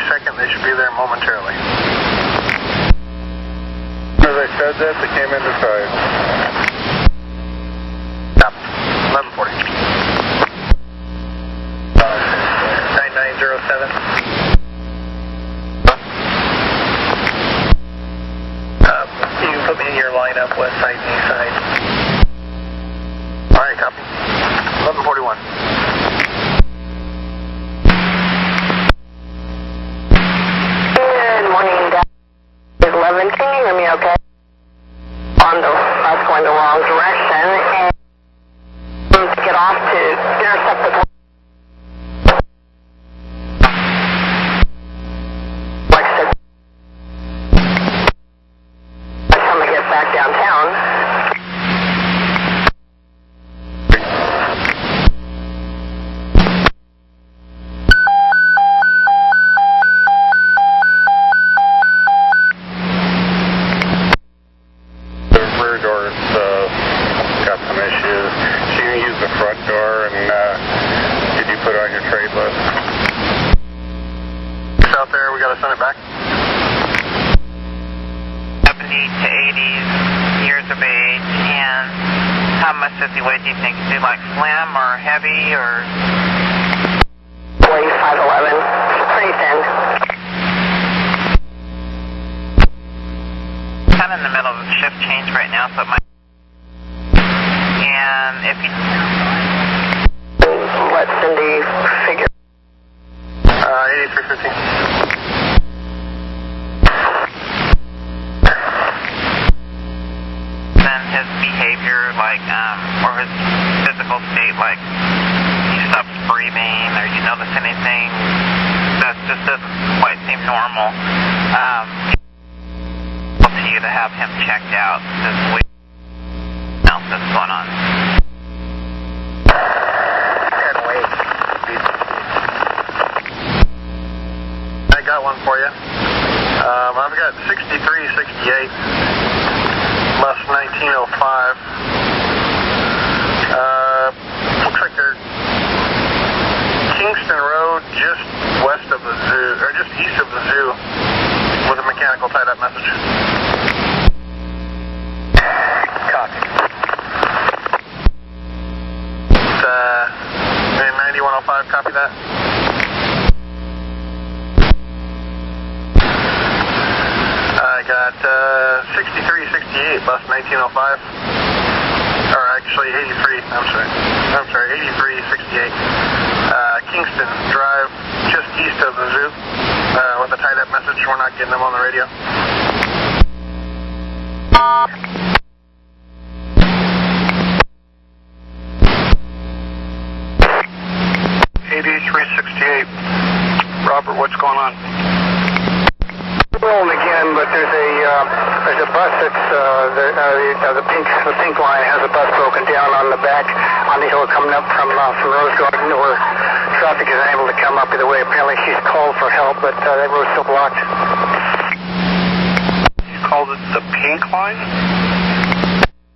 22nd. They should be there momentarily. As I said that, they came into sight. Stop. 1140. 9907. You can put me in your lineup, west side and east side. Alright, copy. 1141. Good morning, Dallas 11. Can you hear me okay? I was going the wrong direction and to get off to intercept the like I said, by the time I get back downtown. Got some issues. So you can use the front door, and did you put on your trade list? It's out there, we gotta send it back. 70 to 80s, years of age, and how much does he weigh, do you think? Is he like slim or heavy or? Weighs 5'11", pretty thin. Kind of in the middle of a shift change right now, so it might. And if he... Let Cindy figure. 8315. Then his behavior, like, or his physical state, like, he stops breathing, or you notice anything that just doesn't quite seem normal, to you to have him checked out, because we know what's going on. I got one for you. I've got 6368, bus 1905. Looks like they're Kingston Road, just west of the zoo, or just east of the zoo, with a mechanical tied-up message. Copy. It's 9105, copy that. I got 6368, bus 1905. Or actually 83, I'm sorry, 8368. Kingston Drive, just east of the zoo, with a tied-up message. We're not getting them on the radio. Robert, what's going on? Rolling again, but there's a bus that's the pink line has a bus broken down on the back on the hill coming up from Rose Garden, where traffic is unable to come up either way. Apparently she's called for help, but that road's still blocked. You called it the pink line?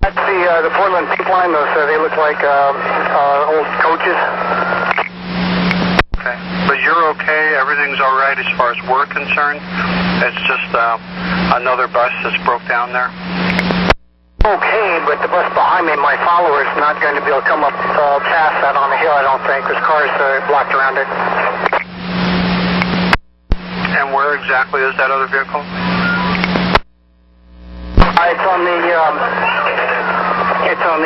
That's the Portland pink line. Those they look like old coaches. Okay, but you're okay, everything's all right as far as we're concerned? It's just another bus that's broke down there? Okay, but the bus behind me, my follower, is not going to be able to come up past that on the hill, I don't think. There's cars blocked around it. And where exactly is that other vehicle? It's on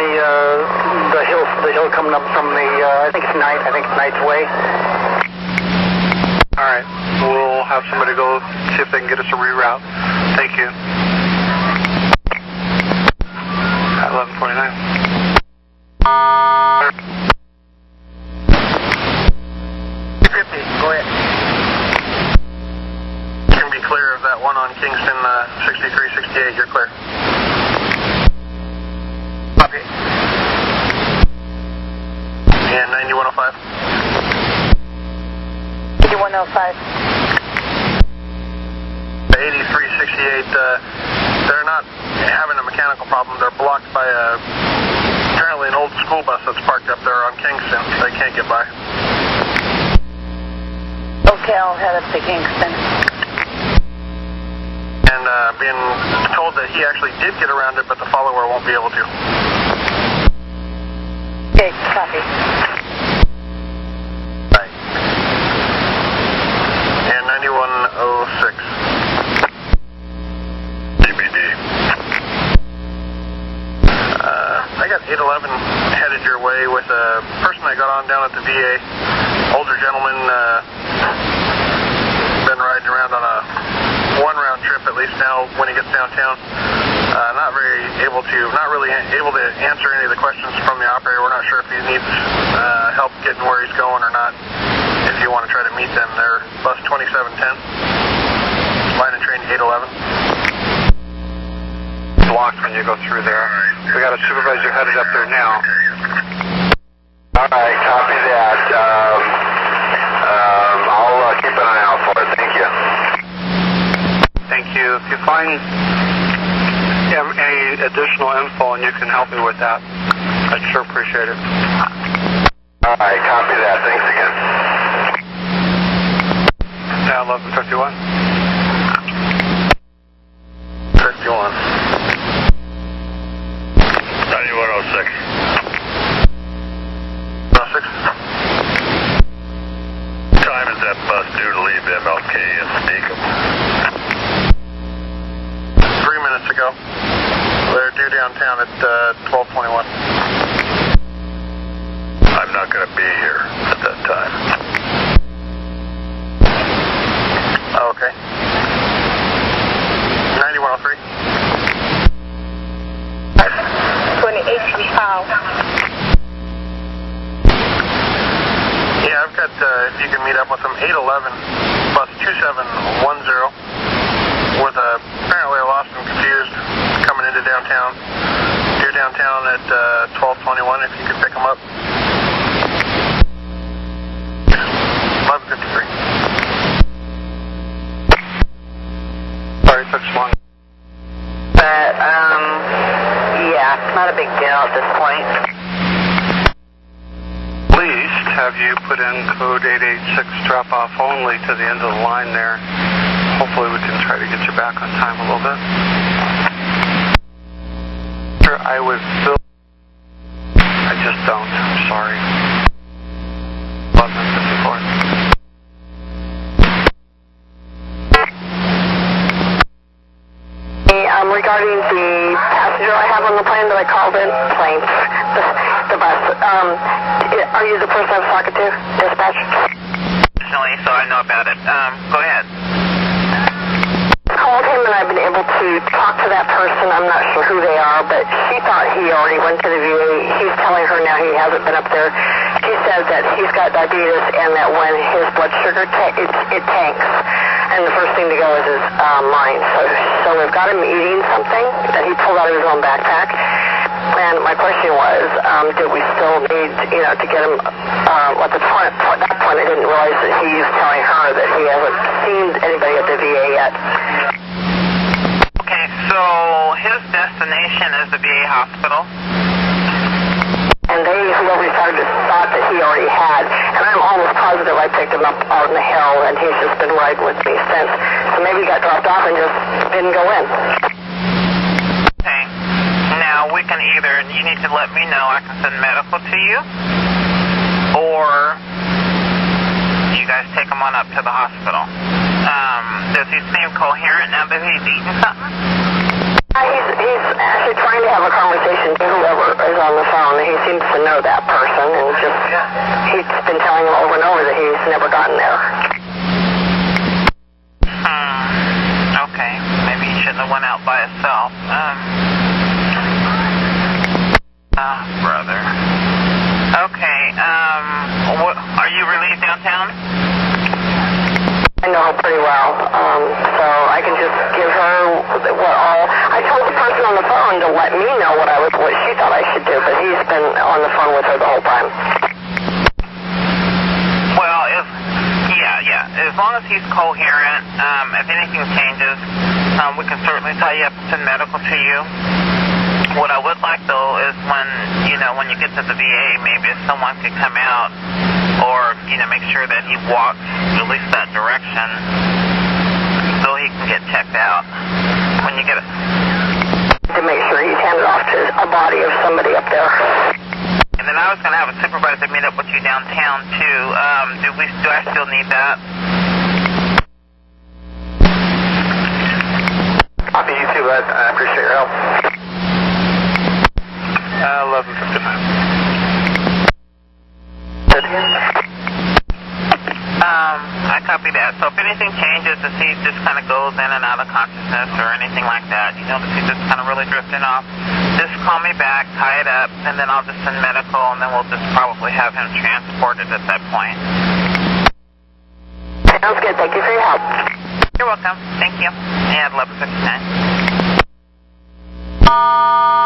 the hill coming up from the I think it's Knight's Way. All right, we'll have somebody go see if they can get us a reroute. Thank you. 1149. Go ahead. You can be clear of that one on Kingston 6368. You're clear. Copy. And 9105. 9105. 8368, they're not having a mechanical problem. They're blocked by apparently an old school bus that's parked up there on Kingston. They can't get by. Okay, I'll head up to Kingston. And being told that he actually did get around it, but the follower won't be able to. Okay, copy. Right. And 9106. TBD. I got 811 headed your way with a person I got on down at the VA. Older gentleman, been riding around on a one-round trip at least now when he gets downtown. Not really able to answer any of the questions from the operator. We're not sure if he needs help getting where he's going or not. If you want to try to meet them, they're bus 2710, line and train 811. Blocked when you go through there. We got a supervisor headed up there now. All right, copy that. I'll keep an eye out for it. Thank you. Thank you. If you find any additional info and you can help me with that, I'd sure appreciate it. All right, copy that. Thanks again. Yeah, 1151. 51. 9106. 06. Time is that bus due to leave MLK and Sneakum? 3 minutes ago. They're due downtown at 12:21. I'm not going to be here at that time. Oh, okay. 9103. 2855. Yeah, I've got, if you can meet up with them, 811, bus 2710, with apparently a lost and confused coming into downtown. Due downtown at 12:21, if you could pick them up. 1153. Sorry, 61. But, yeah, it's not a big deal at this point. Least, have you put in code 886 drop-off only to the end of the line there? Hopefully we can try to get you back on time a little bit. Sure, I would fill. I just don't. I'm sorry. 1154. Regarding the passenger I have on the plane that I called in, the bus, are you the person I was talking to, dispatch? Personally, so I know about it. Go ahead. Called him and I've been able to talk to that person. I'm not sure who they are, but she thought he already went to the VA. He's telling her now he hasn't been up there. She says that he's got diabetes and that when his blood sugar it tanks, and the first thing to go is his mind. So we've got him eating something that he pulled out of his own backpack. And my question was, did we still need, to get him, at that point I didn't realize that he's telling her that he hasn't seen anybody at the VA yet. Okay, so his destination is the VA hospital. And whoever started thought that he already had. And I'm almost positive I picked him up out on the hill and he's just been riding with me since. So maybe he got dropped off and just didn't go in. Okay. Now, we can either, you need to let me know, I can send medical to you, or you guys take him on up to the hospital. Does he seem coherent now that he's eating something? He's actually trying to have a conversation to whoever is on the phone. He seems to know that person, and he's been telling him over and over that he's never gotten there. Okay. Maybe he shouldn't have went out by himself. Brother. Okay, are you released downtown? I know her pretty well, so I can just give her I told the person on the phone to let me know what she thought I should do, but he's been on the phone with her the whole time. Well, as long as he's coherent, if anything changes, we can certainly tie you up and send medical to you. What I would like, though, is when you get to the VA, maybe if someone could come out, or or, make sure that he walks at least that direction so he can get checked out when you get it. To make sure he's handed off to a body of somebody up there. And then I was going to have a supervisor meet up with you downtown, too. Do I still need that? Copy, you too, bud. I appreciate your help. 11:59. I copy that. So if anything changes, if he just kind of goes in and out of consciousness or anything like that, you notice he's just kind of really drifting off, just call me back, tie it up, and then I'll just send medical, and then we'll just probably have him transported at that point. Sounds good. Thank you for your help. You're welcome. Thank you. Yeah, 11:59.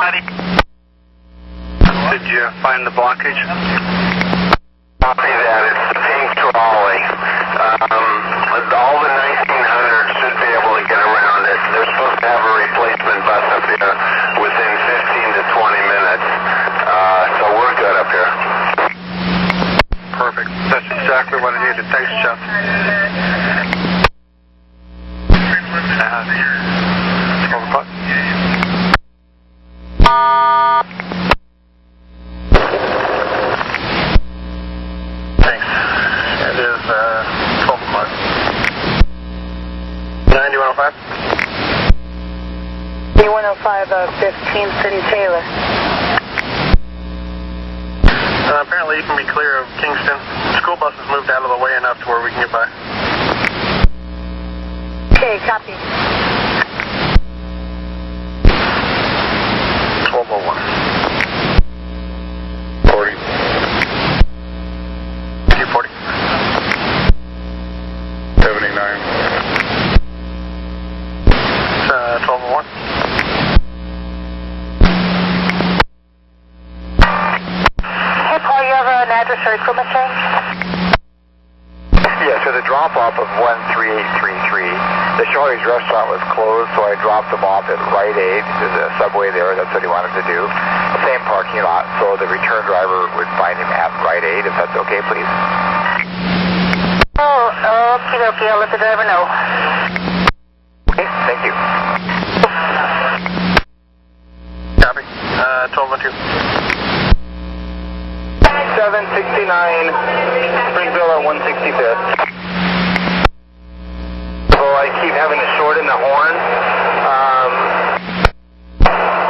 Buddy. Did you find the blockage? Copy that. It's the pink trolley. All the 1900s should be able to get around it. They're supposed to have a replacement bus up here within 15 to 20 minutes. So we're good up here. Perfect. That's exactly what I needed. Thanks, Jeff. 12 o'clock. Thanks. It is 12 o'clock. 9105? 9105, 15th City Taylor. Apparently you can be clear of Kingston. School bus has moved out of the way enough to where we can get by. Okay, copy. 1201. 40. 240. 79. 1201. Hey, Paul, you have an address or equipment change? Yeah, so the drop-off of 13833, the Shorty's restaurant was closed, so I dropped them off at Rite Aid. There's a Subway there, that's what he wanted to do. Same parking lot, so the return driver would find him at Rite Aid, if that's okay, please. Oh, okay, I'll let the driver know. Okay, thank you. Copy. 1212. 769 Springville at 165th. So I keep having to shorten the horn,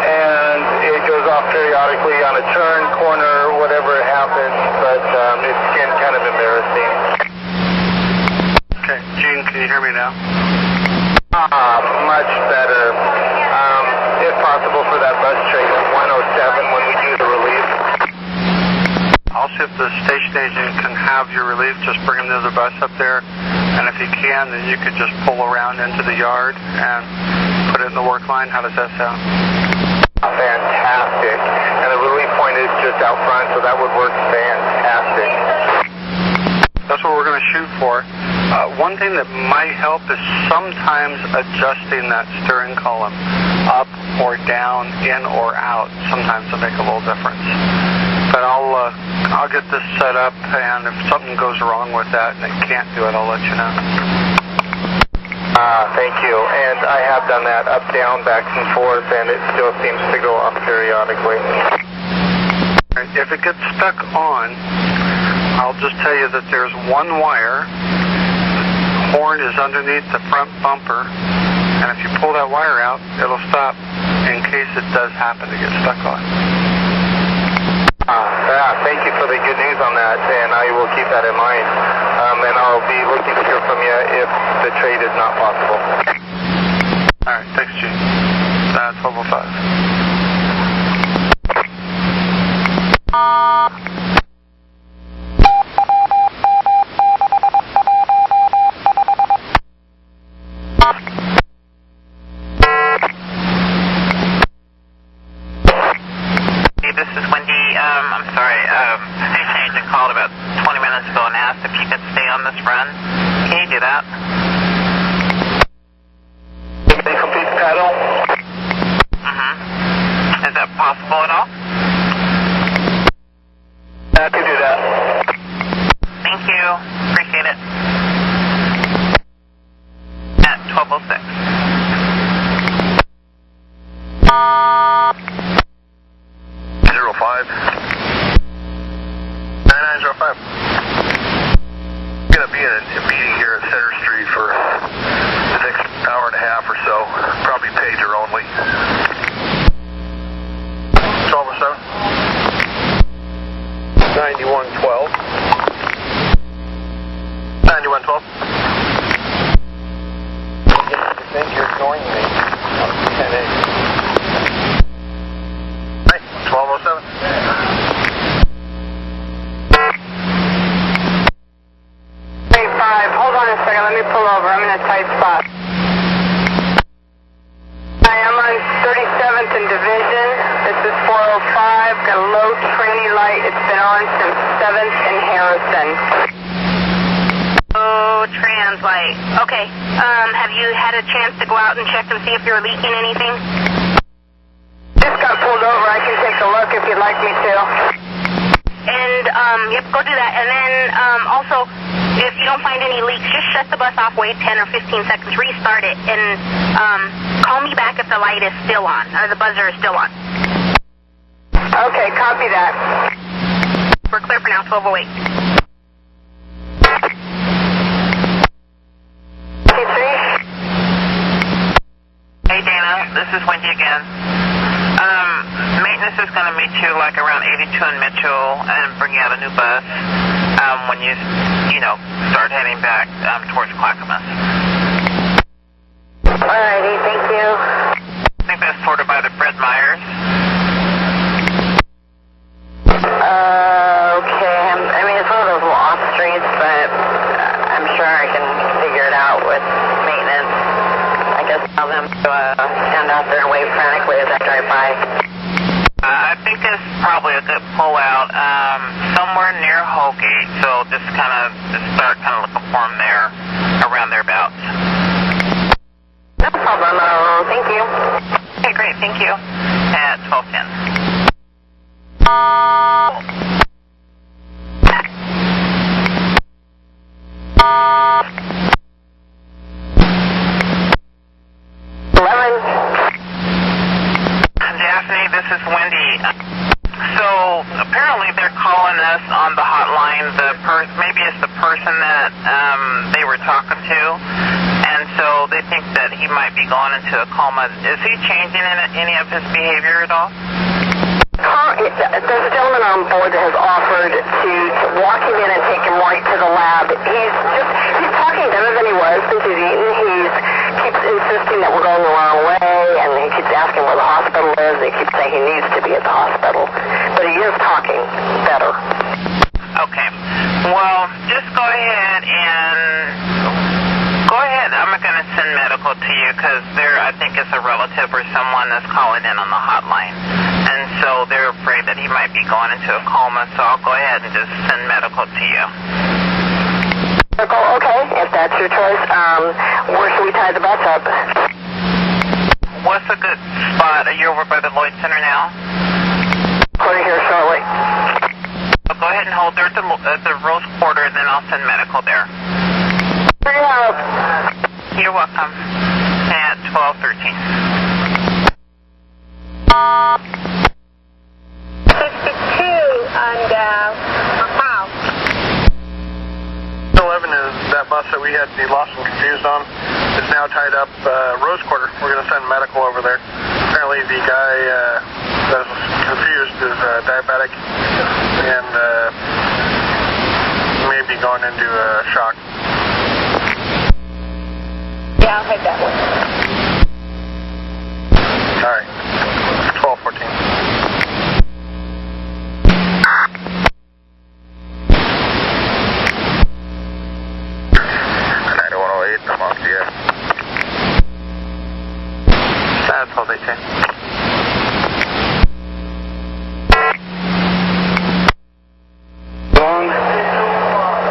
and it goes off periodically on a turn, corner, whatever happens, but it's getting kind of embarrassing. Okay, Gene, can you hear me now? Much better. If possible for that bus train at 107 when we do the relief. I'll see if the station agent can have your relief. Just bring him to the bus up there. And if he can, then you could just pull around into the yard and put it in the work line. How does that sound? Fantastic. And the relief point is just out front, so that would work fantastic. That's what we're going to shoot for. One thing that might help is sometimes adjusting that steering column up or down, in or out. Sometimes it'll make a little difference. But I'll get this set up, and if something goes wrong with that and it can't do it, I'll let you know. Thank you. And I have done that up, down, back and forth, and it still seems to go off periodically. If it gets stuck on, I'll just tell you that there's one wire. Horn is underneath the front bumper, and if you pull that wire out, it'll stop in case it does happen to get stuck on. Thank you for the good news on that, and I will keep that in mind. And I'll be looking to hear from you if the trade is not possible. All right, thanks, Gene. 1205. This is Wendy. I'm sorry. Station agent called about 20 minutes ago and asked if you could stay on this run. Can you do that? Complete paddle? Is that possible at all? I can do that. Thank 1206. Zero 5. 9905. Gonna be in a meeting here at Center Street for the next hour and a half or so. Probably pager only. 1207. 9112. 9112. I think you're ignoring me. 10-8. Hey, 1207. Hold on a second, let me pull over. I'm in a tight spot. I am on 37th and Division. This is 405. Got a low tranny light. It's been on since 7th and Harrison. Oh, trans light. Okay. Have you had a chance to go out and check and see if you're leaking anything? Just got pulled over. I can take a look if you'd like me to. And, yep, go do that. And then, also, if you don't find any leaks, just shut the bus off, wait 10 or 15 seconds, restart it, and, call me back if the light is still on, or the buzzer is still on. Okay, copy that. We're clear for now, 1208. Hey, Dana, this is Wendy again. Maintenance is going to meet you like around 82 and Mitchell and bring you out a new bus when you start heading back towards Clackamas. Alrighty, thank you. I think that's sorted by the Fred Myers. Okay. I mean, it's one of those little off streets, but I'm sure I can figure it out with maintenance. I guess tell them to stand out there and wave frantically as I drive by. I think it's probably a good pull-out somewhere near Holgate, so just start looking for them there, around thereabouts. No problem. Thank you. Okay, great, thank you. At 1210. Daphne, this is Wendy. So apparently they're calling us on the hotline. Maybe it's the person that they were talking to, and so they think that he might be going into a coma. Is he changing any of his behavior at all? There's a gentleman on board that has offered to walk him in and take him right to the lab. He's talking better than he was since he's eaten. He keeps insisting that we're going the wrong way, and he keeps asking where the hospital is. He keeps saying he needs to be at the hospital. But he is talking better. Okay. Well, just go ahead. I'm going to send medical to you because I think it's a relative or someone that's calling in on the hotline. And so they're afraid that he might be going into a coma, so I'll go ahead and just send medical to you. Okay, if that's your choice. Where should we tie the bus up? What's a good spot? Are you over by the Lloyd Center now? Corner here shortly. So go ahead and hold there at the Rose Quarter, and then I'll send medical there. You're welcome. At 1213. 52 and, wow. 11 is that bus that we had the lost and confused on. Is now tied up Rose Quarter. We're going to send medical over there. Apparently the guy that was confused is diabetic and may be going into shock. Yeah, I'll head that way. All right. 1214. I'm off the air. That's 1218.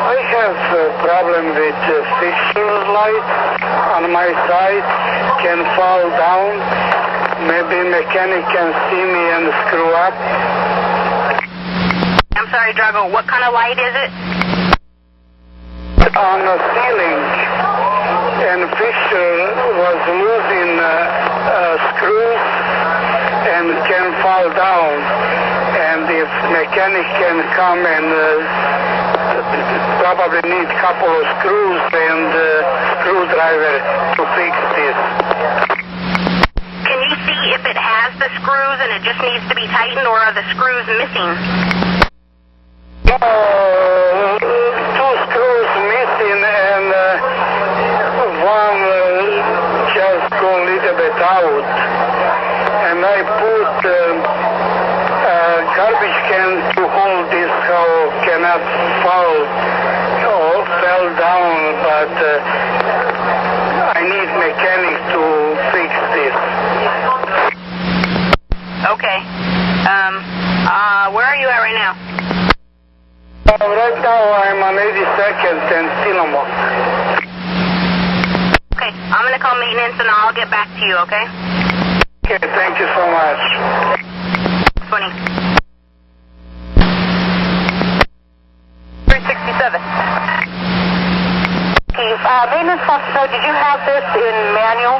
I have a problem with fixture light on my side, can fall down. Maybe mechanic can see me and screw up. I'm sorry, Drago, what kind of light is it? On the ceiling and fixture was losing screws and can fall down. And if mechanic can come and probably need a couple of screws and screwdriver to fix this. Can you see if it has the screws and it just needs to be tightened, or are the screws missing? Two screws missing and one just go a little bit out. And I put garbage can to hold this so cannot fall or fell down, but I need mechanic to fix this. Okay. Where are you at right now? Right now I'm on 82nd and Tillamook. Okay, I'm going to call maintenance and I'll get back to you, okay? Okay, thank you so much. 20. 367. Okay, maintenance officer, did you have this in manual?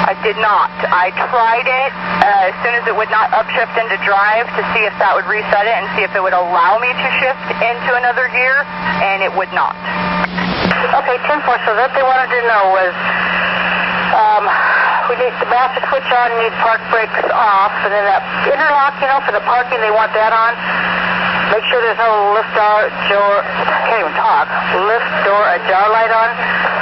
I did not. I tried it as soon as it would not upshift into drive to see if that would reset it and see if it would allow me to shift into another gear, and it would not. Okay, 10-4, so that they wanted to know was we need the master switch on, need park brakes off, and then that interlock, you know, for the parking, they want that on. Make sure there's no lift door, I can't even talk, lift door, a jar light on.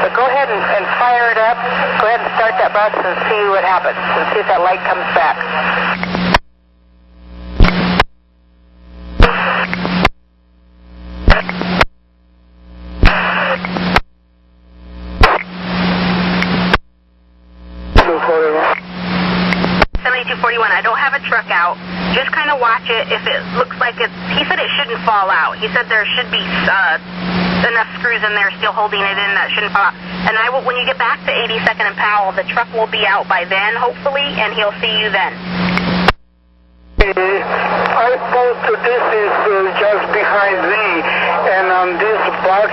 But go ahead and fire it up. Go ahead and start that bus and see what happens, and see if that light comes back. I don't have a truck out. Just kind of watch it. If it looks like it's, he said it shouldn't fall out. He said there should be enough screws in there still holding it in that shouldn't fall out. And I will, when you get back to 82nd and Powell, the truck will be out by then, hopefully, and he'll see you then. I thought this is just behind me, and on this box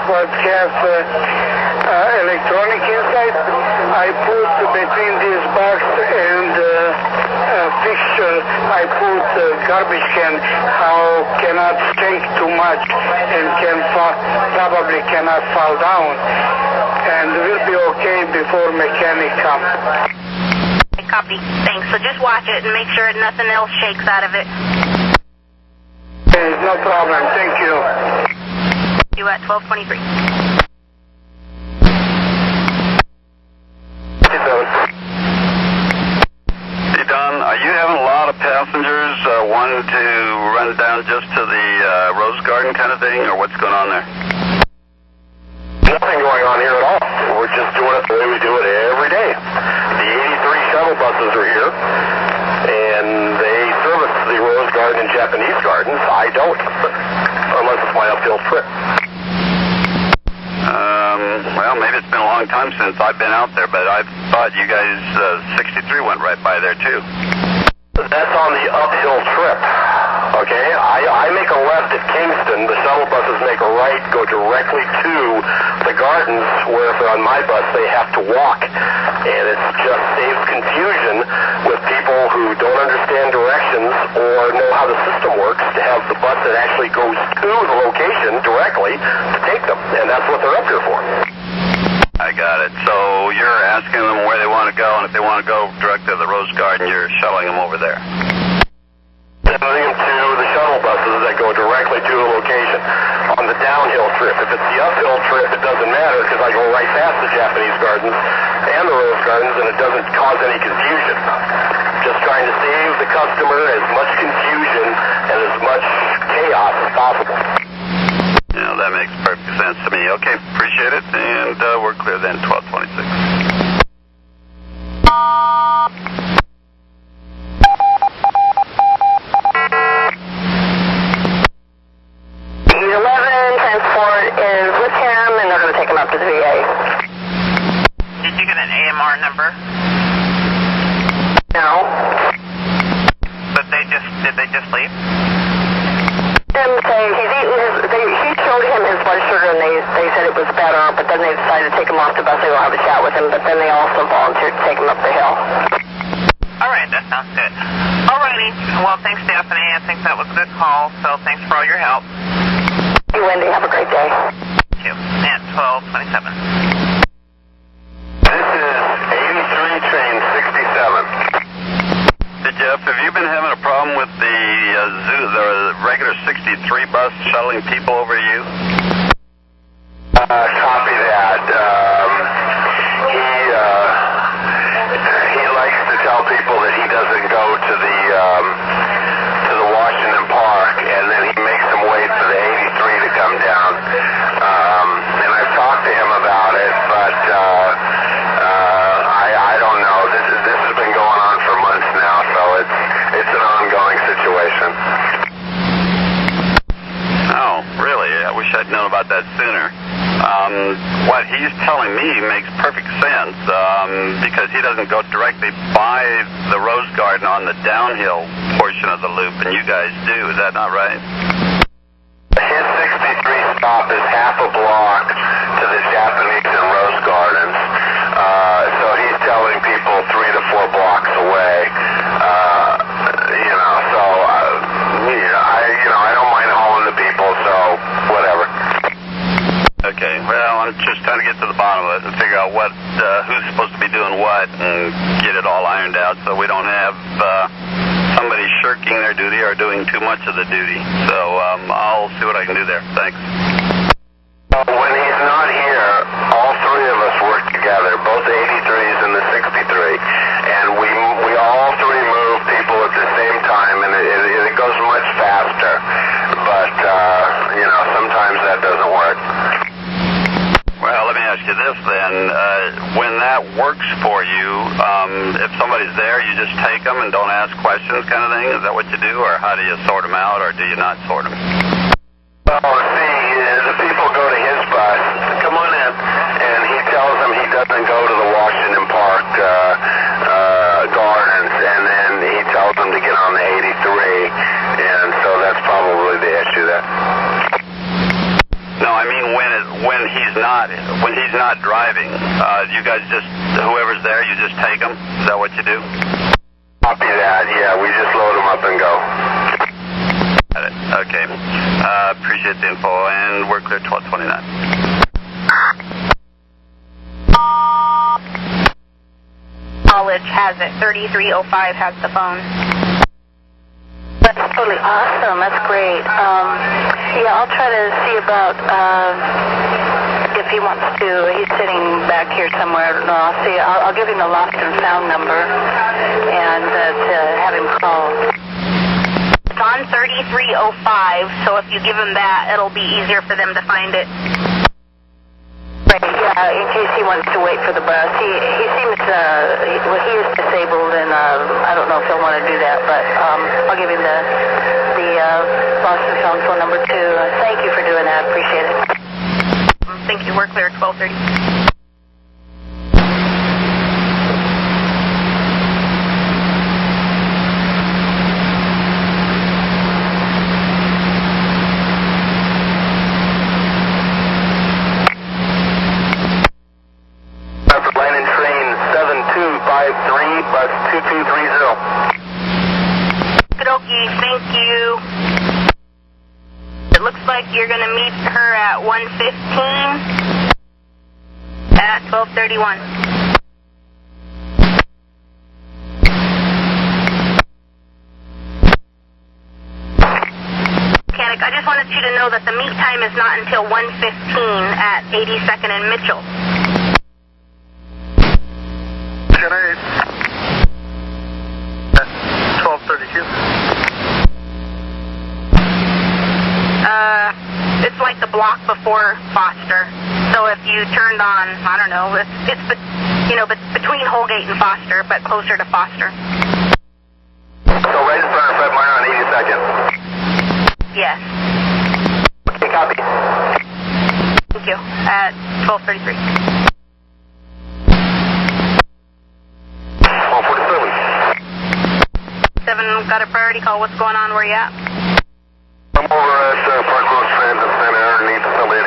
what has electronic inside, I put between this box and fixture, I put garbage can, how cannot sink too much and can probably cannot fall down, and will be okay before mechanic comes. Copy. Thanks. So just watch it and make sure nothing else shakes out of it. Okay, no problem. Thank you. You at 1223. Hey, Don, are you having a lot of passengers wanting to run down just to the Rose Garden kind of thing, or what's going on there? Nothing going on here at all. We're just doing it the way we do it every day. The 83 shuttle buses are here, and they service the Rose Garden and Japanese Gardens. I don't, unless it's my uphill trip. Well, maybe it's been a long time since I've been out there, but I thought you guys, 63 went right by there, too. That's on the uphill trip. Okay, I make a left at Kingston. The shuttle buses make a right, go directly to the gardens, where if they're on my bus, they have to walk. And it just saves confusion with people who don't understand directions or know how the system works to have the bus that actually goes to the location directly to take them. And that's what they're up here for. I got it. So you're asking them where they want to go, and if they want to go directly to the Rose Garden, you're shuttling them over there. Sending them to the shuttle buses that go directly to the location. On the downhill trip, if it's the uphill trip, it doesn't matter because I go right past the Japanese Gardens and the Rose Gardens, and it doesn't cause any confusion. Just trying to save the customer as much confusion and as much chaos as possible. Yeah, that makes perfect sense to me. Okay, appreciate it, and we're clear then, 1226. Up to the VA. Did you get an AMR number? No. But did they just leave? Him saying he showed him him his blood sugar, and they said it was better, but then they decided to take him off the bus and go have a chat with him, but then they also volunteered to take him up the hill. All right, that sounds good. All righty. Well, thanks, Stephanie. I think that was a good call, so thanks for all your help. You, Wendy. Have a great day. Thank you. At 12:27. This is 83 train 67. Hey, Jeff, have you been having a problem with the the regular 63 bus shuttling people over to you? Copy that. He likes to tell people that he doesn't go to the Washington Park, and then he makes them wait for the 83 to come down. And I've talked to him about it, but I don't know. This has been going on for months now, so it's an ongoing situation. Oh, really? I wish I'd known about that sooner. What he's telling me makes perfect sense, because he doesn't go directly by the Rose Garden on the downhill portion of the loop, and you guys do. Is that not right? His 63 stop is half a block to the Japanese and Rose Gardens, so he's telling people 3 to 4 blocks away. I don't mind hauling the people, so whatever. Okay, well, I'm just trying to get to the bottom of it and figure out who's supposed to be doing what and get it all ironed out so we don't have somebody shirking their duty or doing too much of the duty. So I'll see what I can do there. Thanks. When he's not here, all 3 of us work together, both the 83s and the 63, and we all 3 move people at the same time, and it goes much faster, but sometimes that doesn't work. Well, let me ask you this then. When that works for you, if somebody's there, you just take them and don't ask questions kind of thing? Is that what you do, or how do you sort them out, or do you not sort them? Well, see, the people go to his bus, come on in, and he tells them he doesn't go to the Washington Park Gardens, and then he tells them to get on the 83, and so that's probably the issue there. No, I mean when he's not driving, you guys just, whoever's there, you just take them? Is that what you do? Copy that, yeah, we just load them up and go. Got it. Okay. Appreciate the info, and we're clear 12:29. College has it. 3305 has the phone. That's totally awesome. That's great. Yeah, I'll try to see about if he wants to. He's sitting back here somewhere. I don't know. I'll see. I'll give him the lost and found number and to have him call. It's on 3305, so if you give him that, it'll be easier for them to find it. Right, yeah, in case he wants to wait for the bus. He seems, he is disabled, and I don't know if he'll want to do that, but I'll give him the lost and found phone number too. Thank you for doing that. Appreciate it. Thank you. We're clear at 12:30. Bus 2230. Okie, thank you. It looks like you're going to meet her at 1:15 at 12:31. Mechanic, I just wanted you to know that the meet time is not until 1:15 at 82nd and Mitchell. 12:32. It's like the block before Foster. So if you turned on, I don't know, it's between Holgate and Foster, but closer to Foster. So right in front of Fred Meyer on 82nd. Yes. Okay, copy. Thank you. At 12:33. 7 got a priority call. What's going on? Where you at? I'm over at Park Road Transit Center underneath somebody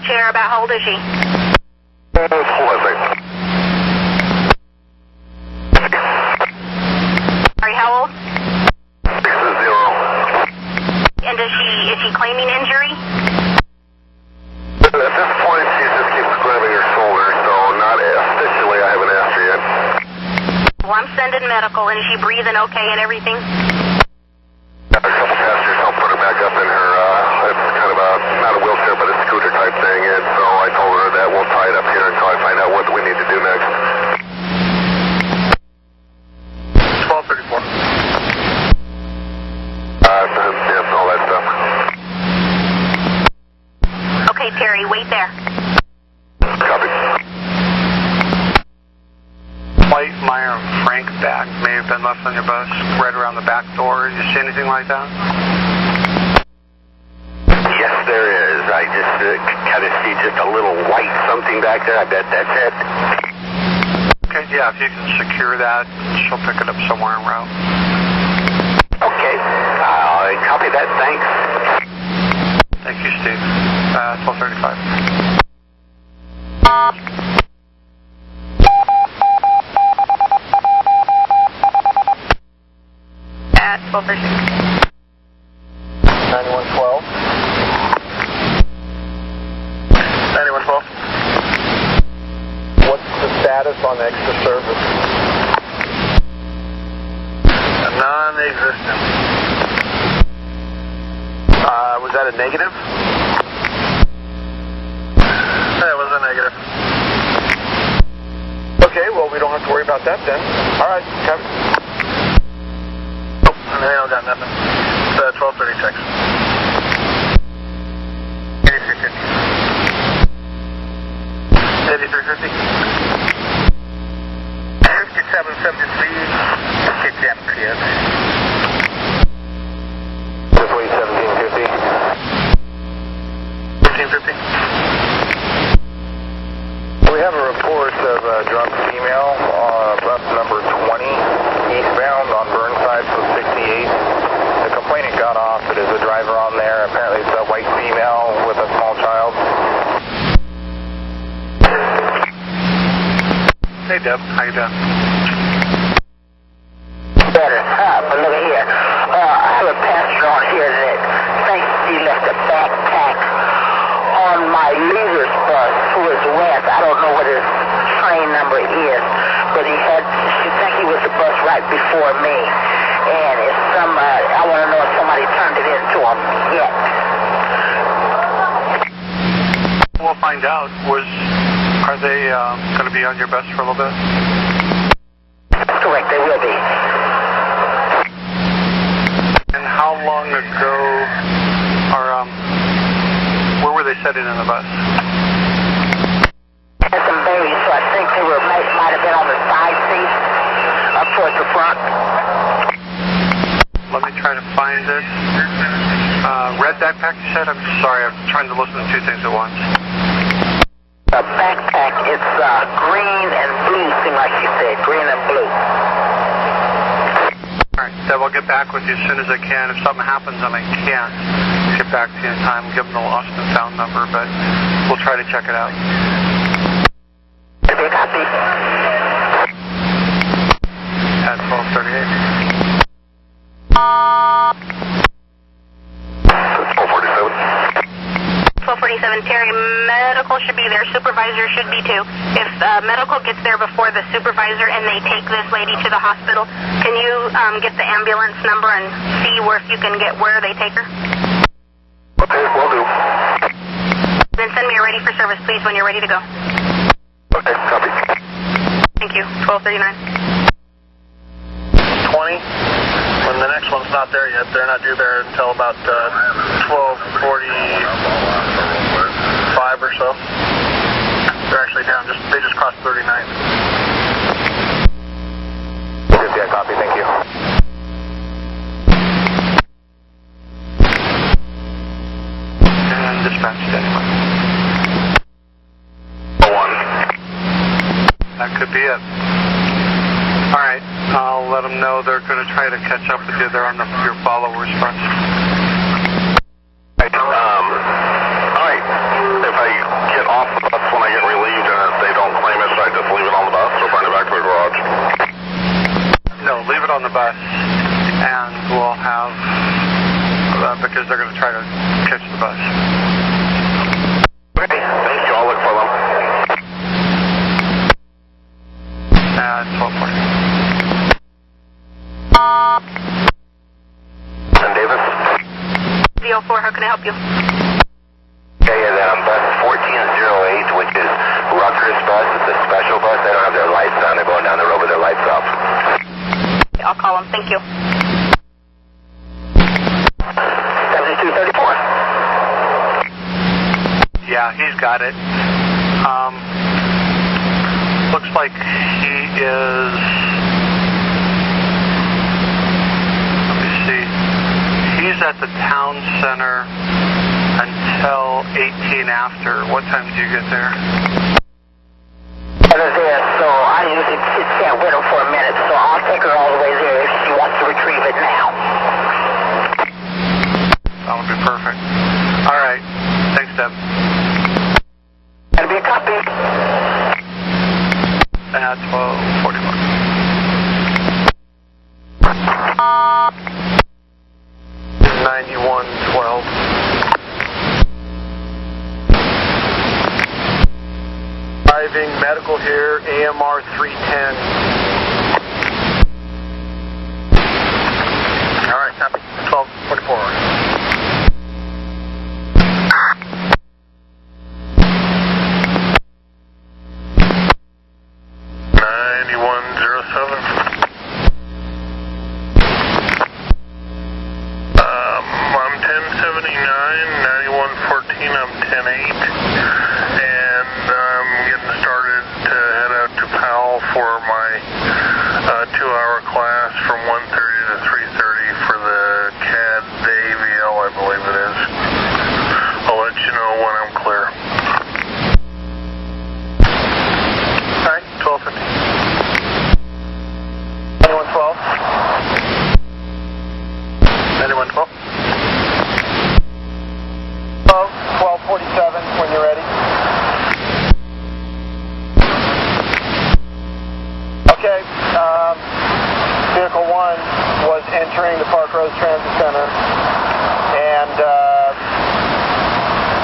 wheelchair. About how old is she? Sorry, how old? 6 to 0. And is she claiming injury? At this point, she just keeps grabbing her shoulder, so not officially. I haven't asked her yet. Well, I'm sending medical, and is she breathing okay and everything? A couple passengers helped put her back up in her, it's kind of not a wheelchair, but a scooter type thing, and so I told her that we'll tie it up here until I find out what we need to do next. 12:34. Yeah, all that stuff. Okay, Terry, wait there. Copy. White, Meyer, and Frank back may have been left on your bus, right around the back door. Did you see anything like that? Yes, there is. I just kind of see just a little white something back there. I bet that's it. Okay, yeah, if you can secure that, she'll pick it up somewhere en route. Okay, I copy that. Thanks. Thank you, Steve. 12:35. At 12:36. 9112. 9112. What's the status on extra service? Non-existent. Was that a negative? That was a negative. Okay, well, we don't have to worry about that then. All right, copy. Nope, they don't got nothing. It's 12:36. 8350. 8350. 5773. Get them cleared. 1750. 1550. We have a report of a drunk female on bus number 20, eastbound on Burnside from 68. The complainant got off. It is a driver on there. Apparently it's a white female with a small child. Hey, Deb. How you doing? Better. But look at here. I have a passenger on here that thinks he left a backpack on my leader's bus who is west. I don't know what his train number is, but she thinks he was the bus right before me. And if somebody, I want to know if somebody turned it in to him yet. We'll find out. Are they going to be on your bus for a little bit? Correct, they will be. And how long ago, or where were they sitting in the bus? Had some babies, so I think they might have been on the side seat up towards the front. Let me try to find it. Red backpack, you said? I'm sorry, I'm trying to listen to two things at once. A backpack, it's green and blue, seem like you said, green and blue. All right, Deb, I'll get back with you as soon as I can. If something happens and I can't get back to you in time, give them the lost and found number, but we'll try to check it out. Okay, copy. At 12:38. 12:47, Terry, medical should be there. Supervisor should be too. If medical gets there before the supervisor and they take this lady to the hospital, can you get the ambulance number and see if you can get where they take her? Okay, will do. Then send me a ready for service, please, when you're ready to go. Okay, copy. Thank you. 12:39. 20. When the next one's not there yet, they're not due there until about 12:45 or so. They're actually down. They just crossed 39th. Yeah, copy. Thank you. And dispatched anyway. 1. That could be it. All right, I'll let them know they're going to try to catch up with you. They're on your followers first. All right. If I help you? Okay, and then on bus 1408, which is Rutgers bus. It's a special bus. They don't have their lights on. They're going down the road with their lights off. I'll call him. Thank you. 7234. Yeah, he's got it. Looks like he is... Let me see. He's at the town center until 18 after. What time did you get there? So I usually can't wait her for a minute, so I'll take her all the way there if she wants to retrieve it now. That would be perfect. All right. Thanks, Deb. That'll be a copy. At 12:41. $91.12. Driving medical here, AMR 310. All right, copy. 12:44. Vehicle 1 was entering the Park Rose Transit Center, and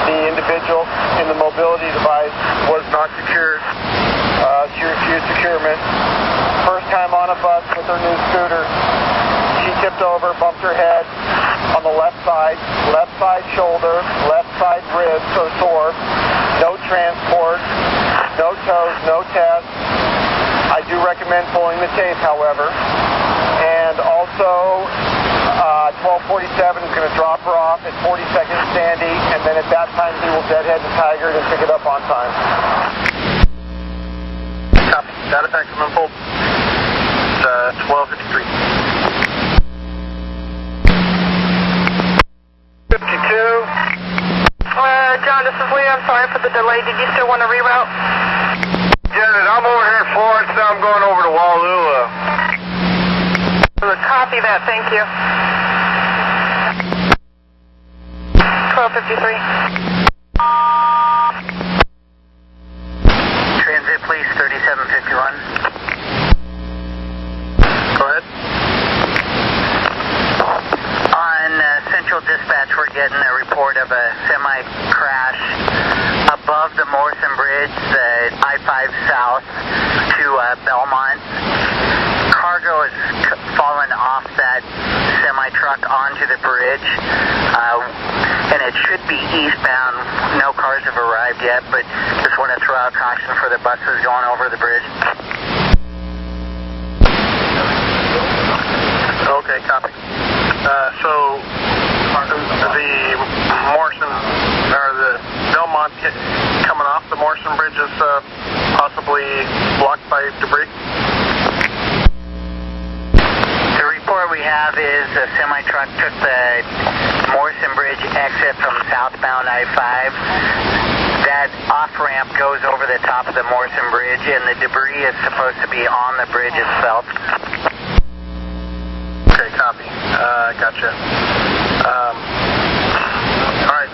the individual in the mobility device was not secured. She refused securement. First time on a bus with her new scooter, she tipped over, bumped her head on the left side shoulder, left side ribs are sore. No transport, no tows, no tests. I do recommend pulling the tape, however. And also, 1247 is going to drop her off at 42nd Sandy, and then at that time he will deadhead the Tiger and pick it up on time. Copy. Data maximum full. It's 12:53. 52. John, this is Leah. I'm sorry for the delay. Did you still want to reroute? Janet, I'm over here in Florence, now I'm going over to Wallula. Copy that, thank you. 12:53. Transit, please, 3751. Go ahead. On Central Dispatch, we're getting a report of a semi-crash above the Morrison Bridge, I-5 south to Belmont. Cargo has fallen off that semi-truck onto the bridge, and it should be eastbound. No cars have arrived yet, but just want to throw out caution for the buses going over the bridge. Okay, copy. So the Morrison, or the Belmont coming off the Morrison Bridge is possibly blocked by debris? The report we have is a semi-truck took the Morrison Bridge exit from southbound I-5. That off-ramp goes over the top of the Morrison Bridge, and the debris is supposed to be on the bridge itself. Okay, copy. Gotcha. All right,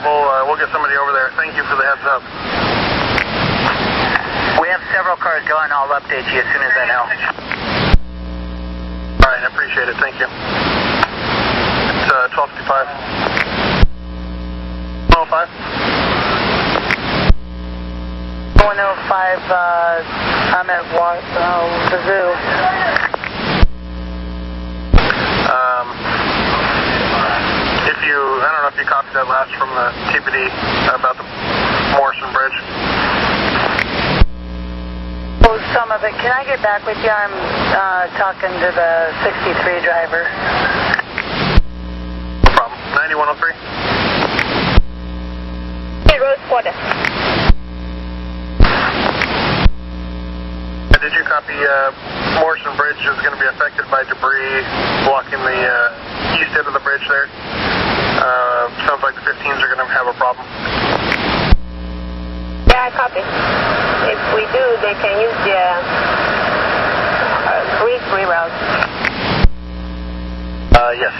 we'll get somebody over there. Thank you for the heads up. We have several cars going. I'll update you as soon as I know. All right, I appreciate it. Thank you. It's 12:55. 105. 105, I'm at the zoo. If know if you copied that last from the TPD about the Morrison Bridge. Oh, some of it. Can I get back with you? I'm talking to the 63 driver. No problem. 9103. Hey, Rose Quarter. Did you copy Morrison Bridge is going to be affected by debris blocking the east end of the bridge there? Sounds like the 15s are going to have a problem. Yeah, I copy. If we do, they can use the reroute. Yes.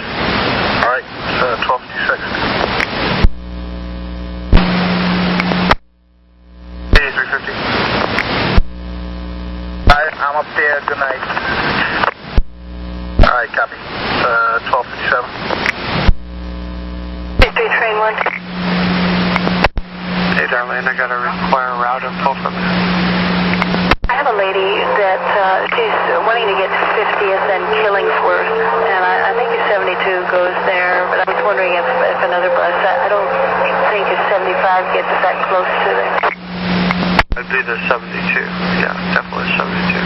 All right. It's 1256. 8350. I'm up there. Good night. All right, copy. 1257. Train 1. Hey, Darlene, I got to require route info from you. I have a lady that she's wanting to get to 50th and Killingsworth, and I think a 72 goes there, but I was wondering if another bus, I don't think a 75 gets that close to there. I'd be the 72. Yeah, definitely 72.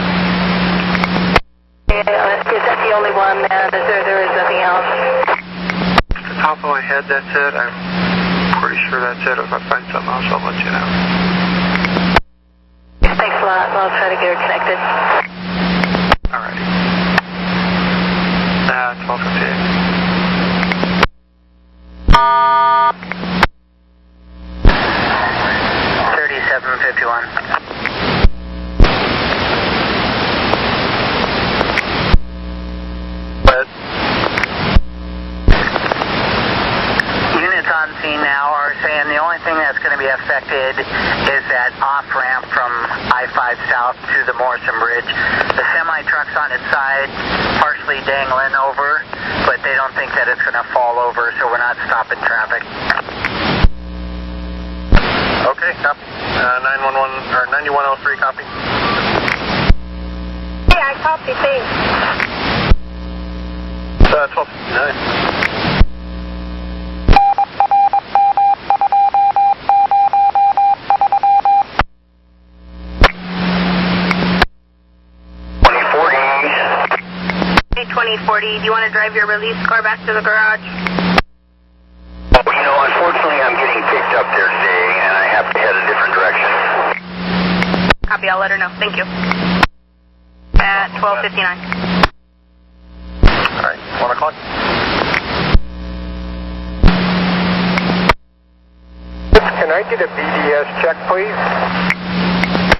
Yeah, is that the only one? There is nothing else? Off the top of my head, that's it. I'm pretty sure that's it. If I find something else, I'll let you know. Thanks a lot. I'll try to get her connected. All right. 1258. 3751. Units on scene now are saying the only thing that's going to be affected is that off-ramp from I-5 south to the Morrison Bridge. The semi-truck's on its side, partially dangling over, but they don't think that it's going to fall over, so we're not stopping traffic. Okay, copy. 911 or 9103, copy. Hey, I copy, thanks. 1259. Hey, 2040, do you want to drive your release car back to the garage? Well, you know, unfortunately, I'm getting picked up there today, and I have to head a different direction. Copy, I'll let her know. Thank you. At 12:59. All right, 1 o'clock. Can I get a BDS check, please?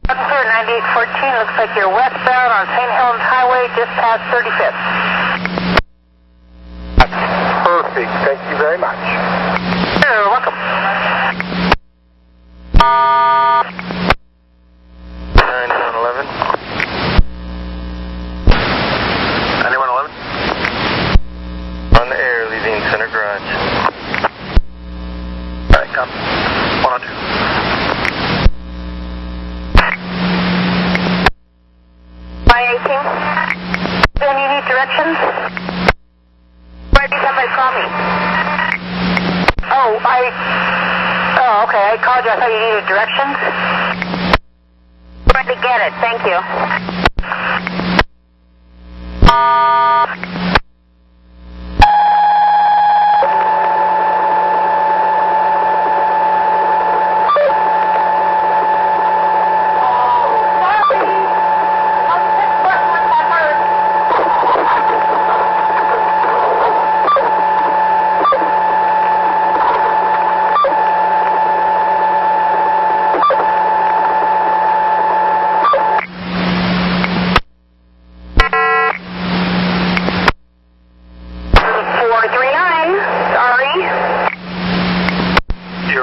Officer 9814, looks like you're westbound on St. Helens Highway, just past 35th. Perfect. Thank you very much. You're welcome. 9111. 9111. On the air, leaving center garage. All right, copy. 102. Y18. Then you need directions? Where did somebody call me? Oh, okay. I called you. I thought you needed directions. Where to get it? Thank you.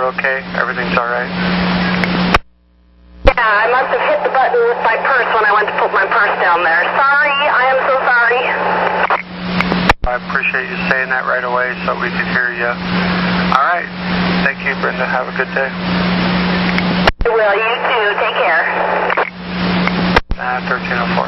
Okay, everything's all right. Yeah, I must have hit the button with my purse when I went to put my purse down there. Sorry, I am so sorry. I appreciate you saying that right away so we could hear you. All right. Thank you, Brenda. Have a good day. Well, you too. Take care. 1304.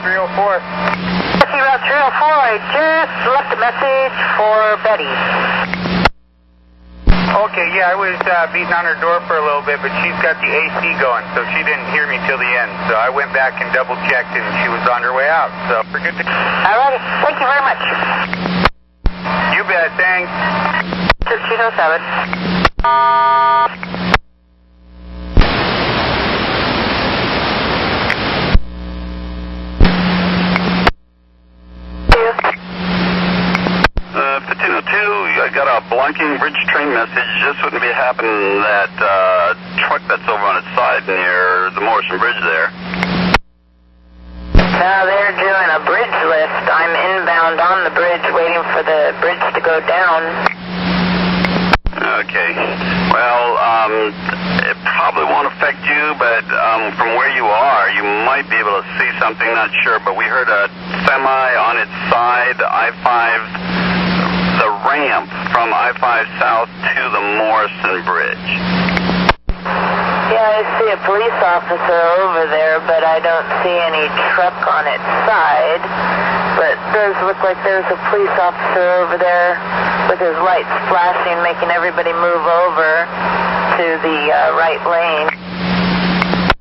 304. SC Route 304, I just left a message for Betty. Okay, yeah, I was beating on her door for a little bit, but she's got the AC going, so she didn't hear me till the end. So I went back and double-checked, and she was on her way out. So we're good to go. All right, thank you very much. You bet, thanks. 1607. I got a blunking bridge train message. This wouldn't be happening that truck that's over on its side near the Morrison Bridge there. Now they're doing a bridge lift. I'm inbound on the bridge waiting for the bridge to go down. Okay. Well, it probably won't affect you, but from where you are, you might be able to see something, not sure, but we heard a semi on its side, I-5, the ramp from I-5 south to the Morrison Bridge. Yeah, I see a police officer over there, but I don't see any truck on its side. But it does look like there's a police officer over there with his lights flashing, making everybody move over to the right lane.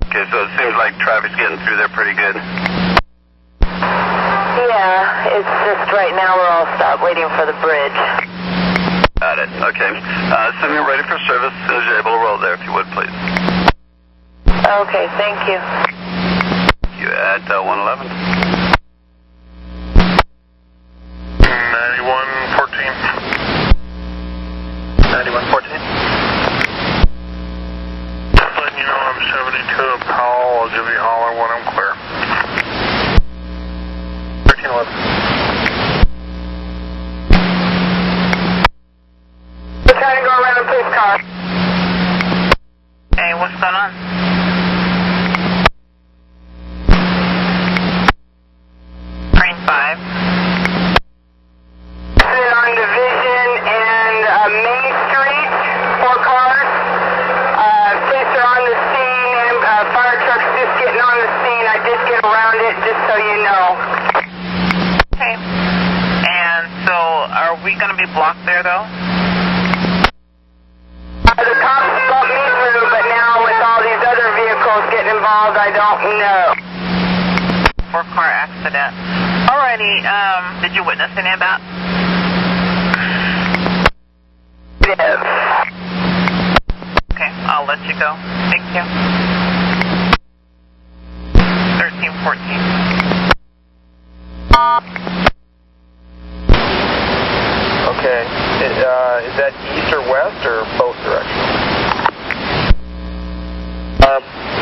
Okay, so it seems like traffic's getting through there pretty good. Yeah, it's just right now we're all stopped waiting for the bridge. Got it. Okay. Send me ready for service as soon as you're able to roll there, if you would, please. Okay, thank you. You at 111. 9114. 9114. Just letting you know I'm 72 at Powell. I'll give you a holler when I'm clear. 1311. We're trying to go around a police car. Hey, what's going on? Train 5. On Division and Main Street, 4 cars. Police are on the scene and fire trucks just getting on the scene. I did get around it, just so you know. Okay. And so, are we going to be blocked there, though? The cops bumped me through, but now with all these other vehicles getting involved, I don't know. 4-car accident. Alrighty, did you witness any of that? Yes. Okay, I'll let you go. Thank you. 1314. Okay. Is that east or west or both directions?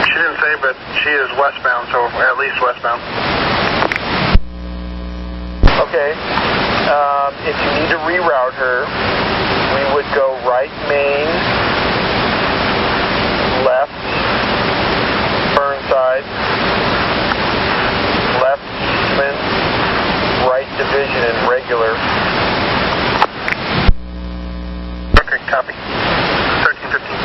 She didn't say, but she is westbound, so at least westbound. Okay. If you need to reroute her, we would go right main, left Burnside, left Eastman, right Division and regular. Okay, copy. 1315.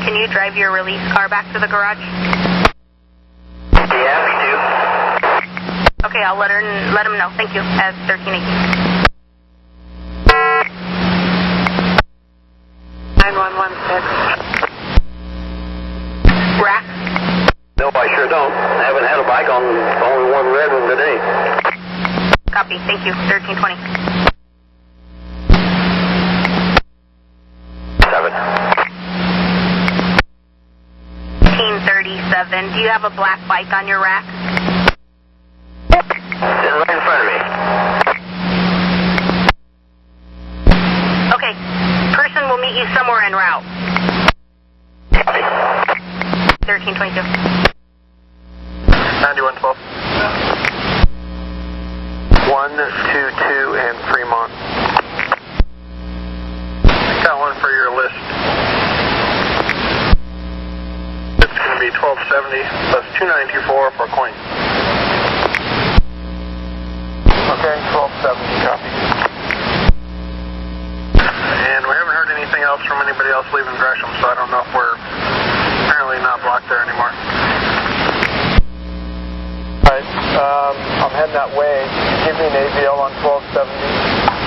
Can you drive your release car back to the garage? Yeah, me too. Okay, I'll let him know. Thank you. At 1318. 9116. Rack? No, I sure don't. I haven't had a bike on only one red one today. Copy. Thank you. 1320. 7. 1537. Do you have a black bike on your rack? Sitting right in front of me. Okay. Person will meet you somewhere en route. 1322. 9112. 122 and Fremont. Got one for your list. It's going to be 1270 plus 2924 for coin. Okay, 1270, copy. And we haven't heard anything else from anybody else leaving Gresham, so I don't know if we're apparently not blocked there anymore. Alright, I'm heading that way. Give me an AVL on 1270.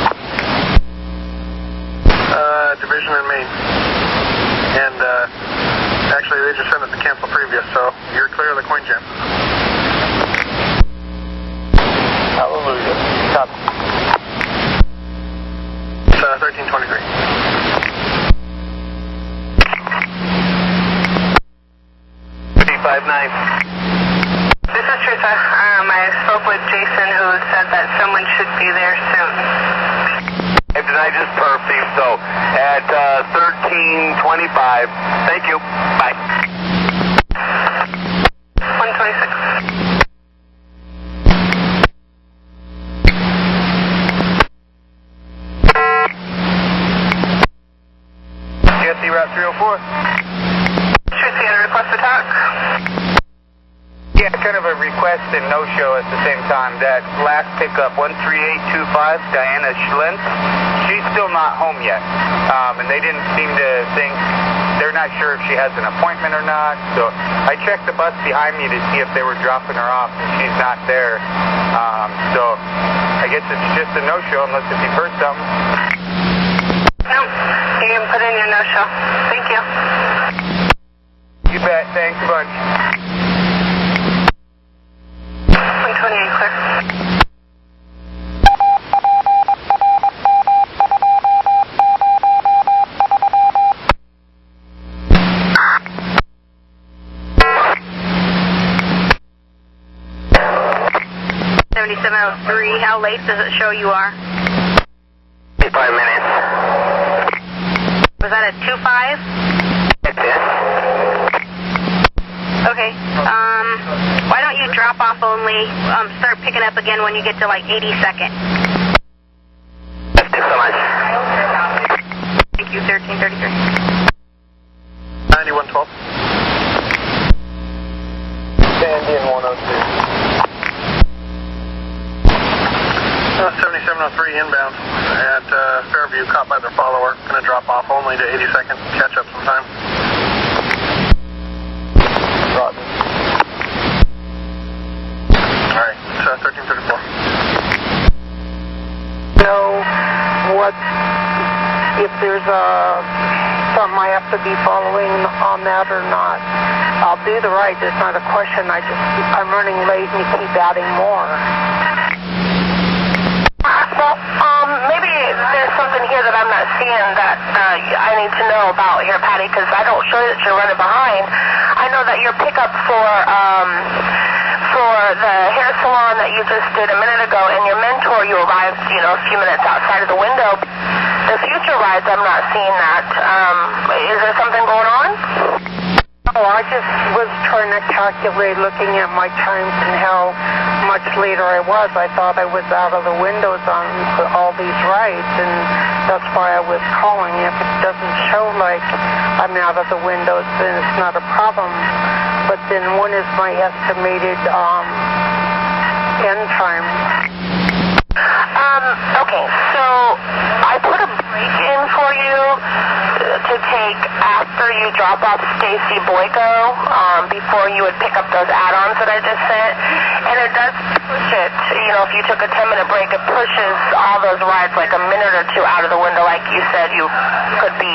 Division in Maine. And actually they just sent us to cancel previous, so you're clear of the coin jam. Hallelujah. Copy. It's 1323. 359. This is Teresa. I spoke with Jason, who said that someone should be there soon. Tonight is perfect, so at 1325. Thank you. Bye. 126. GSC Route 304. Tracy, had a request to talk? Yeah, kind of a request and no-show at the same time. That last pickup, 13825, Diana Schlentz, she's still not home yet. And they didn't seem to think, they're not sure if she has an appointment or not. So I checked the bus behind me to see if they were dropping her off, and she's not there. So I guess it's just a no-show unless if you've heard something. No, you can put in your no-show. Thank you. You bet. Thanks a bunch. 128, clear. How late does it show you are? 5 minutes. Was that at 2:05? That's it. Okay. Why don't you drop off only, start picking up again when you get to like 82nd. Thank you so much. Thank you, 1333. 9112. Indian 102. 7703 inbound at Fairview, caught by their follower. Going to drop off only to 82nd, catch up sometime. Roger. Alright, it's 1334. Know what, if there's something I have to be following on that or not. I'll do the right, it's not a question, I'm running late and you keep adding more. Well, maybe there's something here that I'm not seeing that I need to know about here, Patty, because I don't show that you're running behind. I know that your pickup for the hair salon that you just did a minute ago and your mentor, you arrived, a few minutes outside of the window. The future rides, I'm not seeing that. Is there something going on? Oh, I just was trying to calculate, looking at my times and how much later I was. I thought I was out of the windows on all these rides, and that's why I was calling. If it doesn't show like I'm out of the windows, then it's not a problem. But then when is my estimated end time? Okay, so I put a break in for you to take after you drop off Stacy Boyko before you would pick up those add-ons that I just sent. And it does push it, if you took a 10-minute break, it pushes all those rides like a minute or two out of the window like you said you could be.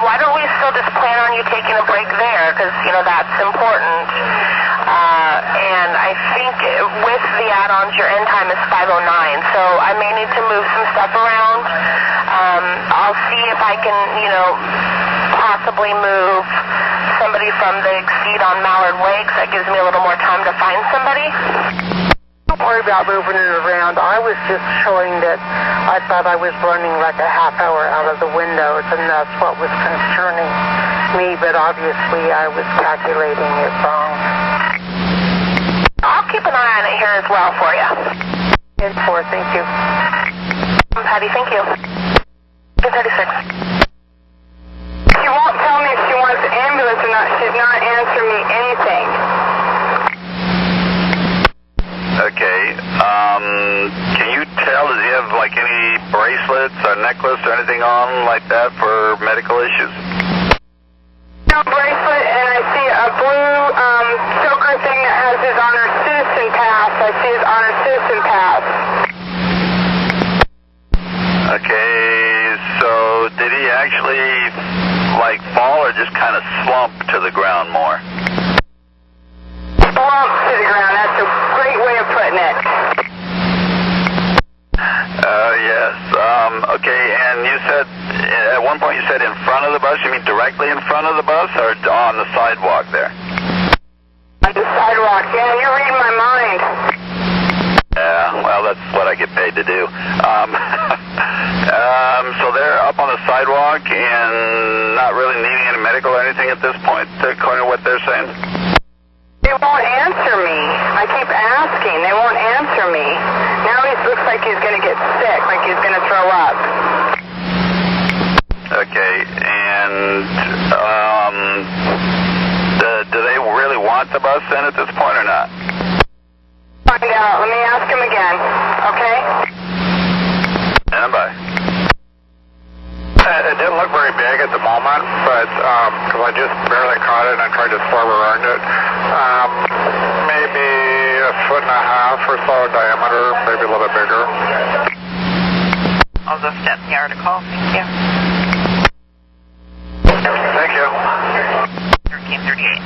Why don't we still just plan on you taking a break there? Because, that's important. And I think with the add-ons, your end time is 5:09, so I may need to move some stuff around. I'll see if I can, possibly move somebody from the Exceed on Mallard Way, because that gives me a little more time to find somebody. Don't worry about moving it around. I was just showing that I thought I was running like a half hour out of the windows, and that's what was concerning me, but obviously I was calculating it wrong. I'll keep an eye on it here as well for you. And thank you. Patty, thank you. 236. She won't tell me if she wants an ambulance or not. She's not answering me anything. bracelets or necklace or anything on like that for medical issues? No bracelet, and I see a blue choker thing that has his honor citizen pass. I see his honor citizen pass. Okay, so did he actually like fall or just kind of slump to the ground more? Slump to the ground, that's a great way of putting it. Yes. Okay, and you said, at one point you said in front of the bus. You mean directly in front of the bus or on the sidewalk there? On the sidewalk, yeah, you're reading my mind. Yeah, well, that's what I get paid to do. So they're up on the sidewalk and not really needing any medical or anything at this point, according to what they're saying? They won't answer me. I keep asking. They won't answer me. Now he looks like he's going to get sick, like he's going to throw up. Okay, and do they really want the bus then at this point or not? Find out. Let me ask him again, okay? Stand by. It didn't look very big at the moment, but because I just barely caught it and I tried to swerve around it. Maybe 1.5 feet or so diameter, maybe a little bit bigger. I'll go step in the article. Thank you. Thank you. 1338.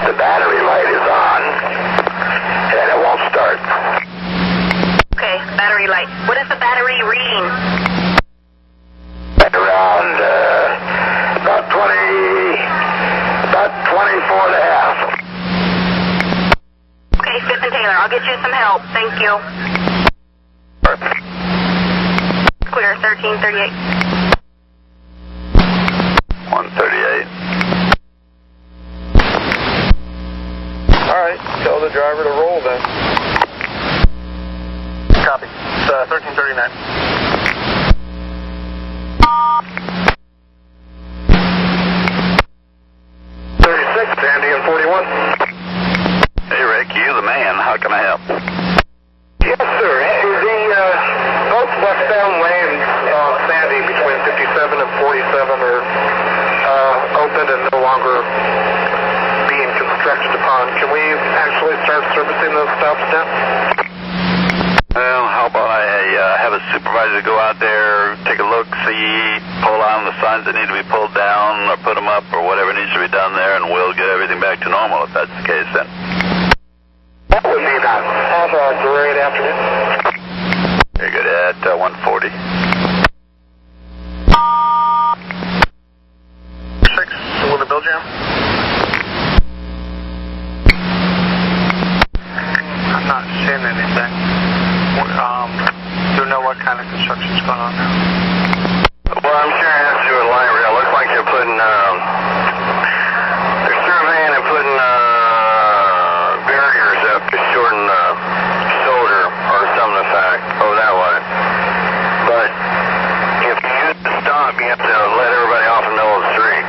The battery light is on, and it won't start. Okay, battery light. What is the battery reading? Around about 24 and a half. Okay, Fifth and Taylor, I'll get you some help. Thank you. Clear, 1338. 138. All right, tell the driver to roll then. Copy. It's 1339. Sandy and 41. Hey, Rick, you the man. How can I help? Yes, sir. Both westbound lanes on Sandy between 57 and 47 are opened and no longer being constructed upon. Can we actually start servicing those stops now? Well, how about I have a supervisor go out there, take a look, see, pull down the signs that need to be pulled down or put them up or whatever needs to be done there, and we'll get everything back to normal if that's the case then. That would be that. Have a great afternoon. Very good. At 140. 6 with a bill jam. I'm not seeing anything. Do you know what kind of construction's going on now? Well, I'm sure it has to do with light rail. Looks like they're putting, they're surveying and putting barriers up to shorten the shoulder or some effect over that way. But if you use the stop, you have to let everybody off in the middle of the street.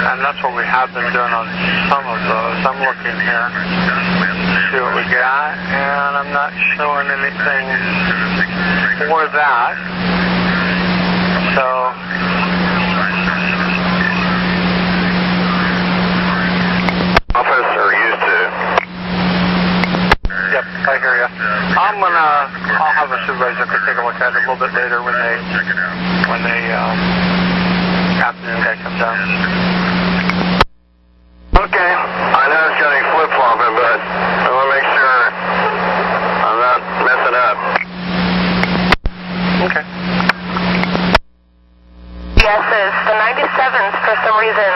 And that's what we have been doing on some of those. I'm looking here to see what we got, and I'm not showing anything for that. So, Office are used to. yep, I hear you. I'll have a supervisor take a look at it a little bit later when the afternoon guy comes down. Okay, I know it's going to be flip-flopping, but I want to make sure I'm not messing up. Okay. Yes, the 97s for some reason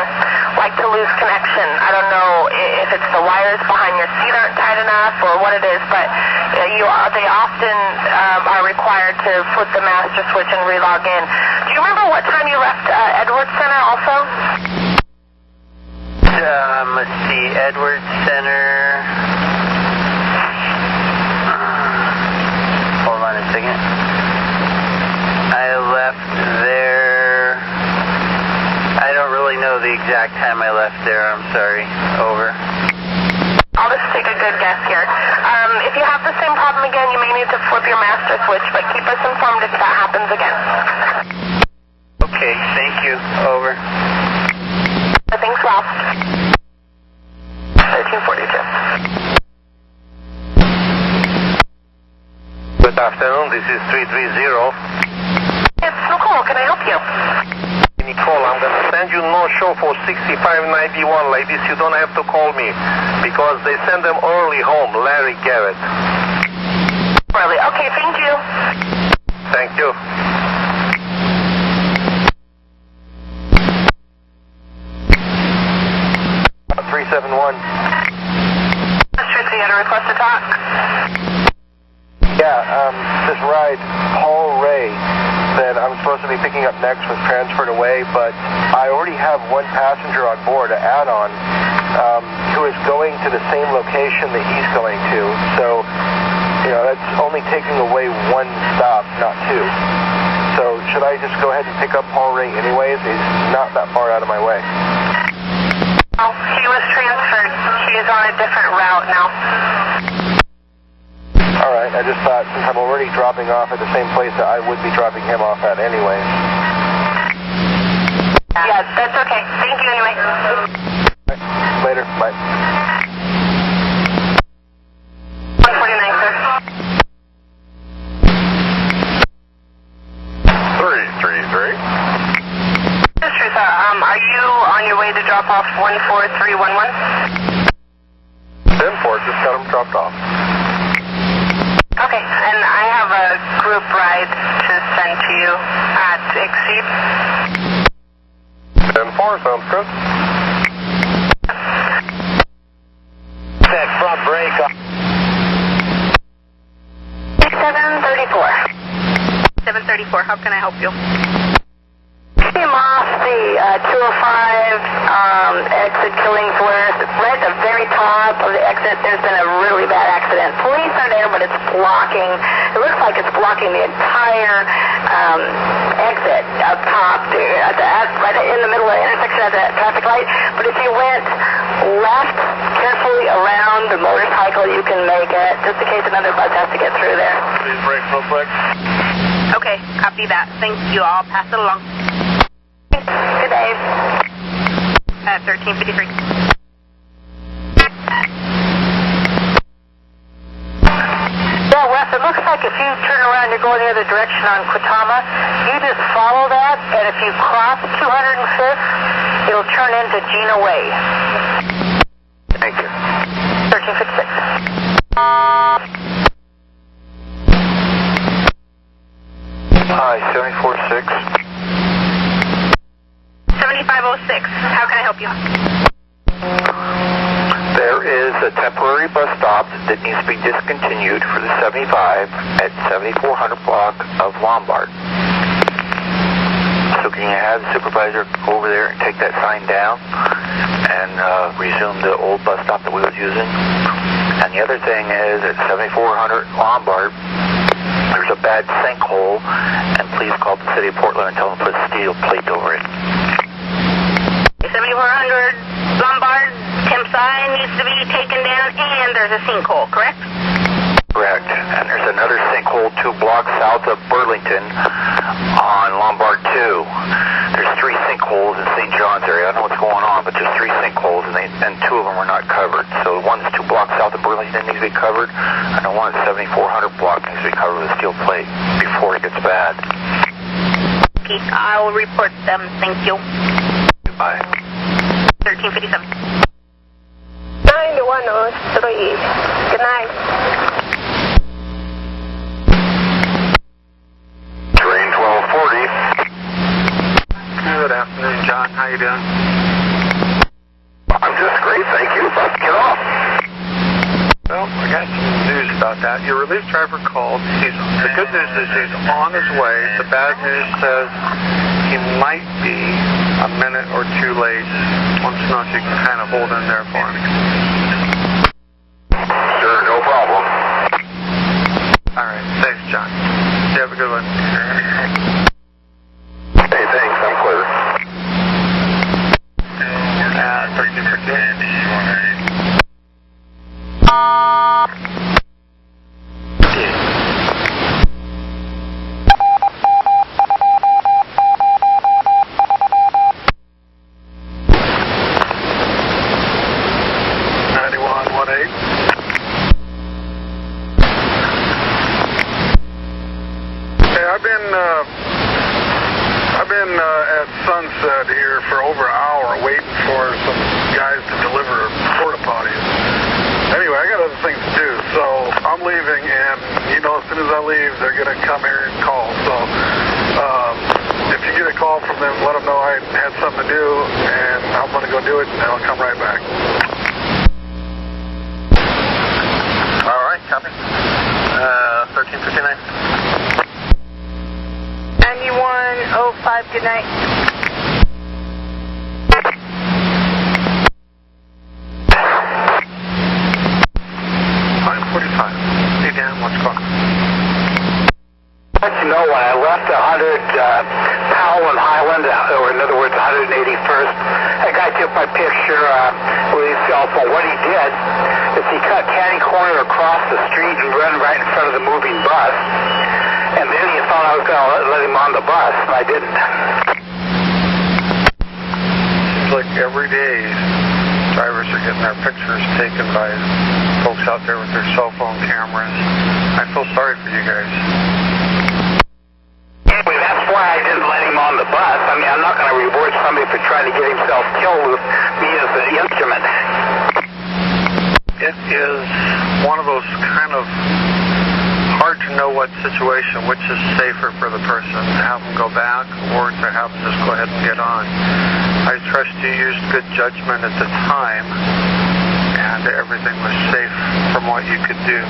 like to lose connection. I don't know if it's the wires behind your seat aren't tight enough or what it is, but they often are required to flip the master switch and relog in. Do you remember what time you left Edwards Center also? Let's see, Edwards Center. Hold on a second. I left there. I don't really know the exact time I left there. I'm sorry. Over. I'll just take a good guess here. If you have the same problem need to flip your master switch, but keep us informed if that happens again. Okay, thank you. Over. Nothing's lost. 1342. Good afternoon, this is 330. It's Nicole, can I help you? Nicole, I'm going to send you no-show for 6591. Like this, you don't have to call me because they send them early home. Larry Garrett. Really? Okay, thank you. Thank you. Uh, 371. Tracy, you had a request to talk? Yeah, this ride, Paul Ray, that I'm supposed to be picking up next was transferred away, but I already have one passenger on board, an add-on, who is going to the same location that he's going to. So, you know, that's only taking away one stop, not two. So should I just go ahead and pick up Paul Ray anyways? He's not that far out of my way. Oh, he was transferred. He is on a different route now. All right, I just thought since I'm already dropping off at the same place that I would be dropping him off at anyway. Yeah, that's okay. Thank you anyway. Later, bye. 149, sir. 333. This is Teresa. Are you on your way to drop off 14311? 10-4, just got him dropped off. Okay, and I have a group ride to send to you at Exceed. 10-4, sounds good. That front brake on. 734. 734, how can I help you? Came off the 205 exit Killingsworth. Right at the very top of the exit, there's been a really bad accident. Police are there, but it's blocking. It looks like it's blocking the entire exit up top, right in the middle of the intersection at that traffic light. But if you went left carefully around the motorcycle, you can make it, just in case another bus has to get through there. Please brake real quick. Okay, copy that. Thank you. I'll pass it along. Good day. At 1353. Yeah, Wes, it looks like if you turn around, you're going the other direction on Quitama, you just follow that, and if you cross 205th, it'll turn into Gina Way. Thank you. 1356. Hi, 746. 7506, how can I help you? There is a temporary bus stop that needs to be discontinued for the 75 at 7400 block of Lombard. So can you have the supervisor go over there and take that sign down and resume the old bus stop that we were using? And the other thing is at 7400 Lombard, there's a bad sinkhole, and please call the city of Portland and tell them to put a steel plate over it. 7400 Lombard, temp sign needs to be taken down, and there's a sinkhole, correct? Correct. And there's another sinkhole 2 blocks south of Burlington on Lombard 2. There's 3 sinkholes in St. John's area. I don't know what's going on, but there's 3 sinkholes, and 2 of them are not covered. So the one that's 2 blocks south of Burlington needs to be covered, and the one at 7400 block needs to be covered with a steel plate before it gets bad. Okay, I will report them. Thank you. Goodbye. 1357. 9103. Good night. Train 1240. Good afternoon, John. How you doing? I'm just great, thank you. About to get off. Well, I got some news about that. Your relief driver called. The good news is he's on his way. The bad news says he might be a minute or 2 late. Wants to know if you can kind of hold in there for me. Sure, no problem. All right, thanks, John. You have a good one. Hey, thanks, I'm clear. 1358. been at Sunset here for over an hour waiting for some guys to deliver porta potties. Anyway, I got other things to do, so I'm leaving, and as soon as I leave, they're going to come here and call. So if you get a call from them, let them know I had something to do, and I'm going to go do it, and I'll come right back. All right, copy. 1359. 9105, good night. 545. Hey, Dan, what's going on? Let you know, when I left 100 Powell and Highland, or in other words, 181st, a guy took my picture with his cell phone. What he did is he cut catty corner across the street and ran right in front of the moving bus. And then he thought I was going to let him on the bus, and I didn't. Seems like every day drivers are getting their pictures taken by folks out there with their cell phone cameras. I feel sorry for you guys. Anyway, that's why I didn't let him on the bus. I mean, I'm not going to reward somebody for trying to get himself killed with me as the instrument. It is one of those kind of hard to know what situation, which is safer for the person, to have them go back or to have them just go ahead and get on. I trust you used good judgment at the time, and everything was safe from what you could do.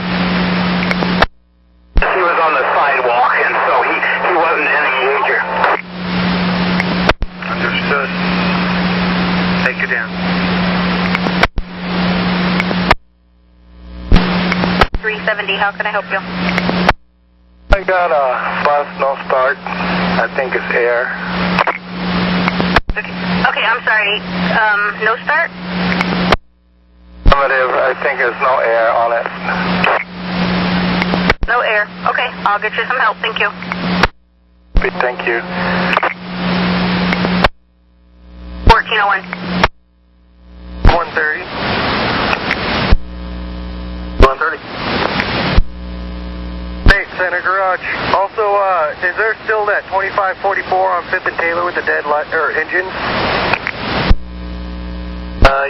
He was on the sidewalk, and so he wasn't in any danger. Understood. Take it in. 370, how can I help you? I got a bus, no start. I think it's air. Okay, I'm sorry. No start? Affirmative, I think there's no air on it. No air. Okay, I'll get you some help. Thank you. Thank you. 1401. 130. 130. Hey, Center Garage. Also, is there still that 2544 on 5th and Taylor with the dead engines?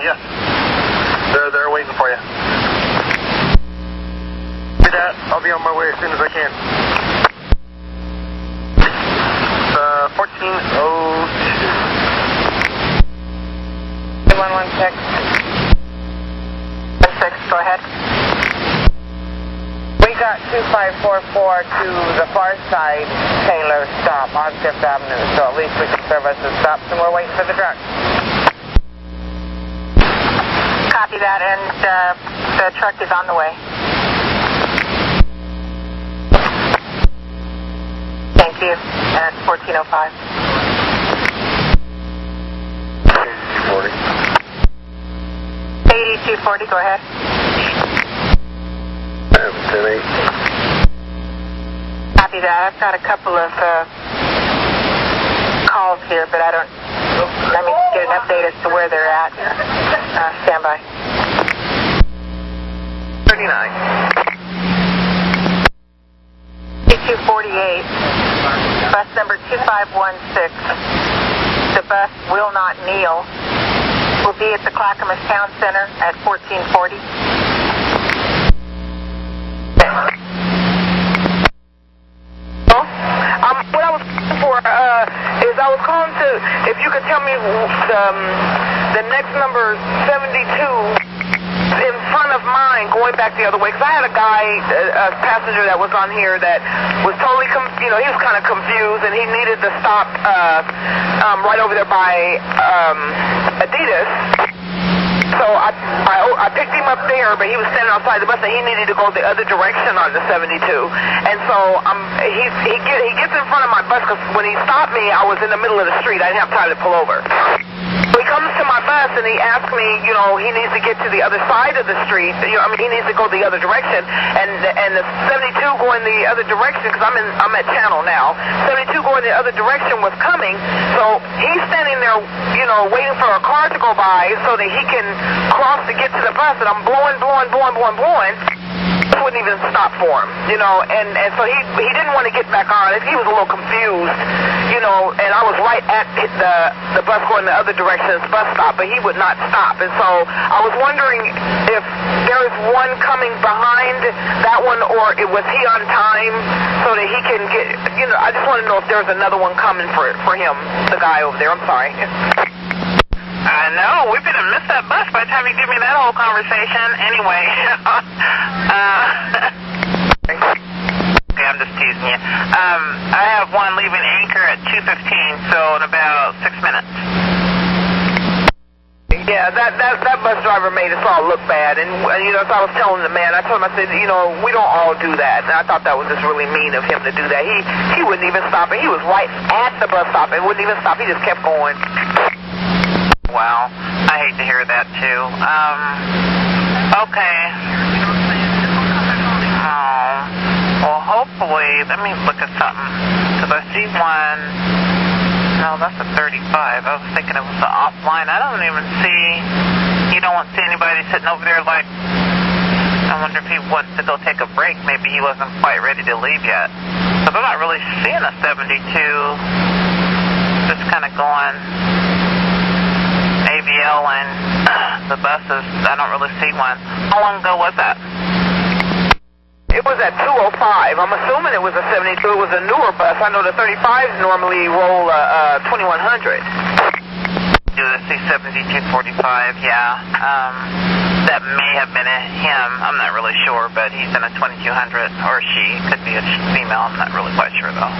Yes. They're waiting for you. Do that. I'll be on my way as soon as I can. 1402. 116. 16, go ahead. We got 2544 to the far side, Taylor stop on 5th Avenue, so at least we can service the stops, and we're waiting for the truck. Copy that, and the truck is on the way. Thank you, and it's 1405. 8240, go ahead. 10-8. Copy that. I've got a couple of calls here, but I don't... Let me get an update as to where they're at. Stand by. 39. 8248. Bus number 2516. The bus will not kneel. Will be at the Clackamas Town Center at 1440. What I was calling for is I was calling to, if you could tell me the next number 72 in front of mine going back the other way, because I had a guy, a passenger that was on here that was totally, he was kind of confused, and he needed to stop right over there by Adidas. So I picked him up there, but he was standing outside the bus, and he needed to go the other direction on the 72. And so he gets in front of my bus, because when he stopped me, I was in the middle of the street. I didn't have time to pull over. So he comes to my bus, and he asks me, he needs to get to the other side of the street. He needs to go the other direction. And the 72 going the other direction, because I'm at Channel now. 72 going the other direction was coming. So he's standing there, waiting for a car to go by so that he can cross to get to the bus. And I'm blowing. wouldn't even stop for him, you know, and so he didn't want to get back on. He was a little confused, you know, and I was right at the bus going the other direction, his bus stop, but he would not stop. And so I was wondering if there is one coming behind that one, or was he on time so that he can get, you know, I just want to know if there's another one coming for him, the guy over there. I'm sorry. I know. We didn't miss that bus by the time you give me that whole conversation. Anyway. Okay, I'm just teasing you. I have one leaving Anchor at 2:15, so in about 6 minutes. Yeah, that bus driver made us all look bad. And you know, so I was telling the man, I told him, I said, you know, we don't all do that. And I thought that was just really mean of him to do that. He wouldn't even stop. And he was right at the bus stop and wouldn't even stop. He just kept going. Wow, I hate to hear that too. Okay. Oh, well, hopefully, let me look at something, because I see one. No, that's a 35. I was thinking it was the offline. I don't even see, you don't see anybody sitting over there like, I wonder if he wants to go take a break. Maybe he wasn't quite ready to leave yet. Because I'm not really seeing a 72 just kind of going AVL and the buses. I don't really see one. How long ago was that? It was at 2:05. I'm assuming it was a 72. It was a newer bus. I know the 35s normally roll 2100. Do the C7245, yeah. That may have been him. I'm not really sure, but he's in a 2200, or she. Could be a female. I'm not really quite sure, though.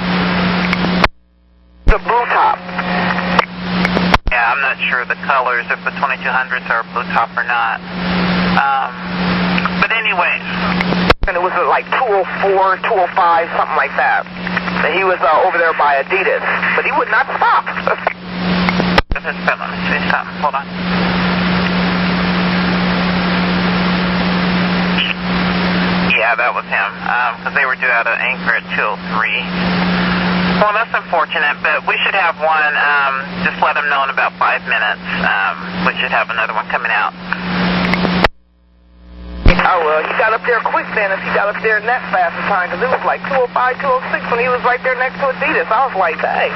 The blue top. Yeah, I'm not sure the colors, if the 2200s are blue top or not. But anyway. And it was like 204, 205, something like that. And he was over there by Adidas. But he would not stop. Let me see something. Hold on. Yeah, that was him. Because they were due out of Anchor at 2:03. Well, that's unfortunate, but we should have one. Just let them know in about 5 minutes. We should have another one coming out. Oh, well, he got up there quick then if he got up there in that fast of time, because it was like 2:05, 2:06 when he was right there next to Adidas. I was like, hey.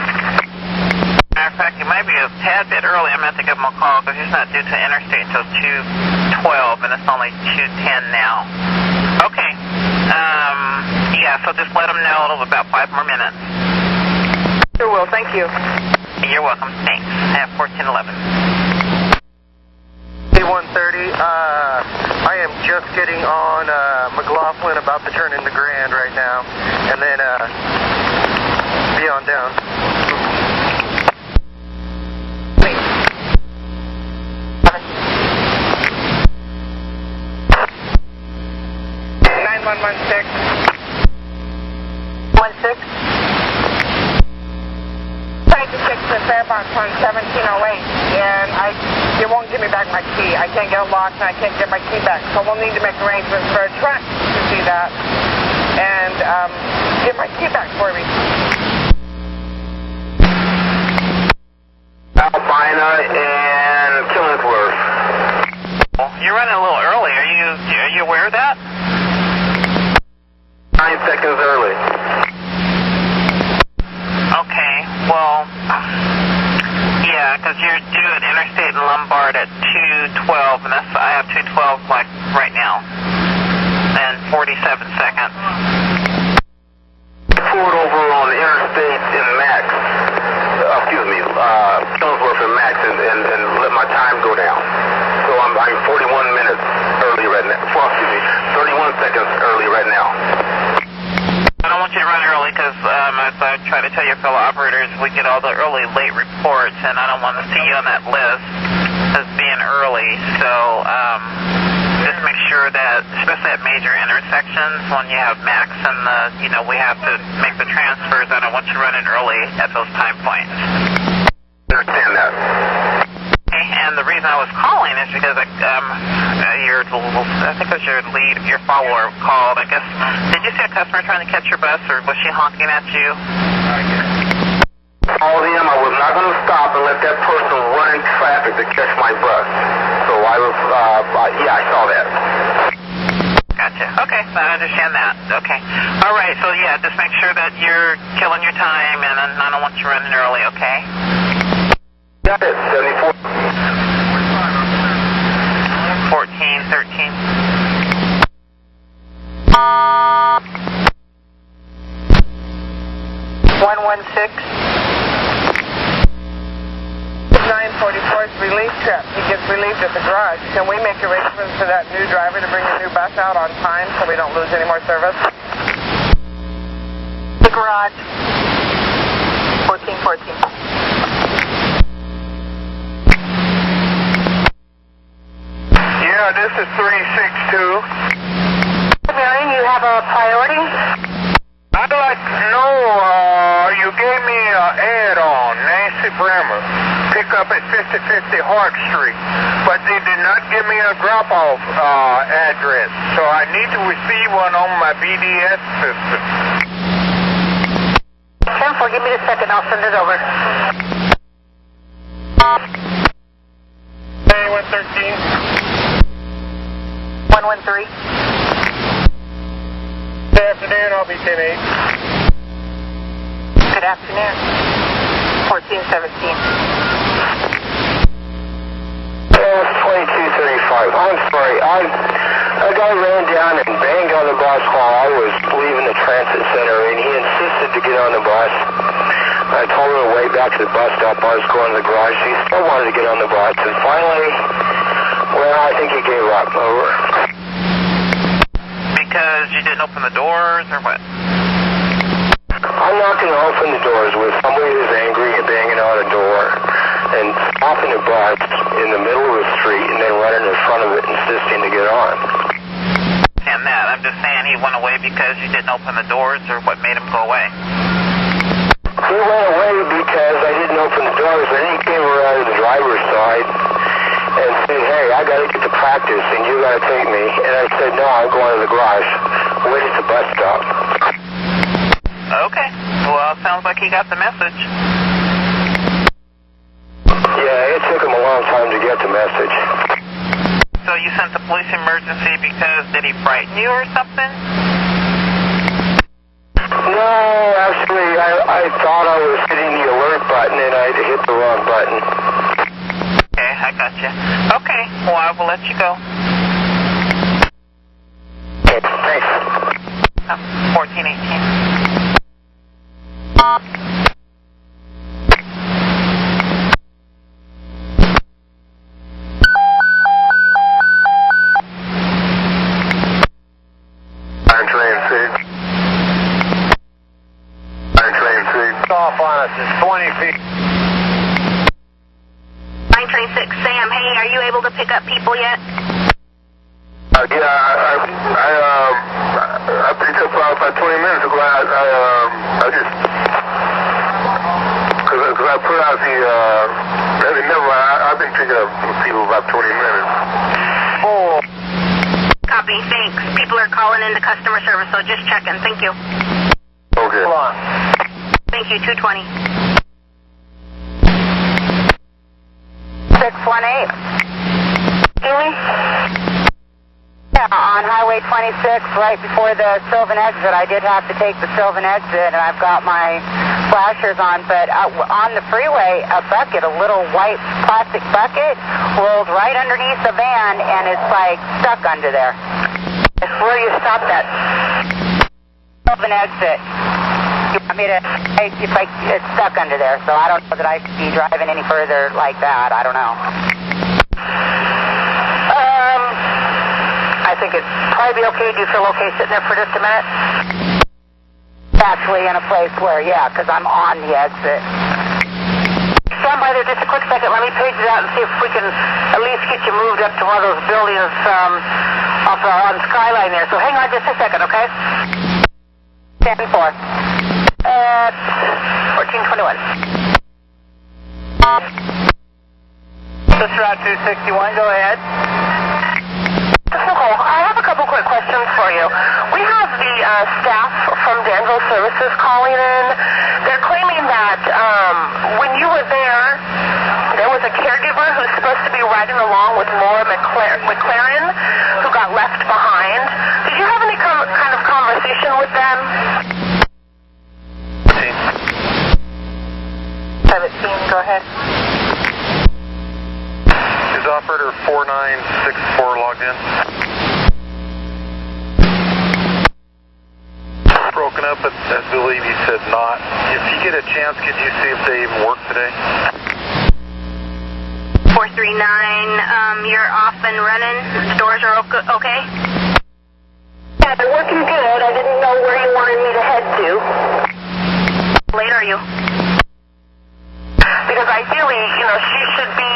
Matter of fact, he might be a tad bit early. I'm going to have to give him a call because he's not due to interstate until 2:12, and it's only 2:10 now. Okay. Yeah, so just let him know. It'll be about 5 more minutes. Sure will. Thank you. You're welcome. Thanks. Have 1411. A130. I am just getting on McLaughlin, about to turn into Grand right now, and then be on down. Wait. 9116. 16. Trying to fix the farebox on 1708, and it won't give me back my key. I can't get it locked, and I can't get my key back. So we'll need to make arrangements for a truck to see that and get my key back for me. Albina and Killingsworth. You're running a little early. Are you aware of that? 9 seconds early. Okay, well, yeah, because you're due at Interstate and Lombard at 2:12, and I have 2:12 like right now, and 47 seconds. Pulled over on Interstate in Max, Killingsworth and Max, and let my time go down. So I'm 41 minutes early right now. Well, 31 seconds early right now. I don't want you to run early because, as I try to tell your fellow operators, we get all the early, late reports, and I don't want to see you on that list as being early. So just make sure that, especially at major intersections, when you have Max and we have to make the transfers, I don't want you running early at those time points. Understand that. And the reason I was calling is because I think it was your lead, your follower called. I guess, did you see a customer trying to catch your bus, or was she honking at you? All of them, I was not going to stop and let that person run in traffic to catch my bus. So I was, I saw that. Gotcha. Okay, I understand that. Okay. All right, so yeah, just make sure that you're killing your time, and I don't want you running early, okay? Got it, 74. 14, 13. 944's relief trip. He gets relieved at the garage. Can we make arrangements for that new driver to bring the new bus out on time so we don't lose any more service? The garage. 1414. Yeah, this is 362. Marion, you have a priority? I'd like to know, you gave me an ad on Nancy Bremer, pick up at 5050 Hart Street, but they did not give me a drop-off address, so I need to receive one on my BDS system. 10-4, give me a second, I'll send it over. 113. 113. Good afternoon, I'll be 10-8. Good afternoon. 1417. 2235. I'm sorry. A guy ran down and banged on the bus while I was leaving the transit center, and he insisted to get on the bus. I told him to wait back to the bus stop. I was going to the garage. He still wanted to get on the bus, and finally, well, I think he gave up. Over. Because you didn't open the doors, or what? I'm not going to open the doors with somebody who's angry and banging on a door and stopping the bus in the middle of the street and then running in front of it insisting to get on. And that, I'm just saying he went away because you didn't open the doors, or what made him go away? He went away because I didn't open the doors, and he came around to the driver's side and said, hey, I got to get to practice and you got to take me. And I said, no, I'm going to the garage. Wait at the bus stop. Okay. Well, it sounds like he got the message. Yeah, it took him a long time to get the message. So you sent the police emergency because did he frighten you or something? No, actually, I thought I was hitting the alert button and I hit the wrong button. Okay, I gotcha. Okay, well, I will let you go. Okay, thanks. 1418. Off on us, it's 20 feet. 936, Sam, hey, are you able to pick up people yet? Yeah, I picked up about 20 minutes ago. I just, because I put out the, never mind, I've been picking up people about 20 minutes. Oh. Copy, thanks. People are calling into customer service, so just checking. Thank you. Okay. Hold on. Thank you, 220. 618. Amy? Yeah, on Highway 26, right before the Sylvan exit, I did have to take the Sylvan exit, and I've got my flashers on, but on the freeway, a bucket, a little white plastic bucket, rolled right underneath the van, and it's like stuck under there. Where you stopped at? Sylvan exit. You want me to, it's stuck under there, so I don't know that I should be driving any further like that. I don't know. I think it'd probably be okay. Do you feel okay sitting there for just a minute? Actually in a place where, yeah, because I'm on the exit. Stand by there just a quick second. Let me page it out and see if we can at least get you moved up to one of those buildings off on Skyline there. So hang on just a second, okay? 10-4. 1421. This is Route 261, go ahead. Nicole, I have a couple quick questions for you. We have the staff from Danville Services calling in. They're claiming that when you were there was a caregiver who's supposed supposed to be riding along with Laura McLaren, who got left behind. Did you have any kind of conversation with them? 17, go ahead. Is operator 4964 logged in? Broken up, but I believe you said not. If you get a chance, could you see if they even work today? 439, you're off and running. The doors are okay? Yeah, they're working good. I didn't know where you wanted me to head to. How late are you? Because ideally, she should be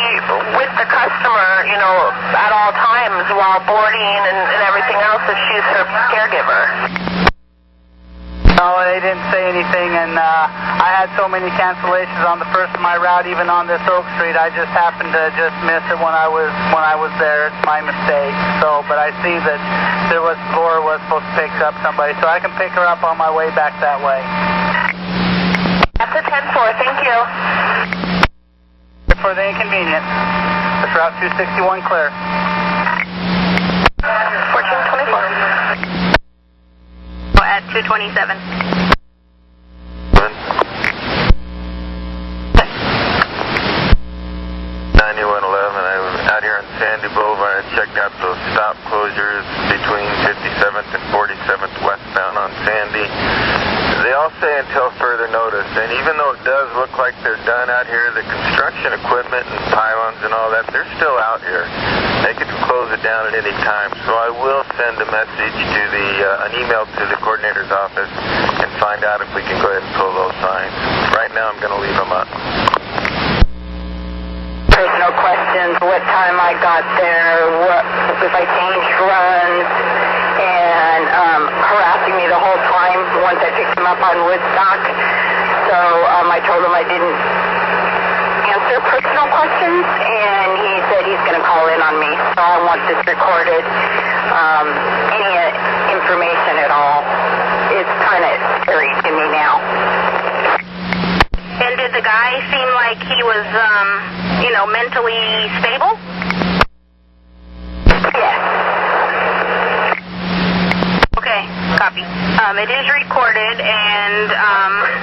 with the customer, at all times while boarding and everything else if she's her caregiver. No, they didn't say anything, and I had so many cancellations on the first of my route, even on this Oak Street. I just happened to just miss it when I was there. It's my mistake. So, but I see that Laura was supposed to pick up somebody, so I can pick her up on my way back that way. That's a 10-4. Thank you. For the inconvenience, it's Route 261 clear. 1424. At 227. 9111, I was out here on Sandy Boulevard. I checked out those stop closures between 57th and 47th westbound on Sandy. They all say until further notice, and even though it does look like they're done out here, the construction equipment and pylons and all that, they're still out here. They could close it down at any time, so I will send a message to an email to the coordinator's office and find out if we can go ahead and pull those signs. Right now I'm going to leave them up. Personal questions, what time I got there, if I changed runs, and harassing me the whole time once I picked him up on Woodstock. So I told him I didn't answer personal questions, and he said he's going to call in on me. So I want this recorded. Any information at all. It's kind of scary to me now. And did the guy seem like he was, mentally stable? Yes. Okay, copy. It is recorded, and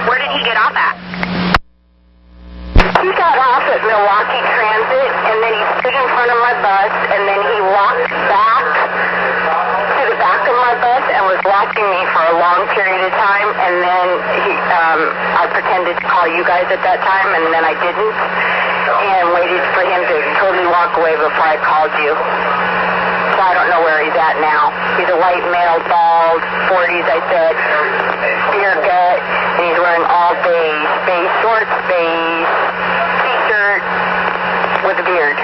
where did he get off at? He got off at Milwaukee Transit, and then he stood in front of my bus, and then he walked back to the back of my bus and was watching me for a long period of time, and then I pretended to call you guys at that time, and then I didn't, and waited for him to totally walk away before I called you. So I don't know where he's at now. He's a white male, bald, 40s, I said, beer gut, and he's wearing all beige shorts, beige t-shirt with a beard.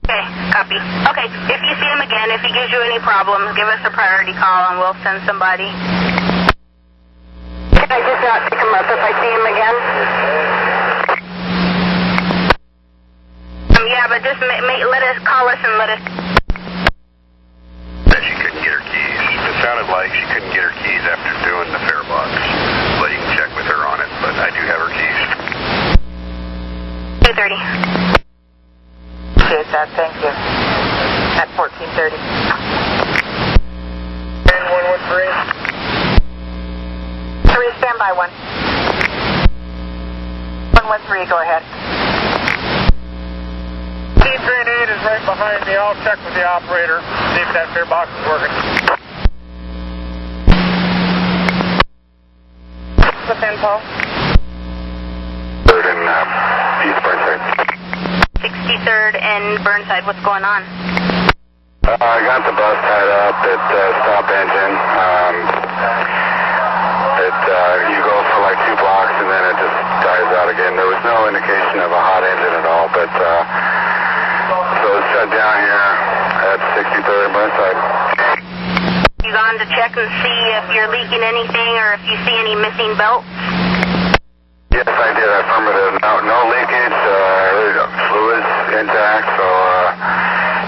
Okay, copy. Okay, if you see him again, if he gives you any problems, give us a priority call and we'll send somebody. Can I just not pick him up if I see him again? Yeah, but just let us call us and let us... That she couldn't get her keys. It sounded like she couldn't get her keys after doing the fare box. But you can check with her on it, but I do have her keys. 230. Appreciate that, thank you. At 1430. 113. 3, stand by 1. 113, go ahead. 838 is right behind me. I'll check with the operator, see if that fare box is working. What's in, Paul? 3rd and East Burnside. 63rd and Burnside, what's going on? I got the bus tied up at stop engine. You go for like 2 blocks and then it just dies out again. There was no indication of a hot engine at all, but so it's shut down here at 63rd and Burnside. You gone to check and see if you're leaking anything or if you see any missing belts? Yes, I did. Affirmative. No leakage. Fluids intact. So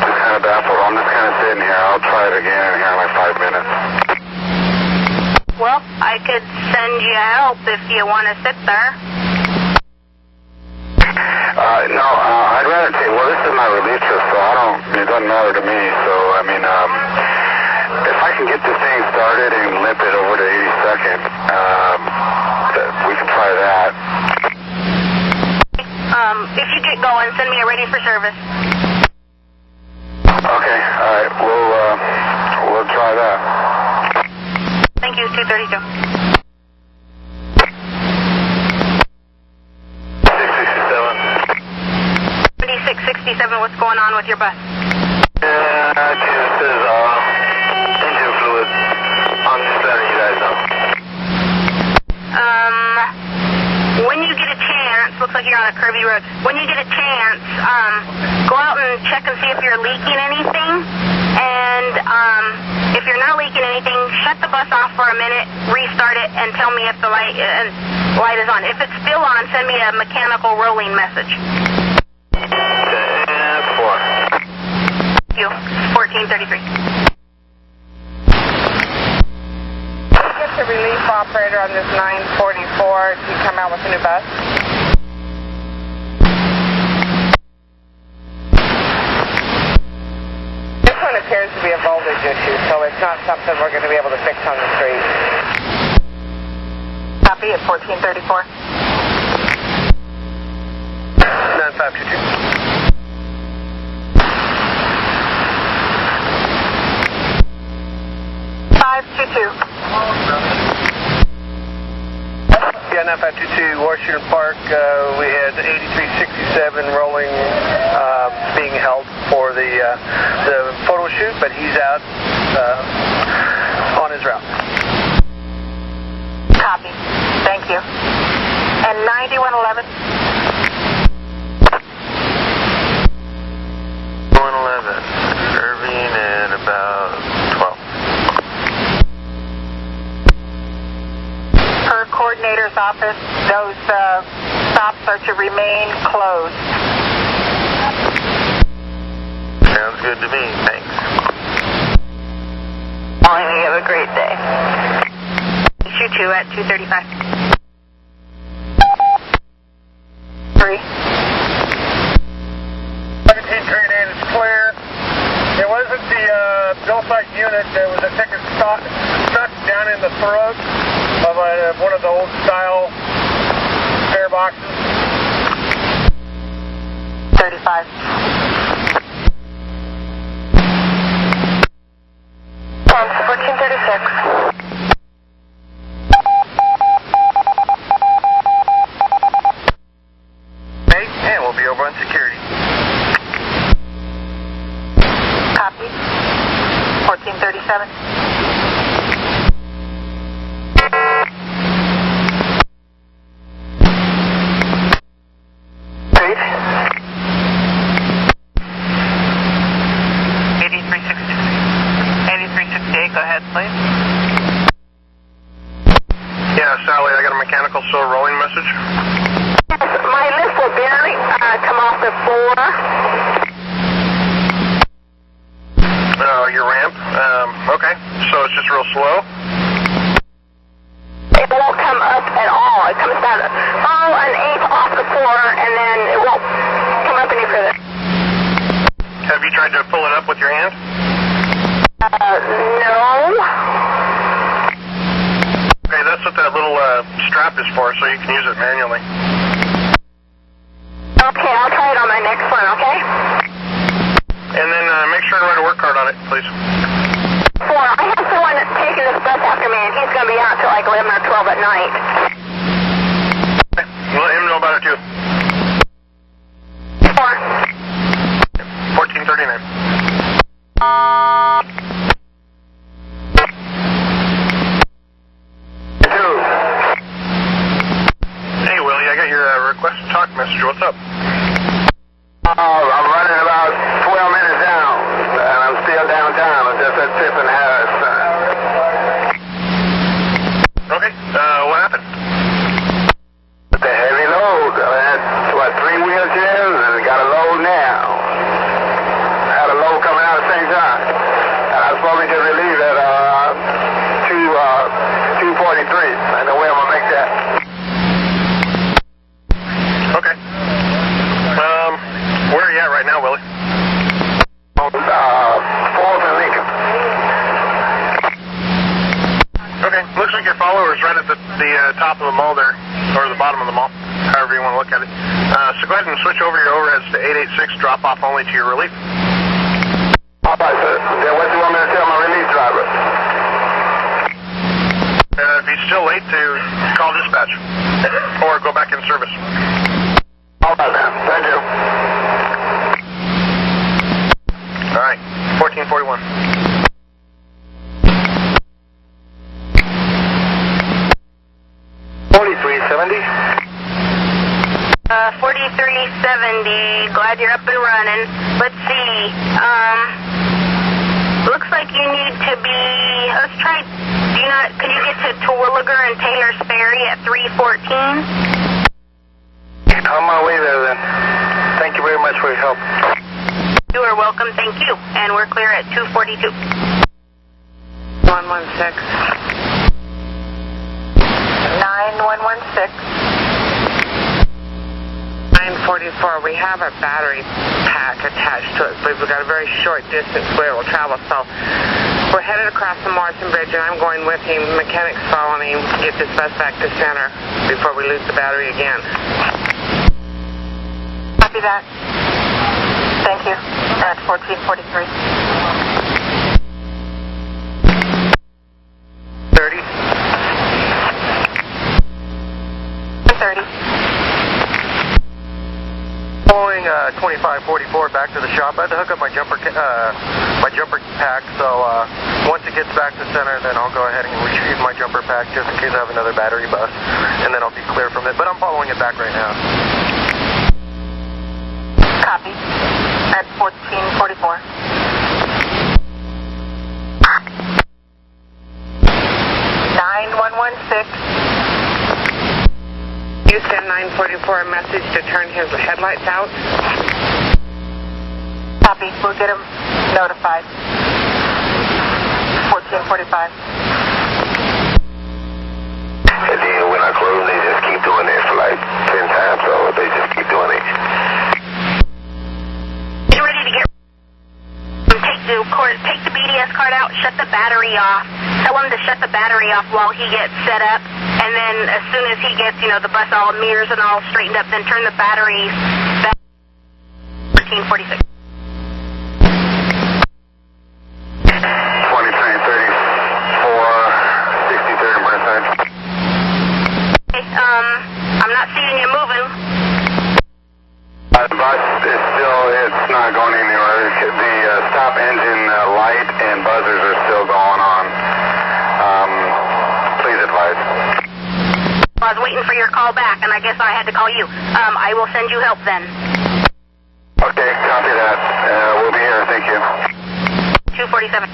just kind of baffled. I'm just kind of sitting here. I'll try it again here in like 5 minutes. Well, I could send you help if you want to sit there. No, I'd rather take, well, this is my relief trip, so it doesn't matter to me. So, I mean, if I can get this thing started and limp it over to 82nd, we can try that. If you get going, send me a ready for service. Okay, all right, we'll try that. Thank you, 232. 7667, what's going on with your bus? This is engine fluid. I'm just letting you guys know. When you get a chance, looks like you're on a curvy road. When you get a chance, go out and check and see if you're leaking anything. And if you're not leaking anything, shut the bus off for a minute, restart it, and tell me if the light is on. If it's still on, send me a mechanical rolling message. 4. Thank you. 1433. Get the relief operator on this 944 to come out with a new bus. This one appears to be a voltage issue, so it's not something we're going to be able to fix on the street. Copy at 1434. 9522. Yeah, 9522, Washington Park. We had 8367 rolling, being held for the photo shoot, but he's out on his route. Copy. Thank you. And 9111. 111, Irving at about 12. Per coordinator's office, those stops are to remain closed. Sounds good to me. Thanks. Morning, you have a great day. Shoot you at 235. 3. 1739 is clear. It wasn't the Billsite unit. There was a ticket stuck down in the throat of one of the old style spare boxes. 35. 1436. And we'll be over on security. Copy. 1437. Page? 8368, go ahead, please. Yeah, Sally, I got a mechanical slow rolling message. My lift will barely come off the floor. Your ramp? Okay. So it's just real slow? It won't come up at all. It comes down an eighth off the floor, and then it won't come up any further. Have you tried to pull it up with your hand? No. Okay, that's what that little strap is for, so you can use it manually. Okay, I'll try it on my next one, okay? And then make sure to write a work card on it, please. 4. I have someone that's taking this bus after me, and he's going to be out till like 11 or 12 at night. Okay. Let him know about it, too. 4. 1439. Hey, Willie, I got your request to talk message. What's up? I'm running about 12 minutes down, and I'm still downtown. I'm just at 5th and Harris. Okay, what happened? The heavy load. I had, 3 wheelchairs, and got a load now. I had a load coming out at the same time. And I was supposed to relieve at 243. I know where I'm going to make that. Okay. looks like your follower's right at the top of the mall there, or the bottom of the mall, however you want to look at it. So go ahead and switch over your overheads to 886, drop off only to your relief. All right, sir. Then what do you want me to tell my relief driver? If he's still late, to call dispatch, or go back in service. All right, man. Thank you. All right, 1441. 4370. 4370. Glad you're up and running. Let's see. Looks like you need to be. Let's try. Can you get to Terwilliger and Taylor's Ferry at 314? On my way there then. Thank you very much for your help. You are welcome. Thank you. And we're clear at 242. 116. 9116. 944. We have a battery pack attached to it, but we've got a very short distance where it will travel. So we're headed across the Morrison Bridge, and I'm going with him. Mechanics following him to get this bus back to center before we lose the battery again. Copy that. Thank you. At 1443. 30. 30. Pulling 2544 back to the shop. I had to hook up my jumper pack, so once it gets back to center, then I'll go ahead and retrieve my jumper pack just in case I have another battery bust, and then I'll be clear from it. But I'm following it back right now. Copy. At 1444. 9116. You send 944 a message to turn his headlights out? Copy. We'll get him notified. 1445. And then when I close, they just keep doing it for like 10 times, so they just keep doing it. Get ready to get. Take the BDS card out, shut the battery off. Tell him to shut the battery off while he gets set up. And then as soon as he gets, the bus all mirrors and all straightened up, then turn the batteries back. 1446. 63rd and Burnside. Okay, I'm not seeing you moving. The bus is still, it's not going anywhere. The stop engine light and buzzers are still going on. Please advise. I was waiting for your call back, and I guess I had to call you. I will send you help then. Okay, copy that. We'll be here. Thank you. 247.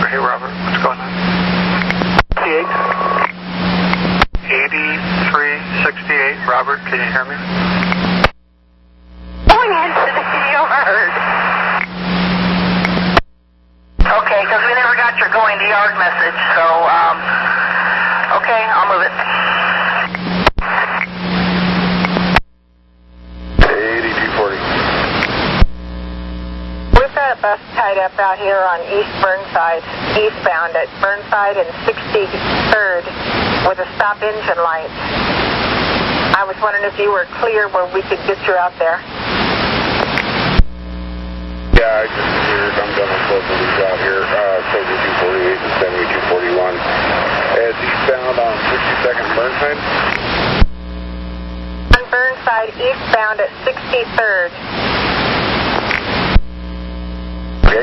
Hey, Robert, what's going on? 8368, Robert, can you hear me? Going into the yard. Okay, because we never got your going to yard message, so, okay, I'll move it. 8240. We've got a bus tied up out here on East Burnside, eastbound at Burnside and 63rd with a stop engine light. I was wondering if you were clear where we could get you out there. Yeah, I just figured I'm done with both of these out here. Soldier 248 and 7241. It's eastbound on 62nd Burnside. On Burnside, eastbound at 63rd. Okay.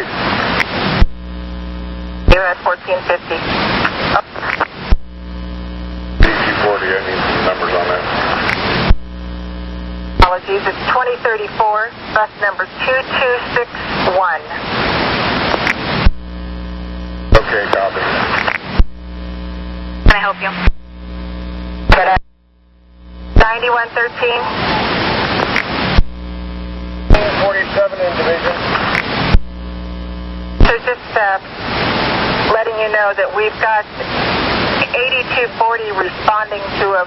You're at 1450. 240, I need some numbers on that. Apologies, it's 2034, bus number 2261. Okay, copy. Can I help you? 9113. 47 in division. So just letting you know that we've got 8240 responding to a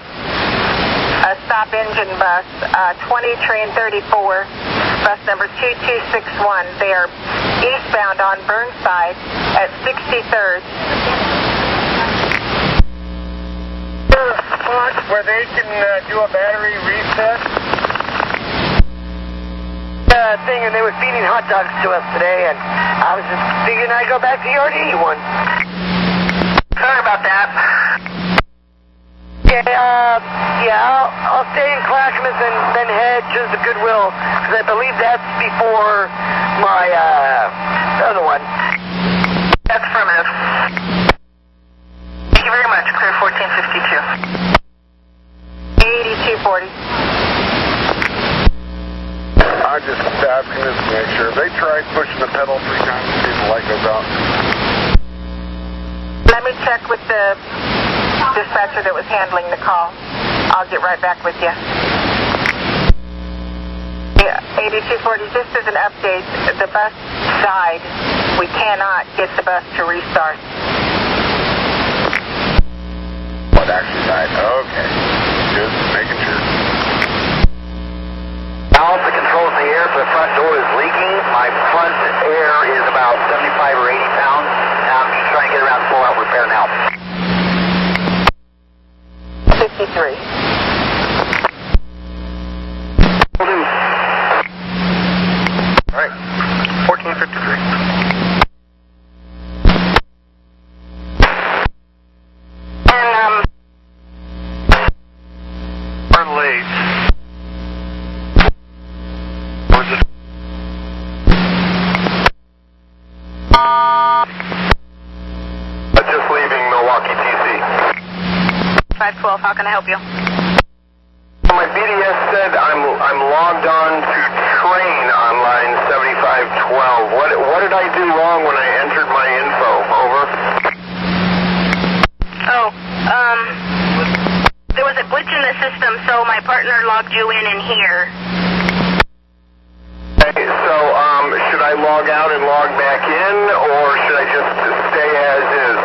stop engine bus, 20 train 34, bus number 2261. They are eastbound on Burnside at 63rd. Where they can do a battery reset? Thing, and they were feeding hot dogs to us today, and I was just thinking I'd go back to the yard and eat one. Sorry about that. I'll stay in Clackamas and then head to the Goodwill, because I believe that's before my, other one. That's affirmative. Thank you very much. Clear 1452. 8240. I'm just asking this to make sure. They tried pushing the pedal 3 times to see if the light goes out. Let me check with the dispatcher that was handling the call. I'll get right back with you. Yeah, 8240, just as an update, the bus died. We cannot get the bus to restart. What actually died? Okay. Just making sure. Alpha controls the air, so the front door is leaking. My front air is about 75 or 80 pounds. Now I'm just trying to get around to full out repair now. 53. All right. 1453. Just leaving Milwaukee, TC. 512, how can I help you? My BDS said I'm logged on to train on line 7512. What did I do wrong when I entered my info? Over. There was a glitch in the system, so my partner logged you in here. Okay, so should I log out and log back in, or should I just stay as is?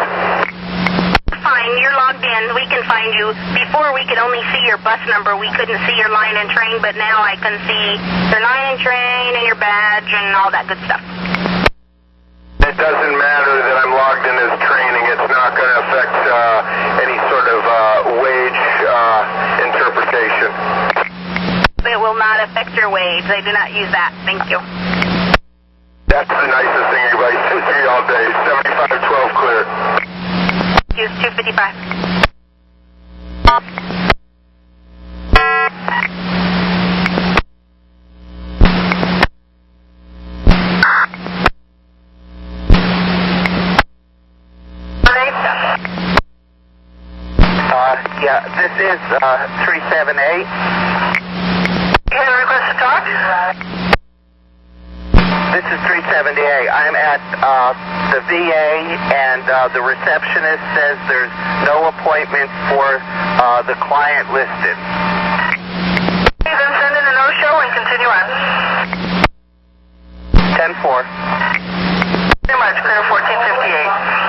Fine, you're logged in. We can find you. Before we could only see your bus number. We couldn't see your line and train, but now I can see your line and train and your badge and all that good stuff. It doesn't matter that I'm logged in as training. It's not going to affect any sort of wage interpretation. It will not affect your wage. They do not use that. Thank you. That's the nicest thing anybody says to me all day. 7512 clear. Use 255. Yeah, this is 378. You have a request to talk? This is 378. I'm at the VA, and the receptionist says there's no appointment for the client listed. Okay, then send in a no-show and continue on. 10-4. Very much, clear 1458.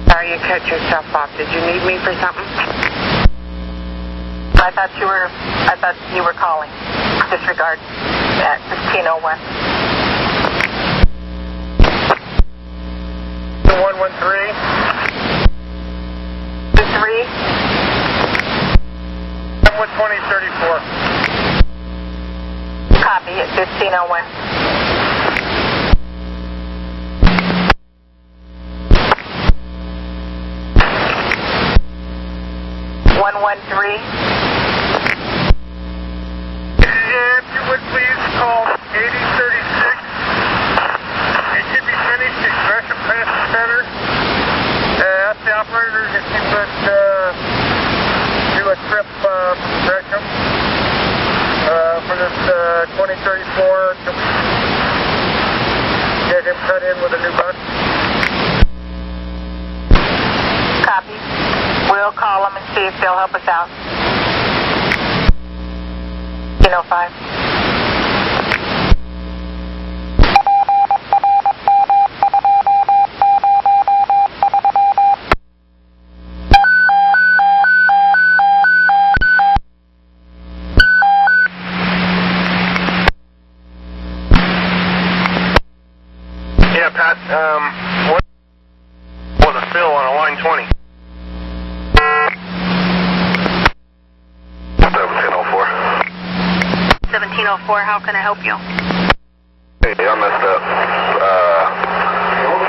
Sorry you cut yourself off. Did you need me for something? I thought you were calling. Disregard at 1501. 113. 3. 12034. Copy at 1501. Yeah, if you would please call 8036. It should be finished at Gresham Transit Center. Ask the operator if he could do a trip from Gresham for this 2034 to get him cut in with a new bus. we'll call them and see if they'll help us out. 5. Yeah, Pat, what a fill on a line 20. 1704. 1704, how can I help you? Hey, I messed up.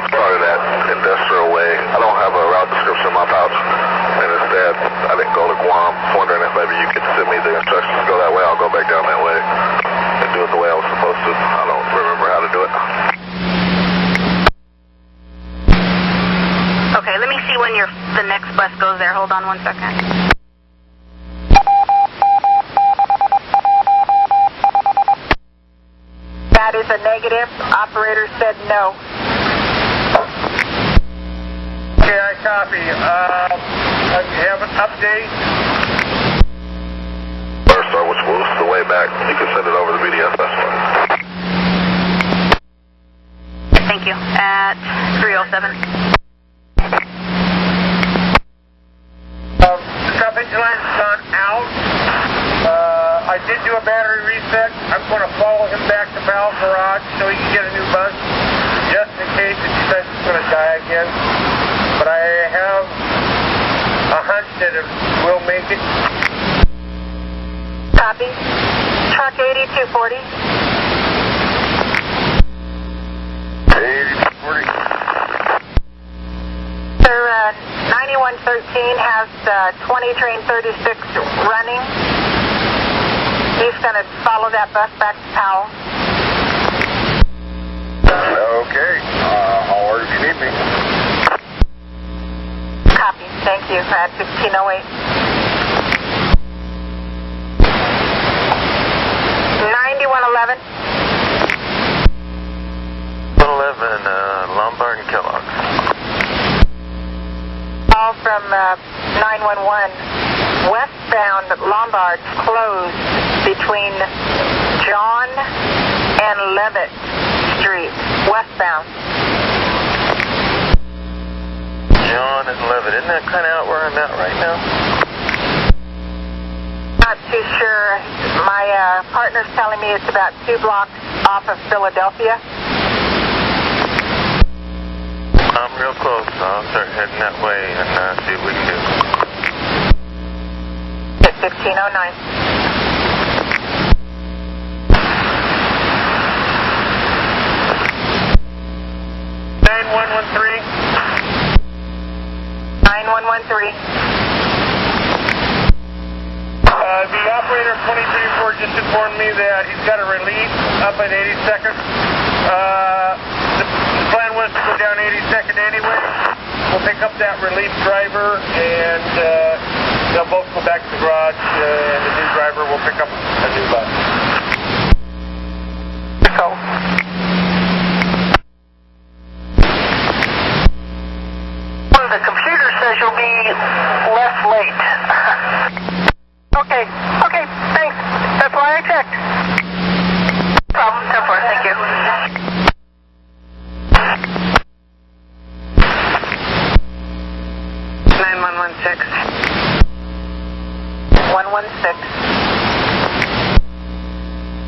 Started at Industrial Way. I don't have a route description in my pouch. And instead, I didn't go to Guam. Wondering if maybe you could send me the instructions to go that way. I'll go back down that way and do it the way I was supposed to. I don't remember how to do it. Okay, let me see when the next bus goes there. Hold on 1 second. That is a negative. Operator said no. Okay, I copy. You have an update? Star, which moves the way back. You can send it over the BDS, that's fine. Thank you. At 307. Stop engine line's gone out. I did do a battery reset. I'm going to follow him back to Valve Garage so he can get a new bus, just in case it decides it's going to die again. But I have a hunch that it will make it. Copy. Truck 8240. 8240. Sir, 9113 has 20 train 36 running. He's going to follow that bus back to Powell. Okay. I'll order if you need me. Copy. Thank you. At 1508. 9111. 111, Lombard and Kellogg. Call from 911. Westbound Lombard closed between John and Levitt Street. Westbound. John and Levitt. Isn't that kind of out where I'm at right now? Not too sure. My partner's telling me it's about 2 blocks off of Philadelphia. I'm real close. I'll start heading that way and see what we can do. At 1509. 9113. 9113. The operator of 2304 just informed me that he's got a relief up at 82nd. The plan was to go down 82nd anyway. We'll pick up that relief driver and they'll both go back to the garage and the new driver will pick up a new bus. Go. The computer says you'll be less late. Okay, thanks. That's why I checked. Problem, 10-4, thank you.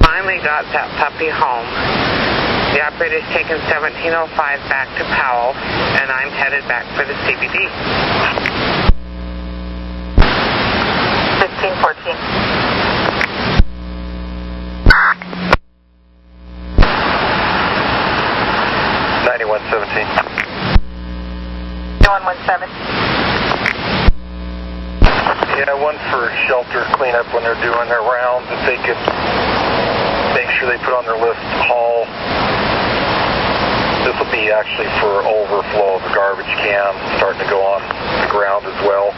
Finally got that puppy home. The operator's taken 1705 back to Powell, and I'm headed back for the CBD. 1514. 9117. 9117. Yeah, one for shelter cleanup when they're doing their rounds. If they could make sure they put on their list haul. This will be actually for overflow of the garbage can starting to go on the ground as well.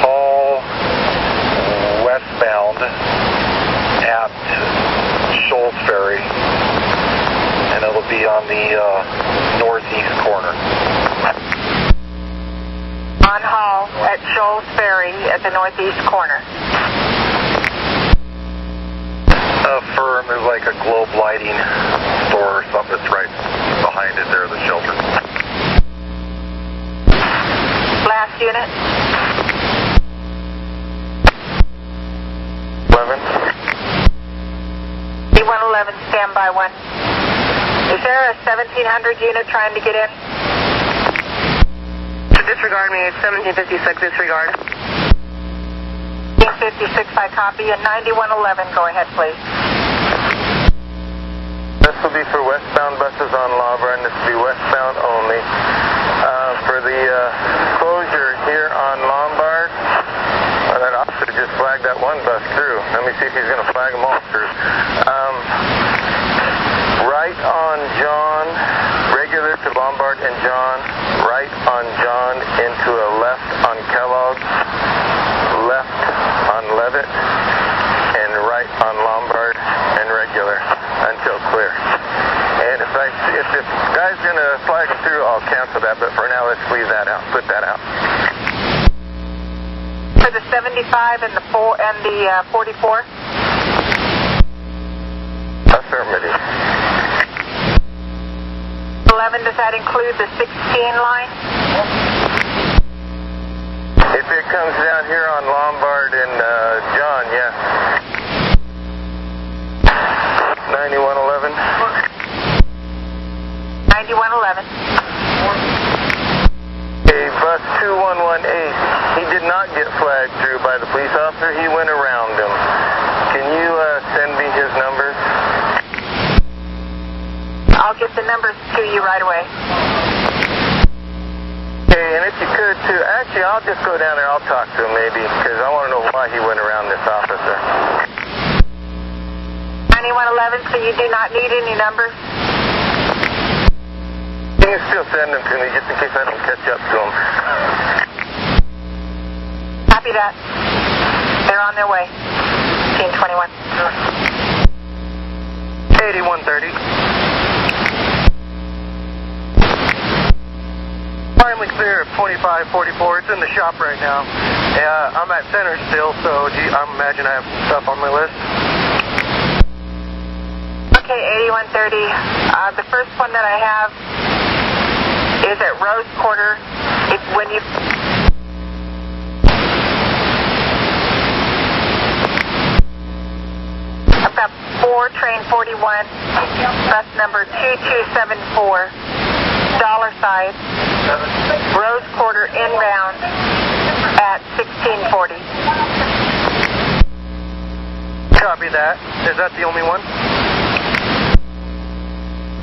Haul westbound at Shoals Ferry, and it'll be on the northeast corner. On haul at Shoals Ferry at the northeast corner. Firm, there's like a Globe Lighting store or something that's right behind it there, the shelter. Last unit. 11. D111, standby 1. Is there a 1700 unit trying to get in? Disregard me, it's 1756, disregard. 56, I copy, and 9111, go ahead, please. This will be for westbound buses on Lombard, and this will be westbound only. For the closure here on Lombard, that officer just flagged that one bus through. Let me see if he's going to flag them all through. Right on John, regular to Lombard and John, right on John into a left on Kellogg, left on Levitt, and right on Lombard and regular until clear. And if the guy's going to flag them through, I'll cancel that, but for now, let's leave that out, put that out. For the 75 and the 44? Affirmative. 11, does that include the 16 line? If it comes down here on Lombard and John, yes. 9111. 9111. Okay, bus 2118. He did not get flagged through by the police officer. He went around him. Can you send me his numbers? I'll get the numbers to you right away. Okay, and if you could too, actually I'll just go down there, I'll talk to him maybe, because I want to know why he went around this officer. 9111, so you do not need any numbers? You can still send them to me just in case I don't catch up to him. Copy that. They're on their way. 1521. 8130. Finally clear of 2544. It's in the shop right now. I'm at center still, so I imagine I have some stuff on my list. Okay, 8130. The first one that I have is at Rose Quarter. When you... I've got 4, train 41, bus number 2274, dollar size, Rose Quarter inbound at 1640. Copy that. Is that the only one?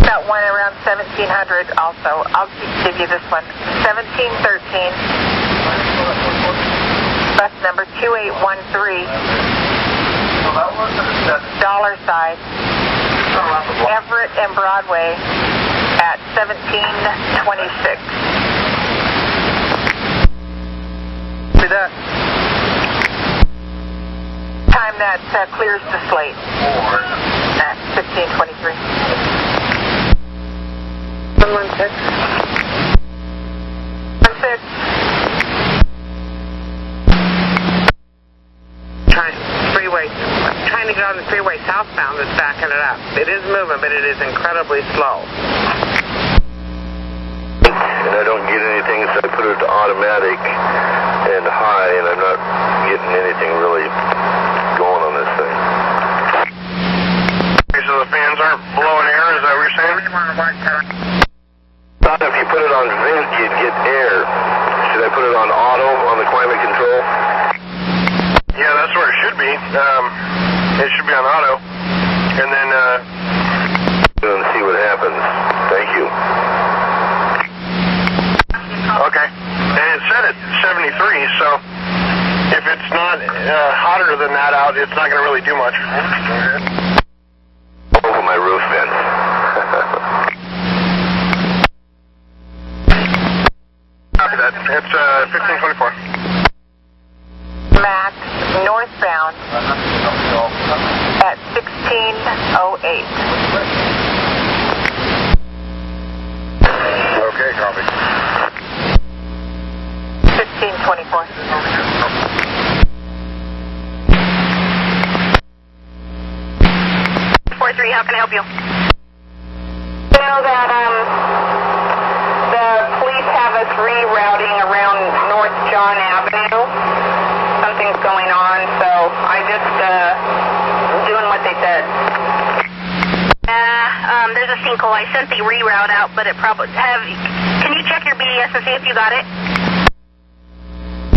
Got one around 1700 also. I'll give you this one. 1713, bus number 2813, dollar size, Everett and Broadway at 1726. See that? Time that clears the slate at 1523. 116. 16. Trying to get on the freeway southbound that's backing it up. It is moving, but it is incredibly slow. And I don't get anything, so I put it to automatic and high, and I'm not getting anything really going on this thing. Okay, so the fans aren't blowing air, is that what you're saying? Thought if you put it on vent, you'd get air. Should I put it on auto, on the climate control? Yeah, that's where it should be. It should be on auto. And then, and see what happens. Thank you. Okay. And it said it's 73, so if it's not hotter than that out, it's not going to really do much. Over my roof vent. Copy that. It's 1524. Max northbound at 1608. Okay, copy. 1523. 1624. How can I help you? You know that the police have us rerouting around North John Avenue. Something's going on, so I just doing what they said. There's a sinkhole. I sent the reroute out, but it probably can you check your BDS and see if you got it?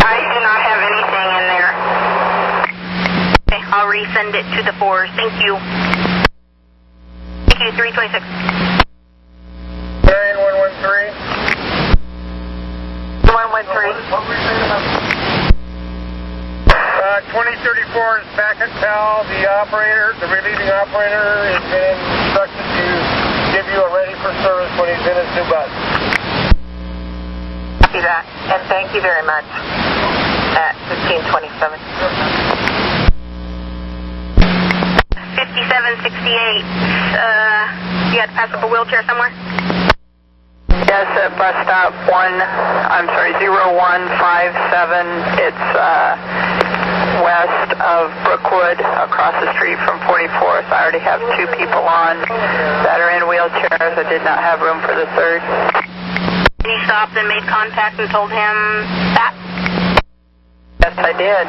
I do not have anything in there. Okay, I'll resend it to the 4s. Thank you. 326. Bearing 113. 2034 is back at PAL. The relieving operator has been instructed to give you a ready for service when he's in his new bus. Copy that, and thank you very much at 1527. 5768. You had to pass up a wheelchair somewhere? Yes, at bus stop 0157. It's west of Brookwood, across the street from 44th. I already have 2 people on that are in wheelchairs. I did not have room for the 3rd. And you stopped and made contact and told him that? Yes, I did.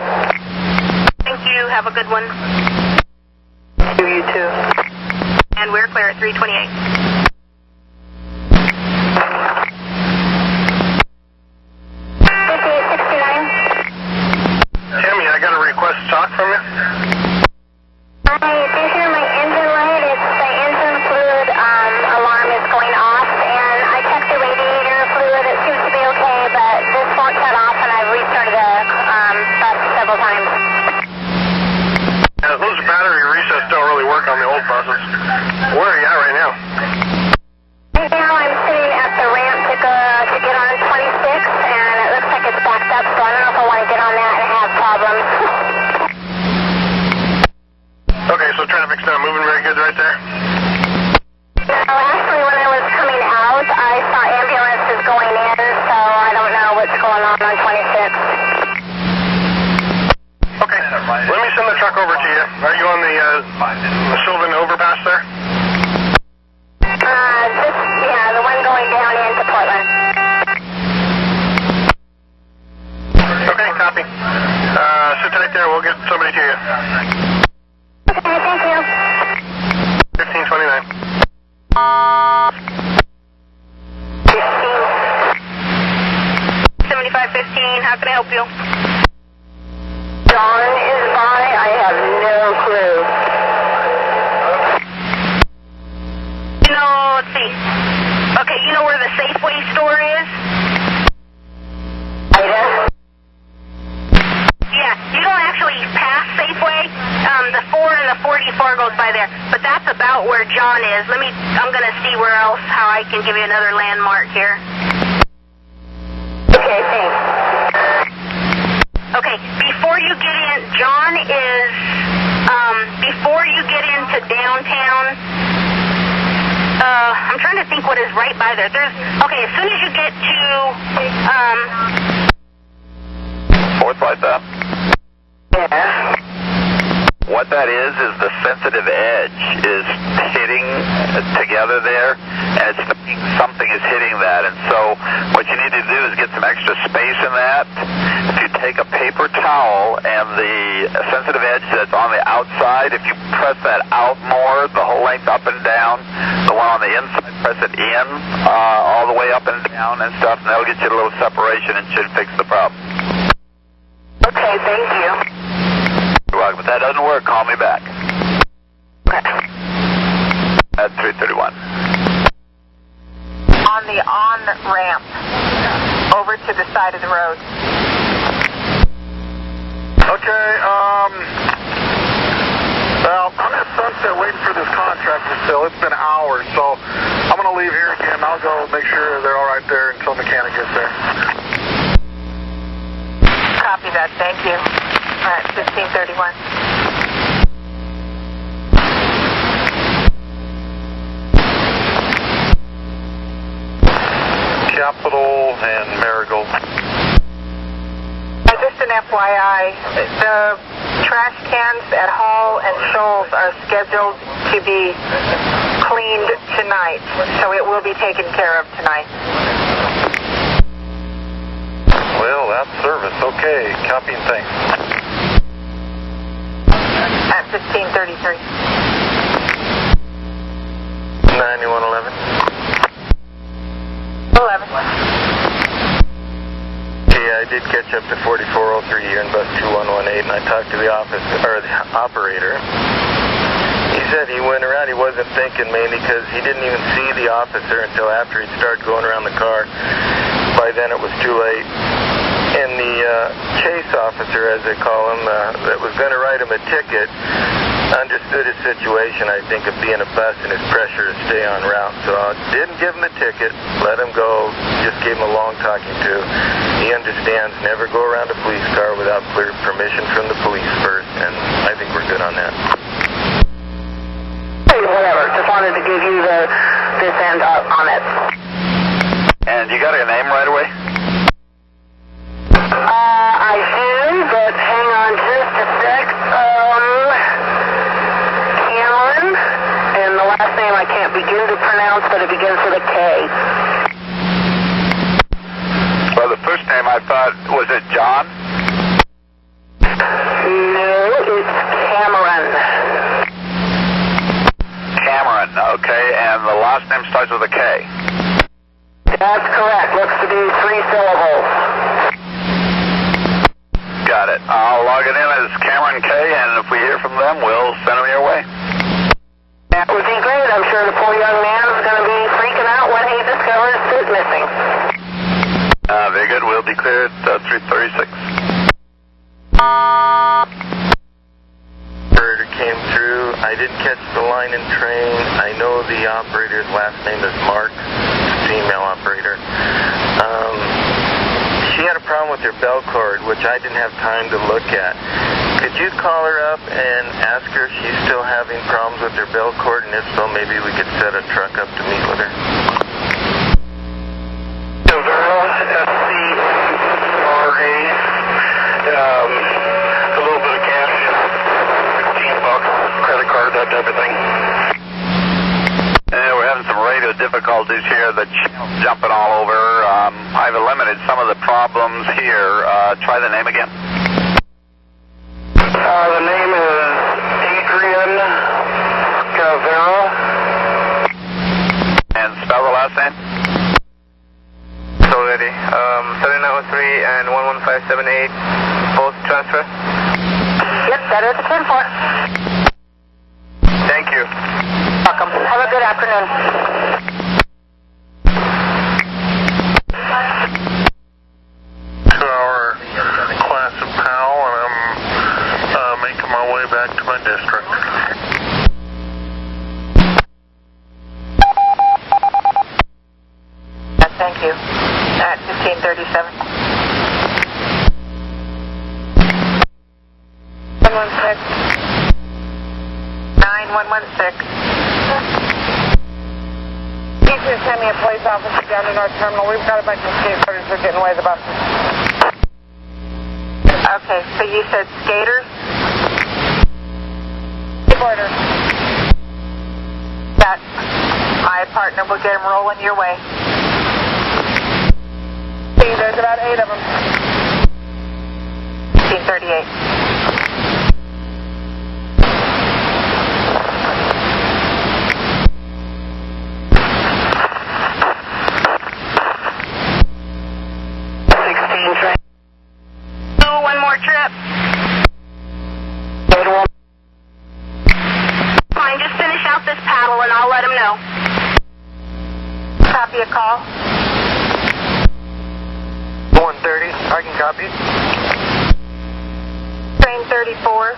Thank you. Have a good one. You too. And we're clear at 328. Tammy, I got a request to talk from you. Hi, do you hear my engine light? It's the engine fluid alarm is going off, and I checked the radiator fluid. It seems to be okay, but this won't shut off, and I've restarted the bus several times. Yeah, those battery resets don't really work on the old buses. Where are you at right now? Right now I'm sitting at the ramp to get on 26, and it looks like it's backed up, so I don't know if I want to get on that and have problems. Okay, so traffic's not moving very good right there? No, actually when I was coming out, I saw ambulances going in, so I don't know what's going on 26. Okay, let me send the truck over to you. Are you on the Sylvan overpass there? The one going down into Portland. Okay, copy. Sit tight there. We'll get somebody to you. Okay, thank you. 1529. 7515. How can I help you? John is by. I have no clue. Let's see. Okay, you know where the Safeway store is? Yeah, you don't actually pass Safeway. The 4 and the 44 goes by there, but that's about where John is. I'm going to see where else, how I can give you another landmark here. Okay, thanks. Okay, before you get in, John is, before you get into downtown, I'm trying to think what is right by there. Okay, as soon as you get to, Fourth light up. Yeah. What that is the sensitive edge is hitting together there, and it's thinking something is hitting that. And so what you need to do is get some extra space in that. If you take a paper towel and the sensitive edge that's on the outside, if you press that out more, the whole length up and down, the one on the inside, press it in, all the way up and down and stuff, and that'll get you a little separation and should fix the problem. Okay, thank you. You're welcome. If that doesn't work, call me back. Okay. At 331. On the on-ramp, over to the side of the road. Okay, well, I'm at Sunset waiting for this contractor still. It's been hours, so I'm going to leave here again. I'll go make sure they're all right there until the mechanic gets there. Copy that, thank you. All right, 1531. Capital and Marigold. FYI, the trash cans at Hall and Shoals are scheduled to be cleaned tonight, so it will be taken care of tonight. Well, that's service. Okay, copy and thanks. At 1533. 9111. 11. I did catch up to 4403 here in bus 2118, and I talked to the operator. He said he went around, he wasn't thinking mainly because he didn't even see the officer until after he'd started going around the car. By then it was too late. And the chase officer, as they call him, that was going to write him a ticket, understood his situation, I think, of being a bus and his pressure to stay on route. So I didn't give him the ticket, let him go, just gave him a long talking to. He understands, never go around a police car without clear permission from the police first, and I think we're good on that. Hey, whatever, just wanted to give you this end on it. And you got a name right away? I do, but hang on just a sec. Cameron, and the last name I can't begin to pronounce, but it begins with a K. Well, the first name I thought, was it John? No, it's Cameron. Cameron, okay, and the last name starts with a K. That's correct. Looks to be 3 syllables. Got it. I'll log it in as Cameron K, and if we hear from them, we'll send them your way. That would be great. I'm sure the poor young man is going to be freaking out when he discovers suit missing. Very good. We'll be clear at 336. Operator came through. I didn't catch the line and train. I know the operator's last name is Mark, female operator. She had a problem with her bell cord, which I didn't have time to look at. Could you call her up and ask her if she's still having problems with her bell cord, and if so, maybe we could set a truck up to meet with her? A little bit of cash, $15, credit card, that type of thing. We're having some radio difficulties here. The channel's jumping all over. I've eliminated some of the problems here. Try the name again. The name is Adrian Cavera. And spell the last name? So ready. 7903 and 11578, both transfer? Yep, that is a 10-4. Thank you. Welcome. Have a good afternoon. Our class of PAL, and I'm making my way back to my district. Thank you. At 1537. 9116. He's going to send me a police officer down in our terminal. We've got a bunch of skateboarders who are getting away with the buses. Okay, so you said skaters? Skateboarders. That my partner will get them rolling your way. See, there's about 8 of them. 1538. One more trip. Fine, just finish out this paddle and I'll let him know. Copy a call. 130, I can copy. Train 34,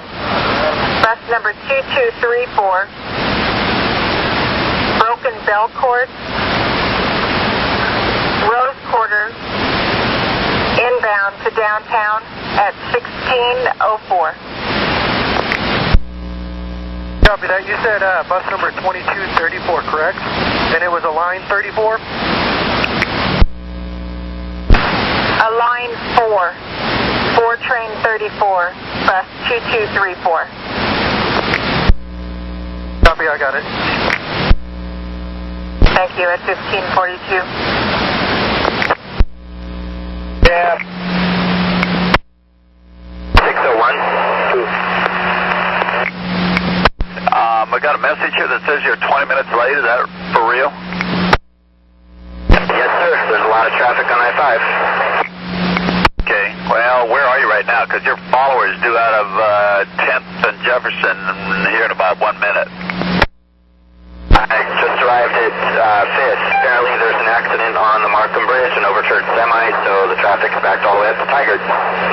bus number 2234, broken bell cord, Rose Quarter, inbound to downtown at 1604. Copy that. You said bus number 2234, correct? And it was a line 34? A line 4. 4 train 34, bus 2234. Copy, I got it. Thank you, at 1542. Yeah. 601. I got a message here that says you're 20 minutes late. Is that for real? Yes, sir. There's a lot of traffic on I-5. Okay. Well, where are you right now? Because your followers due out of 10th and Jefferson here in about 1 minute. I just arrived at 5th. Apparently there's an accident on the Markham Bridge, an overturned semi, so the traffic's backed all the way up to Tigard.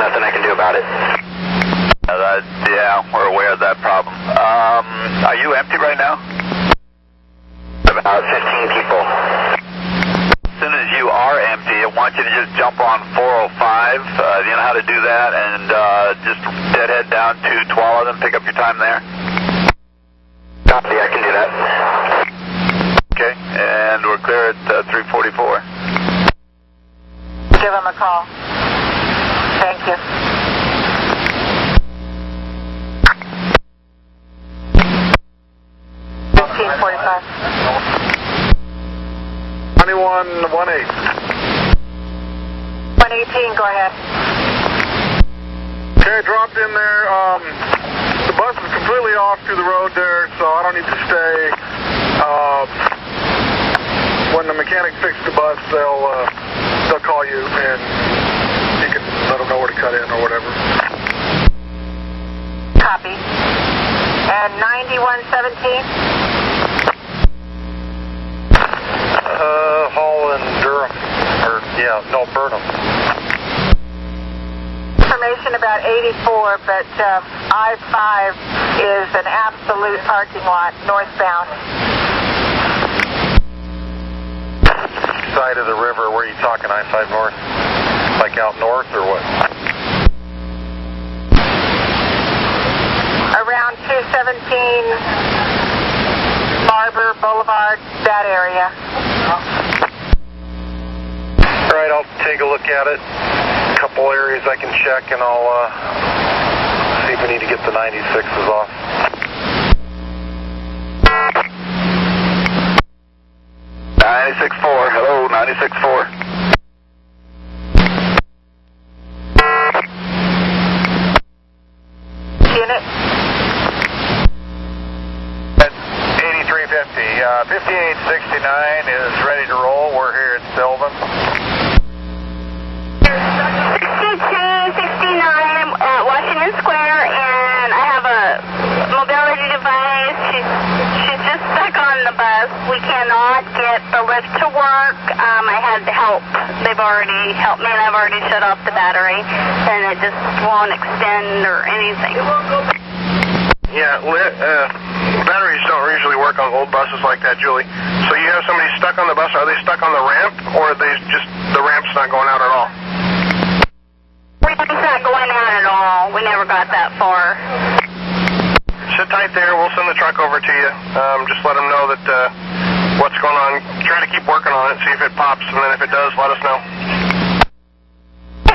Nothing I can do about it. Yeah, we're aware of that problem. Are you empty right now? About 15 people. As soon as you are empty, I want you to just jump on 405. You know how to do that, and just deadhead down to 12 and pick up your time there. Copy, I can do that. Okay, and we're clear at 344. Give him a call. Thank you. $15.45. 2118. 118, go ahead. Okay, dropped in there. The bus is completely off to the road there, so I don't need to stay. When the mechanic fixes the bus, they'll call you and you can let them know where to cut in or whatever. Copy. And 9117? Hall and Durham. Burnham. Information about 84, but I-5 is an absolute parking lot, northbound. Side of the river, where are you talking, I-5 north? Like out north or what? Around 217 Barber Boulevard, that area. All right, I'll take a look at it. A couple areas I can check, and I'll see if we need to get the 96s off. Hello, 96.4. Unit. 8350. 5869 is ready to roll. We're here at Sylvan. 6269 at Washington Square, and I have a mobility device. She's just stuck on the bus. We cannot get the lift to work. I had help. They've already helped me, and I've already shut off the battery, and it just won't extend or anything. Yeah, batteries don't usually work on old buses like that, Julie. So you have somebody stuck on the bus. Are they stuck on the ramp, or are they just the ramp's not going out at all? Ramp's not going out at all. We never got that far. Sit tight there. We'll send the truck over to you. Just let them know that what's going on. Try to keep working on it, see if it pops, and then if it does, let us know.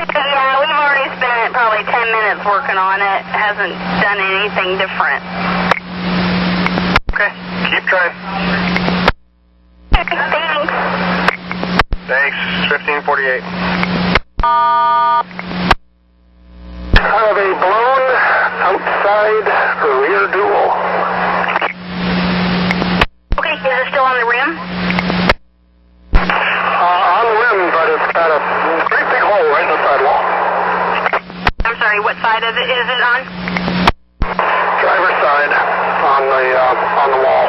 Yeah, we've already spent probably 10 minutes working on it. Hasn't done anything different. Okay, keep trying. Thanks. Thanks. 1548. Have a blown outside rear dual. Okay, is it still on the rim? On the rim, but it's got a great big hole right in the sidewall. I'm sorry, what side is it on? Driver's side on the wall.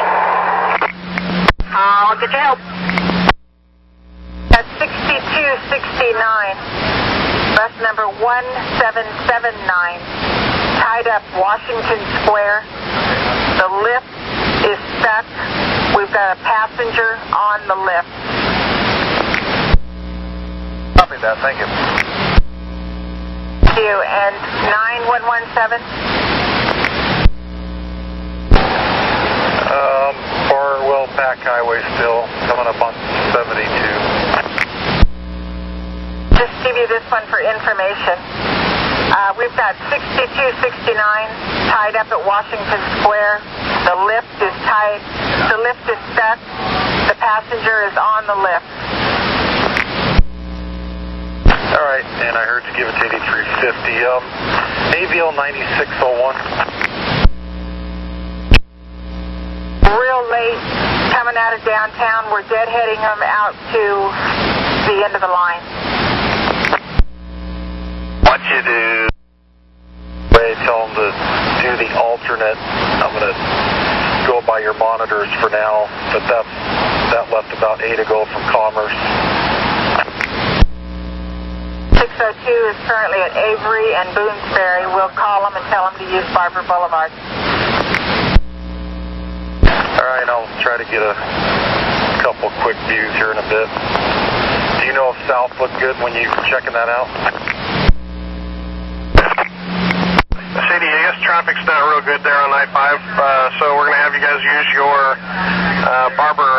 I'll get your help. At 6269, bus number 1779, tied up Washington Square. The lift is stuck. We've got a passenger on the lift. Copy that, thank you. Thank you. And 9117? Barwell Pack Highway still, coming up on 72. Just give you this one for information. We've got 6269 tied up at Washington Square. The lift is tied. The lift is stuck. The passenger is on the lift. All right, and I heard you give it to 8350. AVL 9601. Real late, coming out of downtown. We're deadheading them out to the end of the line. What you do? Tell them to do the alternate. I'm going to go by your monitors for now, but that left about 8 ago from Commerce. 602 is currently at Avery and Boonesbury. We'll call them and tell them to use Barber Boulevard. All right, I'll try to get a couple quick views here in a bit. Do you know if South looked good when you were checking that out? Sadie, I guess traffic's not real good there on I-5, so we're going to have you guys use your Barber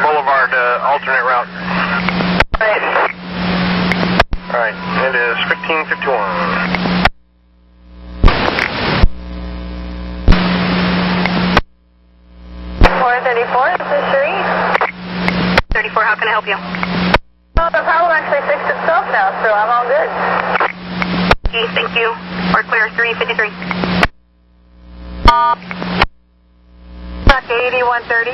Boulevard alternate route. All right, it is 1551. This is Cherie. 34, how can I help you? Well, the problem actually fixed itself now, so I'm all good. Okay, thank you. We're clear, 353. Back to 8130.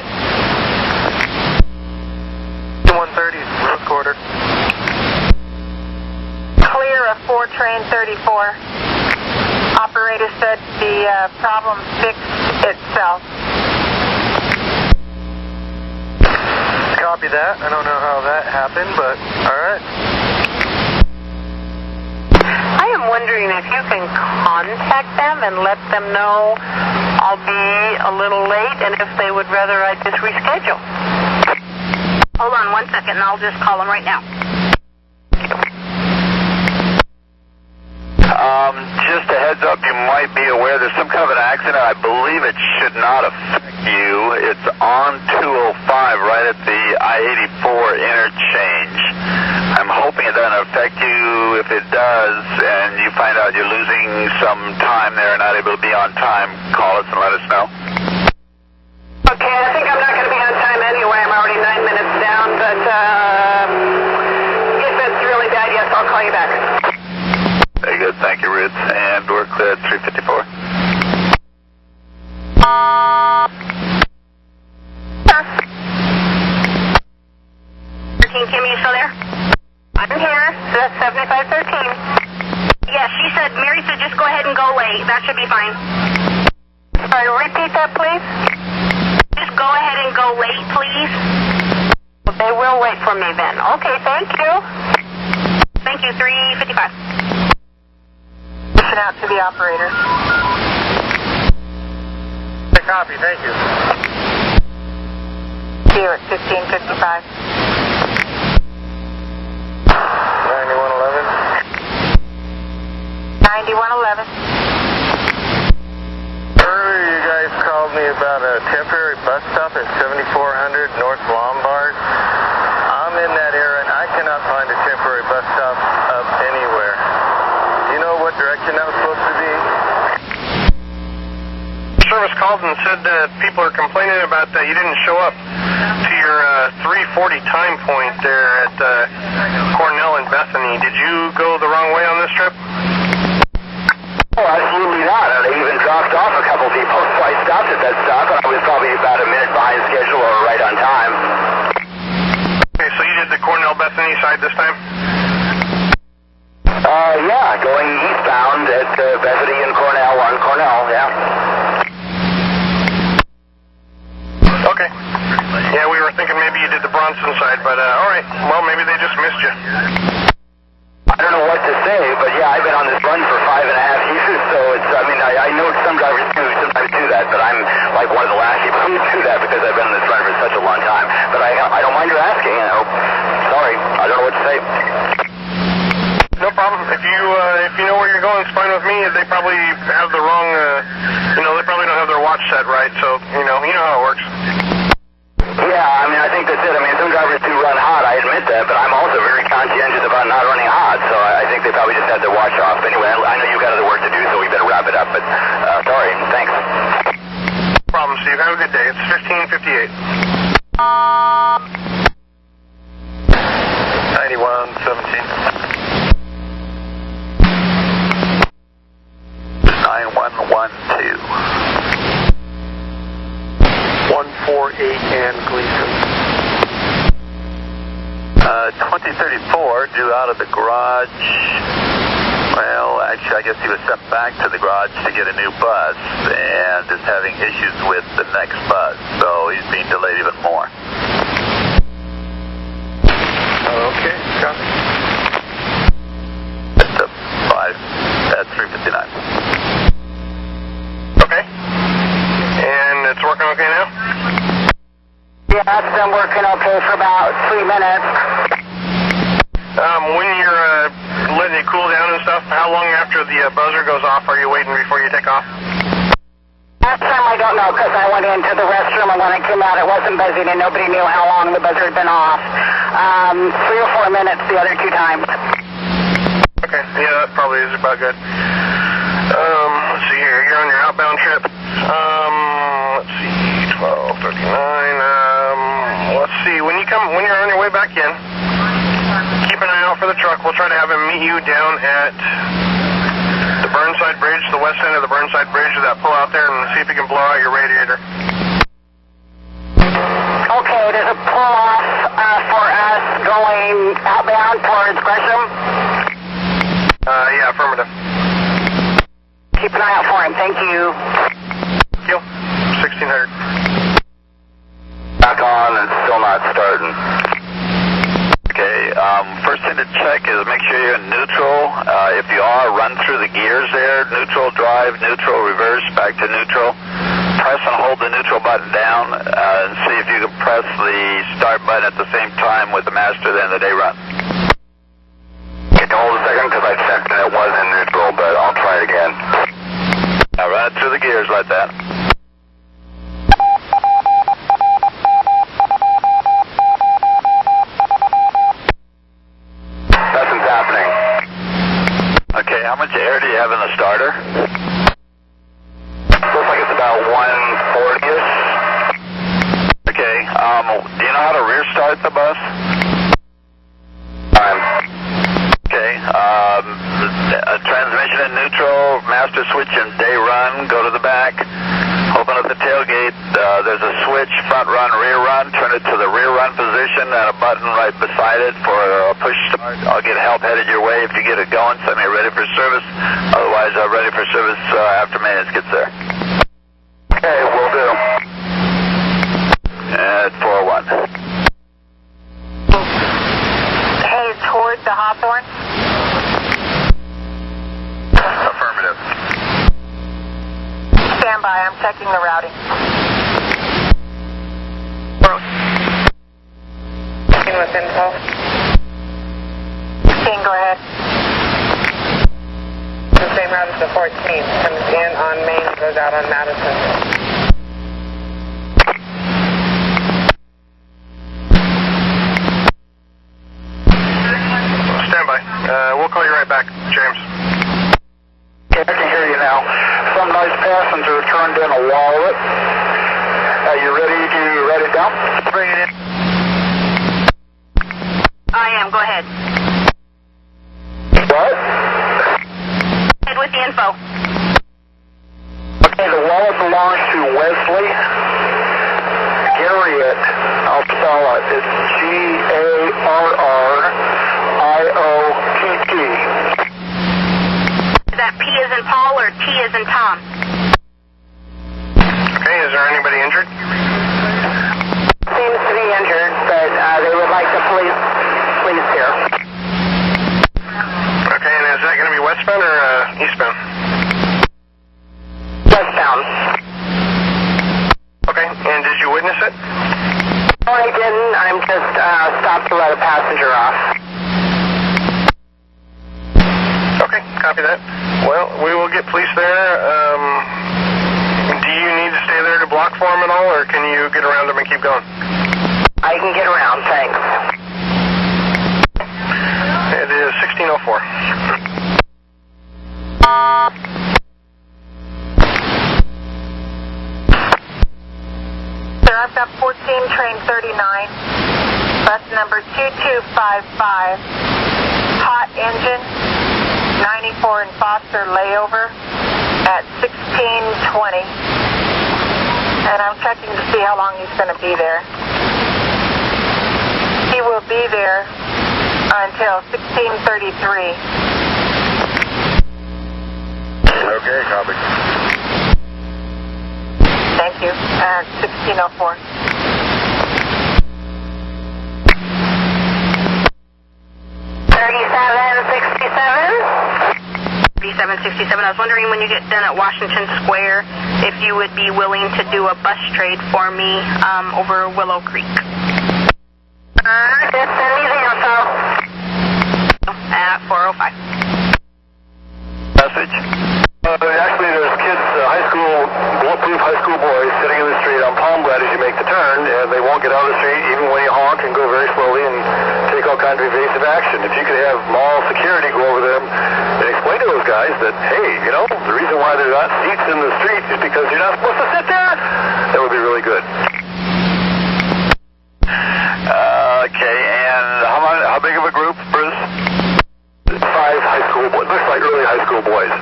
130, Rose Quarter. Clear of 4 train 34. Operator said the problem fixed itself. Copy that. I don't know how that happened, but all right. I am wondering if you can contact them and let them know I'll be a little late and if they would rather I just reschedule. Hold on 1 second and I'll just call them right now. Just a heads up, you might be aware there's some kind of an accident. I believe it should not affect you. It's on 205 right at the I-84 interchange. I'm hoping it doesn't affect you. If it does and you find out you're losing some time there and not able to be on time, call us and let us know. Okay, I think I'm not going to be on time anyway. I'm already 9 minutes down, but if it's really bad, yes, I'll call you back. Very good, thank you, Ruth. And we're clear at 354. Kim, you still there? I'm here. That's 7513. Yeah, she said, Mary said just go ahead and go late. That should be fine. Sorry, repeat that, please. Just go ahead and go late, please. They will wait for me then. Okay, thank you. Thank you, 355. Listen out to the operator. Copy, thank you. See you at 1555. 9111. Earlier you guys called me about a temporary bus stop at 7400 North Lombard. I'm in that area and I cannot find a temporary bus stop up anywhere. Do you know what direction that was supposed to be? Service called and said that people are complaining about that you didn't show up to your 340 time point there at Cornell and Bethany. Did you go the wrong way on this trip? Oh, absolutely not. They even dropped off a couple people, so I stopped at that stop, and I was probably about a minute behind schedule or right on time. Okay, so you did the Cornell-Bethany side this time? Yeah, going eastbound at Bethany and Cornell on Cornell, yeah. Okay. Yeah, we were thinking maybe you did the Bronson side, but all right. Well, maybe they just missed you. I don't know what to say, but yeah, I've been on this run for 5.5 years, so it's, I mean, I know some drivers do sometimes do that, but I'm like one of the last people who do that because I've been on this run for such a long time. But I don't mind you asking, you know. Sorry, I don't know what to say. No problem. If you know where you're going, it's fine with me. They probably have the wrong, they probably don't have their watch set right, so, you know how it works. Yeah, I mean, I think that's it. I mean, some drivers do run hot, I admit that, but I'm also very conscientious about not running hot, so I think they probably just had their watch off. Anyway, I know a good day. It's 1558. 9117. 9112. 148 and Gleason. 2034 due out of the garage. Well, actually, I guess he was sent back to the garage to get a new bus and is having issues with the next bus, so he's being delayed even more. Okay, copy. That's a 5 at 359. Okay. And it's working okay now? Yeah, it's been working okay for about 3 minutes. When you're letting it cool down and stuff, how long after the buzzer goes off are you waiting before you take off? Last time I don't know because I went into the restroom and when I came out it wasn't buzzing and nobody knew how long the buzzer had been off. 3 or 4 minutes the other 2 times. Okay, yeah, that probably is about good. Let's see here, you're on your outbound trip. Let's see, 1239. Let's see, when you're on your way back in, keep an eye out for the truck. We'll try to have him meet you down at the Burnside Bridge, the west end of the Burnside Bridge, with that pull out there, and see if he can blow out your radiator. Okay, there's a pull-off for us going outbound towards Gresham. Yeah, affirmative. Keep an eye out for him. Thank you. Thank you. 1600. Back on and still not starting. Okay, first thing to check is make sure you're in neutral. If you are, run through the gears there. Neutral, drive, neutral, reverse, back to neutral. Press and hold the neutral button down and see if you can press the start button at the same time with the master at the end of the day run. Okay, hold a second because I checked and it was in neutral, but I'll try it again. Now run it through the gears like that. Nothing's happening. Okay, how much air do you have in the starter? Looks like it's about 140-ish. Okay, do you know how to rear start the bus? Okay, a transmission in neutral, master switch in day run, go to the back, open up the tailgate, there's a switch, front run, rear run, turn it to the rear run position and a button right beside it for a push start. I'll get help headed your way if you get it going, send me ready for service, otherwise ready for service after maintenance gets there. Okay, will do. At 401. Hey, toward the Hawthorne? Affirmative. Stand by, I'm checking the routing. With info. 16, go ahead. The same route as the 14th. Comes in on Main, goes out on Madison. Stand by. We'll call you right back, James. Okay, I can hear you now. Some nice passenger turned in a wallet. Are you ready to write it down? Bring it in. I am, go ahead. What? Head with the info. Okay, the wallet belongs to Wesley Garriott. I'll spell it. It's Garriott. Is that P as in Paul or T as in Tom? Okay, is there anybody injured? Seems to be injured, but they would like the police here. Okay, and is that going to be westbound or eastbound? Westbound. Okay, and did you witness it? No, I didn't. I'm just stopped to let a passenger off. Okay, copy that. Well, we will get police there. Do you need to stay there to block for them at all, or can you get around them and keep going? I can get around, thanks. It is 1604. Next up, 14, train 39, bus number 2255, hot engine, 94 and Foster layover at 1620. And I'm checking to see how long he's going to be there. He will be there until 1633. Okay, copy. Thank you. At 1604. 3767. I was wondering when you get done at Washington Square if you would be willing to do a bus trade for me over Willow Creek. Just send me the info. At 405. Message. Actually, there's kids, bulletproof high school boys sitting in the street on Palmblatt as you make the turn, and they won't get out of the street even when you honk and go very slowly and take all kinds of evasive action. If you could have mall security go over them and explain to those guys that, hey, you know, the reason why they're not seats in the street is because you're not supposed to sit there, that would be really good. Okay, and how big of a group, Bruce? 5 high school boys. Looks like early high school boys.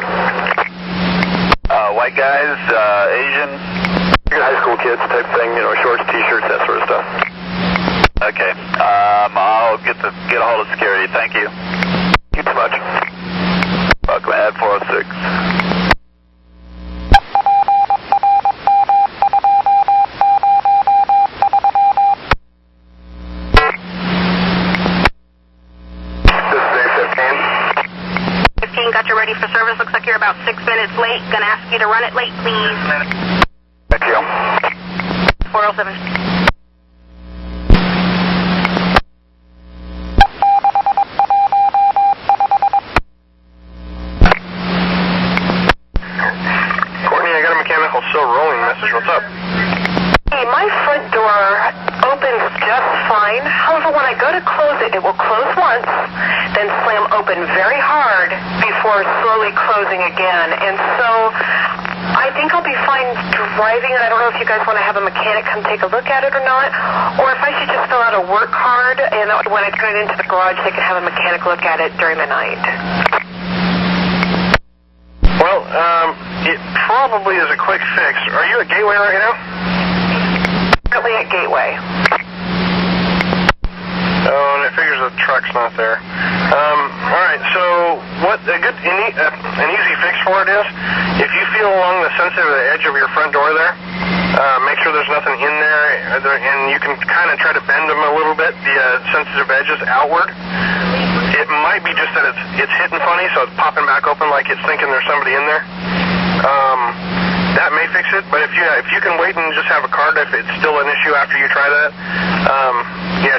White guys, Asian? High school kids type thing, you know, shorts, t-shirts, that sort of stuff. Okay. I'll get a hold of security. Thank you. Thank you so much. Welcome at 406. Got you ready for service. Looks like you're about 6 minutes late. Gonna ask you to run it late, please. Thank you. 407. Courtney, I got a mechanical still rolling message. What's up? Hey, my front door opens just fine. However, when I go to close it, it will close once, then slam open very hard before slowly closing again. And so I think I'll be fine driving. I don't know if you guys want to have a mechanic come take a look at it or not, or if I should just fill out a work card, and when I turn it into the garage, they can have a mechanic look at it during the night. Well, it probably is a quick fix. Are you at Gateway right now? Currently at Gateway. Oh, and it figures the truck's not there. Alright, so what an easy fix for it is, if you feel along the sensitive edge of your front door there, make sure there's nothing in there, and you can kind of try to bend them a little bit, the sensitive edges outward. It might be just that it's hitting funny, so it's popping back open like it's thinking there's somebody in there. That may fix it, but if you can wait and just have a card if it's still an issue after you try that,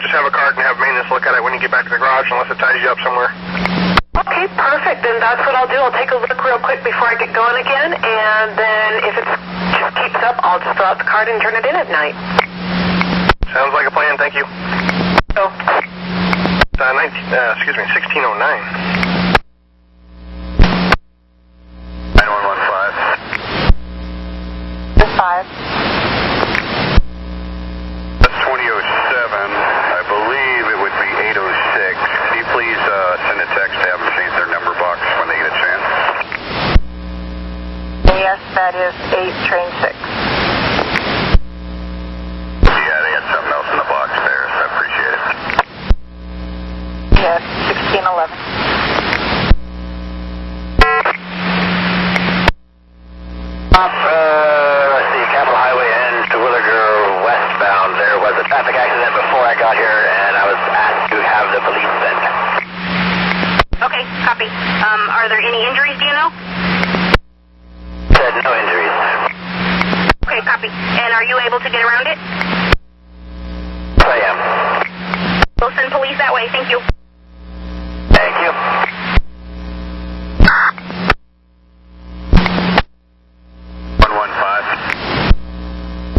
just have a card and have maintenance look at it when you get back to the garage unless it ties you up somewhere. Okay, perfect. Then that's what I'll do. I'll take a look real quick before I get going again, and then if it just keeps up, I'll just fill out the card and turn it in at night. Sounds like a plan. Thank you. So, 1609. 5. That's 2007. I believe it would be 806. Can you please send a text to have them change their number box when they get a chance? Yes, that is 8, train 6. Yeah, they had something else in the box there, so I appreciate it. Yes, 1611. Let's see, Capitol Highway ends to Williger westbound. There was a traffic accident before I got here, and I was asked to have the police sent. Okay, copy. Are there any injuries, do you know? Said no injuries. Okay, copy. And are you able to get around it? I am. We'll send police that way. Thank you. Thank you.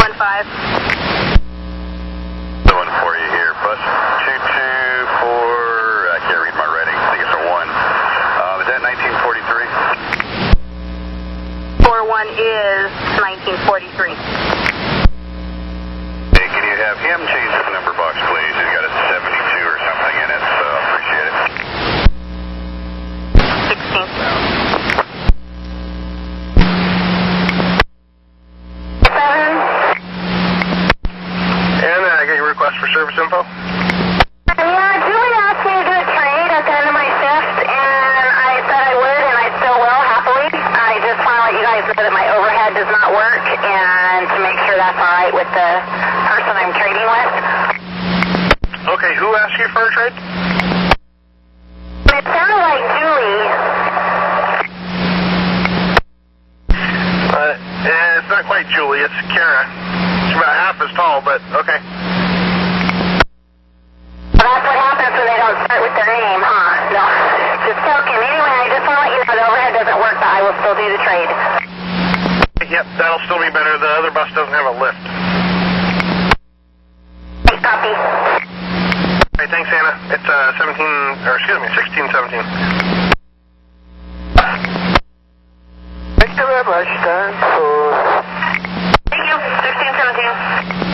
15. The one for you here. Bus 224, I can't read my writing. I think it's a 1. Is that 1943? 41 is 1943. Hey, have him change his number box, please. He's got a 72 or something in it, so appreciate it. 16. And I got your request for service info. Yeah, Julie asked me to do a trade at the end of my shift, and I said I would, and I still will, happily. I just want to let you guys know that my overhead does not work, and to make sure that's all right with the person I'm trading with. Okay, who asked you for a trade? It sounded like Julie. It's not quite Julie, it's Kara. She's about half as tall, but okay. Well, that's what happens when they don't start with their name, huh? No, just joking. Anyway, I just want to let you know the overhead doesn't work, but I will still do the trade. Yep, that'll still be better. The other bus doesn't have a lift. Copy. Hey, thanks, Anna. It's 1617. Thank you very much, Dan. Thank you, 1617.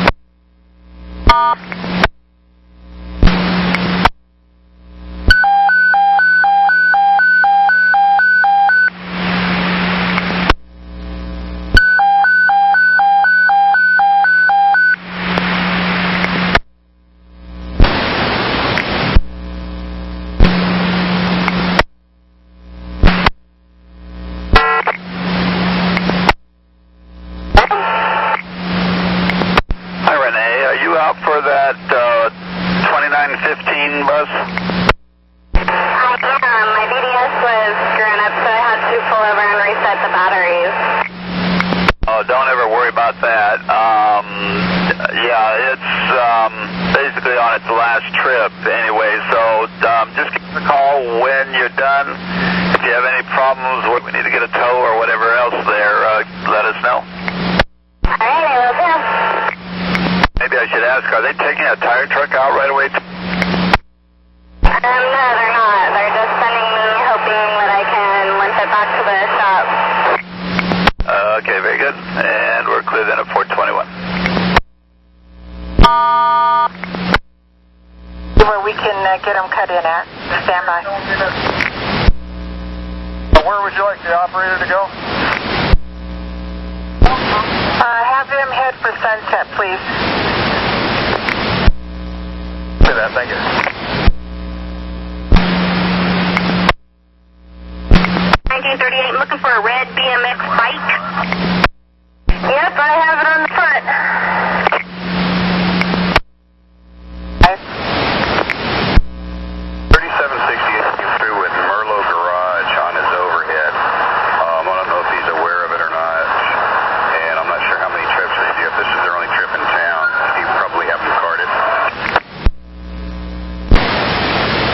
For that 2915 bus? My BDS was screwing up, so I had to pull over and reset the batteries. Oh, don't ever worry about that. Yeah, it's basically on its last trip anyway, so just give us a call when you're done. If you have any problems, we need to get a tow or whatever else there, let us know. All right, I will do. Maybe I should ask, are they taking a tire truck out right away? No, they're not. They're just sending me, hoping that I can limp it back to the shop. Okay, very good. And we're clear then at 421. Where we can get them cut in at. Stand by. Where would you like the operator to go? Have him head for Sunset, please. Do that, thank you. 1938, looking for a red BMX bike. Yep, I have it on the front. 3768 came through with Merlot Garage on his overhead. I don't know if he's aware of it or not. And I'm not sure how many trips they do. If this is their only trip in town, he probably have them carded.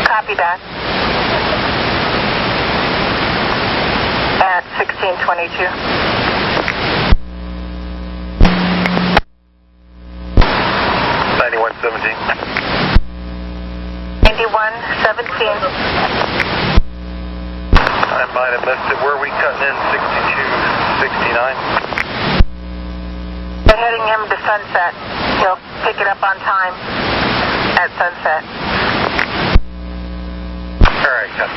Copy that. At 1622. 9117. 9117. I might have missed it. Where are we cutting in? 6269? They're heading him to Sunset. He'll pick it up on time at Sunset. All right, cut.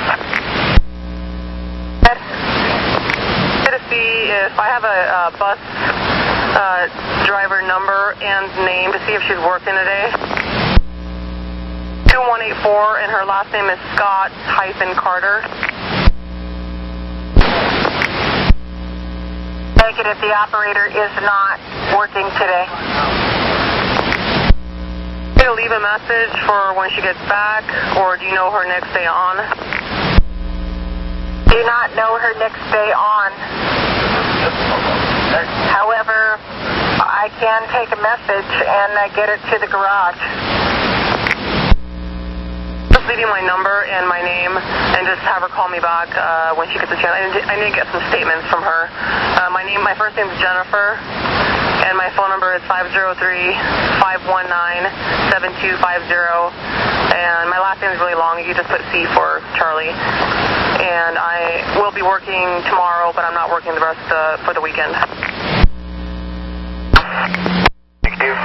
To see if I have a bus driver number and name to see if she's working today. 2184, and her last name is Scott-Carter. Negative, the operator is not working today. Can you leave a message for when she gets back, or do you know her next day on? Do not know her next day on. However, I can take a message and get it to the garage. Just leave you my number and my name, and just have her call me back when she gets a chance. I need to get some statements from her. My first name is Jennifer, and my phone number is 503-519-7250. And my last name is really long. You just put C for Charlie. And I will be working tomorrow, but I'm not working the rest for the weekend. Thank you.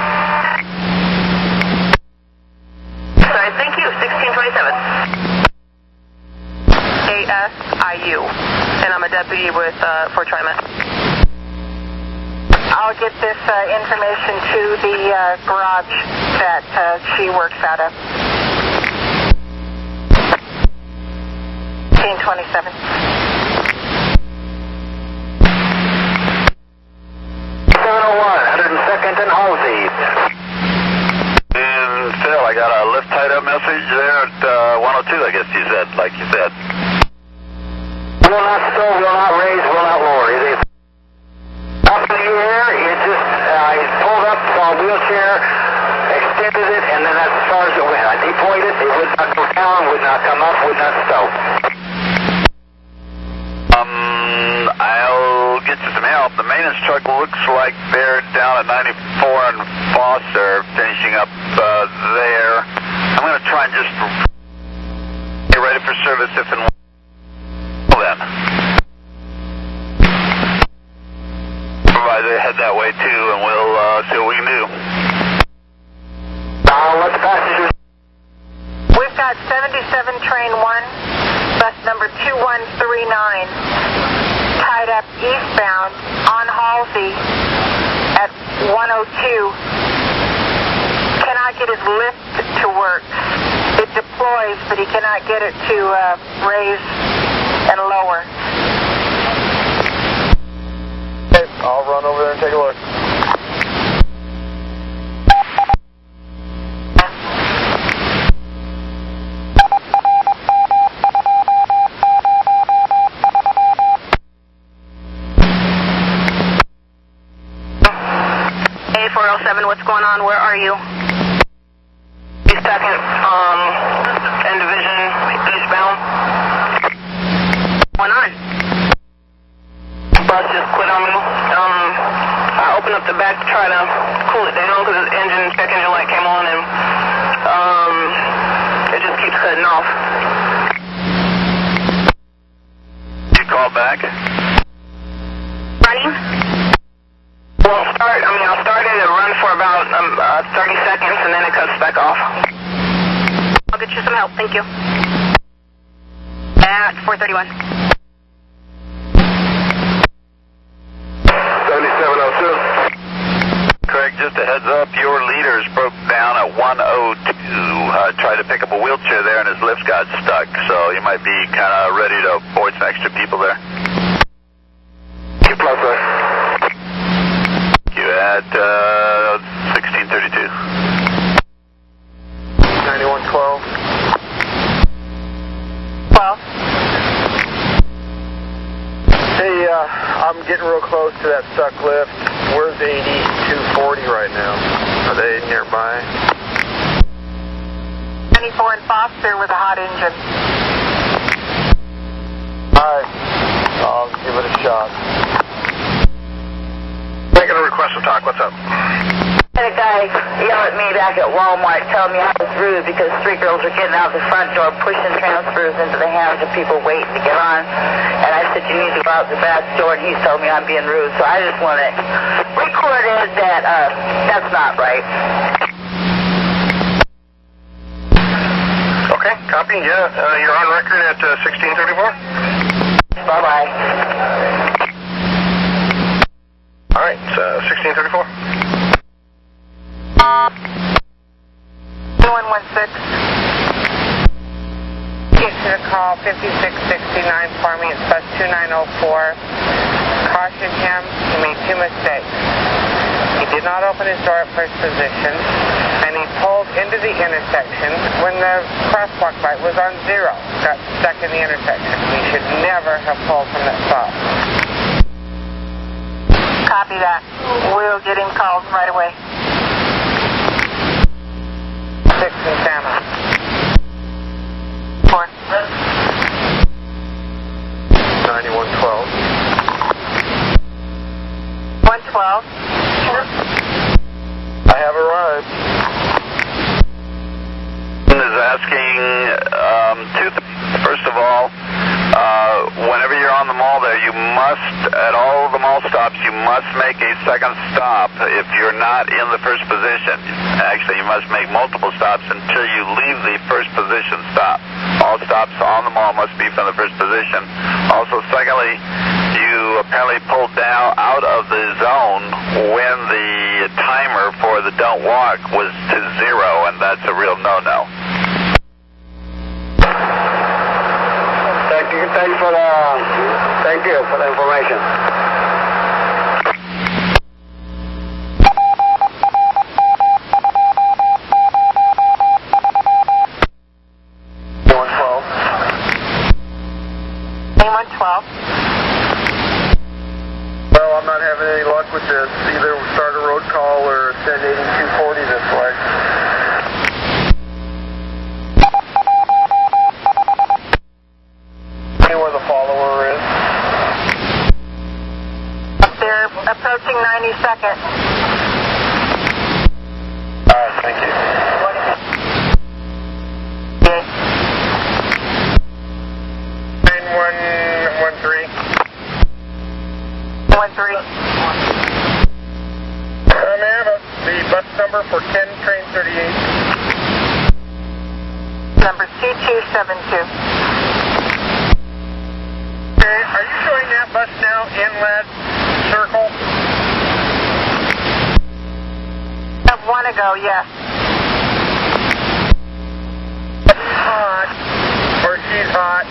IU, and I'm a deputy with for TriMet. I'll get this information to the garage that she works out of. 1827. 102nd and Halsey. And Phil, I got a lift tied up message there at 102, I guess you said, like you said. Will not stow, will not raise, will not lower. It is up in the air. It just, he pulled up, saw a wheelchair, extended it, and then that's as far as it went. I deployed it. It would not go down, would not come up, would not stow. I'll get you some help. The maintenance truck looks like they're down at 94 and Foster, finishing up there. I'm going to try and just get ready for service if and when. Supervisor, head that way too, and we'll see what we can do. Let the passengers. We've got 77 train 1, bus number 2139. Tied up eastbound on Halsey at 102. Cannot get his lift to work. It deploys, but he cannot get it to raise and lower. Okay, I'll run over there and take a look. What's going on? Where are you? East 2nd, N Division, eastbound. What's going on? Bus just quit on me. I opened up the back to try to cool it down because the check engine light came on, and it just keeps cutting off. You call back? Running? I'll start it and run for about 30 seconds, and then it cuts back off. I'll get you some help. Thank you. At 431. 7702. Craig, just a heads up, your leaders broke down at 102. Tried to pick up a wheelchair there, and his lift got stuck, so you might be kind of ready to board some extra people there. Keep plus there. At 1632. 9112. 12. Hey, I'm getting real close to that stuck lift. Where's 8240 right now? Are they nearby? 94 and Foster with a hot engine. Alright, I'll give it a shot. Making a request to talk. What's up? Had a guy yell at me back at Walmart telling me I was rude because 3 girls were getting out the front door pushing transfers into the hands of people waiting to get on. And I said, you need to go out the back door, and he told me I'm being rude. So I just want to record it that that's not right. Okay, copy. Yeah, you're on record at 1634. Bye-bye. All right, 1634. 116. Get to the call 5669 for me. It's bus 2904. Caution him. He made 2 mistakes. He did not open his door at first position, and he pulled into the intersection when the crosswalk light was on 0. Got stuck in the intersection. He should never have pulled from that spot. Copy that. We'll get him called right away. 6 in Santa. 4. 9112. 112. I have arrived. Is asking 2 things. First of all, whenever you're on the mall there, you must, at all the mall stops, you must make a second stop if you're not in the first position. Actually, you must make multiple stops until you leave the first position stop. All stops on the mall must be from the first position. Also, secondly, you apparently pulled down out of the zone when the timer for the don't walk was to 0, and that's a real no-no. Thank you for the information. Well, I'm not having any luck with this. Either start a road call or send 8240 this way. See where the follower is? They're approaching 92nd. All right, thank you. Okay. 9113. 13. May I have the bus number for 10 train 38? Number 2272. Okay, are you showing that bus now inlet circle? One ago, yes. He's hot, or she's hot.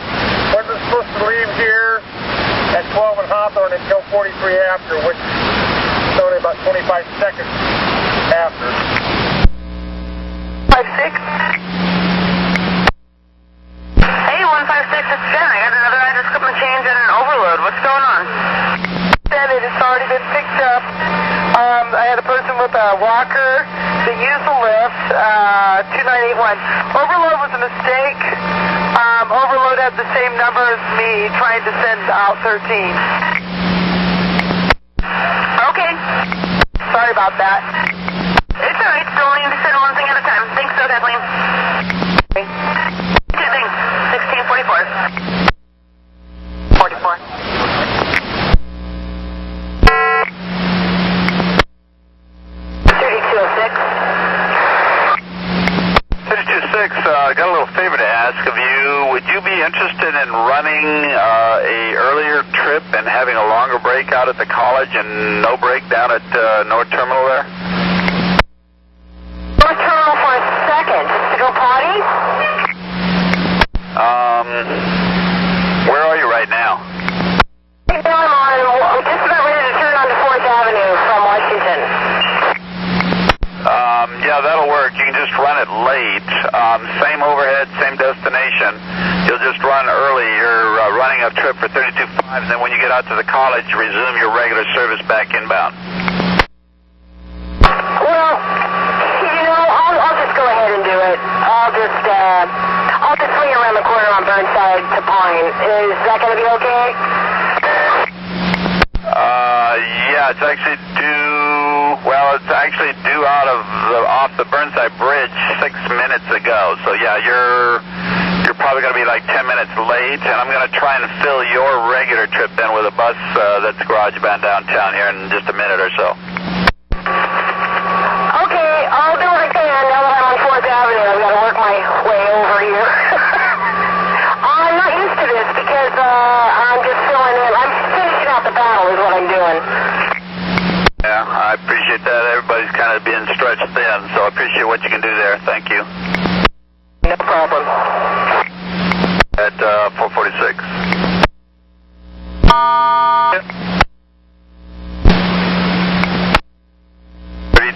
Wasn't supposed to leave here at 12 and Hawthorne until 43 after, which is only about 25 seconds after. 56? Hey, 156, it's Jen. I got another address equipment change and an overload. What's going on? Said it has already been picked up. I had a person with a walker that used the lift, 2981. Overload was a mistake. Overload had the same number as me trying to send out 13. Okay. Sorry about that. It's alright. Still need to send one thing at a time. Thanks, so, Kathleen. Okay. Two things. 1644. 44. 3206, I got a little favor to ask of you. Would you be interested in running a earlier trip and having a longer break out at the college and no break down at North Terminal there? North Terminal for a second. To go potty? Where are you right now? Right now I'm just about ready to turn onto 4th Avenue from Washington. Yeah, that'll work. You can just run it late. Same overhead, same destination. You'll just run early. You're running a trip for 32.5, and then when you get out to the college, resume your regular service back inbound. Well, you know, I'll just go ahead and do it. I'll just swing around the corner on Burnside to Pine. Is that going to be okay? Yeah, it's actually due off the Burnside Bridge 6 minutes ago. So yeah, you're probably going to be like 10 minutes late, and I'm going to try and fill your regular trip then with a bus that's garage bound downtown here in just a minute or so. Okay, I'll do what I can now that I'm on 4th Avenue. I've got to work my way over here. I'm not used to this because I'm just filling in. I'm finishing out the battle is what I'm doing. Yeah, I appreciate that. Everybody's kind of being stretched thin, so I appreciate what you can do there. Thank you. No problem. At 446.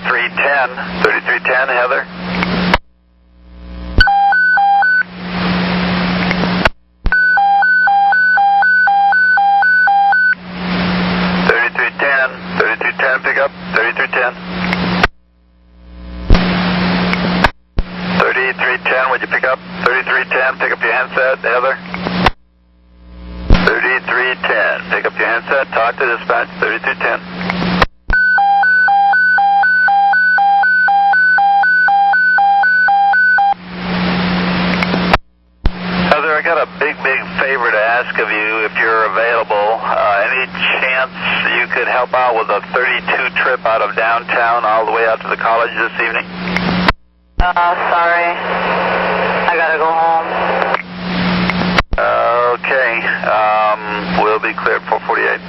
3310, Heather. Pick up, 3310. 3310, would you pick up? 3310, pick up your handset, Heather. 3310, pick up your handset, talk to dispatch, 3310. Heather, I got a big favor to ask of you if you're available. Any chance you could help out with a 32 trip out of downtown all the way out to the college this evening? Sorry. I gotta go home. 1648.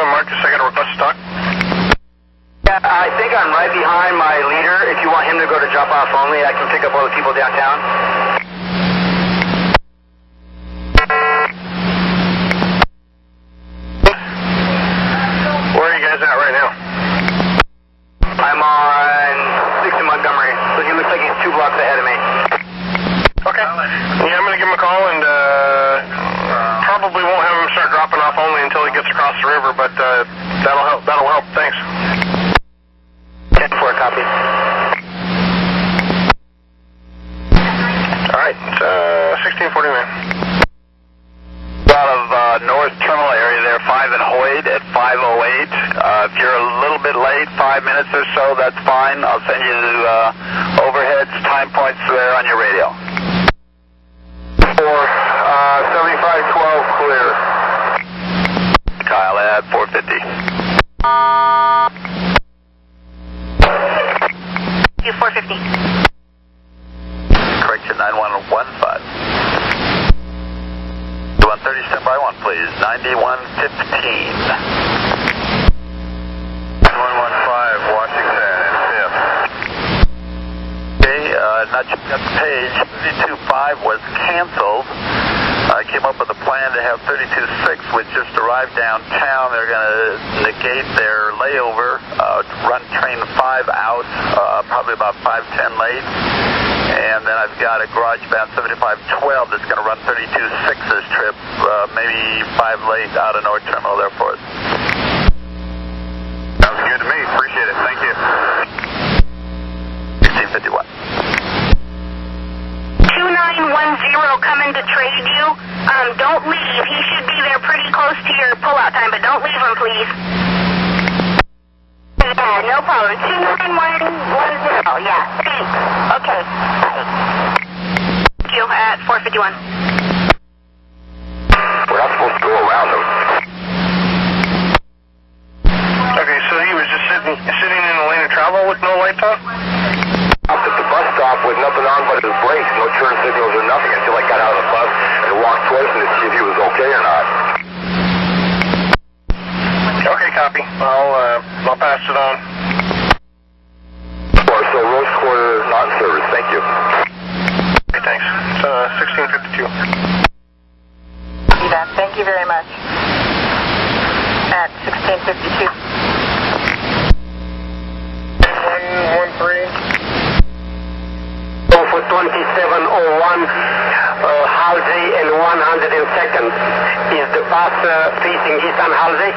Marcus, I got a request to talk. Yeah, I think I'm right behind my leader. If you want him to go to drop off only, I can pick up all the people downtown. Where are you guys at right now? I'm on 60 Montgomery, so he looks like he's 2 blocks ahead of me. Okay. Yeah, I'm going to give him a call, and probably won't have him start dropping off only until he gets across the river, but that'll help. That'll help. Thanks. 10-4, copy. All right, it's 1649. Out of North Terminal area there, 5 and Hoyt at 5:08. If you're a little bit late, 5 minutes or so, that's fine. I'll send you overheads, time points there on your radio. 7512 clear. Kyle at 450. You 450. Correction, 9115. 130, stand by 1, please. 9115. 115, Washington, and 5th. Okay, not got the page. 32.5 was canceled. I came up with a plan to have 32.6, which just arrived downtown. They're going to negate their layover, run train 5 out, probably about 5:10 late. And then I've got a garage bound 7512 that's going to run 32.6 this trip, maybe 5 late out of North Terminal there for us. Sounds good to me. Appreciate it. Thank you. 1651. 2910 coming to trade you. Don't leave. He should be there pretty close to your pullout time, but don't leave him, please. Yeah, no problem. 29110. Yeah, thanks. Okay. Bye. Thank you at 451. We're not supposed to go around them. Okay, so he was just sitting in a lane of travel with no lights on? Stopped at the bus stop with nothing on but his brakes, no turn signals or nothing until I got out of the bus and walked towards him to see if he was okay or not. Okay, copy. I'll pass it on. So Rose Quarter is not in service. Thank you. Okay, thanks. It's 1652. Thank you very much. At 1652. 113. For 2701, Halsey and 102nd. Is the bus facing east on Halsey?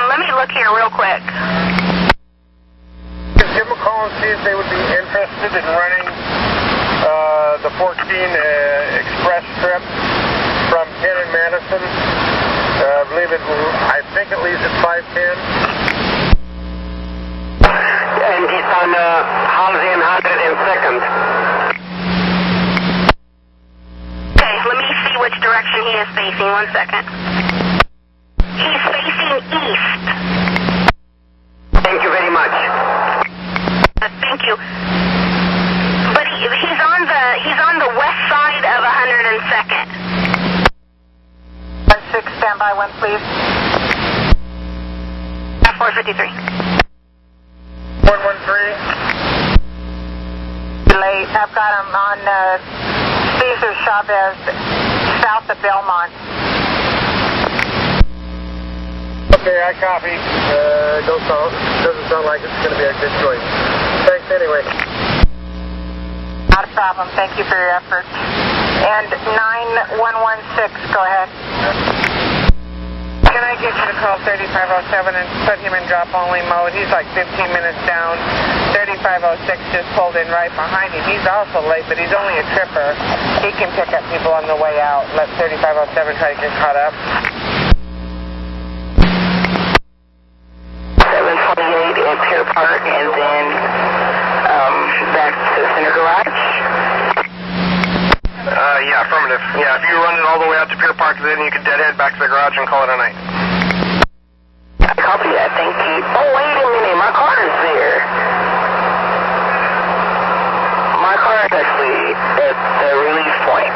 Let me look here real quick. Give them a call and see if they would be interested in running the 14 express trip from Penn and Madison. I think it leaves at 5:10. And he's on Halsey and 102nd. Okay, let me see which direction he is facing. 1 second. He's facing east. Thank you very much. Thank you. But he's on the west side of 102nd. 16, stand by 1, please. 453. 113. Late. I've got him on Cesar Chavez, south of Belmont. Okay, I copy. Doesn't sound like it's going to be a good choice. Thanks anyway. Not a problem. Thank you for your efforts. And 9116, go ahead. Can I get you to call 3507 and put him in drop-only mode? He's like 15 minutes down. 3506 just pulled in right behind him. He's also late, but he's only a tripper. He can pick up people on the way out. Let 3507 try to get caught up. 728 at Pier Park, and then back to Center Garage. Yeah, affirmative. Yeah, if you run it all the way out to Pier Park, then you could deadhead back to the garage and call it a night. Copy that, thank you. Oh, wait a minute, my car is there. actually at the release point.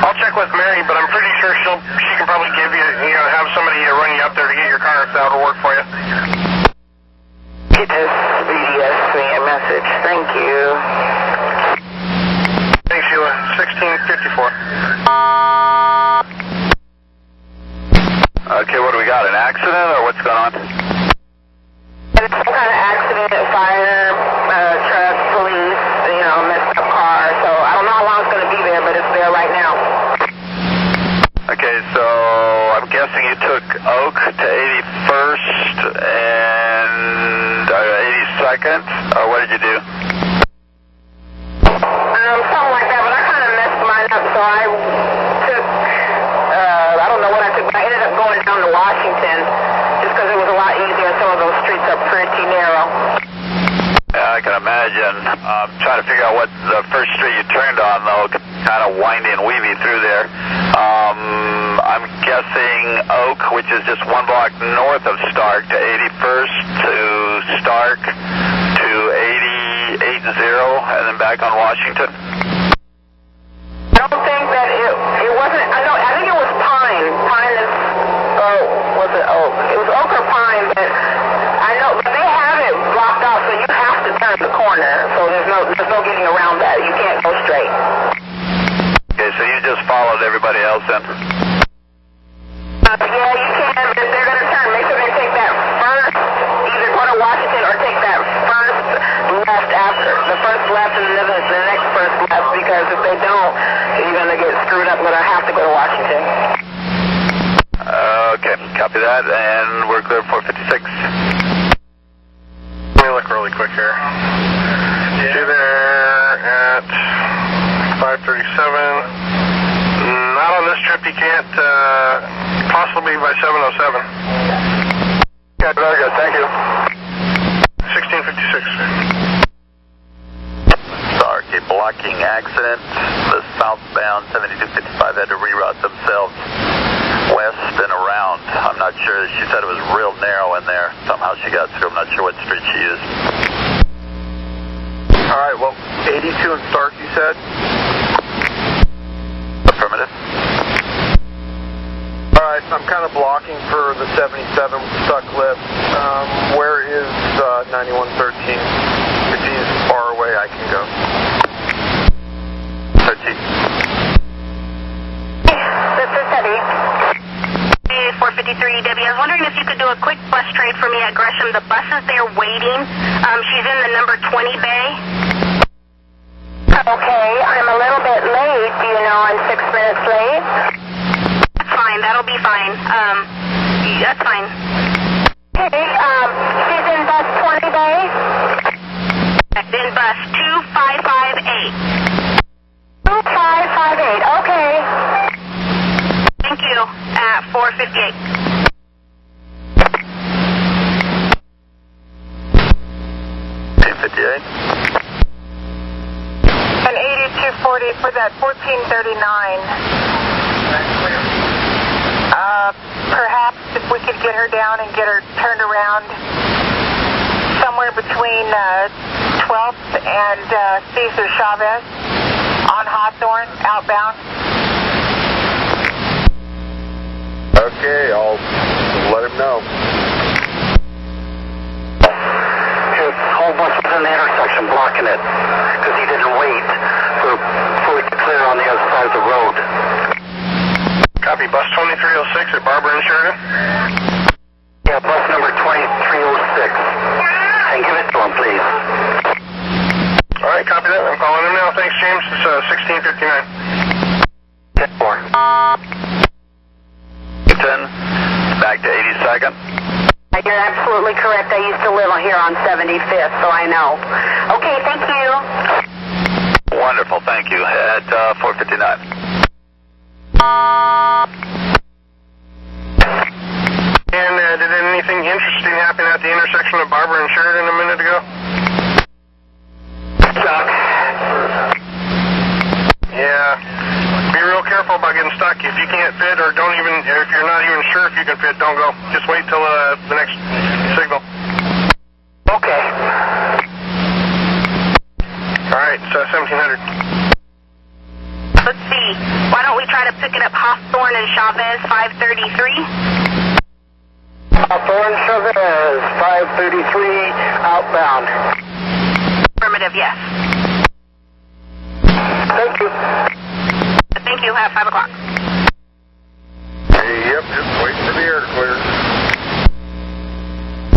I'll check with Mary, but I'm pretty sure she can probably give you, have somebody run you up there to get your car if that'll work for you. Get this BDS me a message. Thank you. Thanks, Sheila. 1654. Okay, what do we got? An accident or what's going on? It's some kind of accident, fire, truck, police, messed up car. So I don't know how long it's going to be there, but it's there right now. Okay, so I'm guessing you took Oak to 81st and 82nd, or what did you do? Something like that, but I kind of messed mine up, so I took, I don't know what I took, but I ended up going down to Washington just because it was a lot easier. Some of those streets are pretty narrow. Yeah, I can imagine. I'm trying to figure out what the first street you turned on, though, kind of windy and weavy through there. I'm guessing Oak, which is just one block north of Stark, to 81st, to Stark, to 80, and then back on Washington. I don't think that it wasn't, I think it was Pine. Pine is, was it Oak? It was Oak or Pine, but I know, but they have it blocked off, so you have to turn the corner, so there's no getting around that. You can't go straight. Okay, so you just followed everybody else in? Yeah, you can, but if they're going to turn, make sure they take that first, either go to Washington or take that first left after. The first left and then the next first left, because if they don't, you're going to get screwed up. Going to have to go to Washington. Okay, copy that, and we're clear 456. Let me look really quick here. See there at 537. Not on this trip, you can't, possibly by 707. Yeah, very good, thank you. 1656. Stark, a blocking accident. The southbound 7255 had to reroute themselves west and around. I'm not sure. She said it was real narrow in there. Somehow she got through. I'm not sure what street she used. All right, well, 82 and Stark, you said? Affirmative. All right, I'm kind of blocking for the 77 stuck lip. Where is 9113? If he's far away, I can go. 13. This is Debbie. 453, Debbie. I was wondering if you could do a quick bus trade for me at Gresham. The bus is there waiting. She's in the number 20 bay. Okay, I'm a little bit late. Do you know I'm 6 minutes late? That's fine. That'll be fine. That's fine. Okay, she's in bus 20 bay? In bus 2558. 2558, okay. Thank you. At 458. And 8240 for that 1439. Perhaps if we could get her down and get her turned around somewhere between 12th and Cesar Chavez on Hawthorne, outbound. Okay, I'll let him know. His whole bus was in the intersection blocking it because he didn't wait for fully clear on the other side of the road. Copy, bus 2306 at Barbara and Sheridan. Yeah, bus number 2306. And give it to him, please. All right, copy that. I'm calling him now. Thanks, James. It's 1659. 10, back to 82nd. You're absolutely correct. I used to live here on 75th, so I know. Okay, thank you. Wonderful, thank you. At 459. And did anything interesting happen at the intersection of Barbara and Sheridan a minute ago? Stuck. Yeah. Be real careful about getting stuck. If you can't fit or don't even, if you're not even sure if you can fit, don't go. Just wait till the next signal. Okay. to pick it up Hawthorne and Chavez, 533. Hawthorne, Chavez, 533, outbound. Affirmative, yes. Thank you. Thank you. Have 5 o'clock. Yep, just waiting for the air to clear.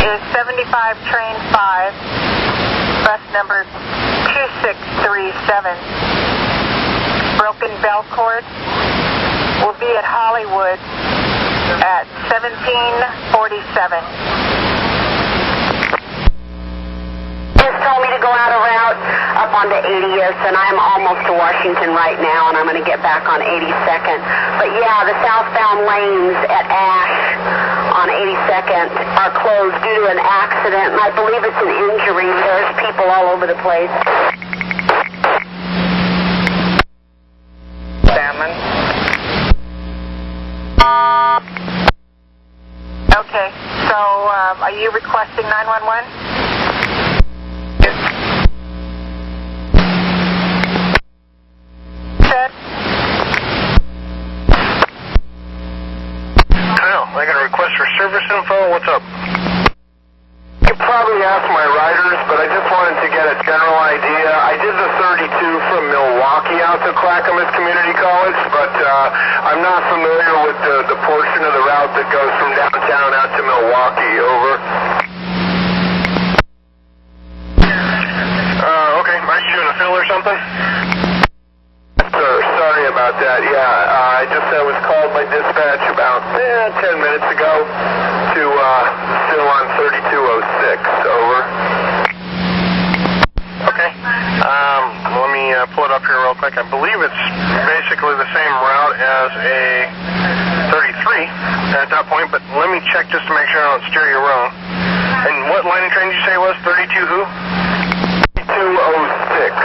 Is 75 train 5, bus number 2637, broken bell cord, will be at Hollywood at 1747. Just told me to go out a route up onto 80th, and I'm almost to Washington right now, and I'm going to get back on 82nd. But yeah, the southbound lanes at Ash on 82nd are closed due to an accident, and I believe it's an injury. There's people all over the place. Salmon. Okay, so are you requesting 911? I got a request for service info. What's up? You probably asked my riders, but I just wanted to get a general idea. I did the 32 from Milwaukee out to Clackamas Community College, but I'm not familiar with the portion of the route that goes from downtown out to Milwaukee. Over. Okay. Are you doing a fill or something? Sir, sorry about that. Yeah, I just was called by dispatch about 10 minutes ago to still on 3206. Over. Okay. Let me pull it up here real quick. I believe it's basically the same route as a 33 at that point, but let me check just to make sure I don't steer you wrong. And what line of train did you say it was? 32 who? 3206.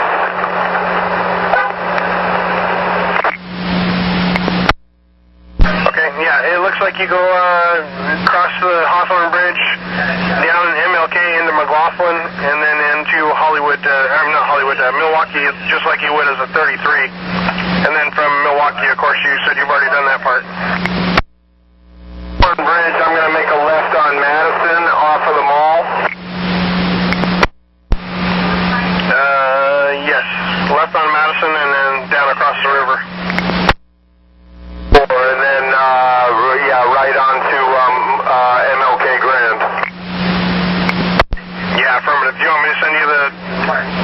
Yeah, it looks like you go across the Hawthorne Bridge, down MLK into McLaughlin, and then into Hollywood, not Hollywood, Milwaukee, just like you would as a 33. And then from Milwaukee, of course, you said you've already done that part. Hawthorne Bridge, I'm going to make a left on Madison off of the mall. Yes, left on Madison and then down across the river. And then, right onto MLK Grand. Yeah, affirmative. Do you want me to send you the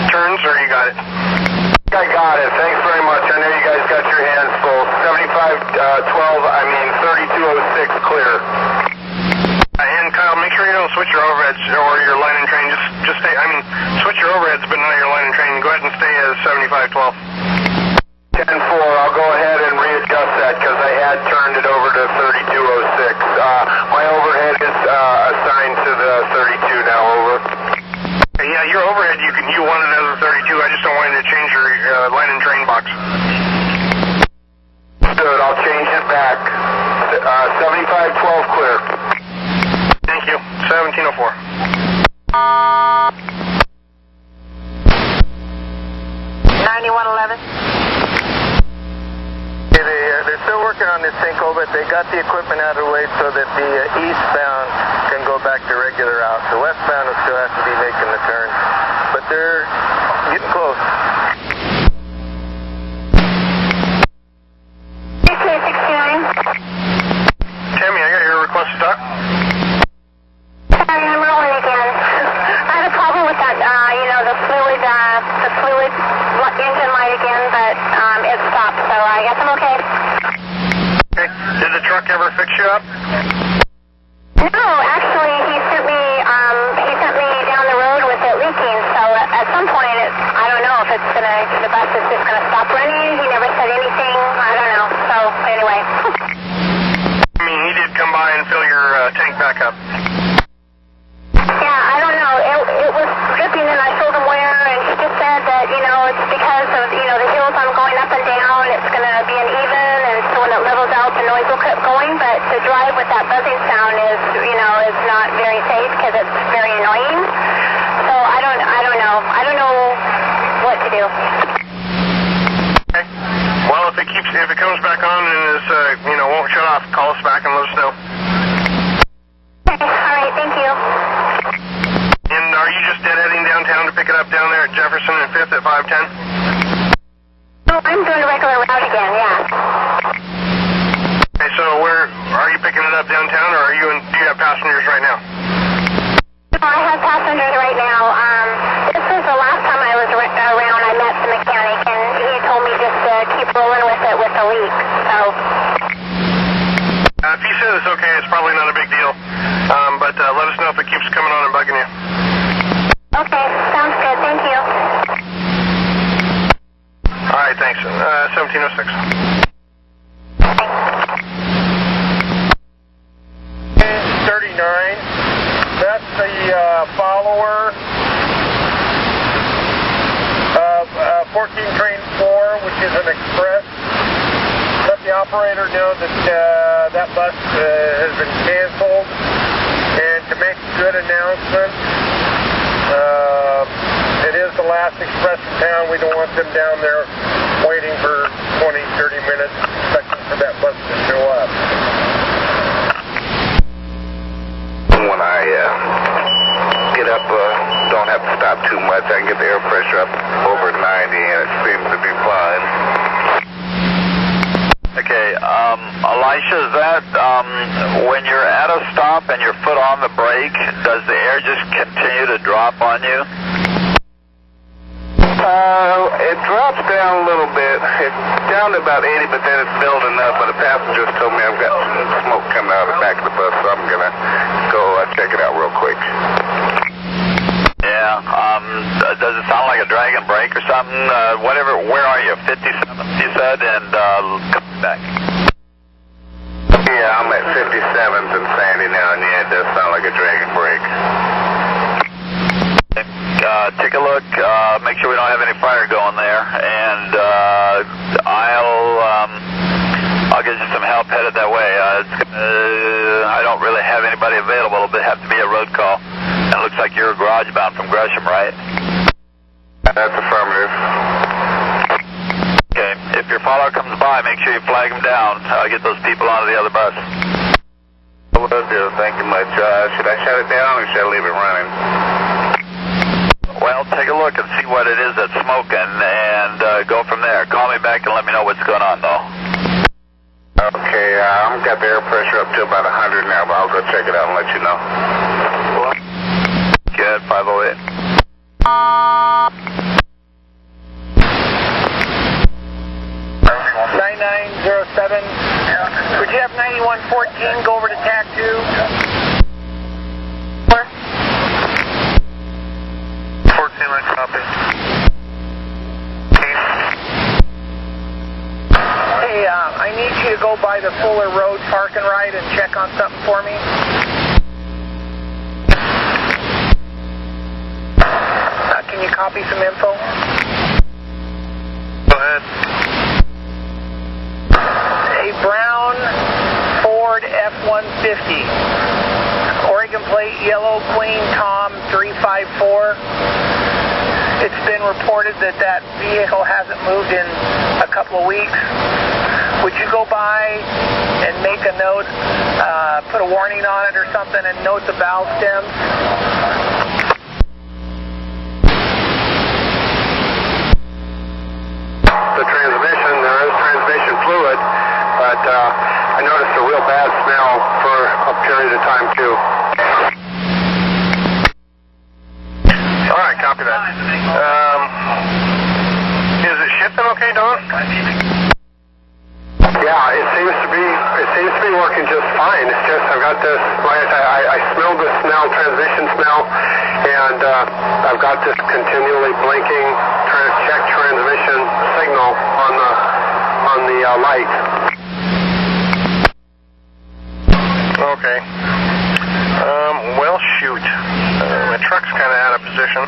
turns, or you got it? I got it. Thanks very much. I know you guys got your hands full. 3206 clear. And Kyle, make sure you don't switch your overheads or your line and train. Just stay. Switch your overheads, but not your line and train. Go ahead and stay as 7512. 10-4, I'll go ahead and readjust that because I had turned it over to 3206. My overhead is assigned to the 32 now, over. Yeah, your overhead, you want it as a 32. I just don't want you to change your line and train box. Good, I'll change it back. 7512 clear. Thank you. 1704. 9111. They're still working on this sinkhole, but they got the equipment out of the way so that the eastbound can go back to regular route. The westbound will still have to be making the turn, but they're getting close. Tammy, I got your request to talk. Sorry, I'm rolling again. I had a problem with that, the fluid engine light again, but it stopped, so I guess I'm okay. Okay. Did the truck ever fix you up? No, actually, he sent me down the road with it leaking, so at some point, I don't know if the bus is just going to stop running. He never said anything. I don't know. So, anyway. He did come by and fill your tank back up. Yeah, I don't know. It was dripping, and I told him where, and he just said that, it's because of, the hills I'm going up and down, it's going to be uneven, and so when it levels out, the noise will keep going, but to drive with that buzzing sound is not very safe because it's very annoying. So I don't know. I don't know what to do. Okay. Well, if it keeps if it comes back on and is, won't shut off, call us back and let us know. Okay, all right, thank you. And are you just deadheading downtown to pick it up down there at Jefferson and 5th at 510? No, I'm doing a regular route again, yeah. Okay, so where are you picking it up downtown, or do you have passengers right now? No, I have passengers right now. This was the last time I was around. I met the mechanic, and he told me just to keep rolling with it with the leak. So. If he says it's okay, it's probably not a big deal. But let us know if it keeps coming on and bugging you. Okay, sounds good. Thank you. All right, thanks. 1706. 39. That's the follower of 14 train 4, which is an express. Let the operator know that that bus has been canceled. And to make a good announcement, it is the last express in town. We don't want them down there waiting for 20, 30 minutes expecting for that bus to show up. When I get up, don't have to stop too much. I can get the air pressure up over 90, and it seems to be fine. Okay, Elisha, is that when you're at a stop and your foot on the brake, does the air just continue to drop on you? It drops down a little bit. It's down to about 80, but then it's building up. But the passengers told me I've got some smoke coming out of the back of the bus, so I'm going to go check it out real quick. Yeah, does it sound like a drag and brake or something? Where are you? 57th, you said, and coming back. Yeah, I'm at 57th and Sandy now, and yeah, it does sound like a drag and brake. Take a look, make sure we don't have any fire going there, and I'll get you some help headed that way. I don't really have anybody available. It'll have to be a road call. And it looks like you're garage bound from Gresham, right? That's affirmative. Okay, if your follower comes by, make sure you flag him down. Get those people onto the other bus. I will do. Thank you much. Should I shut it down or should I leave it running? Well, take a look and see what it is that's smoking and go from there. Call me back and let me know what's going on, though. Okay, I've got the air pressure up to about 100 now, but I'll go check it out and let you know. Good, 508. 9907. Would you have 9114 go over to TAC 2? 14, I copy. Hey, I need you to go by the Fuller Road Park and Ride and check on something for me. Can you copy some info? Go ahead. A brown Ford F-150. Oregon plate, yellow, Queen Tom 354. It's been reported that that vehicle hasn't moved in a couple of weeks. Would you go by and make a note, put a warning on it or something, and note the valve stems? The transmission, there is transmission fluid, but I noticed a real bad smell for a period of time too. All right, copy that. Is it shipping okay, Don? Yeah, it seems to be working just fine. It's just I've got this, I smell the smell, transmission smell, and I've got this continually blinking check transmission signal on the light. Okay. Well, shoot. My truck's kind of out of position,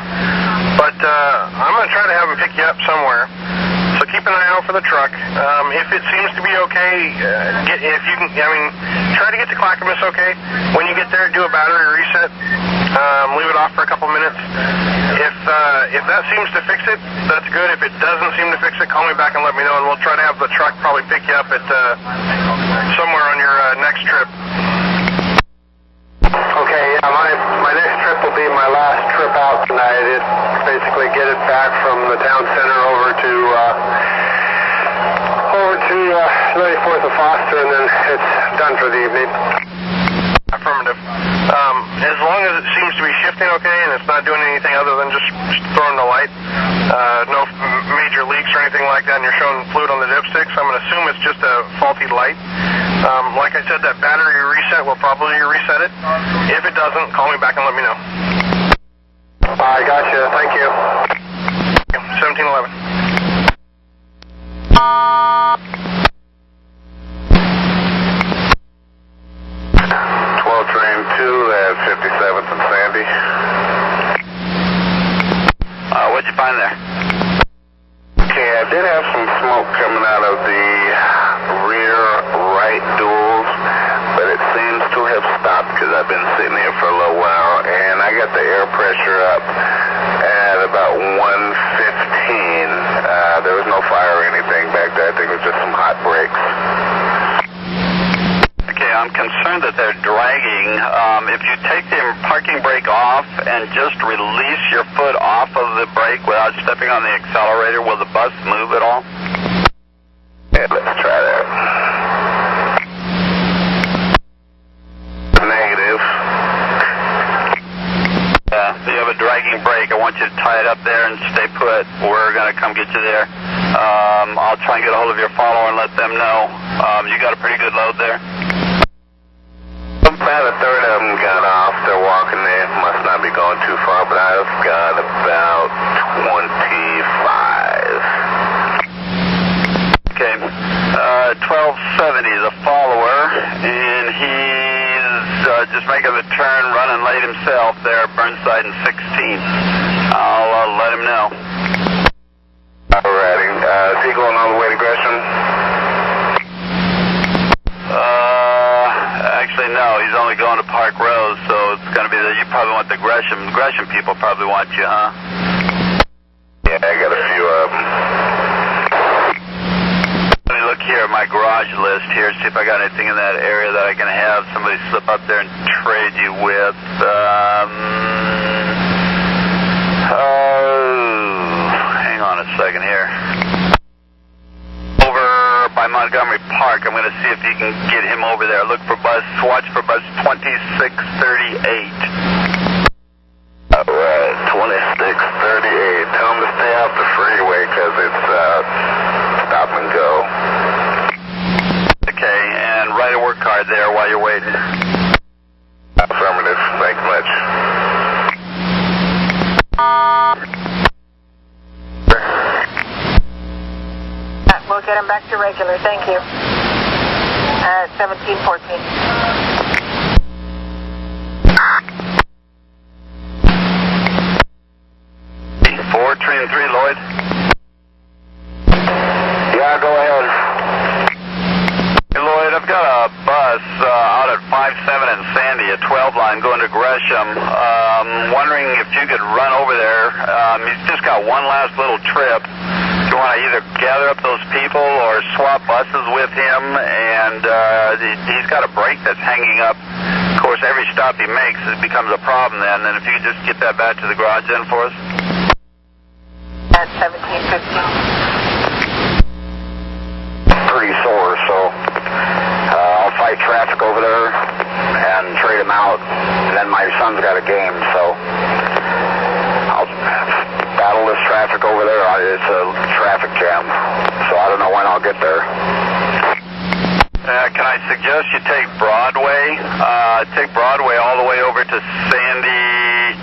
but I'm going to try to have him pick you up somewhere. So keep an eye out for the truck. If it seems to be okay, try to get to Clackamas okay. When you get there, do a battery reset. Leave it off for a couple minutes. If that seems to fix it, that's good. If it doesn't seem to fix it, call me back and let me know, and we'll try to have the truck probably pick you up at somewhere on your next trip. Okay, yeah, my next trip will be my last trip out tonight. It's basically get it back from the town center over to 94th and Foster, and then it's done for the evening. Affirmative. As long as it seems to be shifting okay and it's not doing anything other than just throwing the light, no major leaks or anything like that, and you're showing fluid on the dipsticks, I'm going to assume it's just a faulty light. Like I said, that battery reset will probably reset it. If it doesn't, call me back and let me know. I gotcha. Thank you. 1711. Train 2 at 57th and Sandy. What'd you find there? Okay, I did have some smoke coming out of the rear right duals, but it seems to have stopped because I've been sitting here for a little while, and I got the air pressure up at about 115. There was no fire or anything back there. I think it was just some hot brakes. I'm concerned that they're dragging. If you take the parking brake off and just release your foot off of the brake without stepping on the accelerator, will the bus move at all? Yeah, let's try that. Negative. Yeah, so you have a dragging brake. I want you to tie it up there and stay put. We're going to come get you there. I'll try and get a hold of your follower and let them know. You got a pretty good load there? About a third of them got off. They're walking there. Must not be going too far, but I've got about 25. Okay. 1270 is a follower, and he's just making the turn, running late himself there, Burnside and 16. I'll let him know. Alrighty. Is he going all the way to Gresham? Actually, no, he's only going to Park Rose, so it's going to be you probably want the Gresham people probably want you, huh? Yeah, I got a few of them. Let me look here at my garage list here, see if I got anything in that area that I can have somebody slip up there and trade you with. Hang on a second here. By Montgomery Park, I'm going to see if you can get him over there. Look for watch for bus 2638. Alright, 2638. Tell him to stay off the freeway because it's stop and go. Okay, and write a work card there while you're waiting. Affirmative. Thanks much. We'll get him back to regular. Thank you. 1714. 4, train 3, Lloyd. Yeah, go ahead. Hey, Lloyd, I've got a bus out at 57 and Sandy, a 12 line going to Gresham. Wondering if you could run over there. He's just got one last little trip. You want to either gather up those people or swap buses with him, and he's got a brake that's hanging up. Of course, every stop he makes, it becomes a problem then, and if you could just get that back to the garage then for us. At 1715. Pretty sore, so I'll fight traffic over there and trade him out. And then my son's got a game, so I'll battle this traffic over there. It's a traffic jam, so I don't know when I'll get there. Can I suggest you take Broadway? Take Broadway all the way over to Sandy.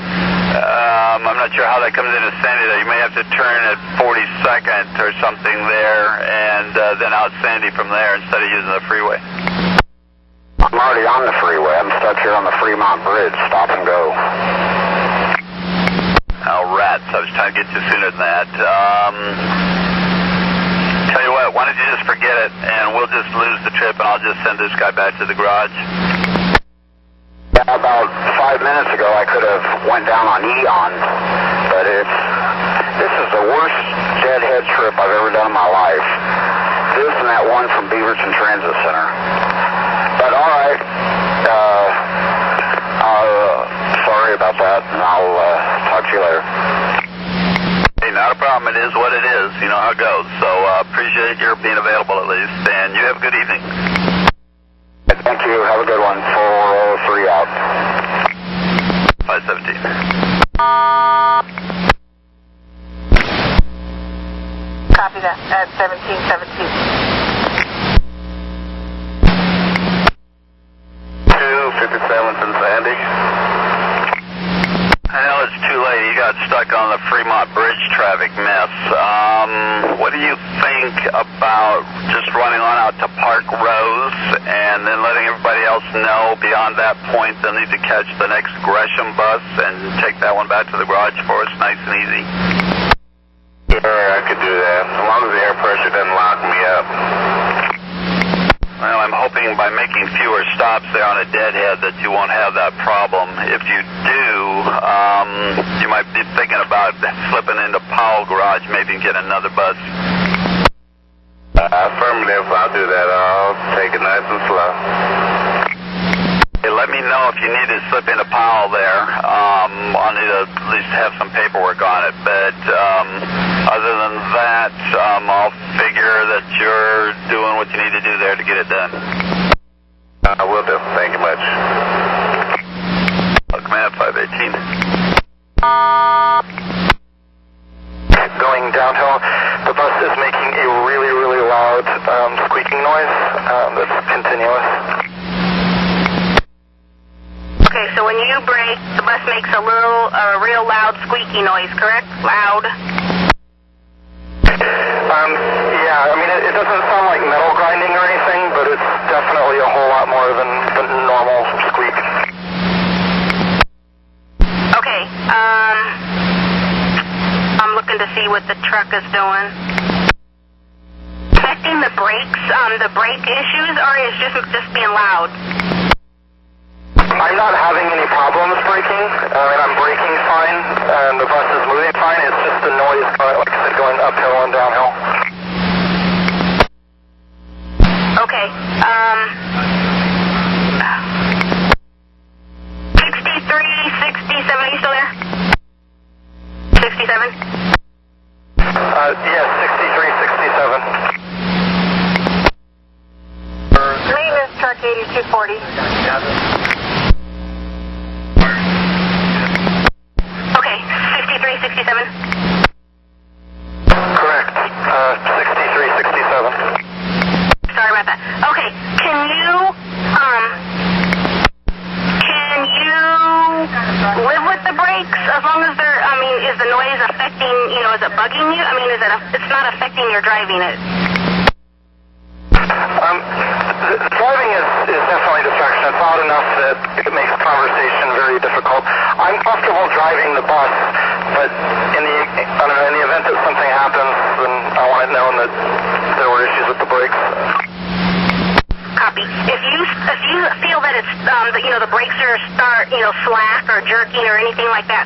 I'm not sure how that comes into Sandy, though. You may have to turn at 42nd or something there, and then out Sandy from there instead of using the freeway. I'm already on the freeway. I'm stuck here on the Fremont Bridge. Stop and go. Oh, rats. I was trying to get you sooner than that. Tell you what, why don't you just forget it, and we'll just lose the trip, and I'll just send this guy back to the garage. Yeah, about 5 minutes ago, I could have went down on Eon, but but this is the worst deadhead trip I've ever done in my life. This and that one from Beaverton Transit Center. But all right, sorry about that, and I'll talk to you later. Hey, not a problem. It is what it is. You know how it goes. So appreciate your being available at least, and you have a good evening. Thank you. Have a good one. 403 out. 517. Copy that at 1717. 257 Cincinnati. I know it's too late. You got stuck on the Fremont Bridge traffic mess. What do you think about just running on out to Park Rose and then letting everybody else know beyond that point they'll need to catch the next Gresham bus and take that one back to the garage for us nice and easy? Sure, I could do that, as long as the air pressure doesn't lock me up. Well, I'm hoping by making fewer stops there on a deadhead that you won't have that problem. If you do, you might be thinking about slipping into Powell Garage, maybe get another bus. Affirmative, I'll do that. I'll take it nice and slow. Hey, let me know if you need to slip into Powell there. I'll need to at least have some paperwork on it. But other than that, I'll figure that you're doing what you need to do there to get it done. I will do. Thank you much. Command 518. Going downhill, the bus is making a really, really loud squeaking noise that's continuous. Okay, so when you brake, the bus makes a real loud squeaky noise, correct? Loud. Yeah, I mean, it doesn't sound like metal grinding or anything, but it's definitely a whole lot more than normal squeak. Okay, I'm looking to see what the truck is doing. Affecting the brakes, the brake issues, or is just being loud? I'm not having any problems braking. I mean, I'm braking fine, and the bus is moving fine. It's just the noise, like I said, going uphill and downhill. Okay, 63, 67, are you still there? 67? Yes, 63, 67. Maintenance truck 8240. Okay, 63, 67? Correct. 63, 67. Sorry about that. Okay, can you live with the brakes as long as they're, I mean, is the noise affecting, is it bugging you? I mean, it's not affecting your driving it? The driving is definitely a distraction. It's loud enough that it makes conversation very difficult. I'm comfortable driving the bus, but in the event that something happens, then I want it known that there were issues with the brakes. Copy. If you feel that it's the brakes are slack or jerking or anything like that,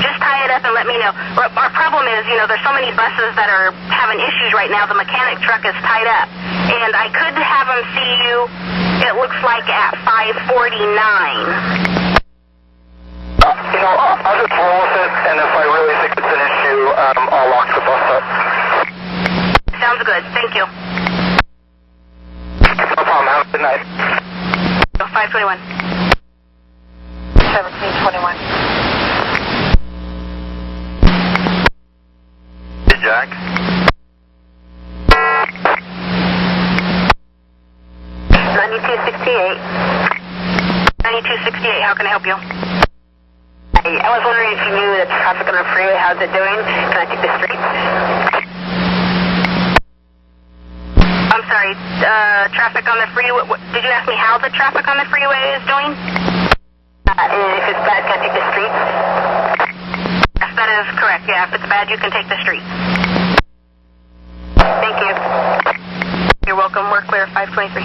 just tie it up and let me know. Our problem is, there's so many buses that are having issues right now. The mechanic truck is tied up, and I could have him see you. It looks like at 5:49. I'll just roll with it, and if I really think it's an issue, I'll lock the bus up. Sounds good. Thank you. No problem. Have a good night. 521. 1721. Hey, Jack. $92.68. $92.68. How can I help you? I was wondering if you knew the traffic on the freeway. How's it doing? Can I take the streets? I'm sorry, traffic on the freeway. Did you ask me how the traffic on the freeway is doing? If it's bad, can I take the streets? Yes, that is correct. Yeah, if it's bad, you can take the streets. Thank you. You're welcome. We're clear. 523.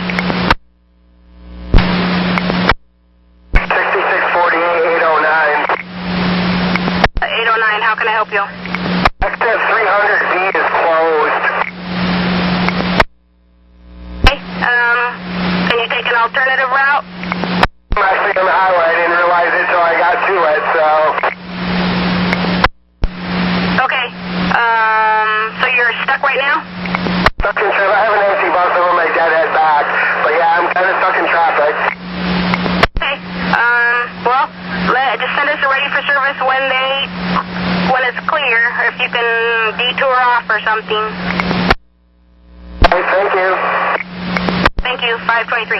6648, 809. 809, how can Exit 300B is closed. Okay, can you take an alternative route? I'm actually on the highway. I didn't realize it until I got to it, so... Okay, so you're stuck right now? Stuck in traffic. I have an empty bus over my deadhead back, but yeah, I'm kind of stuck in traffic. Okay, well, just send us a ready for service when it's clear, or if you can detour off or something. Okay, thank you. Thank you, 523.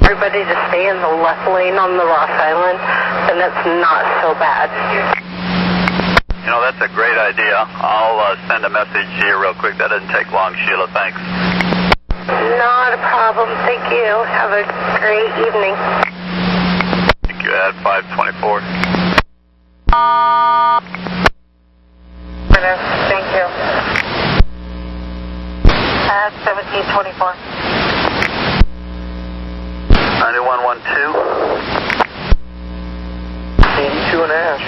Everybody to stay in the left lane on the Ross Island, and that's not so bad. You know, that's a great idea. I'll send a message here real quick. That doesn't take long, Sheila. Thanks. Not a problem. Thank you. Have a great evening. Thank you, at 524. Thank you. At 1724. 9112. 82 and Ash.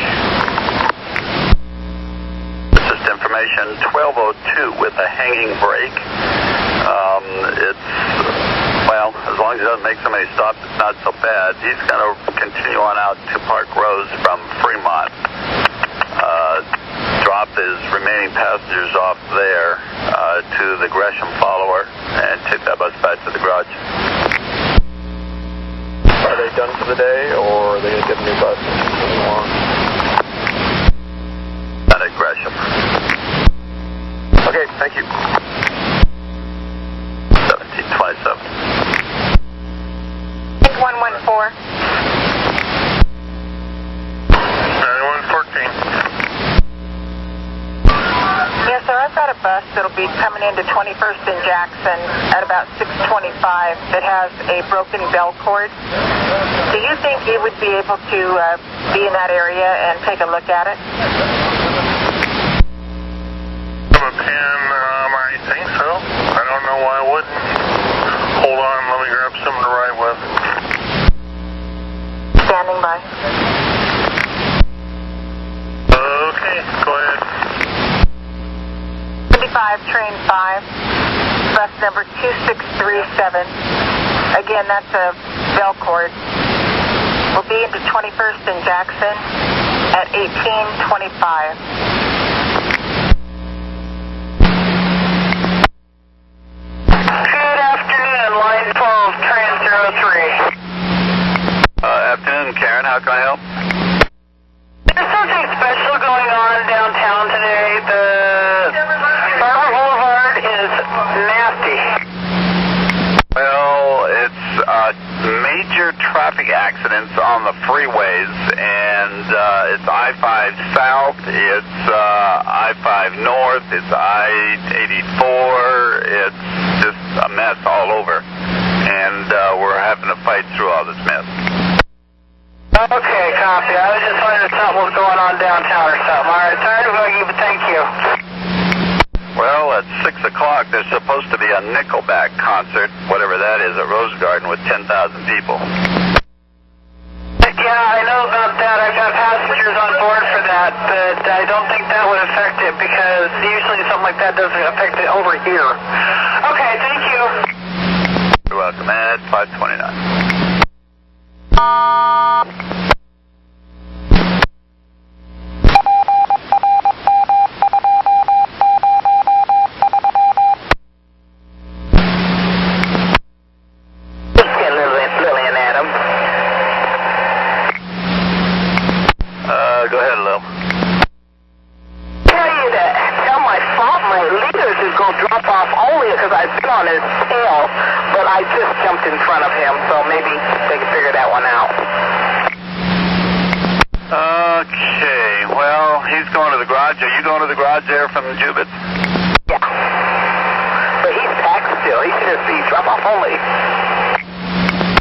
Just information, 1202 with a hanging brake. Well, as long as he doesn't make so many stops, it's not so bad. He's going to continue on out to Park Rose from Fremont. Drop his remaining passengers off there to the Gresham follower and take that bus back to the garage. Are they done for the day, or are they going to get a new bus? Not at Gresham. Okay, thank you. 1727. 114. 9114. Yes, sir, I've got a bus that'll be coming into 21st and Jackson at about 6:25 that has a broken bell cord. Do you think you would be able to be in that area and take a look at it? I'm a 10, I think so. I don't know why I wouldn't. Hold on, let me grab something to ride with. Standing by. Okay, go ahead. 25, train 5, bus number 2637. Again, that's a bell cord. We'll be into 21st and Jackson at 1825. Good afternoon, line 12, train 03. Afternoon, Karen. How can I help? There's something special going on downtown today. The Barbara Boulevard is nasty. Well, it's major traffic accidents on the freeways, and it's I-5 South, it's I-5 North, it's I-84, it's just a mess all over, and we're having to fight through all this mess. Okay, copy. I was just wondering if something was going on downtown or something. All right, sorry to bug you, but thank you. Well, at 6 o'clock, there's supposed to be a Nickelback concert, whatever that is, at Rose Garden with 10,000 people. Yeah, I know about that. I've got passengers on board for that, but I don't think that would affect it because usually something like that doesn't affect it over here. Okay, thank you. You're welcome, at 529. Go ahead, Lil. Tell you that, tell my leaders is going to drop off only because I've been on his tail, but I just jumped in front of him, so maybe they can figure that one out. Okay, well, he's going to the garage. Are you going to the garage there from Jubitz? Yeah. But he's packed still. He should just be drop off only.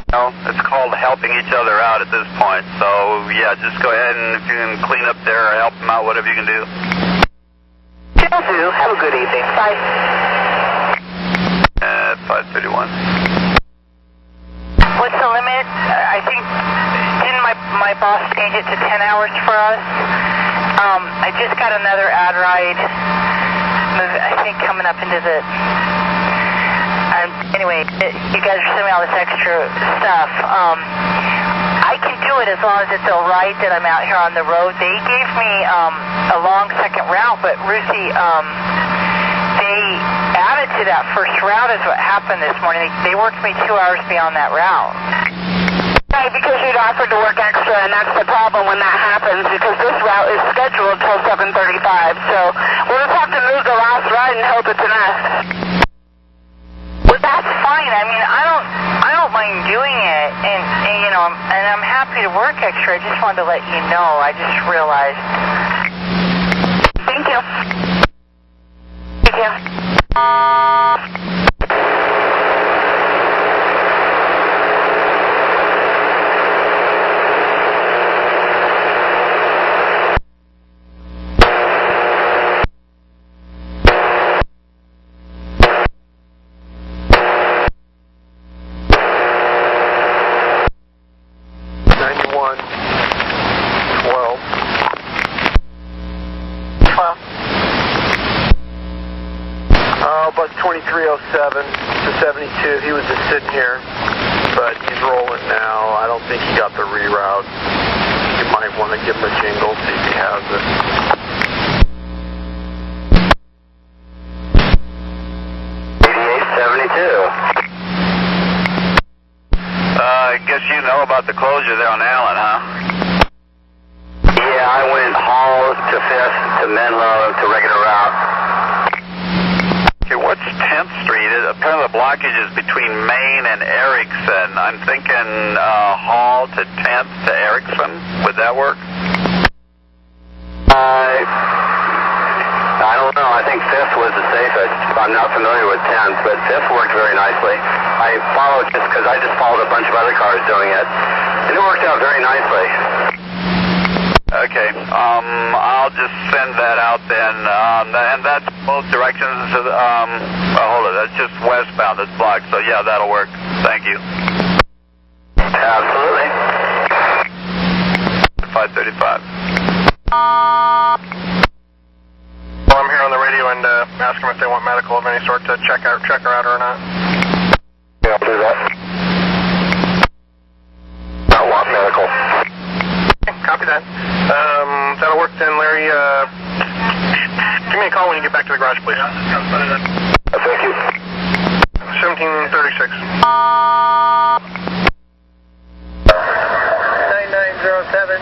No, it's called helping each other out at this point. So, yeah, just go ahead and if you can clean up there or help them out, whatever you can do. Will do. Have a good evening. Bye. At 5:31. What's the limit? I think, didn't my boss change it to 10 hours for us? I just got another ad ride, I think coming up into the, anyway, you guys are sending me all this extra stuff. I can do it as long as it's all right that I'm out here on the road. They gave me a long second route, but Ruthie, they added to that first route is what happened this morning. They worked me 2 hours beyond that route. Right, because you'd offered to work extra, and that's the problem when that happens, because this route is scheduled until 7:35, so we'll just have to move the last ride and hope it's enough. Well, that's fine. I mean, I don't mind doing it, and you know, and I'm happy to work extra. I just wanted to let you know. I just realized. Thank you. Thank you. 2307 to 72, he was just sitting here, but he's rolling now. I don't think he got the reroute. You might want to give him a jingle, see if he has it. I guess you know about the closure there on Allen, huh? Yeah, I went Hall to 5th to Menlo to regular route. Okay, what's 10th Street? Apparently the blockage is between Main and Erickson. I'm thinking Hall to 10th to Erickson. Would that work? I don't know. I think 5th was the safest. I'm not familiar with 10th, but 5th worked very nicely. I followed just because I just followed a bunch of other cars doing it, and it worked out very nicely. Okay, I'll just send that out then, and that's both directions. Hold it, that's just westbound that's blocked, so yeah, that'll work. Thank you. Absolutely. 535. Well, I'm here on the radio and ask them if they want medical of any sort to check her out or not. Yeah, I'll do that. I want medical. Copy that. That'll work then, Larry. Give me a call when you get back to the garage, please. Thank you. 1736. 9907.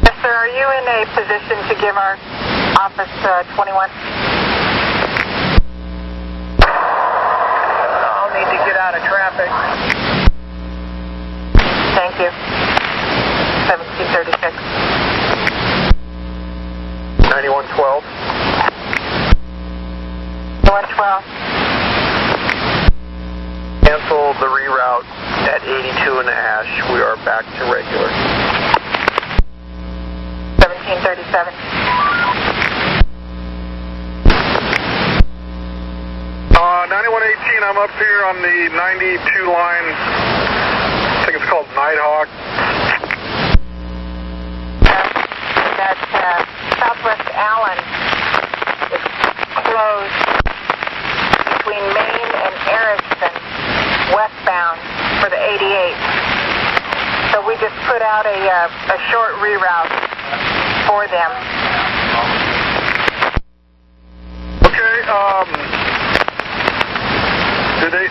Yes, sir. Are you in a position to give our office 21? I'll need to get out of traffic. Thank you. 1736. 9112. 112. Cancel the reroute at 82 in the Ash. We are back to regular. 1737. 9118, I'm up here on the 92 line. I think it's called Nighthawk. That Southwest Allen is closed between Main and Erickson, westbound for the 88. So we just put out a short reroute for them. Okay, did they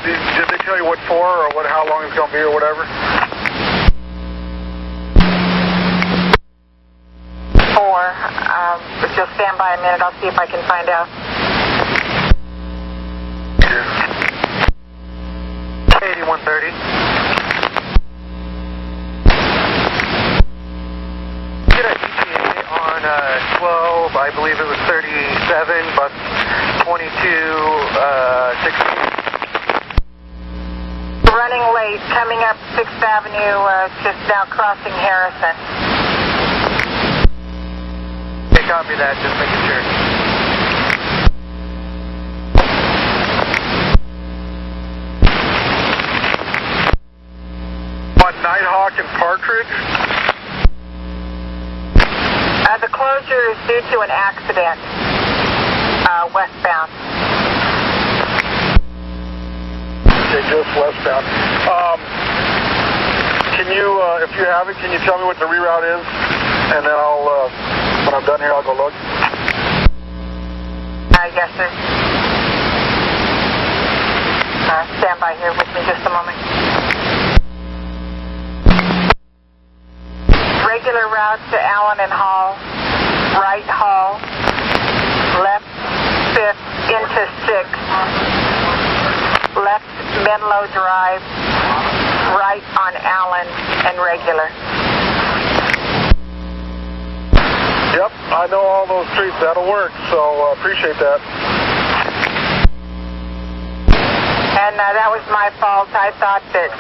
tell you what for or how long it's going to be or whatever? 4. Just stand by a minute. I'll see if I can find out. 8130. Get an ETA on 12, I believe it was 37, bus 2216. Running late, coming up 6th Avenue, just now crossing Harrison. Okay, copy that, just making sure. Nighthawk and Partridge? The closure is due to an accident, westbound. Okay, just westbound. Can you, if you have it, can you tell me what the reroute is? And then I'll, when I'm done here, I'll go look. Yes, sir. Stand by here with me just a moment. Regular route to Allen and Hall, right Hall, left 5th into 6th, left Menlo Drive, right on Allen, and regular. Yep, I know all those streets. That'll work, so appreciate that. And that was my fault. I thought that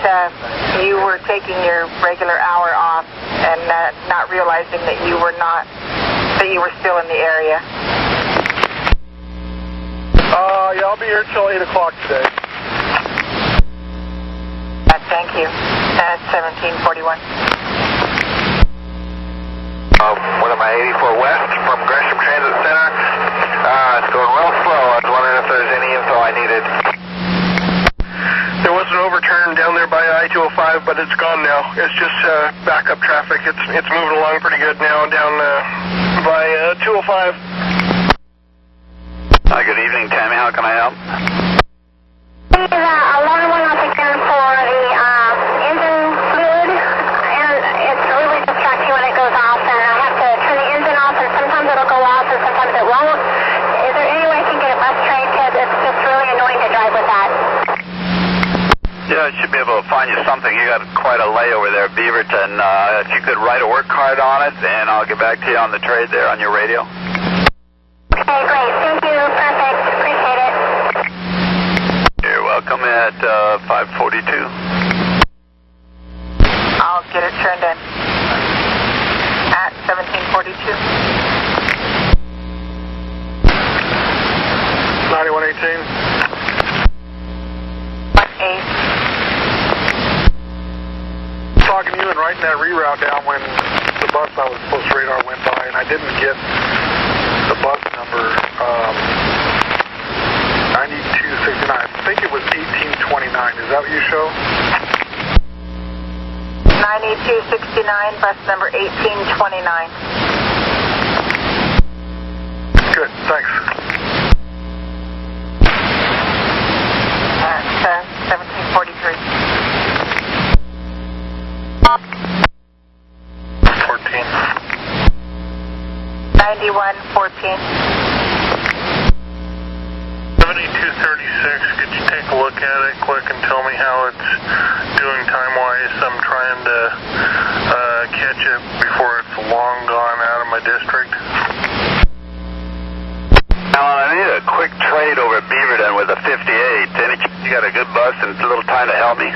you were taking your regular hour off and not realizing that you were still in the area. Yeah, I'll be here till 8 o'clock today. Thank you. 1741. One of my 84 West from Gresham Transit Center. It's going real slow. I was wondering if there's any info I needed. There was an overturn down there by I-205, but it's gone now. It's just backup traffic. It's moving along pretty good now down by 205. Good evening, Tammy. How can I help? Please, alarm went off again for the engine fluid, and it's really distracting when it goes off, and I have to turn the engine off, and sometimes it'll go off, and sometimes it won't. Is there any way I can get a bus train? Because it's just really annoying to drive with that. Yeah, I should be able to find you something. You got quite a layover there, Beaverton. If you could write a work card on it, and I'll get back to you on the trade there on your radio. Okay, great. Thank you. Perfect. Appreciate it. You're welcome at 542. I'll get it turned in at 1742. 9118. 1-8. Talking to you and writing that reroute down when the bus I was supposed to radar went by, and I didn't get the bus number 9269. I think it was 1829. Is that what you show? 9269, bus number 1829. Good, thanks. That's 1743. 14. 9114. 7236, could you take a look at it quick and tell me how it's doing time-wise? I'm trying to catch it before it's long gone out of my district. Alan, I need a quick trade over at Beaverton with a 58. You got a good bus and a little time to help me?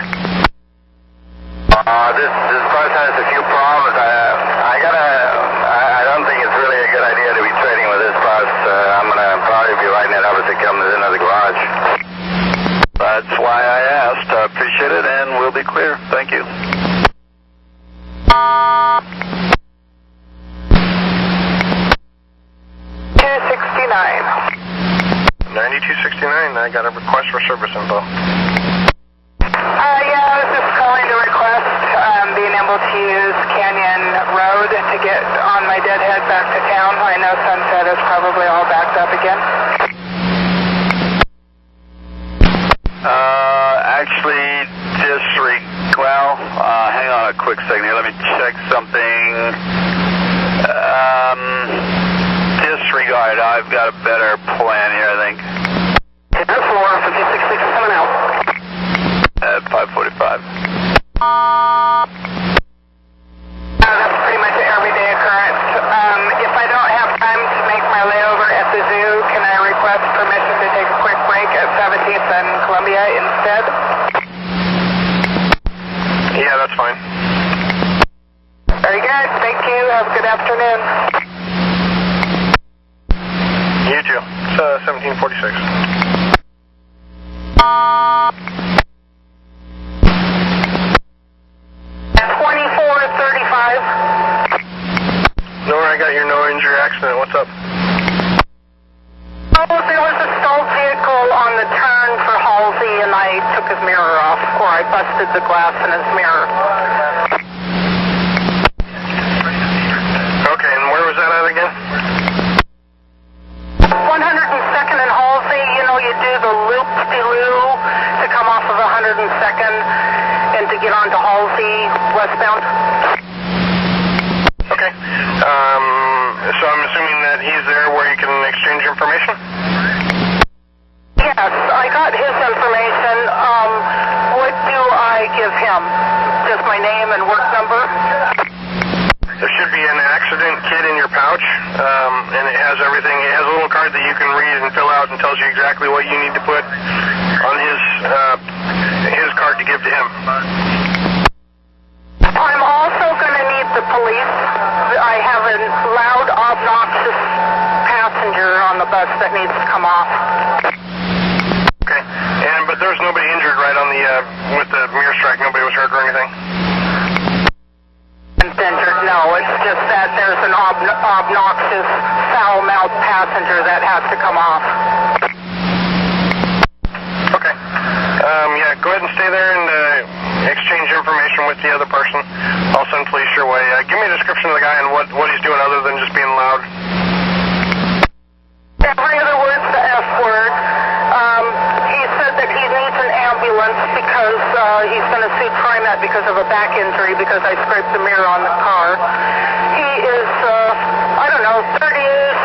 This bus has a few problems. I don't think it's really a good idea to be trading with this bus. I'm going to probably be writing it up as it comes into the garage. That's why I asked. I appreciate it, and we'll be clear. Thank you. 9269, I got a request for service info. Yeah, I was just calling to request being able to use Canyon Road to get on my deadhead back to town. I know Sunset is probably all backed up again. Actually, hang on a quick second here. Let me check something. Disregard. I've got a better plan here, I think. 10-4, 5667 out. At 545. That's pretty much an everyday occurrence. If I don't have time to make my layover at the zoo, can I request permission to take a quick break at 17th and Columbia instead? Yeah, that's fine. Very good. Thank you. Have a good afternoon. You too. It's 1746. I got your no injury accident. What's up? Oh, there was a stalled vehicle on the turn for Halsey, and I took his mirror off, or I busted the glass in his mirror. Okay, and where was that at again? 102nd and Halsey, you know, you do the loop-de-loo to come off of 102nd and to get onto Halsey westbound. Okay. So I'm assuming that he's there where you can exchange information? Yes, I got his information. What do I give him? Just my name and work number? There should be an accident kit in your pouch, and it has everything. It has a little card that you can read and fill out and tells you exactly what you need to put on his card to give to him. I'm also going to need the police. I have a loud, obnoxious passenger on the bus that needs to come off. Okay, but there's nobody injured, right, on the with the mirror strike. Nobody was hurt or anything. Injured? No, it's just that there's an obnoxious, foul-mouthed passenger that has to come off. Okay. Yeah, go ahead and stay there and exchange information with the other person. I'll send police your way. Give me a description of the guy and what he's doing other than just being loud. Every other word's the F word. He said that he needs an ambulance because he's going to sue TriMet because of a back injury because I scraped the mirror on the car. He is, I don't know, 30-ish,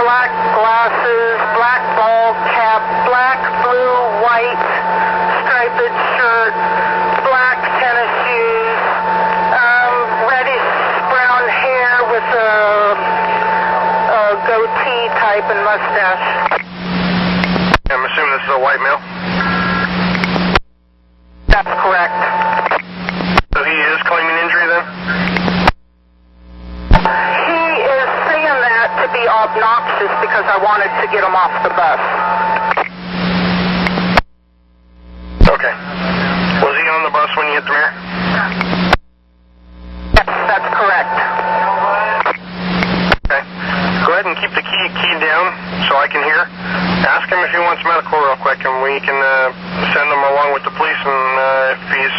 black glasses, black ball cap, black, blue, white, striped shirt, black tennis shoes, reddish brown hair with a goatee type and mustache. I'm assuming this is a white male? That's correct. So he is claiming injury then? He is saying that to be obnoxious because I wanted to get him off the bus. Okay. Was he on the bus when you hit the mirror? Yes, that's correct. Okay. Go ahead and keep the key down so I can hear. Ask him if he wants medical real quick, and we can send him along with the police, and if he's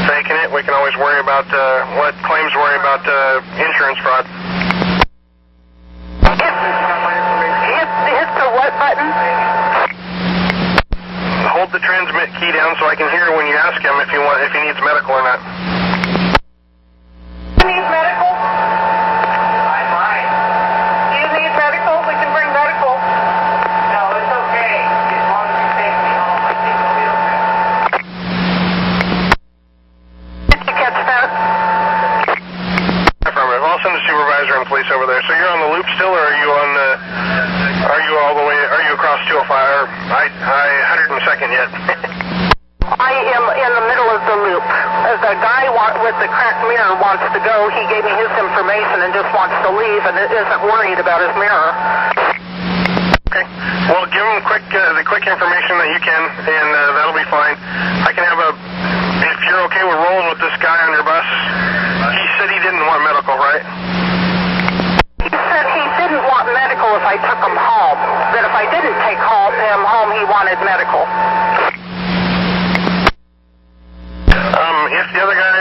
faking it, we can always worry about what claims worry about insurance fraud. Hit the what button? Hold the transmit key down so I can hear when you ask him if he needs medical or not. You need medical? I might. Do you need medical? We can bring medical. No, it's okay. As long as you take me home, I think it'll be okay. Did you catch that? Affirmative. I'll send the supervisor and police over there. So you're on the loop still, or are you on the? Are you all the way? Are you across 205? Or I 102nd yet? I am in the middle of the loop. The guy with the cracked mirror wants to go. He gave me his information and just wants to leave and isn't worried about his mirror. Okay. Well, give him the quick information that you can, and that'll be fine. I can have if you're okay with rolling with this guy on your bus. He said he didn't want medical, right? He said he didn't want medical if I took him home. That if I didn't take him home, he wanted medical. If the other guy,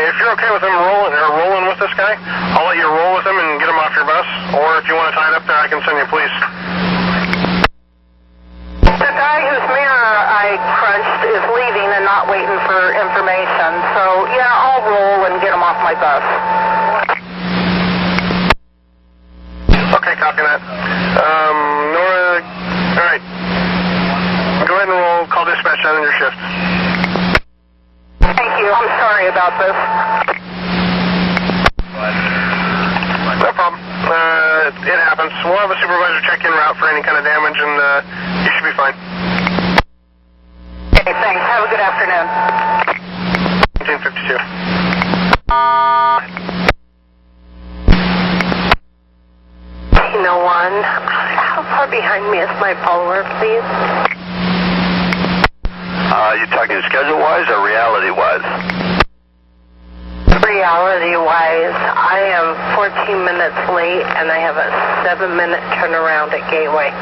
if you're okay with him rolling with this guy, I'll let you roll with him and get him off your bus. Or if you want to tie it up there, I can send you police. The guy whose mirror I crunched is leaving and not waiting for information. So, yeah, I'll roll and get him off my bus. Okay, copy that. Nora, all right. Go ahead and roll. Call dispatch on your shift. Thank you. I'm sorry about this. No problem. It happens. We'll have a supervisor check in route for any kind of damage, and you should be fine. Okay, thanks. Have a good afternoon. 1952. How far behind me is my follower, please? You talking schedule-wise or reality-wise? reality-wise, I am 14 minutes late, and I have a 7-minute turnaround at Gateway.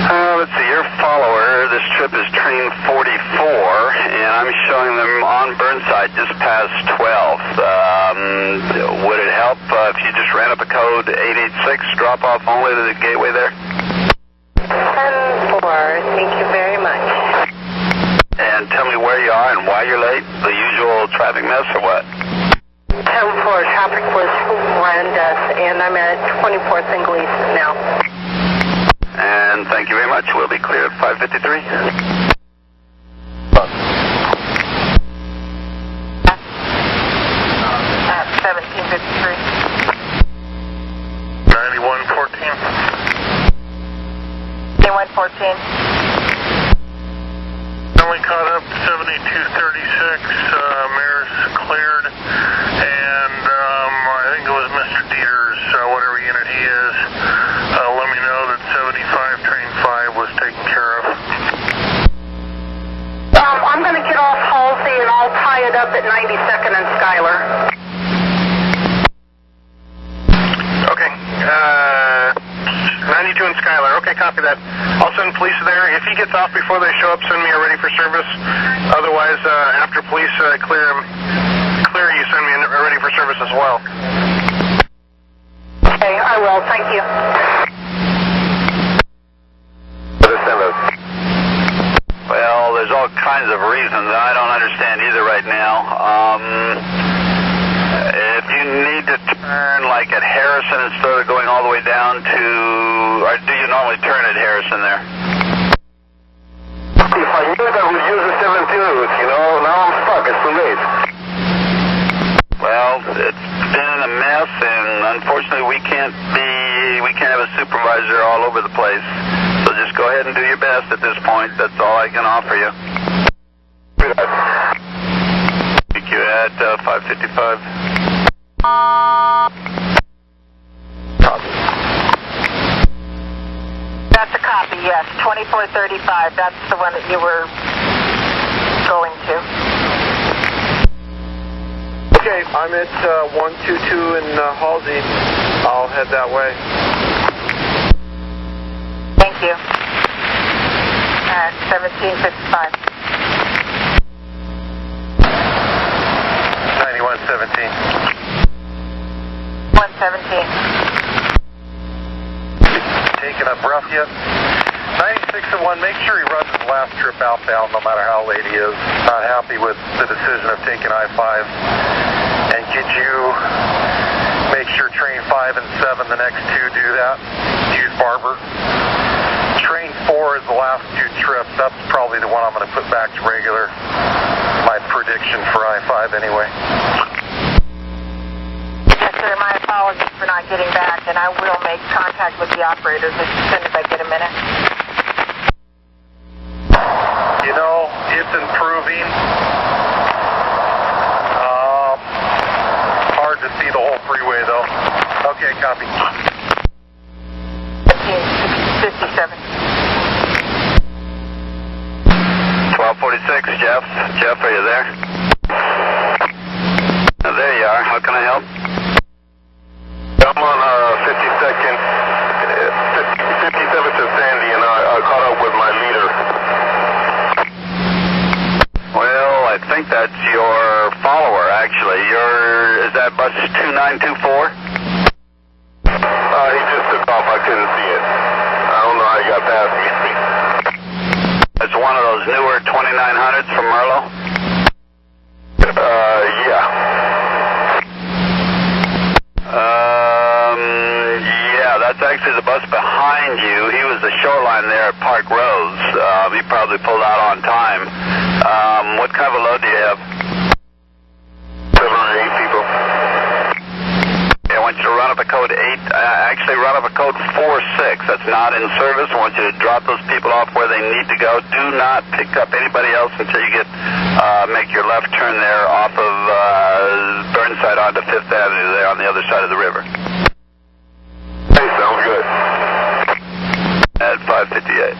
Let's see, your follower, this trip is train 44, and I'm showing them on Burnside just past 12. Would it help if you just ran up a code 886, drop off only to the Gateway there? 10-4, thank you very much. And tell me where you are and why you're late, the usual traffic mess or what? 10-4, traffic was horrendous, and I'm at 24th and Gleason now. And thank you very much. We'll be clear at 5:53. At 17:53. 9114. 9114. Only caught up to 7236. Mayor's cleared. And I think it was Mr. Dieter's, whatever unit he is. Let me know that 75 train 5 was taken care of. I'm going to get off Halsey and I'll tie it up at 92nd and Schuyler. Okay. 92 and Schuyler. Okay, copy that. I'll send police there. If he gets off before they show up, send me a ready for service. Otherwise, after police clear you, send me a ready for service as well. Okay, I will. Thank you. Well, there's all kinds of reasons I don't understand either right now. If you need to turn like at Harrison instead of going all the way down to, or do you normally turn at Harrison there? If I knew that we'd use the 17 route, now I'm stuck. It's too late. Well, it's been a mess, and unfortunately we can't have a supervisor all over the place. So just go ahead and do your best at this point. That's all I can offer you. Thank you at 5:55. That's a copy, yes. 2435. That's the one that you were going to. Okay, I'm at 122 in Halsey. I'll head that way. Thank you. At 17:55. 9117. 117. Taking up rough yet? 96 and 1, make sure he runs his last trip outbound no matter how late he is. Not happy with the decision of taking I-5. And could you make sure train 5 and 7, the next two, do that? Use Barber. Train 4 is the last two trips. That's probably the one I'm going to put back to regular. My prediction for I-5 anyway. Yes, sir. My apologies for not getting back, and I will make contact with the operators as soon as I get a minute. It's improving. Hard to see the whole freeway, though. Okay, copy. 57. 1246, Jeff. Jeff, are you there? There you are. How can I help? I'm on 52nd, 57th and Sandy, and I caught up with my leader. Well, I think that's your follower, actually. Is that bus 2924? He just took off. I couldn't see it. I don't know how he got past me. It's one of those newer 2900s from Merlo? Yeah. Yeah, that's actually the bus behind you. He was the shoreline there at Park Rose. He probably pulled out on time. What kind of a load do you have? 7 or 8 people. Yeah, I want you to run up a code 8. Actually, run up a code 46. That's not in service. I want you to drop those people off where they need to go. Do not pick up anybody else until you make your left turn there off of Burnside onto 5th Avenue there on the other side of the river. Hey, sounds good. At 5:58.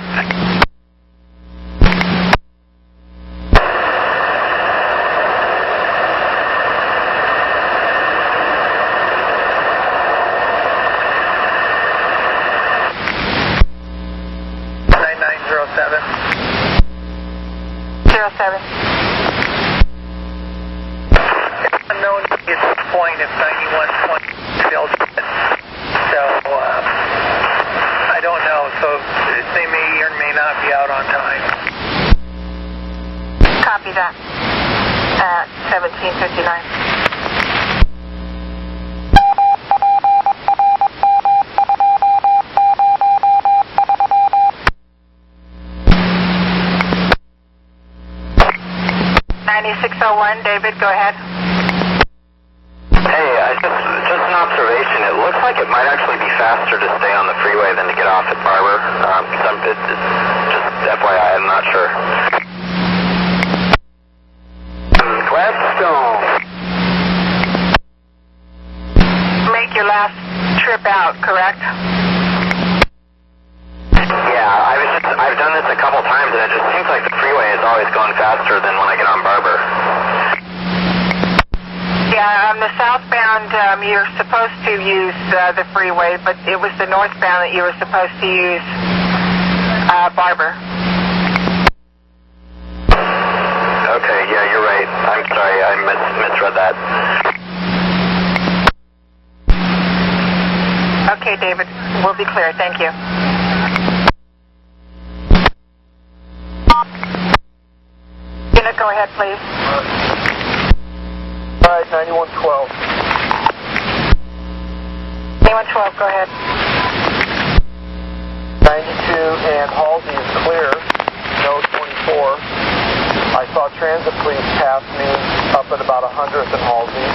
at this point if 9120 fails it. So, I don't know. So they may or may not be out on time. Copy that. At 17:59. David, go ahead. Hey, just an observation. It looks like it might actually be faster to stay on the freeway than to get off at Barber. Just FYI, I'm not sure. Gladstone. Make your last trip out, correct? Yeah, I've done this a couple times, and it just seems like the freeway is always going faster than when I get on Barber. Yeah, on the southbound, you're supposed to use the freeway, but it was the northbound that you were supposed to use Barber. Okay, yeah, you're right. I'm sorry, I misread that. Okay, David, we'll be clear. Thank you. Go ahead, please. All right, 9112. 9112, go ahead. 92 and Halsey is clear. No 24. I saw transit police pass me up at about 100th and Halsey.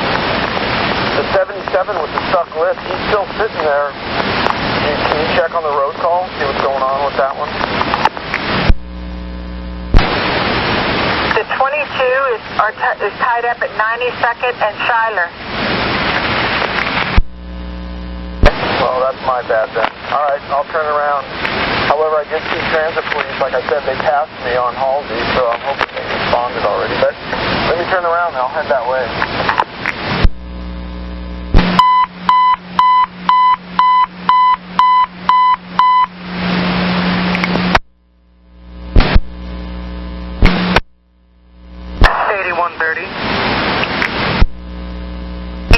The 77 with the stuck lip, he's still sitting there. Can you check on the road call, see what's going on with that one? The 22 is tied up at 92nd and Schuyler. Well, that's my bad then. All right, I'll turn around. However, I did see transit police. Like I said, they passed me on Halsey, so I'm hoping they responded already. But let me turn around and I'll head that way.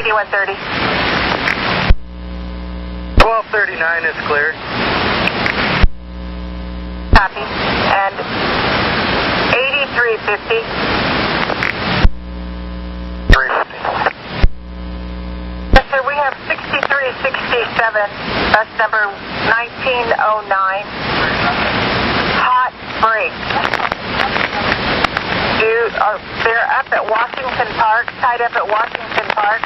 $81.30. 1239 is cleared. Copy. And 8350. 350. Yes, sir, we have 6367, bus number 1909. Hot break. They're up at Washington Park, tied up at Washington Park.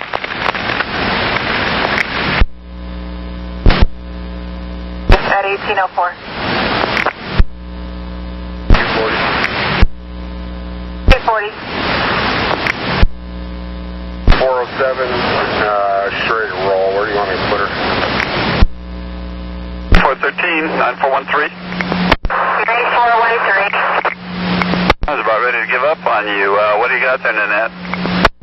At 1804. 240. 407, straight roll. Where do you want me to put her? 413, 9413. 3413. I was about ready to give up on you. What do you got there, Nanette?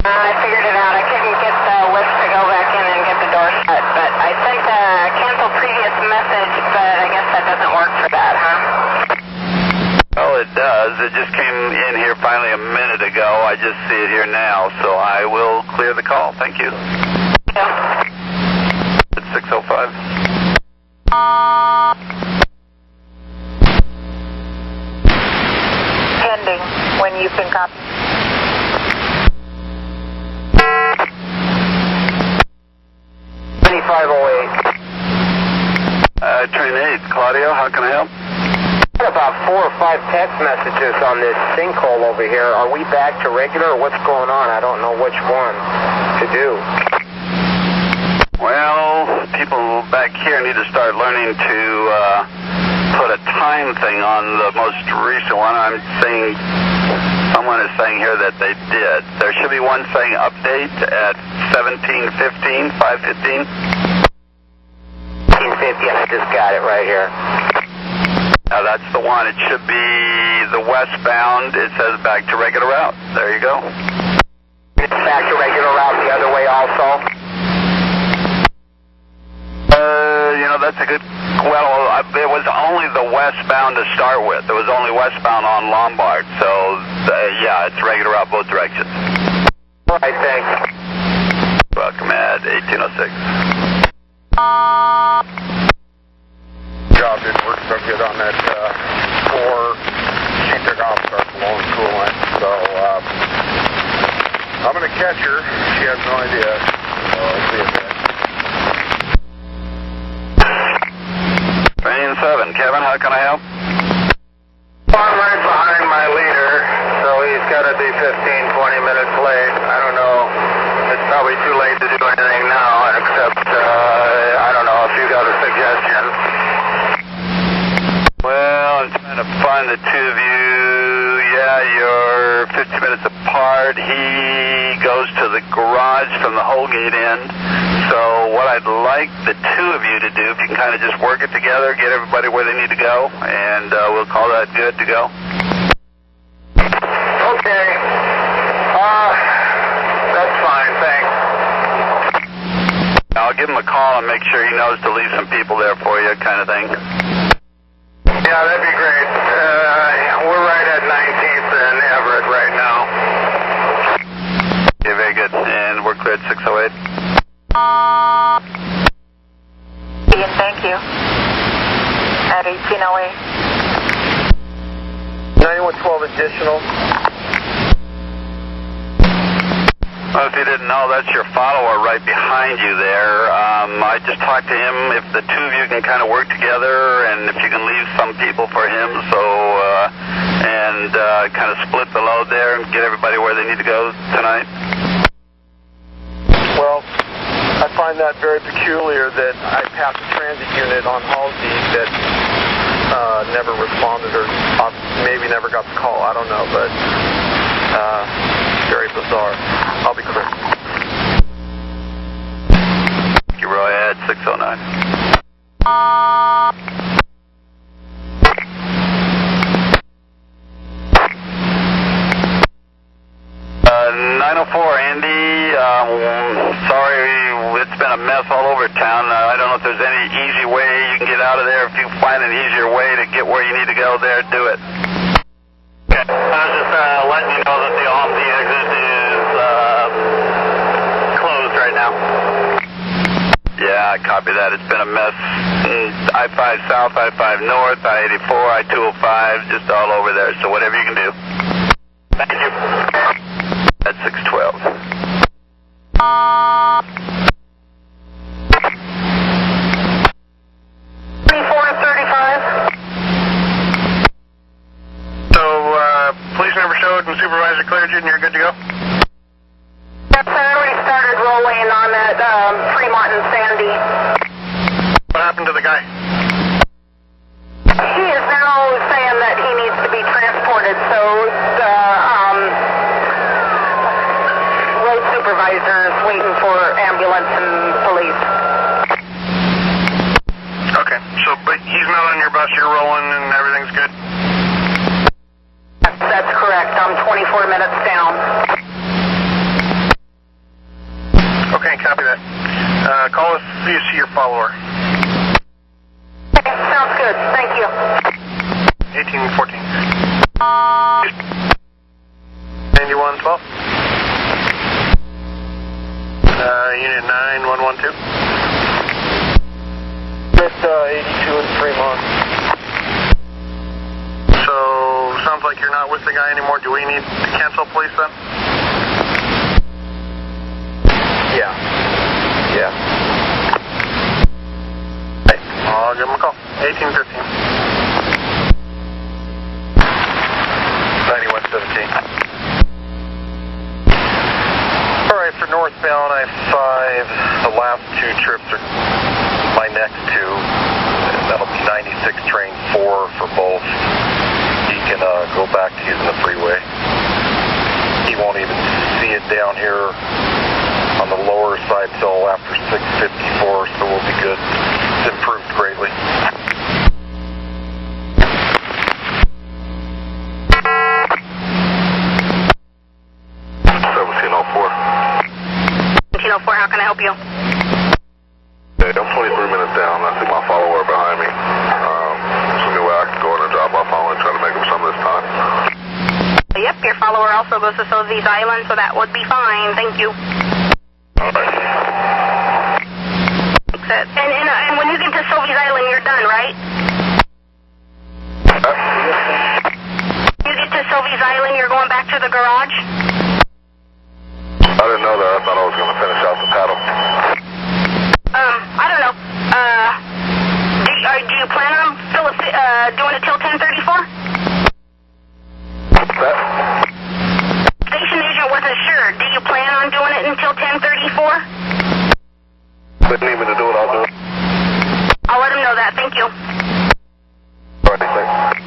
I figured it out. I couldn't get the whip to go back in and get the door shut, but I sent a cancel previous message, but I guess that doesn't work for that, huh? Well, it does. It just came in here finally a minute ago. I just see it here now, so I will clear the call. Thank you. Yeah. It's 605. Pending when you can copy. Train 8, Claudio, how can I help? I got about 4 or 5 text messages on this sinkhole over here. Are we back to regular or what's going on? I don't know which one to do. Well, people back here need to start learning to put a time thing on the most recent one. I'm saying, someone is saying here that they did. There should be one saying update at 17:15, 5:15. 17:50, I just got it right here. Now that's the one. It should be the westbound. It says back to regular route. There you go. It's back to regular route the other way also? That's a good... Well, it was only the westbound to start with. It was only westbound on Lombard. So, yeah, it's regular route both directions. All right, thanks. 1506. Job didn't work so good on that 4. She took off, started blowing coolant. So I'm going to catch her. She has no idea. So I'll see you then. Train 7, Kevin, how can I help? I'm right behind my leader, so he's got to be 15, 20 minutes late. I don't know. It's probably too late to do anything now, except, I don't know if you got a suggestion. Well, I'm trying to find the two of you. Yeah, you're 50 minutes apart. He goes to the garage from the Holgate end. So what I'd like the two of you to do, if you can kind of just work it together, get everybody where they need to go, and we'll call that good to go. Okay. That's fine, thanks. I'll give him a call and make sure he knows to leave some people there for you, kind of thing. Yeah, that'd be great. We're right at 19th and Everett right now. Okay, very good. And we're cleared 608. Ian, thank you. At 1808. 9112 additional. Well, if you didn't know, that's your follower right behind you there. I just talked to him. If the two of you can kind of work together, and if you can leave some people for him, and kind of split the load there and get everybody where they need to go tonight. Well, I find that very peculiar that I passed a transit unit on Halsey that never responded or maybe never got the call. I don't know, but very bizarre. I'll be clear. Thank you, Roy. At 609. 904, Andy. Sorry, it's been a mess all over town. I don't know if there's any easy way you can get out of there. If you find an easier way to get where you need to go there, do it. Okay. I was just letting you know that the off-the exit is closed right now. Yeah, I copy that. It's been a mess. I-5 South, I-5 North, I-84, I-205, just all over there. So whatever you can do. Thank you. That's 612. 2435. So, police never showed and supervisor cleared you and you're good to go? Yes, I already started rolling on at Fremont and Sandy. What happened to the guy? He is now saying that he needs to be transported, so the road supervisor is waiting for ambulance and police. Okay, so, but he's not on your bus, you're rolling and everything's good? That's correct. I'm 24 minutes down. Okay, copy that. Call us if you see your follower. Okay, sounds good. Thank you. 1814. 9112. Unit 9112. It's 82 in Fremont. So, sounds like you're not with the guy anymore. Do we need to cancel police then? Yeah. Yeah. Hey, I'll give him a call. 1815. 9117. Alright, for northbound I-5, the last two trips are my next two. That'll be 96 train 4 for both. He can go back to using the freeway. He won't even see it down here on the lower side till after 654, so we'll be good. It's improved greatly. How can I help you? Hey, I'm 23 minutes down. I see my follower behind me. Is there any way I can go in and drop off on and try to make him some this time? Yep, your follower also goes to Sotheby's Island, so that would be fine. Thank you. All right. on doing it until 10:34? If they need me to do it, I'll do it. I'll let them know that. Thank you. All right, thanks.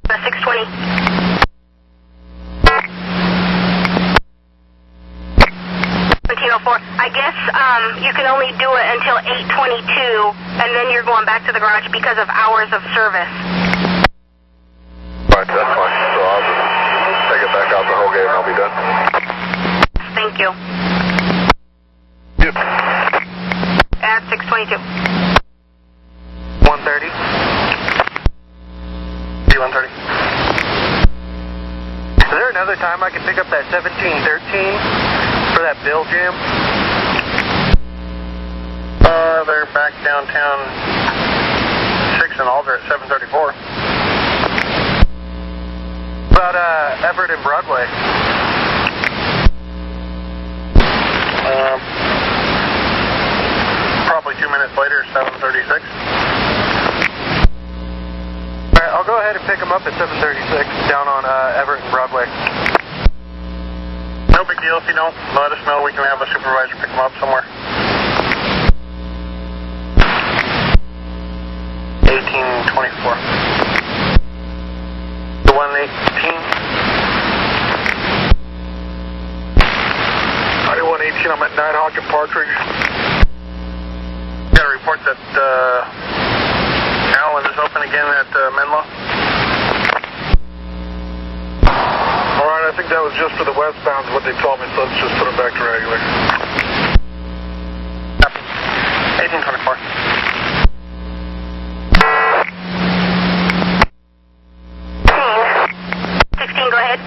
620. I guess you can only do it until 8:22, and then you're going back to the garage because of hours of service. All right, that's fine. So I'll just take it back out the whole game and I'll be done. Thank you. Yep. At 6:22. 130. 130. Is there another time I can pick up that 1713 for that bill jam? They're back downtown 6 and Alder at 734. About Everett and Broadway. Probably 2 minutes later, 736. Alright, I'll go ahead and pick them up at 736 down on Everett and Broadway. No big deal if you don't. Let us know. We can have a supervisor pick them up somewhere. 1824. The 118. 9118, I'm at Nighthawk and Partridge. Got a report that Allen is open again at Menlo. Alright, I think that was just for the westbound, what they told me, so let's just put them back to regular. 1824. 16, go ahead.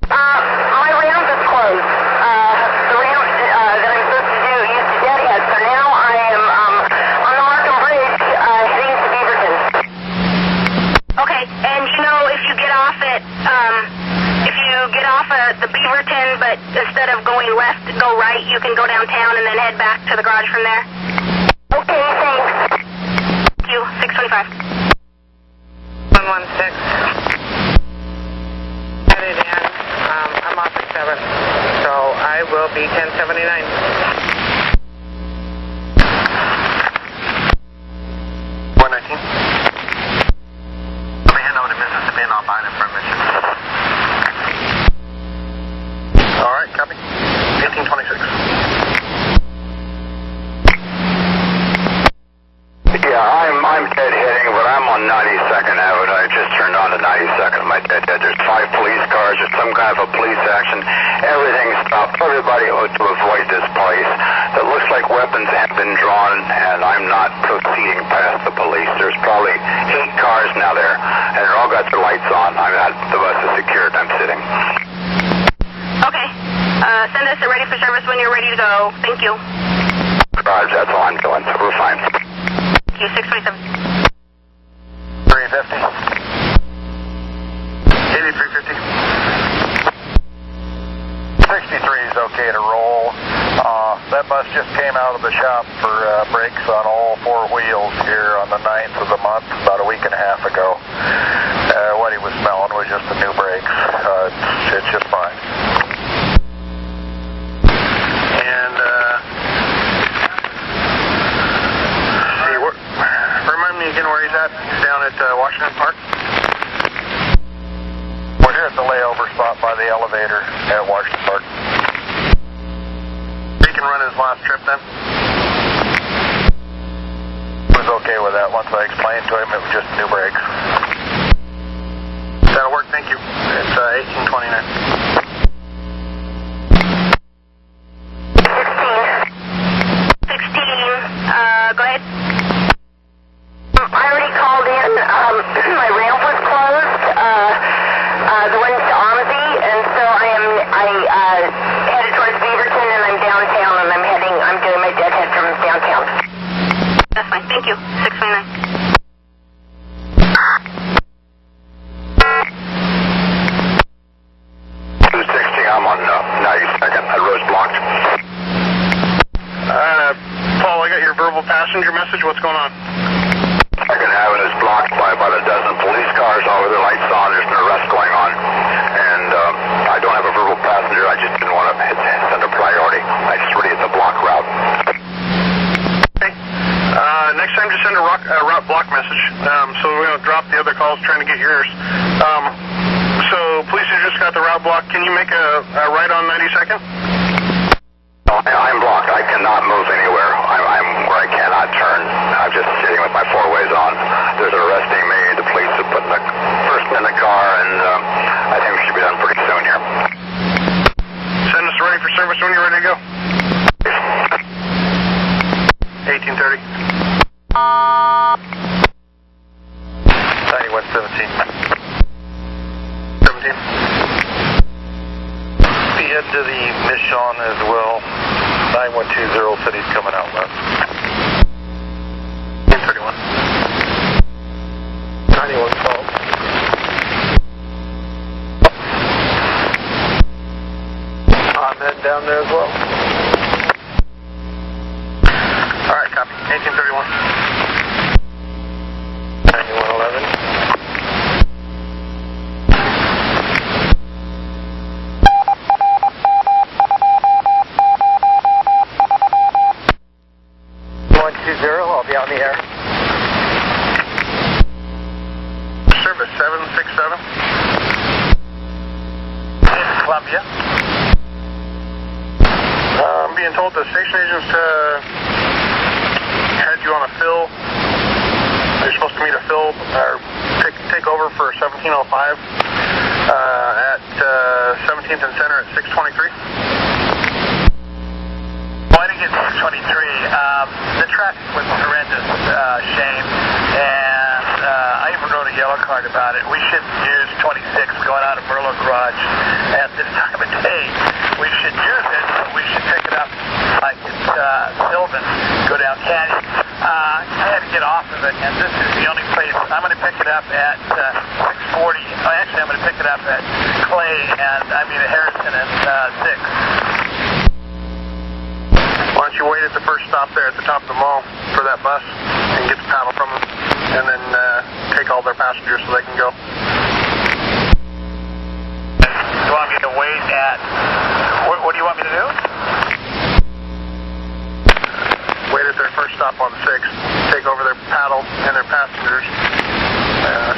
My round is closed. The round that I'm supposed to do used to deadhead, so now I am on the Markham Bridge heading to Beaverton. Okay, and you know, if you get off at the Beaverton, but instead of going left, go right, you can go downtown and then head back to the garage from there. Okay, thanks. Thank you. 625. 116. Headed in. I'm off at 7, so I will be 1079. 119. Let me hand over to Mississippi and I'll bind it for admission. Alright, copy. 1826. Yeah, I'm deadheading, but I'm on 92nd Avenue. I just turned on to 92nd. My deadhead. There's 5 police cars. There's some kind of a police action. Everything stopped. Everybody to avoid this place. It looks like weapons have been drawn, and I'm not proceeding past the police. There's probably 8 cars now there, and they're all got their lights on. The bus is secured. I'm sitting. Okay. Send us a ready for service when you're ready to go. Thank you. Garage, that's all I'm doing. So we're fine. Thank you. 627. 350. 8350. 63 is okay to roll. That bus just came out of the shop for brakes on all 4 wheels here on the 9th of the month, about a week and a half ago. What he was smelling was just the new brakes. It's just fine. And, remind me again where he's at. He's down at Washington Park. We're here at the layover spot by the elevator at Washington Park. He can run his last trip then. He was okay with that once I explained to him it was just new brakes. That'll work, thank you. It's 1829. 16. Go ahead. I already called in. My ramp was closed. The one to Amity, and so I headed towards Beaverton, and I'm downtown, and I'm doing my deadhead from downtown. That's fine. Thank you. 629. 260, I'm on 92nd. That road's blocked. Paul, I got your verbal passenger message. What's going on? Second Avenue is blocked by about a dozen police cars, all with their lights on. There's an arrest going on. And I don't have a verbal passenger. I just didn't want to send a private other calls trying to get yours. So police have just got the route blocked. Can you make a right on 92nd? No, I'm blocked. I cannot move anywhere. I'm where I cannot turn. I'm just sitting with my four ways on. There's arresting me. The police have put the person in the car, and I think we should be done pretty soon here. Send us ready for service when you're ready to go. 1830. 9117. 17. Be head to the Mission as well. 9120 said he's coming out west. 31. 91 call. I'm heading down there as well. Alright, copy. 1831. 9111. I'll be on the air. Service 767. Columbia. I'm being told the station agents had you on a fill. You're supposed to meet a fill or take over for 1705 at 17th and Center at 623. Well, I didn't get 623. The traffic was horrendous, Shane, and I even wrote a yellow card about it. We shouldn't use 26 going out of Merlo Garage at this time of day. We should use it, but we should pick it up like it's Sylvan, go down Canyon. I had to get off of it, and this is the only place. I'm going to pick it up at 640. Actually, I'm going to pick it up at Clay and Harrison at 6. Why don't you wait at the first stop there at the top of the mall for that bus and get the paddle from them, and then take all their passengers so they can go. You want me to wait at... What do you want me to do? Wait at their first stop on 6, take over their paddle and their passengers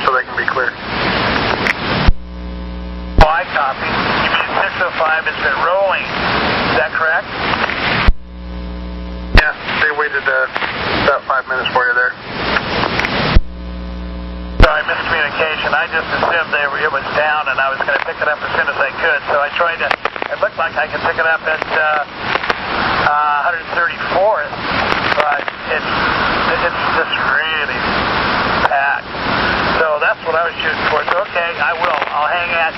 so they can be clear. Oh, I copy. You mean 605 has been rolling. Is that correct? Yeah, they waited about 5 minutes for you there. Sorry, miscommunication. I just assumed it was down and I was going to pick it up as soon as I could. So I tried to, it looked like I could pick it up at 134th, but it's just really packed. So that's what I was shooting for. So okay, I will. I'll hang at,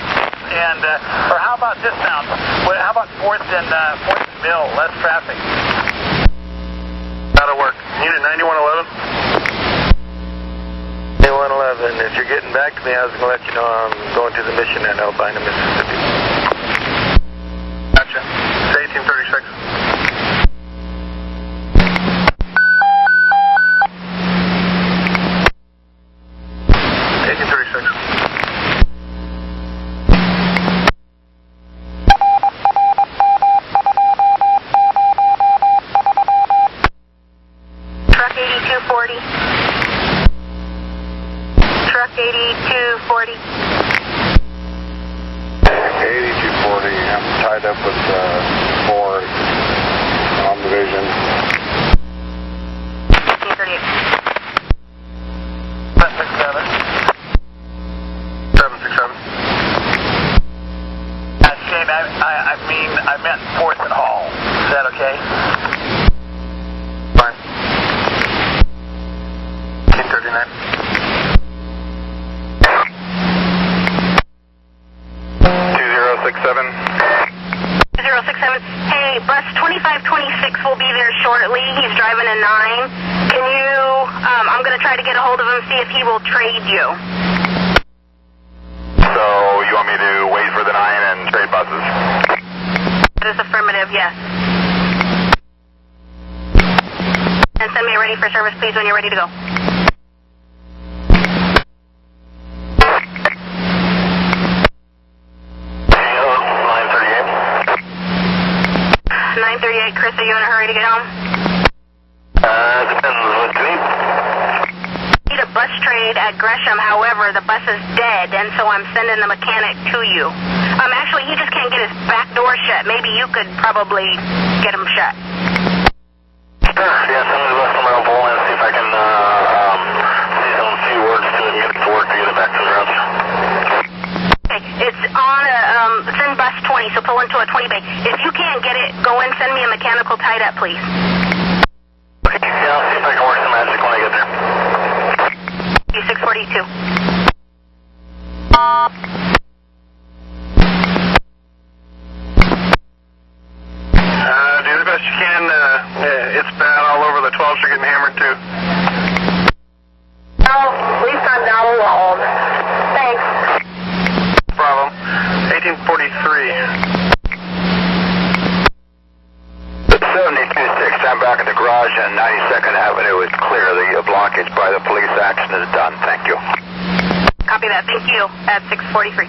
and, or how about this now? How about 4th and Mill, less traffic? That'll work. Unit 9111. 9111. If you're getting back to me, I was going to let you know I'm going to the mission in Albina, Mississippi. Gotcha. It's 1836. Truck 8240. Truck 8240. 8240. I'm tied up with 4 on division. 1838. 767. 767. Shane, I meant 4th and Hall. Is that okay? Fine. 1839. 2067. 067. Hey, bus 2526 will be there shortly. He's driving a 9. Can you, I'm going to try to get a hold of him, see if he will trade you. So you want me to wait for the 9 and trade buses? That is affirmative, yes. And send me ready for service, please, when you're ready to go. Hello, 938. 938, Chris, are you in a hurry to get home? Depends what you need. Need a bus trade at Gresham. However, the bus is dead, and so I'm sending the mechanic to you. Actually, he just can't get his back door shut. Maybe you could probably get him shut. Sure, yeah, send me the bus number over and see if I can see some few words to it and get it to work to get it back to the road. Okay, it's on it's in bus 20, so pull into a 20 bay. If you can't get it, go in, send me a mechanical tied up, please. Okay, yeah, I'll see if I can work some magic when I get there. 642. Do the best you can. It's bad all over. The 12s are getting hammered too. No, at least I'm not alone. Thanks. Problem. 1843. 72-6, I'm back in the garage on 92nd Avenue. It's clear. The blockage by the police action is done. Thank you. Copy that. Thank you. At 643.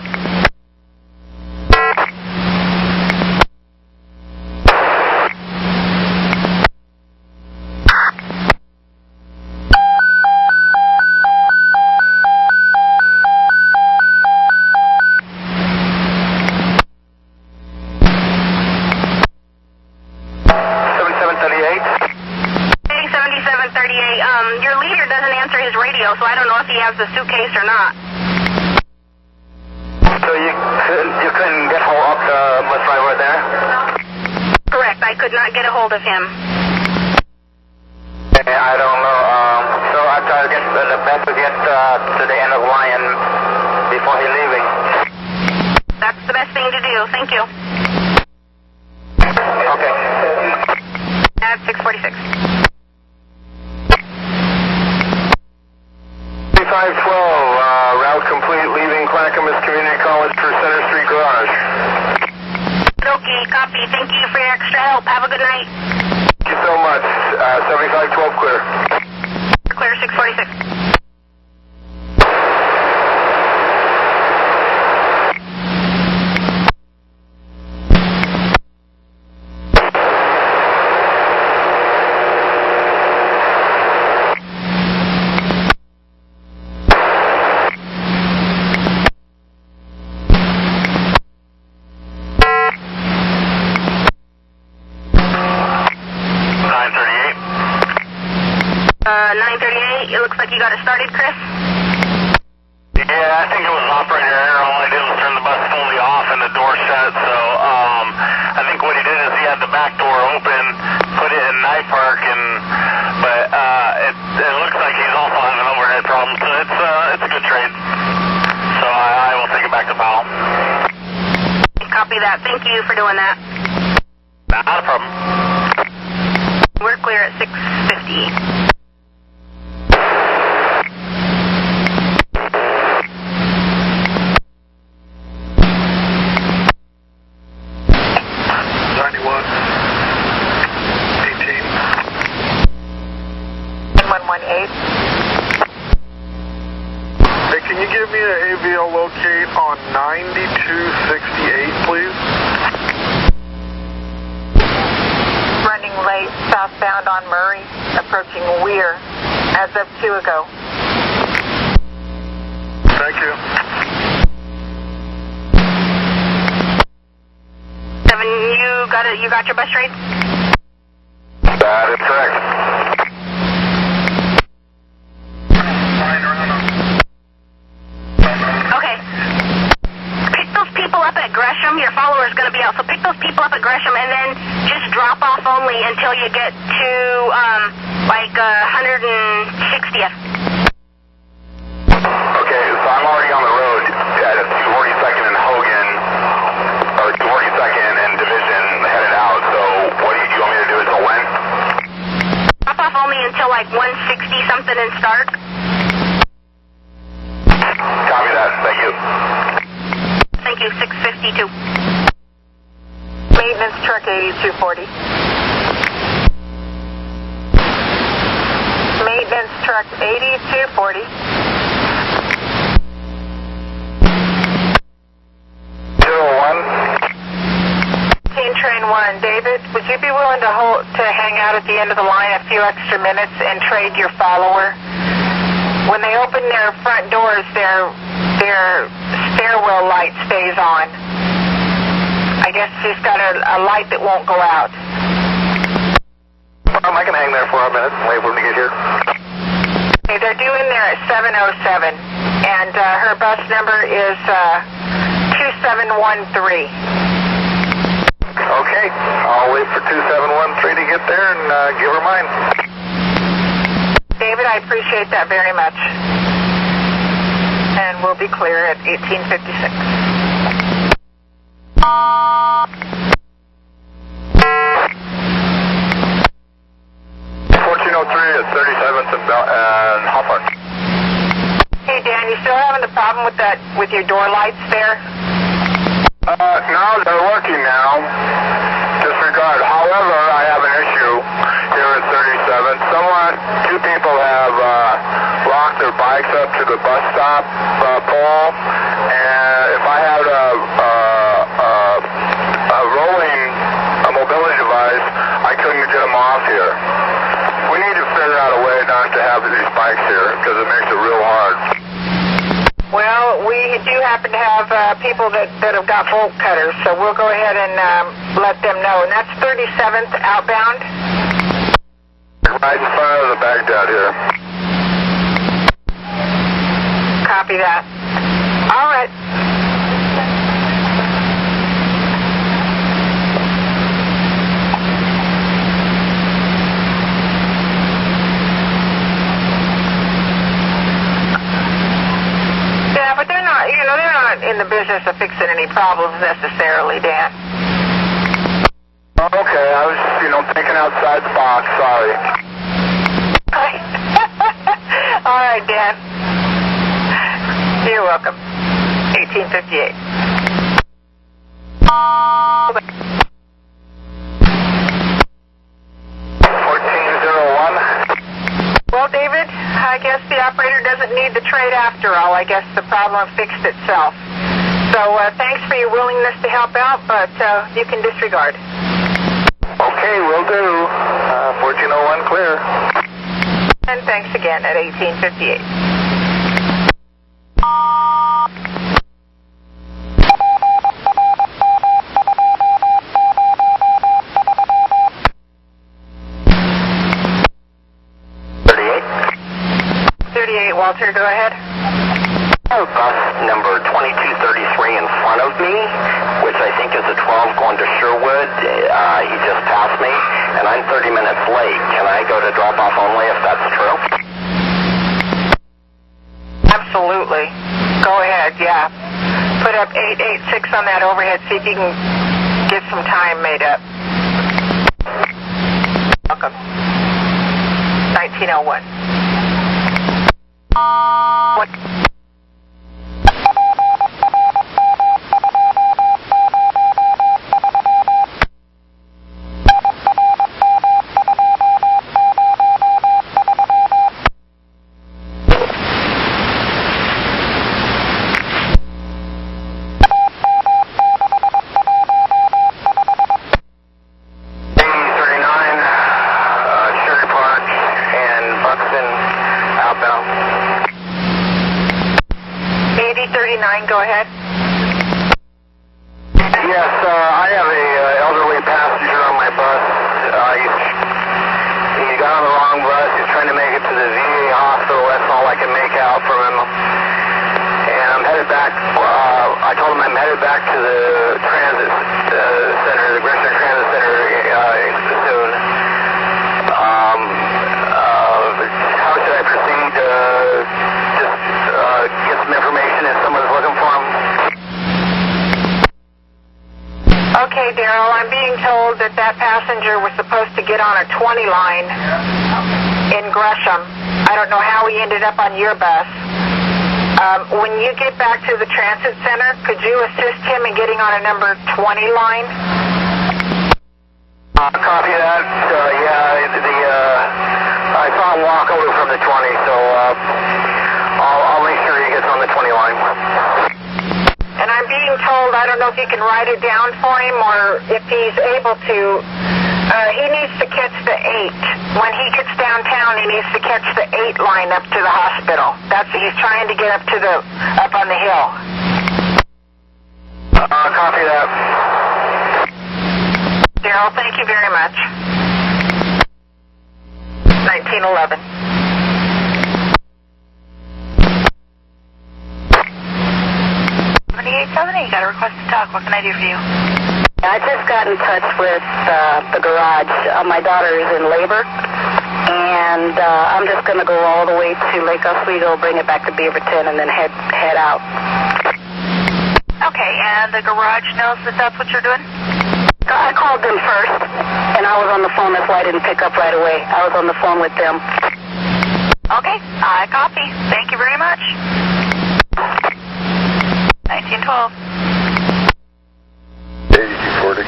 Your leader doesn't answer his radio, so I don't know if he has the suitcase or not. So you couldn't get hold of the bus driver there? Correct. I could not get a hold of him. I don't know. So I try to get the best to get to the end of the line before he leaving. That's the best thing to do. Thank you. Okay. At 646. 512, route complete, leaving Clackamas Community College for Center Street Garage. Okay, copy. Thank you for your extra help. Have a good night. Thank you so much. 7512 clear. Clear 646. It looks like you got it started, Chris? Yeah, I think it was operator error. All I did was turn the bus fully off and the door shut. So I think what he did is he had the back door open, put it in night park, but it looks like he's also having overhead problems. So it's a good trade. So I will take it back to Powell. Copy that. Thank you for doing that. Not a problem. We're clear at 650. Hey, can you give me an AVL locate on 9268, please? Running late, southbound on Murray, approaching Weir, as of 2 ago. Thank you. 7, you got it. You got your bus trade? That is correct. Your follower is going to be out, so pick those people up at Gresham and then just drop off only until you get to 160th. Okay, so I'm already on the road at 242nd and Hogan, or 242nd and Division headed out. So what do you want me to do until when? Drop off only until 160 something and start. Copy that. Thank you. Thank you. 652. Maintenance truck 8240. Maintenance truck 8240. 01. Team Train 1. David, would you be willing to hang out at the end of the line a few extra minutes and trade your follower? when they open their front doors, their stairwell light stays on. I guess she's got a light that won't go out. I can hang there for a minute and wait for them to get here. Okay, they're due in there at 7:07, and her bus number is 2713. Okay, I'll wait for 2713 to get there and give her mine. David, I appreciate that very much. And we'll be clear at 1856. 1403 at 37th and Hawthorne. Hey, Dan, you still having the problem with your door lights there? No, they're working now. Disregard. However, I have an issue here at 37th. Two people have locked their bikes up to the bus stop pole, and if I had a rolling mobility device, I couldn't get them off here. We need to figure out a way not to have these bikes here, because it makes it real hard. Well, we do happen to have people that have got bolt cutters, so we'll go ahead and let them know. And that's 37th outbound? Right in front of the Baghdad here. Copy that. All right. In the business of fixing any problems necessarily, Dan. Okay, I was, thinking outside the box, sorry. All right, Dan. You're welcome. 1858. Well, David, I guess the operator doesn't need the trade after all. I guess the problem fixed itself. So thanks for your willingness to help out, but you can disregard. Okay, will do. 1401 clear. And thanks again at 1858. Walter, go ahead. Bus number 2233 in front of me, which I think is a 12 going to Sherwood. He just passed me, and I'm 30 minutes late. Can I go to drop-off only if that's true? Absolutely. Go ahead, yeah. Put up 886 on that overhead, see if you can get some time made up. Welcome. 1901. What? Go ahead. Yes, I have a elderly passenger on my bus. He got on the wrong bus. He's trying to make it to the VA hospital. That's all I can make out from him. And I'm headed back. I told him I'm headed back to the transit center, the Gresham Transit Center, soon. How should I proceed? Just get some information if someone's looking for him. Okay, Daryl, I'm being told that passenger was supposed to get on a 20 line in Gresham. I don't know how he ended up on your bus. When you get back to the transit center, could you assist him in getting on a number 20 line? Copy that. I saw him walk over from the 20, so I'll make sure he gets on the 20 line. And I'm being told, I don't know if you can write it down for him or if he's able to, he needs to catch the 8. When he gets downtown he needs to catch the 8 line up to the hospital. He's trying to get up on the hill. Copy that. Daryl, thank you very much. 1911. You got a request to talk. What can I do for you? I just got in touch with the garage. My daughter is in labor, and I'm just going to go all the way to Lake Oswego, bring it back to Beaverton, and then head out. Okay, and the garage knows that that's what you're doing? I called them first, and I was on the phone. That's why I didn't pick up right away. I was on the phone with them. Okay, I copy. Thank you very much. 1912. 8240.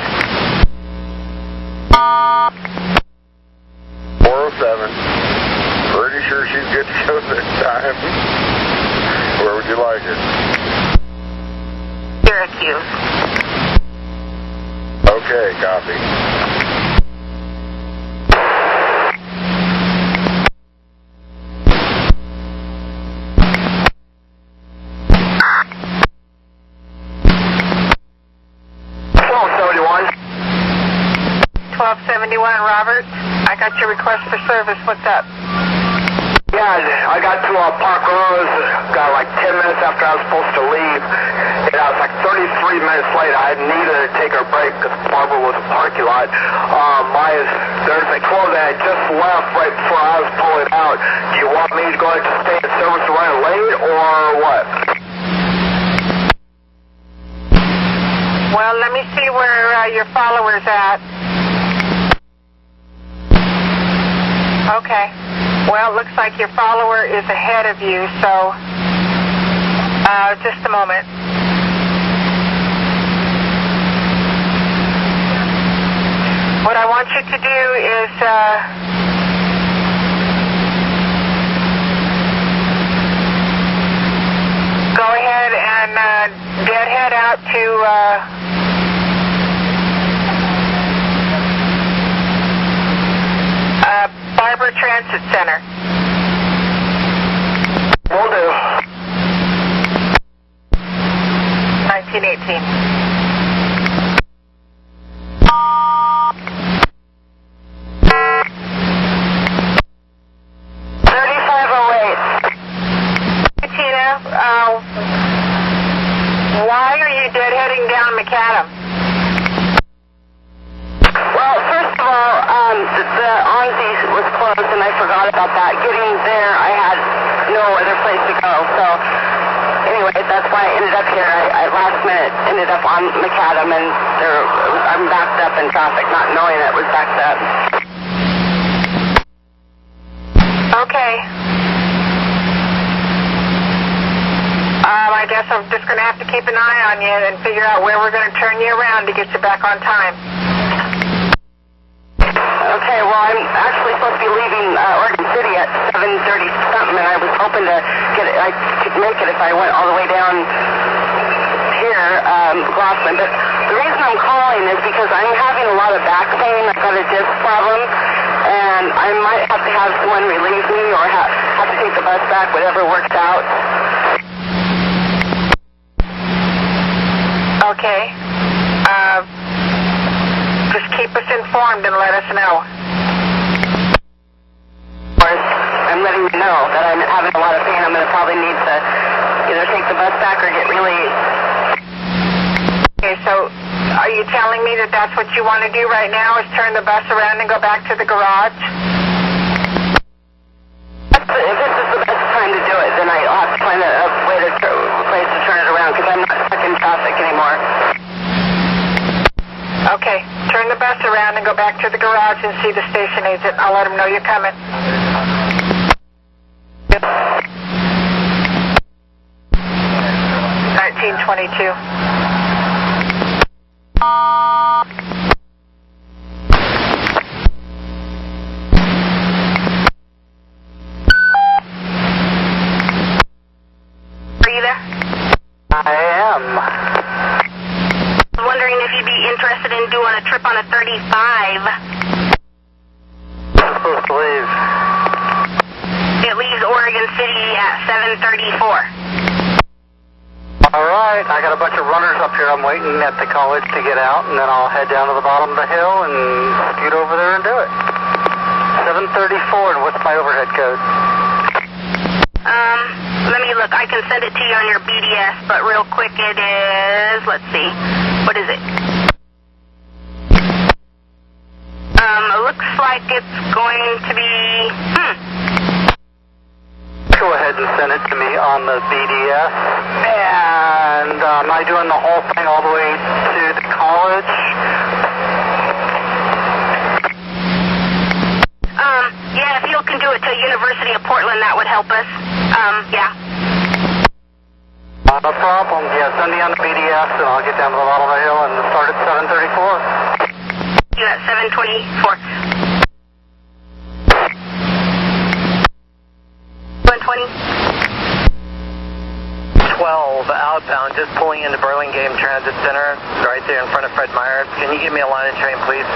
407. Pretty sure she's good to go this time. Where would you like it? Syracuse. Okay, copy. Robert, I got your request for service. What's up? Yeah, I got to Park Rose, got like 10 minutes after I was supposed to leave. And I was like 33 minutes late. I needed to take a break because Barbara was a parking lot. There's a 12 that I just left right before I was pulling out. Do you want me to go ahead and stay in service and run late or what? Well, let me see where your follower's at. Okay. Well, it looks like your follower is ahead of you, so just a moment. What I want you to do is go ahead and deadhead out to Barber Transit Center. Will do. 1918. Why are you deadheading down McAdam? Well, first of all, the Onsies was closed, and I forgot about that. Getting there, I had no other place to go. So, anyway, that's why I ended up here. I last minute ended up on McAdam, and I'm backed up in traffic, not knowing it was backed up. Okay. I guess I'm just going to have to keep an eye on you and figure out where we're going to turn you around to get you back on time. Okay, well, I'm actually supposed to be leaving Oregon City at 7:30 something, and I was hoping to I could make it if I went all the way down here, Glassman. But the reason I'm calling is because I'm having a lot of back pain. I've got a disc problem, and I might have to have someone relieve me or have to take the bus back, whatever works out. Okay. Just keep us informed and let us know. Of course, I'm letting you know that I'm having a lot of pain. I'm going to probably need to either take the bus back or get relieved. Okay, so are you telling me that that's what you want to do right now is turn the bus around and go back to the garage? If this is the best time to do it, then I'll have to find a place to turn it around because I'm not stuck in traffic anymore. Okay, turn the bus around and go back to the garage and see the station agent. I'll let him know you're coming. Yep. 1922. Are you there? I am. I was wondering if you'd be interested in doing a trip on a 35. I'm supposed to leave at 7:34. All right, I got a bunch of runners up here. I'm waiting at the college to get out, and then I'll head down to the bottom of the hill and scoot over there and do it. 7:34, and what's my overhead code? Let me look. I can send it to you on your BDS, but real quick it is, let's see, what is it? It looks like it's going to be, Go ahead and send it to me on the BDS. And am I doing the whole thing all the way to the college? Yeah, if you can do it to University of Portland, that would help us. Yeah. Not a problem. Yeah, send me on the BDS, and I'll get down to the bottom of the hill and start at 7:34. You at 7:24. 120. 12 outbound, just pulling into Burlingame Transit Center, right there in front of Fred Meyer's. Can you give me a line and train, please?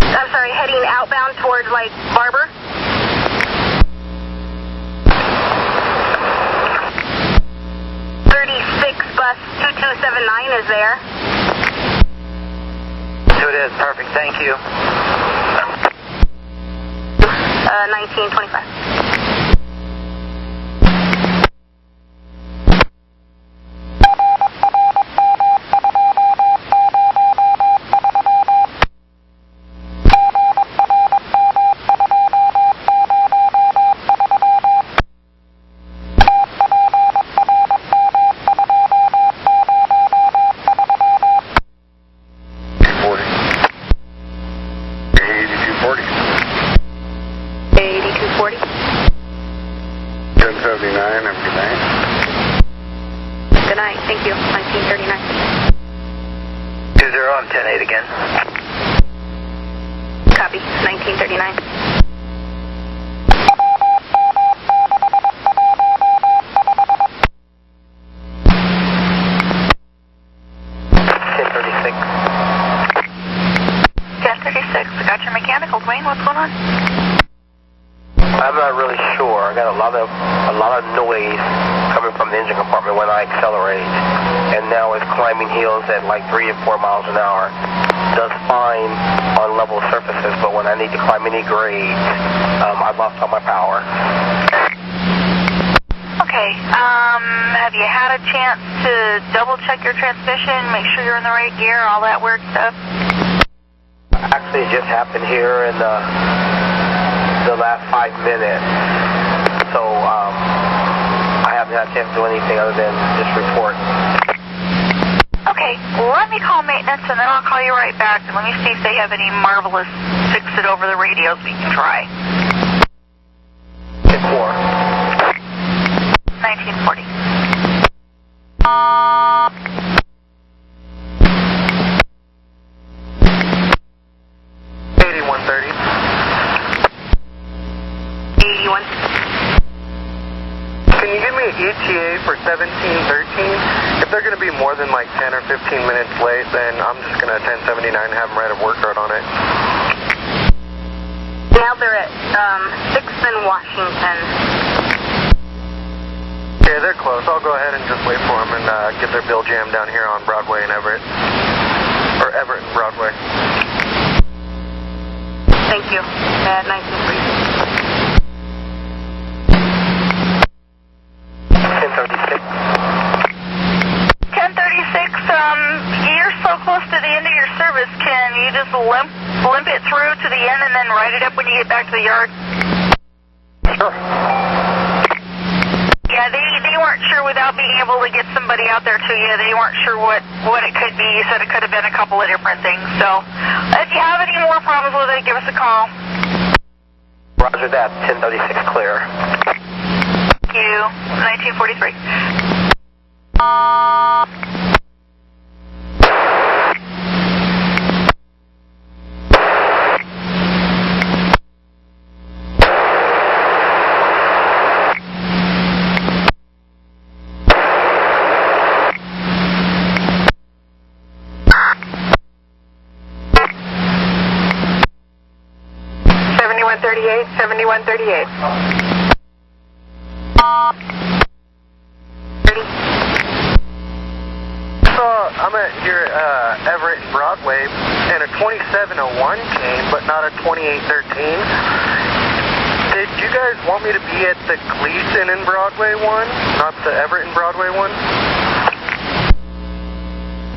I'm sorry, heading outbound towards, like, Barber? Bus 2279 is there. So it is. Perfect. Thank you. 1925. Thank you. 1939. 20 on 10-8 again. Copy. 1939. I got your mechanical, Dwayne. What's going on? I'm not really sure. I got a lot of noise coming from the engine compartment when I accelerate, and now it's climbing hills at like 3 and 4 miles an hour. Does fine on level surfaces, but when I need to climb any grades, I've lost all my power. Okay. Have you had a chance to double check your transmission, make sure you're in the right gear, all that weird stuff? Actually, it just happened here in the last 5 minutes, so I haven't had a chance to do anything other than just report. Okay, let me call maintenance and then I'll call you right back, and let me see if they have any marvelous fix-it-over-the-radios we can try. 1940. 8130. 81. Can you give me an ETA for 1713? If they're going to be more than like 10 or 15 minutes late, then I'm just going to 1079 and have them write a work order on it. Now they're at 6th and Washington. Yeah, they're close. I'll go ahead and just wait for them and get their bill jammed down here on Broadway and Everett. Or Everett and Broadway. Thank you. At 1930. 1036. 1036, you're so close to the end of your service. Can you just limp it through to the end and then write it up when you get back to the yard? Sure. Yeah, they weren't sure without being able to get somebody out there to you. They weren't sure what it could be. You said it could have been a couple of different things. So if you have any more problems with it, give us a call. Roger that. 1036 clear. Thank you. 1943. 38, 7138. So I'm at here Everett and Broadway, and a 2701 came, but not a 2813. Did you guys want me to be at the Gleason and Broadway one, not the Everett and Broadway one?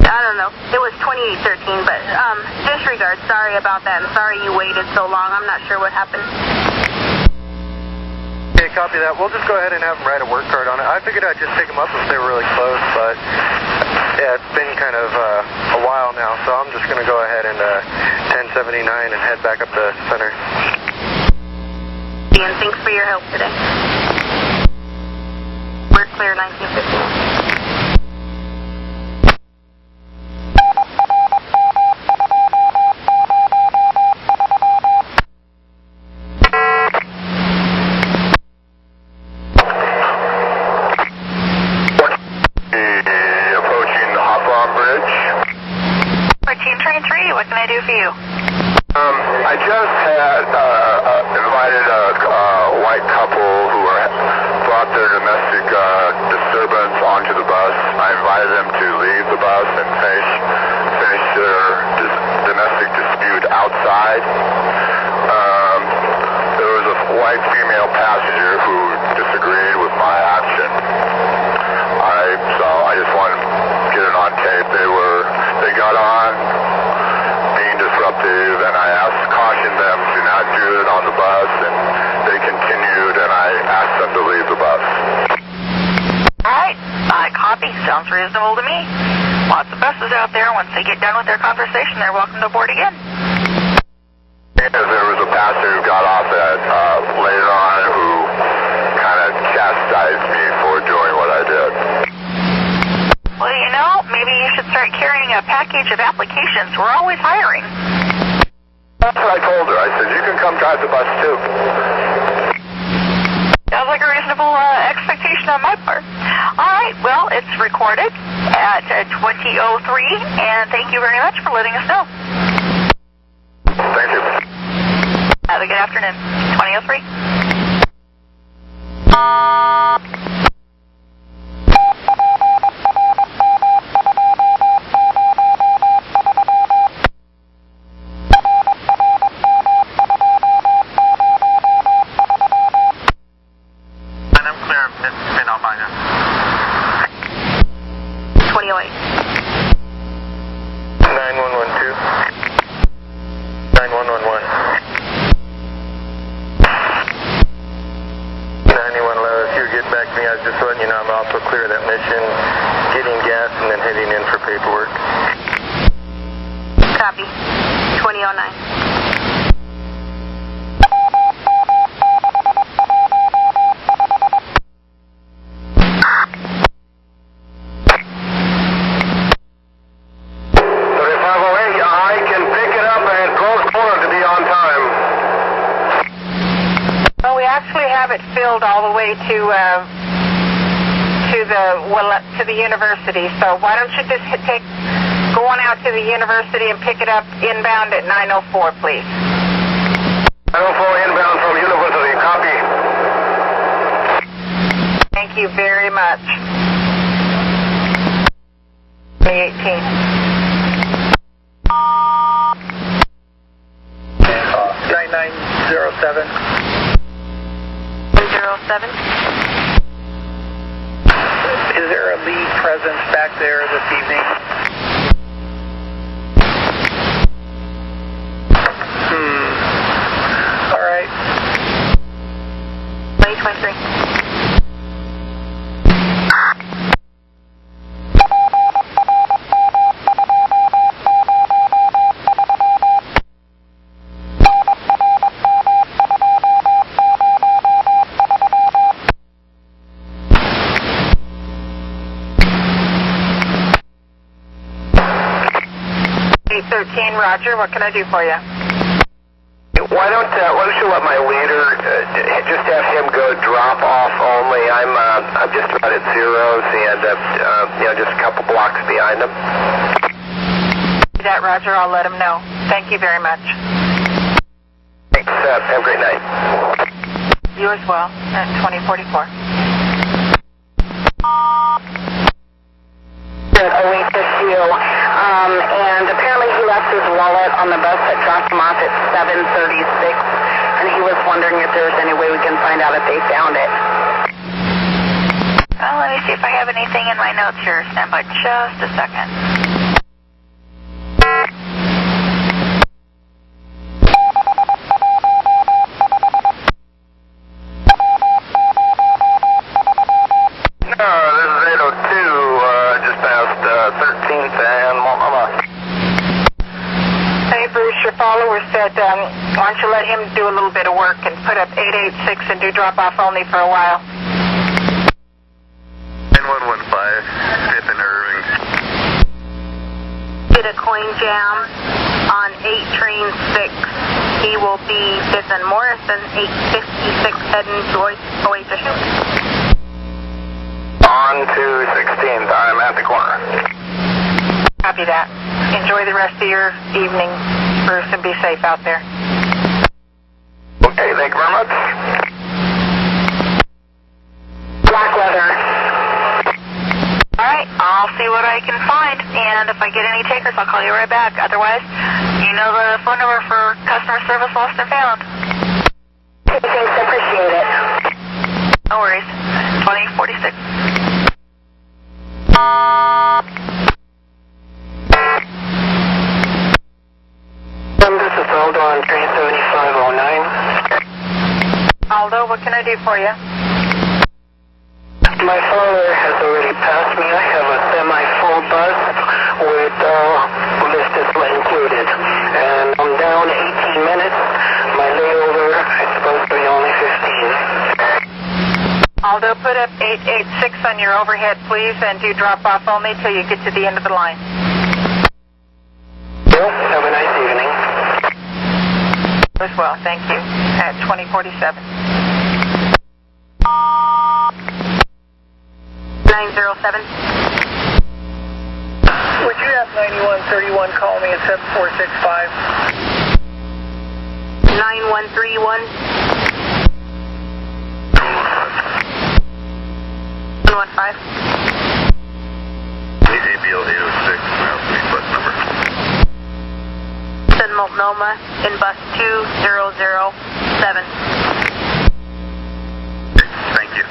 I don't know. It was 2813, but disregard. Sorry about that. I'm sorry you waited so long. I'm not sure what happened. Okay, copy that. We'll just go ahead and have them write a work card on it. I figured I'd just pick them up if they were really close, but yeah, it's been kind of a while now, so I'm just going to go ahead and 1079 and head back up to center. And thanks for your help today. We're clear 1950. What can I do for you? I just had invited a white couple who brought their domestic disturbance onto the bus. I invited them to leave the bus and finish their domestic dispute outside. There was a white female passenger who disagreed with my action. So I just wanted to get it on tape. They got on disruptive, and I cautioned them to not do it on the bus, and they continued, and I asked them to leave the bus. All right, I copy. Sounds reasonable to me. Lots of buses out there. Once they get done with their conversation, they're welcome to board again. There was a passenger who got off later on who kind of chastised me for doing what I did. Well, you know, maybe you should start carrying a package of applications. We're always hiring. That's what I told her. I said, you can come drive the bus too. Sounds like a reasonable expectation on my part. All right, well, it's recorded at 20:03, and thank you very much for letting us know. Thank you. Have a good afternoon. 20:03. Copy. 2009. All the way to the university. So why don't you just go on out to the university and pick it up inbound at 9:04, please. 9:04 inbound from university. Copy. Thank you very much. 2018. 9907. 07. Is there a lead presence back there this evening? All right. 2023. Roger, what can I do for you? Why don't you let my leader just have him go drop off only? I'm just about at zeros and just a couple blocks behind him. That, Roger, I'll let him know. Thank you very much. Thanks, have a great night. You as well, at 2044. OHSU, and apparently he left his wallet on the bus that dropped him off at 7:36, and he was wondering if there was any way we can find out if they found it. Well, let me see if I have anything in my notes here. Stand by just a second. Why don't you let him do a little bit of work and put up 886 and do drop-off only for a while. 9115, 5th and Irving. Did a coin jam on 8 train 6. He will be 5th and Morrison, 856 heading to OHSU. On to 16th, I'm at the corner. Copy that. Enjoy the rest of your evening, Bruce, and be safe out there. Okay, thank you very much. Black leather. All right, I'll see what I can find, and if I get any takers, I'll call you right back. Otherwise, you know the phone number for customer service lost or found. Thanks, I appreciate it. No worries. 2046. This is Aldo on train 7509. Aldo, what can I do for you? My father has already passed me. I have a semi-full bus with list is included. And I'm down 18 minutes. My layover is supposed to be only 15. Aldo, put up 886 on your overhead, please, and do drop-off only till you get to the end of the line. Well, have a nice evening. As well, thank you. At 2047. 907. Would you have 9131 call me at 7465? 9131. 115. ABL 806, bus number. Send Multnomah in bus 2007. Thank you.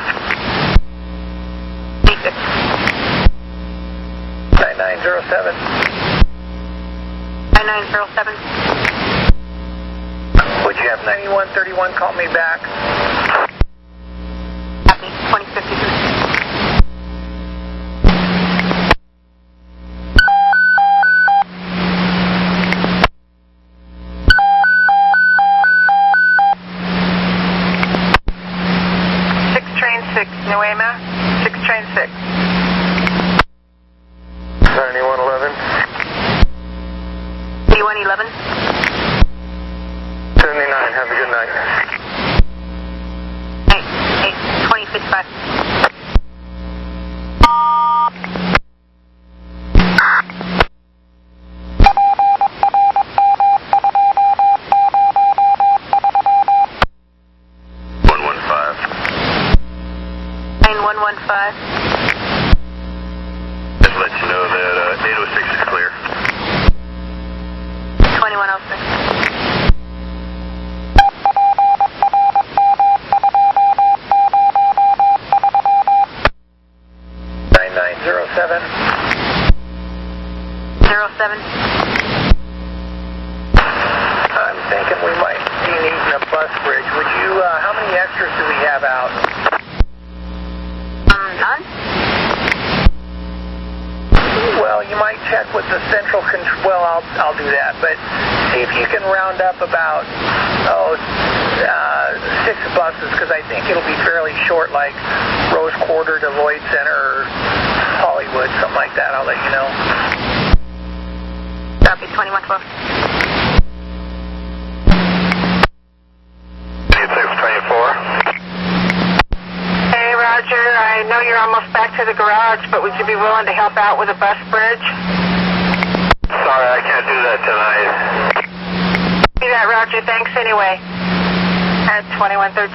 9907. 9907. Would you have 9131 call me back? Copy. 2053. Nuema, 6 train 6. 9111. 8111. 79, have a good night. 2055. Just let you know that 806 is clear. 2106. 9907. 07. I'm thinking we might be needing a bus bridge. Would you, how many extras do we have out? None? Well, you might check with the central control. Well, I'll do that. But see if you can round up about 6 buses, because I think it'll be fairly short, like Rose Quarter to Lloyd Center or Hollywood, something like that. I'll let you know. Copy. 2112. 8624. Roger, I know you're almost back to the garage, but would you be willing to help out with a bus bridge? Sorry, I can't do that tonight. Do that, Roger. Thanks anyway. At 2113.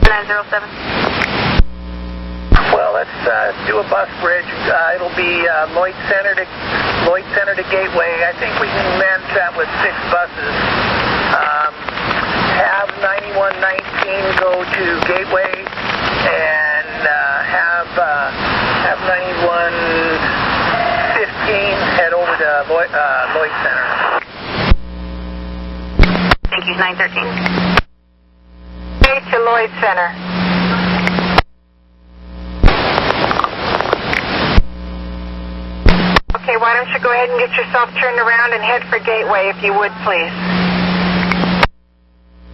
907. Well, let's do a bus bridge. It'll be Lloyd Center to Gateway. I think we can manage that with 6 buses. Have 9119 go to Gateway and have 9115 head over to Lloyd Center. Thank you, 913. To Lloyd Center. Okay, why don't you go ahead and get yourself turned around and head for Gateway, if you would, please.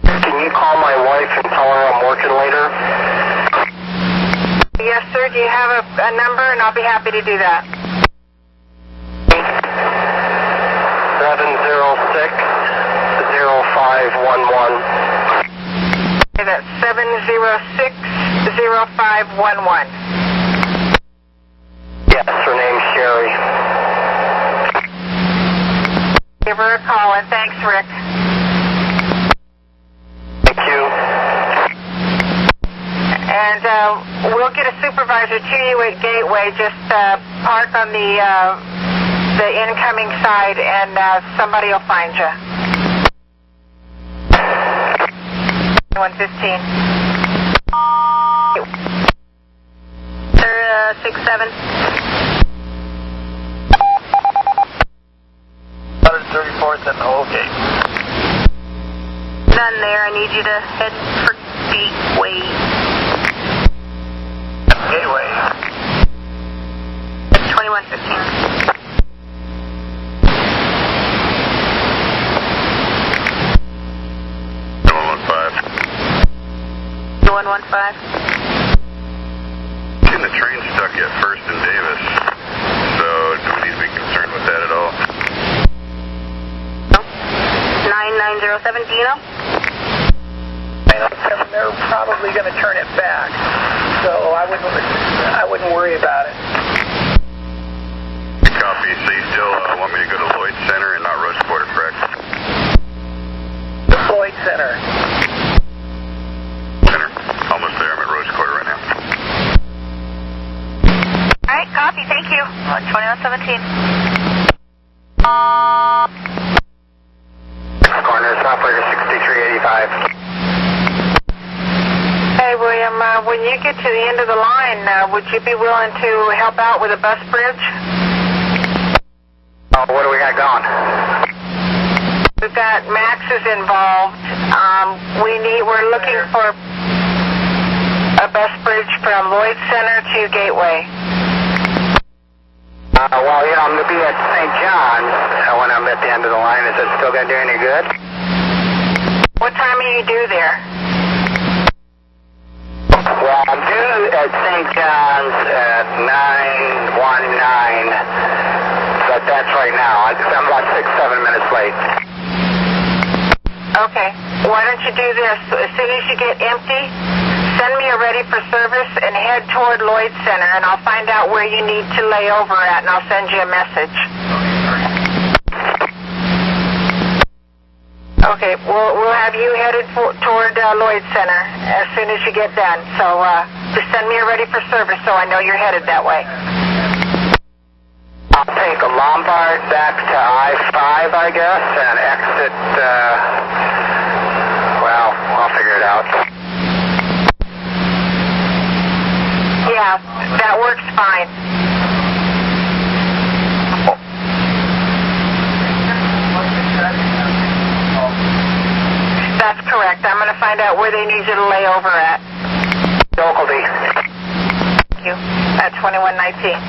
Can you call my wife and tell her I'm working later? Yes, sir. Do you have a number? And I'll be happy to do that. 706-0511. Okay, that's 706-0511. Yes, her name's Sherry. Give her a call, and thanks, Rick. Thank you. And we'll get a supervisor to you at Gateway. Just park on the incoming side, and somebody will find you. 115. 67. 134th and the whole gate. Done there. I need you to head for Gateway. Gateway. 2115. 115. Getting the train stuck at First and Davis, so do we need to be concerned with that at all? No. 9907, do you know? 907, they're probably going to turn it back, so I wouldn't worry about it. Copy. So you still want me to go to Lloyd Center and not Rose Quarter, correct? Lloyd Center. Almost there. I'm at Rose Quarter right now. All right, copy. Thank you. 2117. Corner, operator 6385. Hey, William, when you get to the end of the line, would you be willing to help out with a bus bridge? What do we got going? We've got Maxes involved. We're looking for a bus bridge from Lloyd Center to Gateway. Well, you know, I'm going to be at St. John's when I'm at the end of the line. Is it still going to do any good? What time are you due there? Well, I'm due at St. John's at 9:19, but that's right now. I'm about 6-7 minutes late. Okay. Why don't you do this? As soon as you get empty, send me a ready for service and head toward Lloyd Center, and I'll find out where you need to lay over at, and I'll send you a message. Okay, we'll have you headed toward Lloyd Center as soon as you get done. So just send me a ready for service so I know you're headed that way. I'll take a Lombard back to I-5, I guess, and exit, well, I'll figure it out. Yeah, that works fine. That's correct. I'm going to find out where they need you to lay over at. Localty. Thank you. At 2119.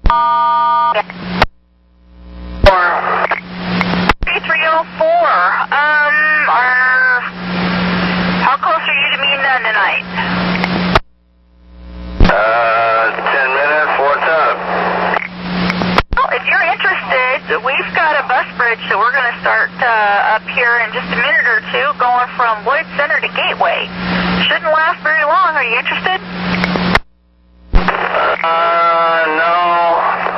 3304. How close are you to being done tonight? 10 minutes, what's up? Well, if you're interested, we've got a bus bridge that we're going to start up here in just a minute or two, going from Lloyd Center to Gateway. Shouldn't last very long. Are you interested? No.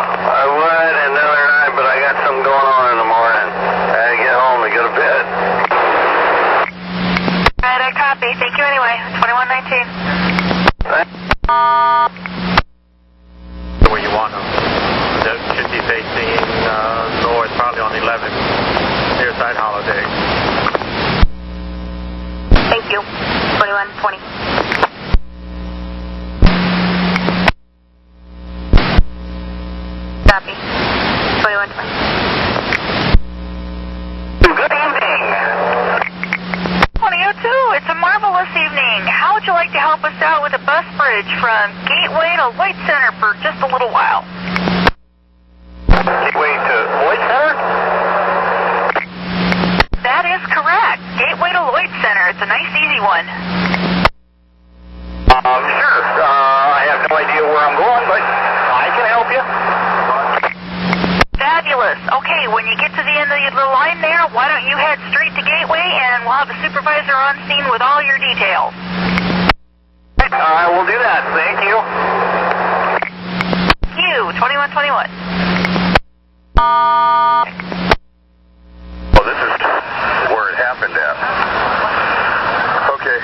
Where you want them. That should be facing north, probably on 11, near side Holiday. Thank you. 2120. Copy. 2120. Good evening. 2002, it's a marvelous evening. How would you like to help us out with a bus bridge from Gateway to Lloyd Center for just a little while? Gateway to Lloyd Center? That is correct. Gateway to Lloyd Center. It's a nice, easy one. Sure. I have no idea where I'm going, but I can help you. Fabulous. Okay, when you get to the end of the line there, why don't you head straight to Gateway, and we'll have a supervisor on scene with all your details. I will do that. Thank you. Thank you. 2121. Well, this is where it happened at. Okay,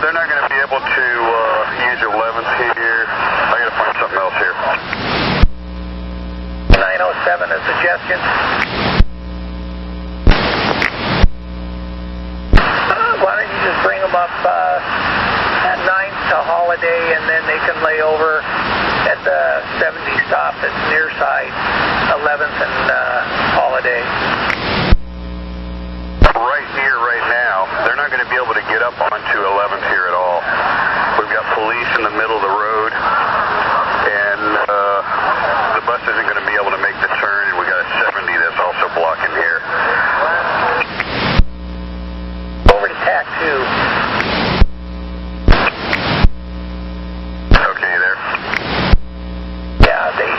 they're not going to be able to use 11s here. I got to find something else here. 907, a suggestion. Why don't you just bring them up at 9th to Holiday, and then they can lay over at the 70 stop at near side 11th and Holiday. Right here, right now, they're not going to be able to get up onto 11th here at all. We've got police in the middle of the road, and the bus isn't going to be able to make the turn, and we got a 70 that's also blocking here. Over to TAC 2. Okay, there. Yeah, they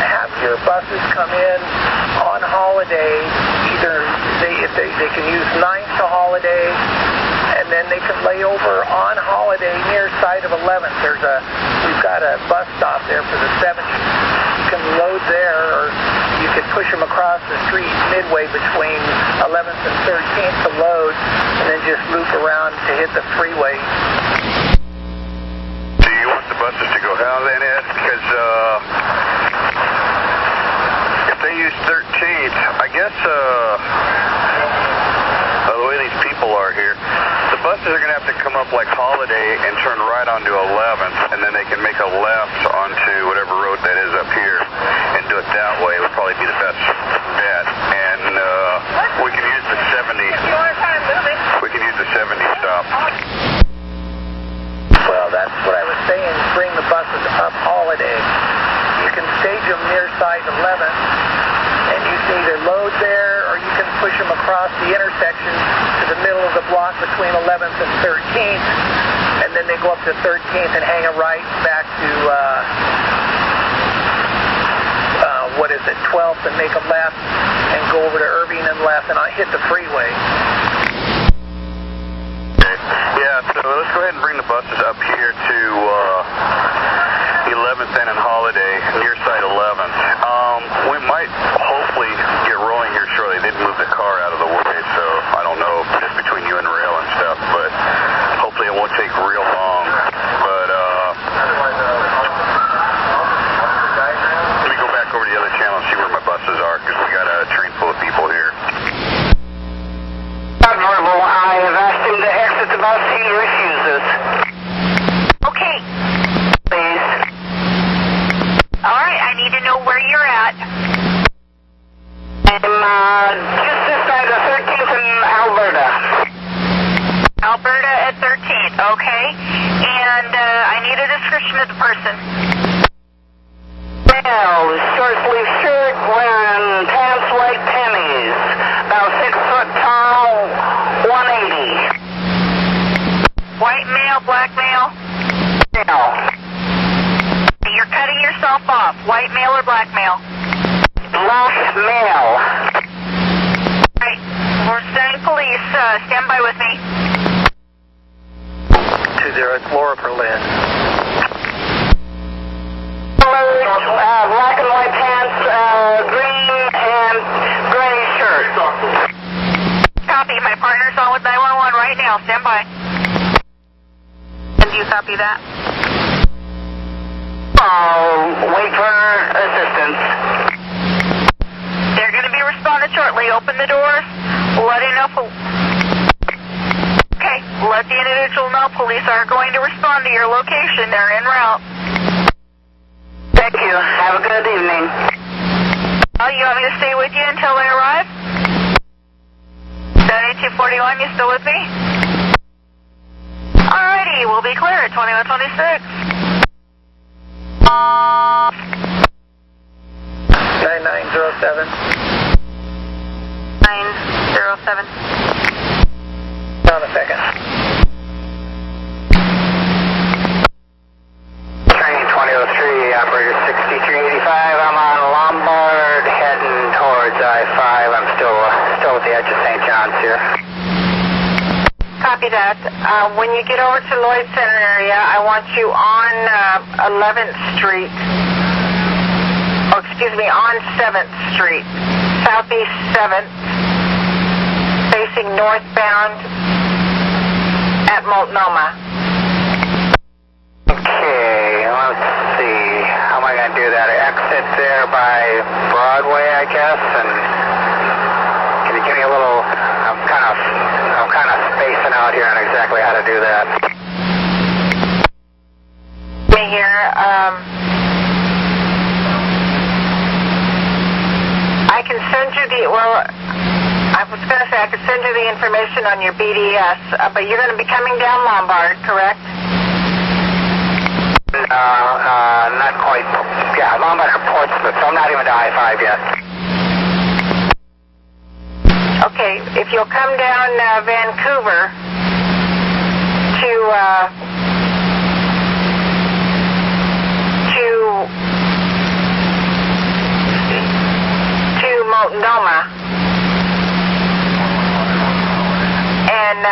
have your buses come in on Holiday. Either they can use 9th to Holiday, and then they can lay over on Holiday near side of 11th. We've got a bus stop there for the 70. You can load there, or you can push them across the street midway between 11th and 13th to load, and then just loop around to hit the freeway. Do you want the buses to go how then, Ed? Because if they use 13th, I guess the way these people are here, the buses are going to have to come up like Holiday and turn right onto 11th, and then they can make a left onto whatever road that is up here and do it that way. It would probably be the best bet. And we can use the 70. We can use the 70 stop. Well, that's what I was saying. Bring the buses up Holiday. You can stage them near side 11th, and you can either load there, or you can push them across the intersection to the middle of the block between 11th and 13th, and then they go up to 13th and hang a right back to, 12th and make a left and go over to Irving and left and hit the freeway. Yeah, so let's go ahead and bring the buses up here to 11th and Holiday, near side 11th. We might hopefully get rolling here shortly. They'd move the car out of the way, so I don't know, just between you and rail and stuff, but hopefully it won't take real long. But let me go back over to the other channel and see where my buses are, because we got a train full of people here. Verbal, I have asked him to exit the bus. He refuses. Okay. Please. All right, I need to know where you're at. I'm just this side of 13th in Alberta. Alberta at 13th, okay. And I need a description of the person. Well, short sleeve shirt, wearing pants like pennies. About 6 foot tall, 180. White male, black male? Male. You're cutting yourself off. White male or black male? Black male. Right. We're sending police. Stand by with me. 20, Laura Berlin. Black and white pants, green and gray shirt. Copy. My partner's on with 911 right now. Stand by. And you copy that? Wait for assistance. They're going to be responding shortly. Open the doors. Let him know. Okay, let the individual know police are going to respond to your location. They're en route. Thank you. Have a good evening. You want me to stay with you until they arrive? 7241, you still with me? Alrighty, we'll be clear at 2126. 9907. 907. On a second. Train 2003, operator 6385. I'm on Lombard, heading towards I-5. I'm still at the edge of St. John's here. Copy that. When you get over to Lloyd Center area, I want you on 11th Street. Oh, excuse me, on 7th Street. Southeast 7th. Facing northbound at Multnomah. Okay, let's see. How am I going to do that? I exit there by Broadway, I guess, and can you give me a little... I'm kind of spacing out here on exactly how to do that. Me here. I can send you the... Well, I was going to say I could send you the information on your BDS, but you're going to be coming down Lombard, correct? Not quite. Yeah, Lombard or Portsmouth, so I'm not even to I-5 yet. Okay, if you'll come down Vancouver to Multnomah, and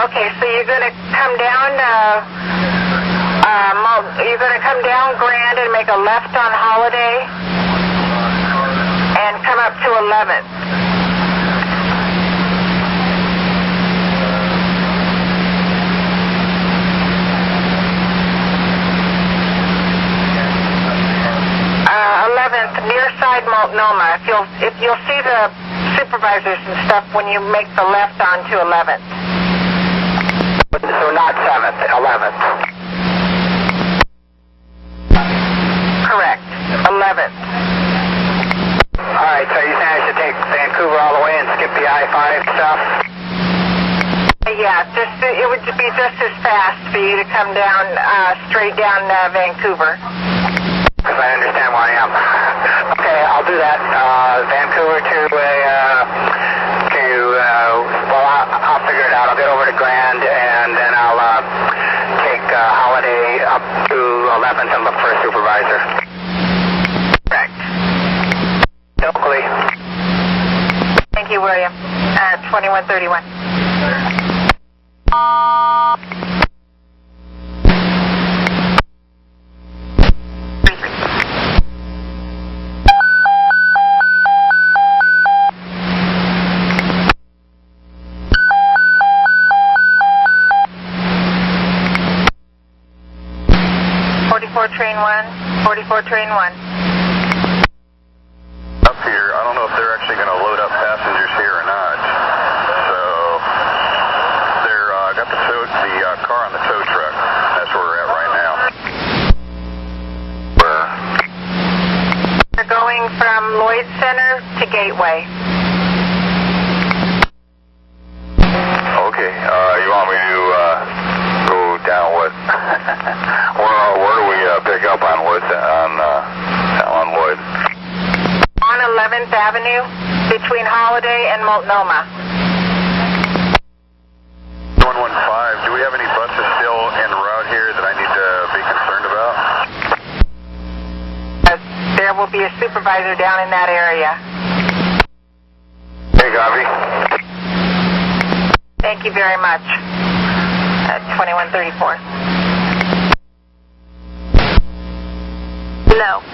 okay, so you're going to come down Grand and make a left on Holiday and come up to 11th. Near side Multnomah. If you'll see the supervisors and stuff when you make the left onto 11th. So not 7th, 11th. Correct. 11th. Alright, so you think I should take Vancouver all the way and skip the I-5 stuff? Yeah, it would be just as fast for you to come down, straight down Vancouver. Because I understand where I am. Okay, I'll do that. Vancouver I'll figure it out. I'll get over to Grand, and then I'll take Holiday up to 11th and look for a supervisor. Correct. Oakley. Thank you, William. 2131. Train 1, 44 Train 1. Up here, I don't know if they're actually going to load up passengers here or not. So, they're got the car on the tow truck. That's where we're at right now. We're going from Lloyd Center to Gateway. Okay, you want me to go down what? Where do we pick up on Lloyd? On Lloyd? On 11th Avenue, between Holiday and Multnomah. 115. Do we have any buses still en route here that I need to be concerned about? There will be a supervisor down in that area. Hey, copy. Thank you very much. 2134. No.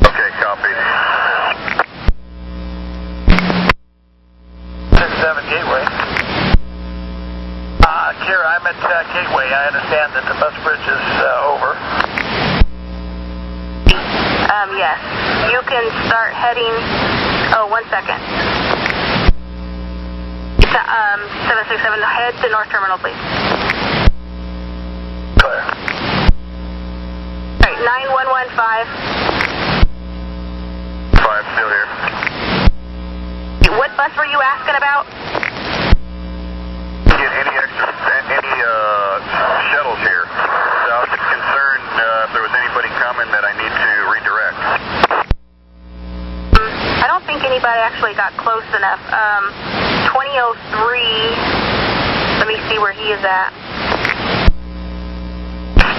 Okay, copy. 67 Gateway. Kira, I'm at Gateway. I understand that the bus bridge is over. Yes. You can start heading... Oh, 1 second. 767, head to North Terminal, please. Clear. All right, 9115. 5, still here. What bus were you asking about? Get any shuttles here. So I was just concerned if there was anybody coming that I need to redirect. I don't think anybody actually got close enough. 2003, let me see where he is at.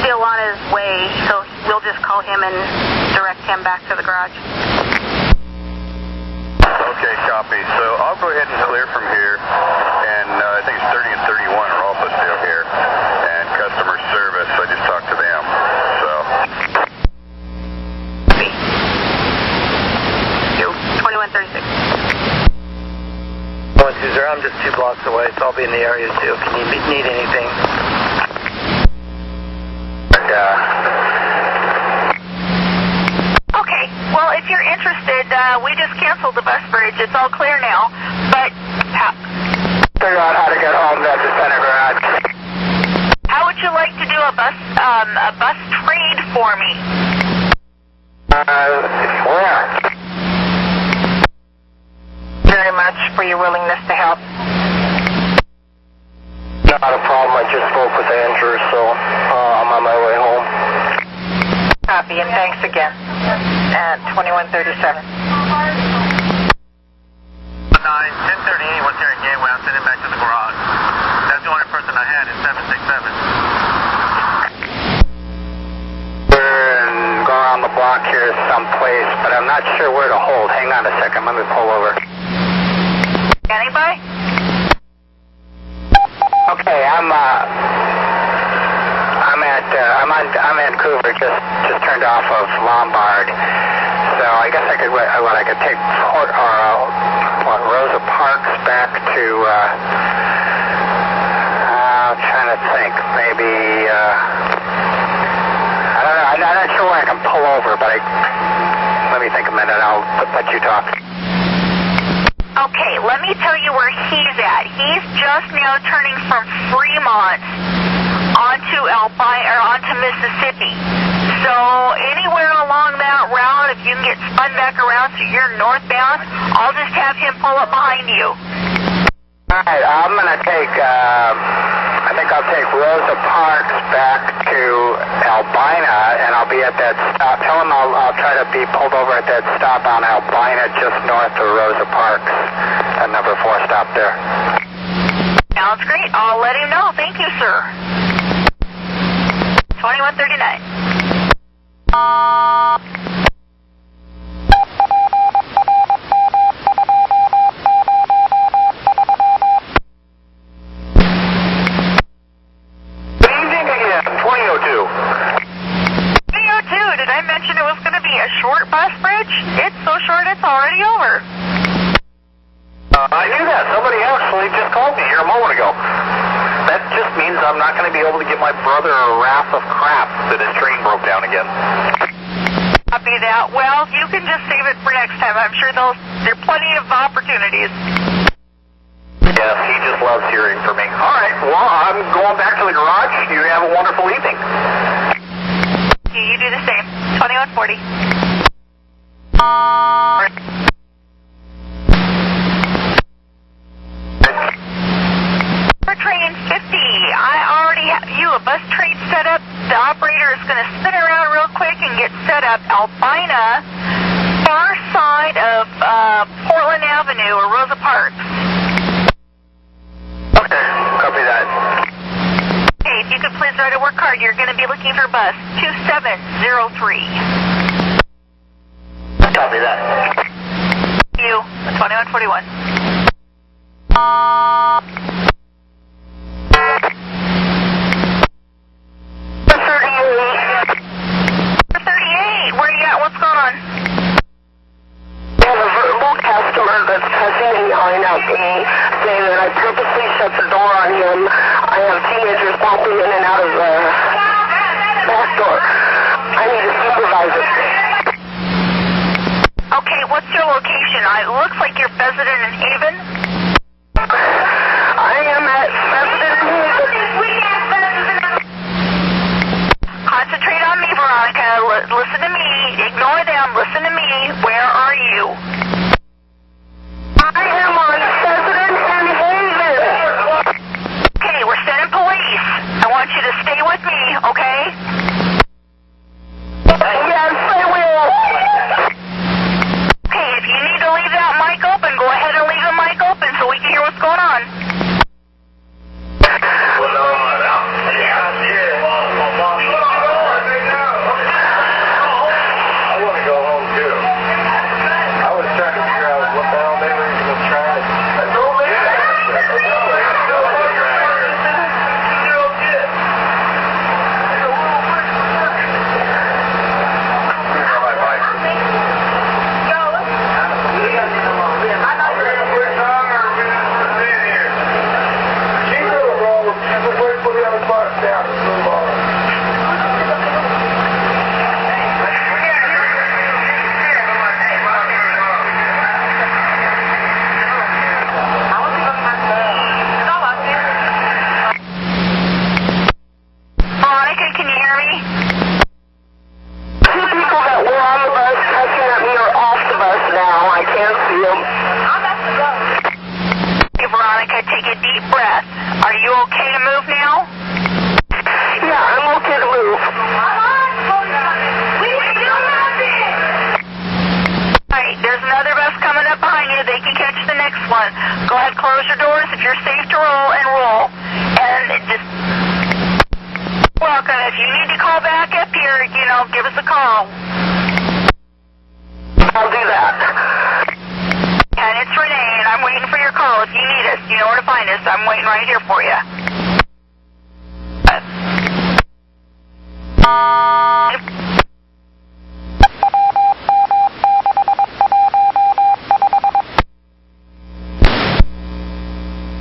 Still on his way, so we'll just call him and direct him back to the garage. Okay, copy. So I'll go ahead and clear from here, and I think it's 30 and 31 are also still here, and customer service, I just talked to them, so. 2136. I'm just 2 blocks away, so I'll be in the area too. Can you need anything? Okay, well, if you're interested, we just canceled the bus bridge. It's all clear now, but... Figure out how to get home to the center garage. How would you like to do a bus trade for me? Where? Very much for your willingness to help. Not a problem. I just spoke with Andrew, so I'm on my way home. Copy, and thanks again. At 2137. 1038 was here at Gateway. I'm sending back to the garage. That's the only person I had is 767. We're going around the block here someplace, but I'm not sure where to hold. Hang on a second. Let me pull over. Anybody? Okay, I'm at Vancouver, just turned off of Lombard. So I guess I could take Rosa Parks back to I'm trying to think, maybe I don't know, I'm not sure where I can pull over, but let me think a minute, I'll let you talk. Okay, let me tell you where he's at. He's just now turning from Fremont onto onto Mississippi. So anywhere along that route, if you can get spun back around so you're northbound, I'll just have him pull up behind you. All right, I'm gonna take. I think I'll take Rosa Parks back to Albina, and I'll be at that stop. Tell him I'll try to be pulled over at that stop on Albina, just north of Rosa Parks, at number 4 stop there. Sounds great. I'll let him know. Thank you, sir. 2139. Did I mention it was going to be a short bus bridge? It's so short it's already over. I knew that. Somebody actually just called me here a moment ago. That just means I'm not going to be able to get my brother a wrath of crap that his train broke down again. Copy that. Well, you can just save it for next time. I'm sure there are plenty of opportunities. Yes, he just loves hearing from me. All right, well, I'm going back to the garage. You have a wonderful evening. You do the same. 2140. For train 50, I already have you a bus train set up. The operator is going to spin around real quick and get set up. Albina, far side of Portland Avenue or Rosa Parks. Okay, copy that. Okay, if you could please try to work hard, you're going to be looking for bus 2703. Copy that. You, 2141. teenagers popping in and out of the back door. I need a supervisor. Okay, what's your location? It looks like you're President in Haven. I am at President in Haven. Concentrate on me, Veronica. Listen to me. Ignore them. Listen to me. Where are you? I am on President in Haven. Okay, we're sending police. I want you to stay with me, okay? Yes, I will. Okay, if you need to leave that mic open, go ahead and leave the mic open so we can hear what's going on. Take a deep breath. Are you okay to move now? Yeah, I'm okay to move. Alright, there's another bus coming up behind you. They can catch the next one. Go ahead, close your doors if you're safe to roll and roll. And just welcome. If you need to call back up here, give us a call. I'll do that. And it's Renee, and I'm waiting for your call. If you need us, you know where to find us. I'm waiting right here for you.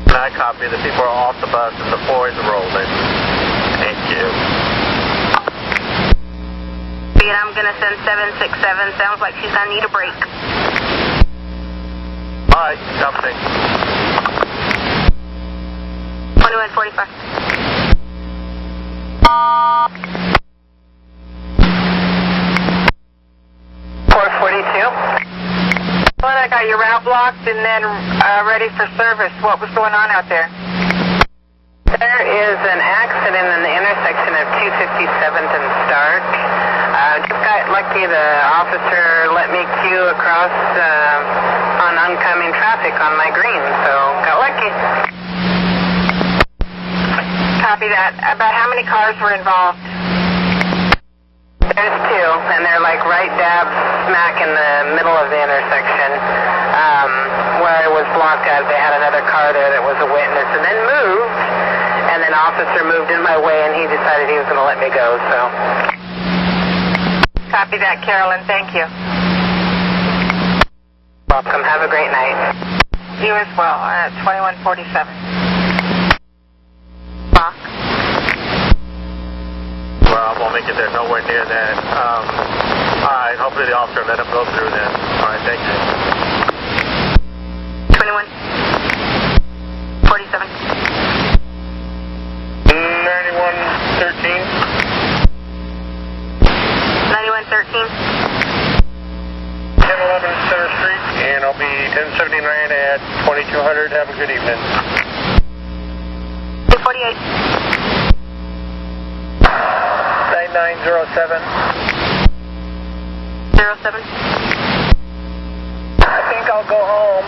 I copy. The people are off the bus and the boys are rolling. Thank you. And I'm going to send 767. Sounds like she's going to need a break. Alright, something. 2145. Well, I got your route blocked and then ready for service. What was going on out there? There is an accident in the intersection of 257th and Stark. Just got lucky the officer let me queue across on oncoming traffic on my green, so got lucky. Copy that. About how many cars were involved? There's two, and they're like right dab smack in the middle of the intersection. Where I was blocked out, they had another car there that was a witness, and then moved, and then officer moved in my way, and he decided he was going to let me go, so. Copy that, Carolyn. Thank you. Welcome. Have a great night. You as well. 2147. Well, I won't make it there. Nowhere near that. Alright, hopefully the officer let him go through then. Alright, thank you. 2147. 9113. 9113. 1011 Center Street, and I'll be 1079 at 2200. Have a good evening. 248. 9907. 07. I think I'll go home.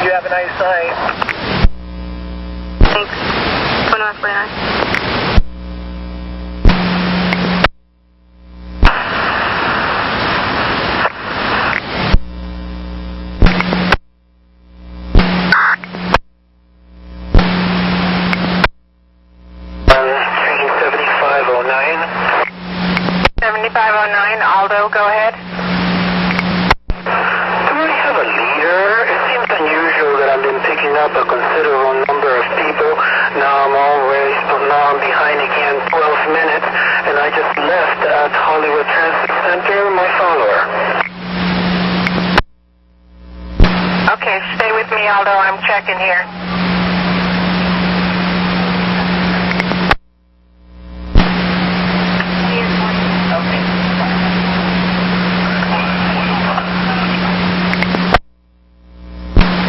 You have a nice night. Thanks. 2149. Aldo, go ahead. Do we have a leader? It seems unusual that I've been picking up a considerable number of people. Now I'm always I just left at Hollywood Transit Center, my follower. Okay, stay with me, Aldo. I'm checking here.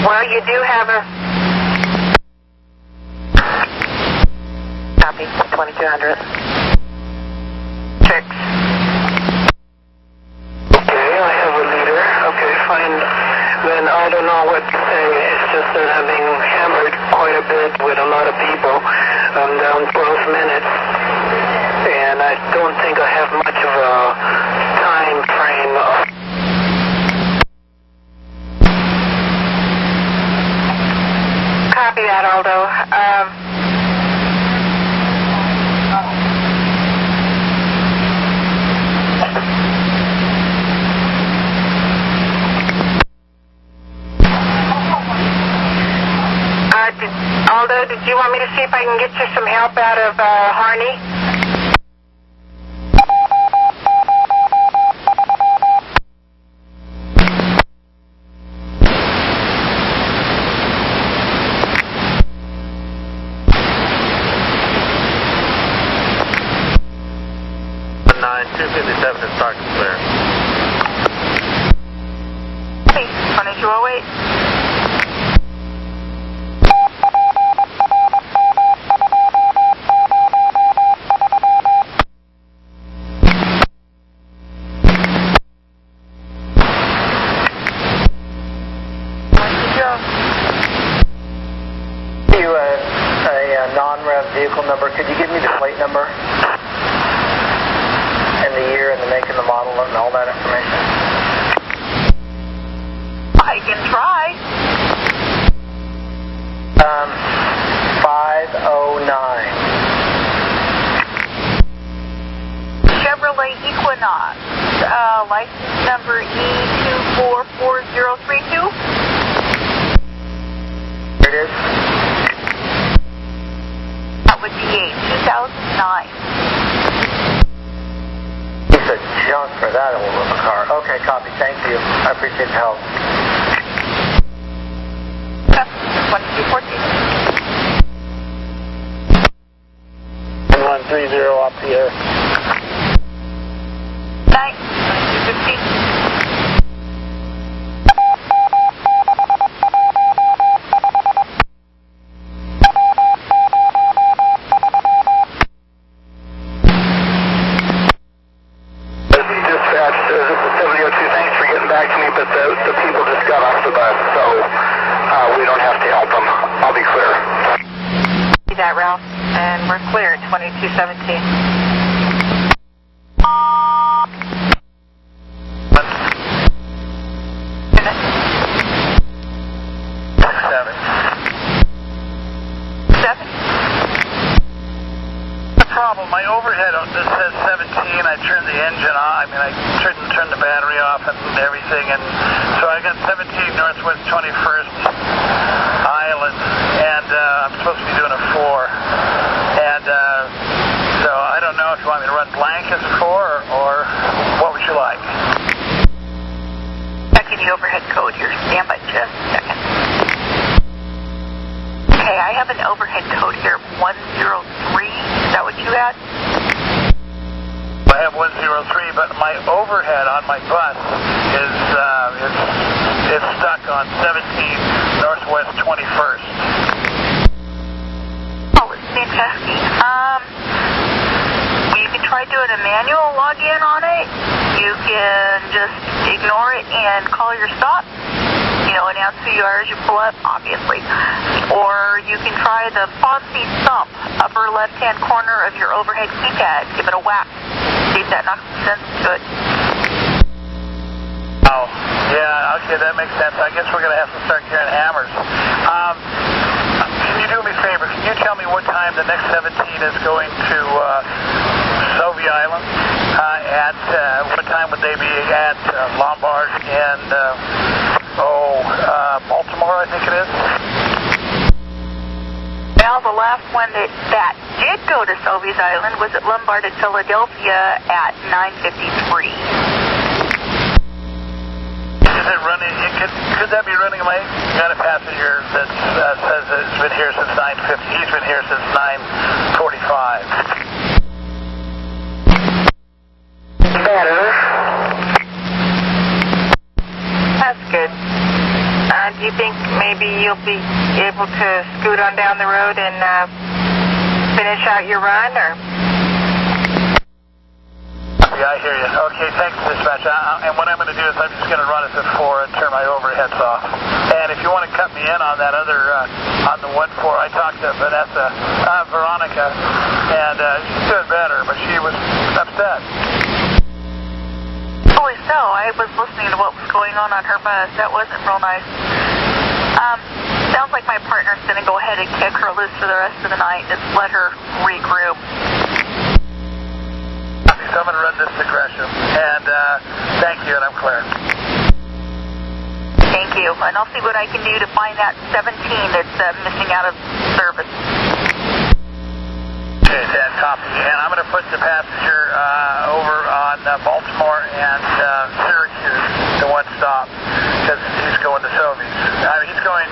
Well, you do have a... Copy, 2200. 6. Okay, I have a leader. Okay, fine. Then I don't know what to say. It's just that I'm being hammered quite a bit with a lot of people. I'm down 12 minutes. And I don't think I have much of a time frame. Copy that, Aldo. Aldo, did you want me to see if I can get you some help out of Harney? is dark and clear. 2208. Non-rev vehicle number. Could you give me the plate number and the year and the make and the model and all that information? I can try. 509. Chevrolet Equinox. License number E244032. Here it is. Would be a 2009. Piece of junk for that old of a car. Okay, copy. Thank you. I appreciate the help. 2214. 1130 up here. 2215. The people just got off the bus, so we don't have to help them. I'll be clear. See that, Ralph? And we're clear at 2217. My overhead, this says 17, I turned the engine on, I turned the battery off and everything, and so I got 17 Northwest 21st Island, and I'm supposed to be doing a 4, and so I don't know if you want me to run blank as a 4, or what would you like? Checking the overhead code here, stand by just a second. Okay, I have an overhead code here, 103. Is that what you had? I have 103, but my overhead on my bus is stuck on 17 Northwest 21st. Oh, it's fantastic. You can try doing a manual login on it. You can just ignore it and call your stop. Announce who you are as you pull up, obviously. Or you can try the Fonzie thump, upper left-hand corner of your overhead keypad. Give it a whack. See if that knocks some sense into it. Oh, yeah, okay, that makes sense. I guess we're going to have to start hearing hammers. Can you do me a favor? Can you tell me what time the next 17 is going to Soviet Island? At what time would they be at Lombard and... Baltimore, I think it is. Well, the last one that did did go to Selby's Island was at Lombard at Philadelphia at 9:53. Is it running? Could that be running late? You got a passenger that says it's been here since 9:50. He's been here since 9:45. Better. That's good. Do you think maybe you'll be able to scoot on down the road and finish out your run, or? Yeah, I hear you. Okay, thanks, dispatch. And what I'm going to do is I'm just going to run it to 4 and turn my overheads off. And if you want to cut me in on that other, on the 1-4, I talked to Veronica, and she's doing better, but she was upset. Holy so, I was listening to what was going on her bus. That wasn't real nice. Sounds like my partner's going to go ahead and kick her loose for the rest of the night and let her regroup. So I'm going to run this to Gresham. And thank you, and I'm clear. Thank you. And I'll see what I can do to find that 17 that's missing out of service. Okay, Dad, copy. And I'm going to put the passenger over on Baltimore and Syracuse to one stop because he's going to Sobeys. He's going,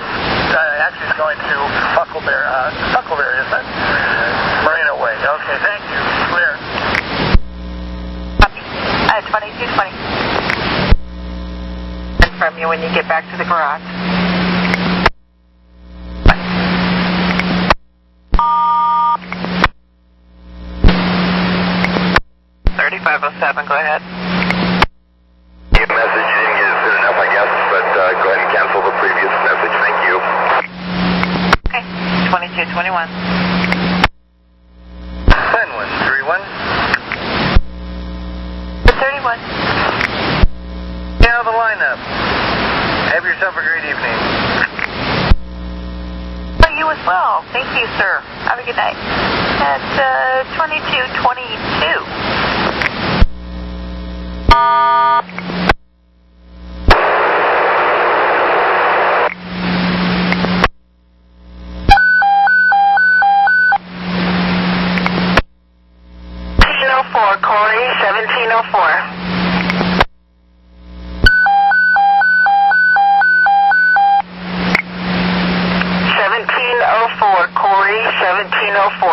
actually he's going to Huckleberry, isn't it? Marina Way. Okay, thank you. Clear. 2220. And from you when you get back to the garage. 3507, go ahead. Your message, you didn't get it soon enough, I guess, but go ahead and cancel the previous message. Thank you. Okay, 2221. Penland, 3-1. 31. Get out of the lineup. Have yourself a great evening. Oh, you as well. Thank you, sir. Have a good night. At 2222. 1704, Corey, 1704. 1704, Corey, 1704.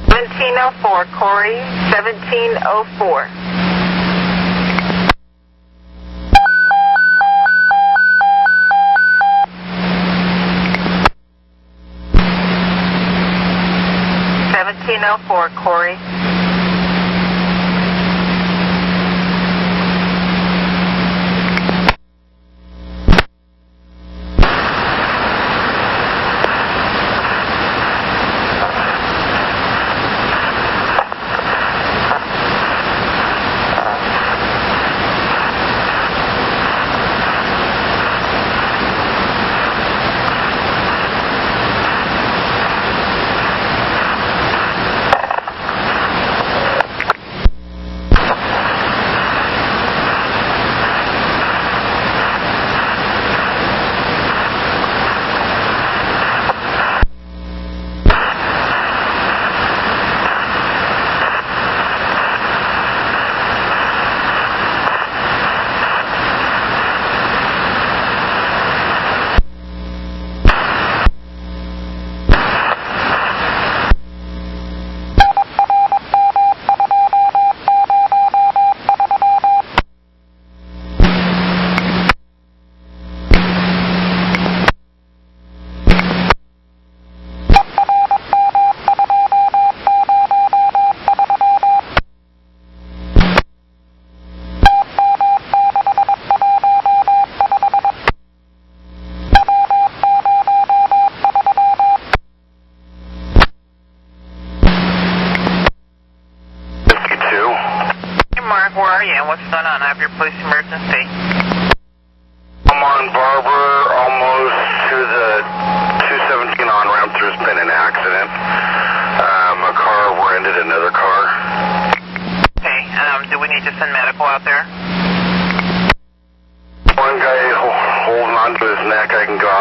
1704, Corey, 1704. 1704, Corey.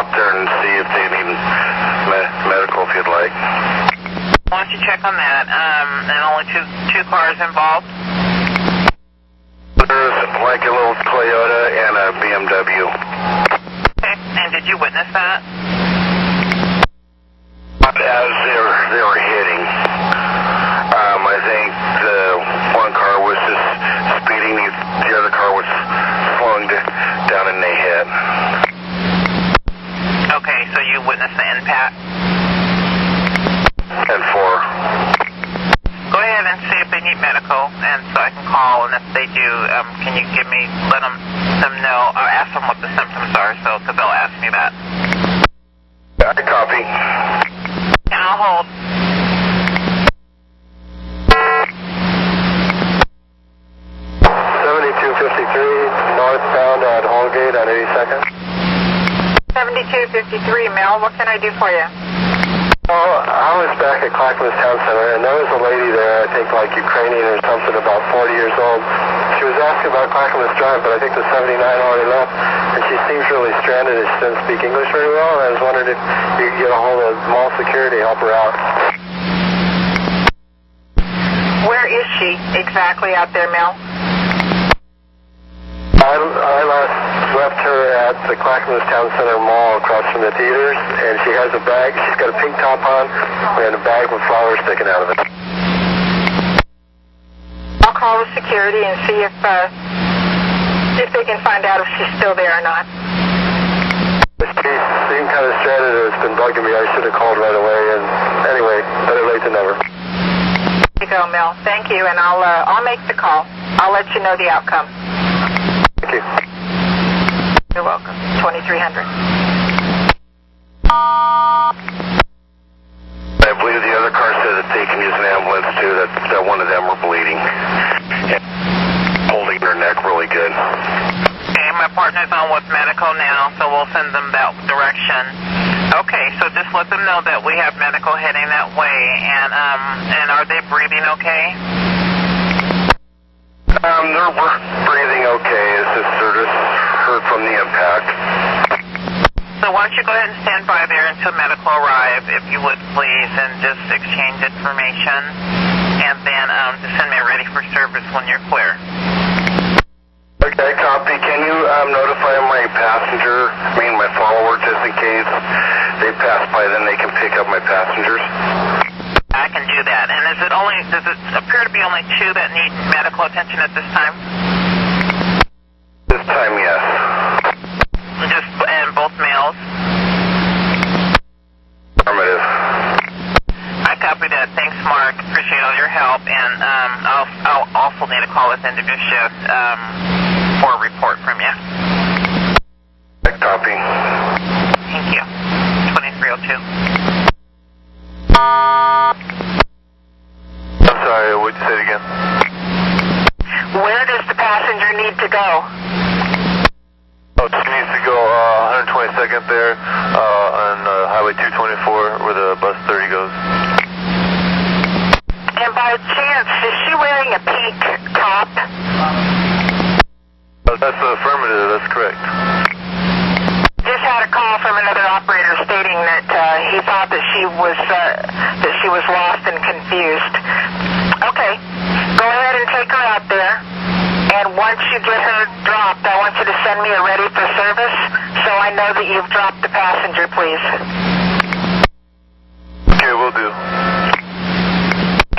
stop there and see if they need medical if you'd like. Why don't you check on that? And only two cars involved? There's like a little Toyota and a BMW. Okay, and did you witness that? As they were hitting, I think the one car was just speeding, the other car was slowing down and they hit. Okay, so you witnessed the impact? 10-4. Go ahead and see if they need medical, and so I can call, and if they do, can you let them know, or ask them what the symptoms are, because they'll ask me that. I copy. And I'll hold. Northbound at Holgate on 82nd. 7253, Mel, what can I do for you? Well, I was back at Clackamas Town Center, and there was a lady there, I think like Ukrainian or something, about 40 years old. She was asking about Clackamas Drive, but I think the 79 already left, and she seems really stranded and she doesn't speak English very well, and I was wondering if you could get a hold of mall security to help her out. Where is she exactly out there, Mel? I left her at the Clackamas Town Center Mall across from the theaters, and she has a bag. She's got a pink top on and a bag with flowers sticking out of it. I'll call the security and see if they can find out if she's still there or not. She seemed kind of stranded. It's been bugging me. I should have called right away. And anyway, better late than never. There you go, Mel. Thank you, and I'll make the call. I'll let you know the outcome. Thank you. You're welcome. 2300. I believe the other car said that they can use an ambulance too, that one of them were bleeding and holding her neck really good. Okay, my partner's on with medical now, so we'll send them that direction. Okay, so just let them know that we have medical heading that way, and are they breathing okay? They're breathing okay. It's just they're just hurt from the impact. So why don't you go ahead and stand by there until medical arrive, if you would please, and just exchange information, and then just send me ready for service when you're clear. Okay, copy. Can you notify my passenger, my follower, just in case they pass by, then they can pick up my passengers? I can do that. And does it appear to be only two that need medical attention at this time? This time, yes. And both males? Affirmative. I copy that. Thanks, Mark. Appreciate all your help. And I'll also need a call at the end of your shift for a report from you. I copy. Thank you. 2302. I'm sorry, would you say it again? Where does the passenger need to go? Oh, she needs to go 122nd there on Highway 224 where the bus 30 goes. And by chance, is she wearing a pink top? That's affirmative, that's correct. Just had a call from another operator stating that he thought that she was lost and confused. Okay, go ahead and take her out there, and once you get her dropped, I want you to send me a ready for service so I know that you've dropped the passenger, please. Okay, will do.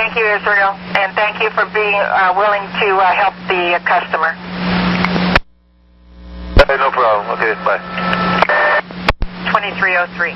Thank you, Israel, and thank you for being willing to help the customer. Hey, no problem. Okay, bye. 2303.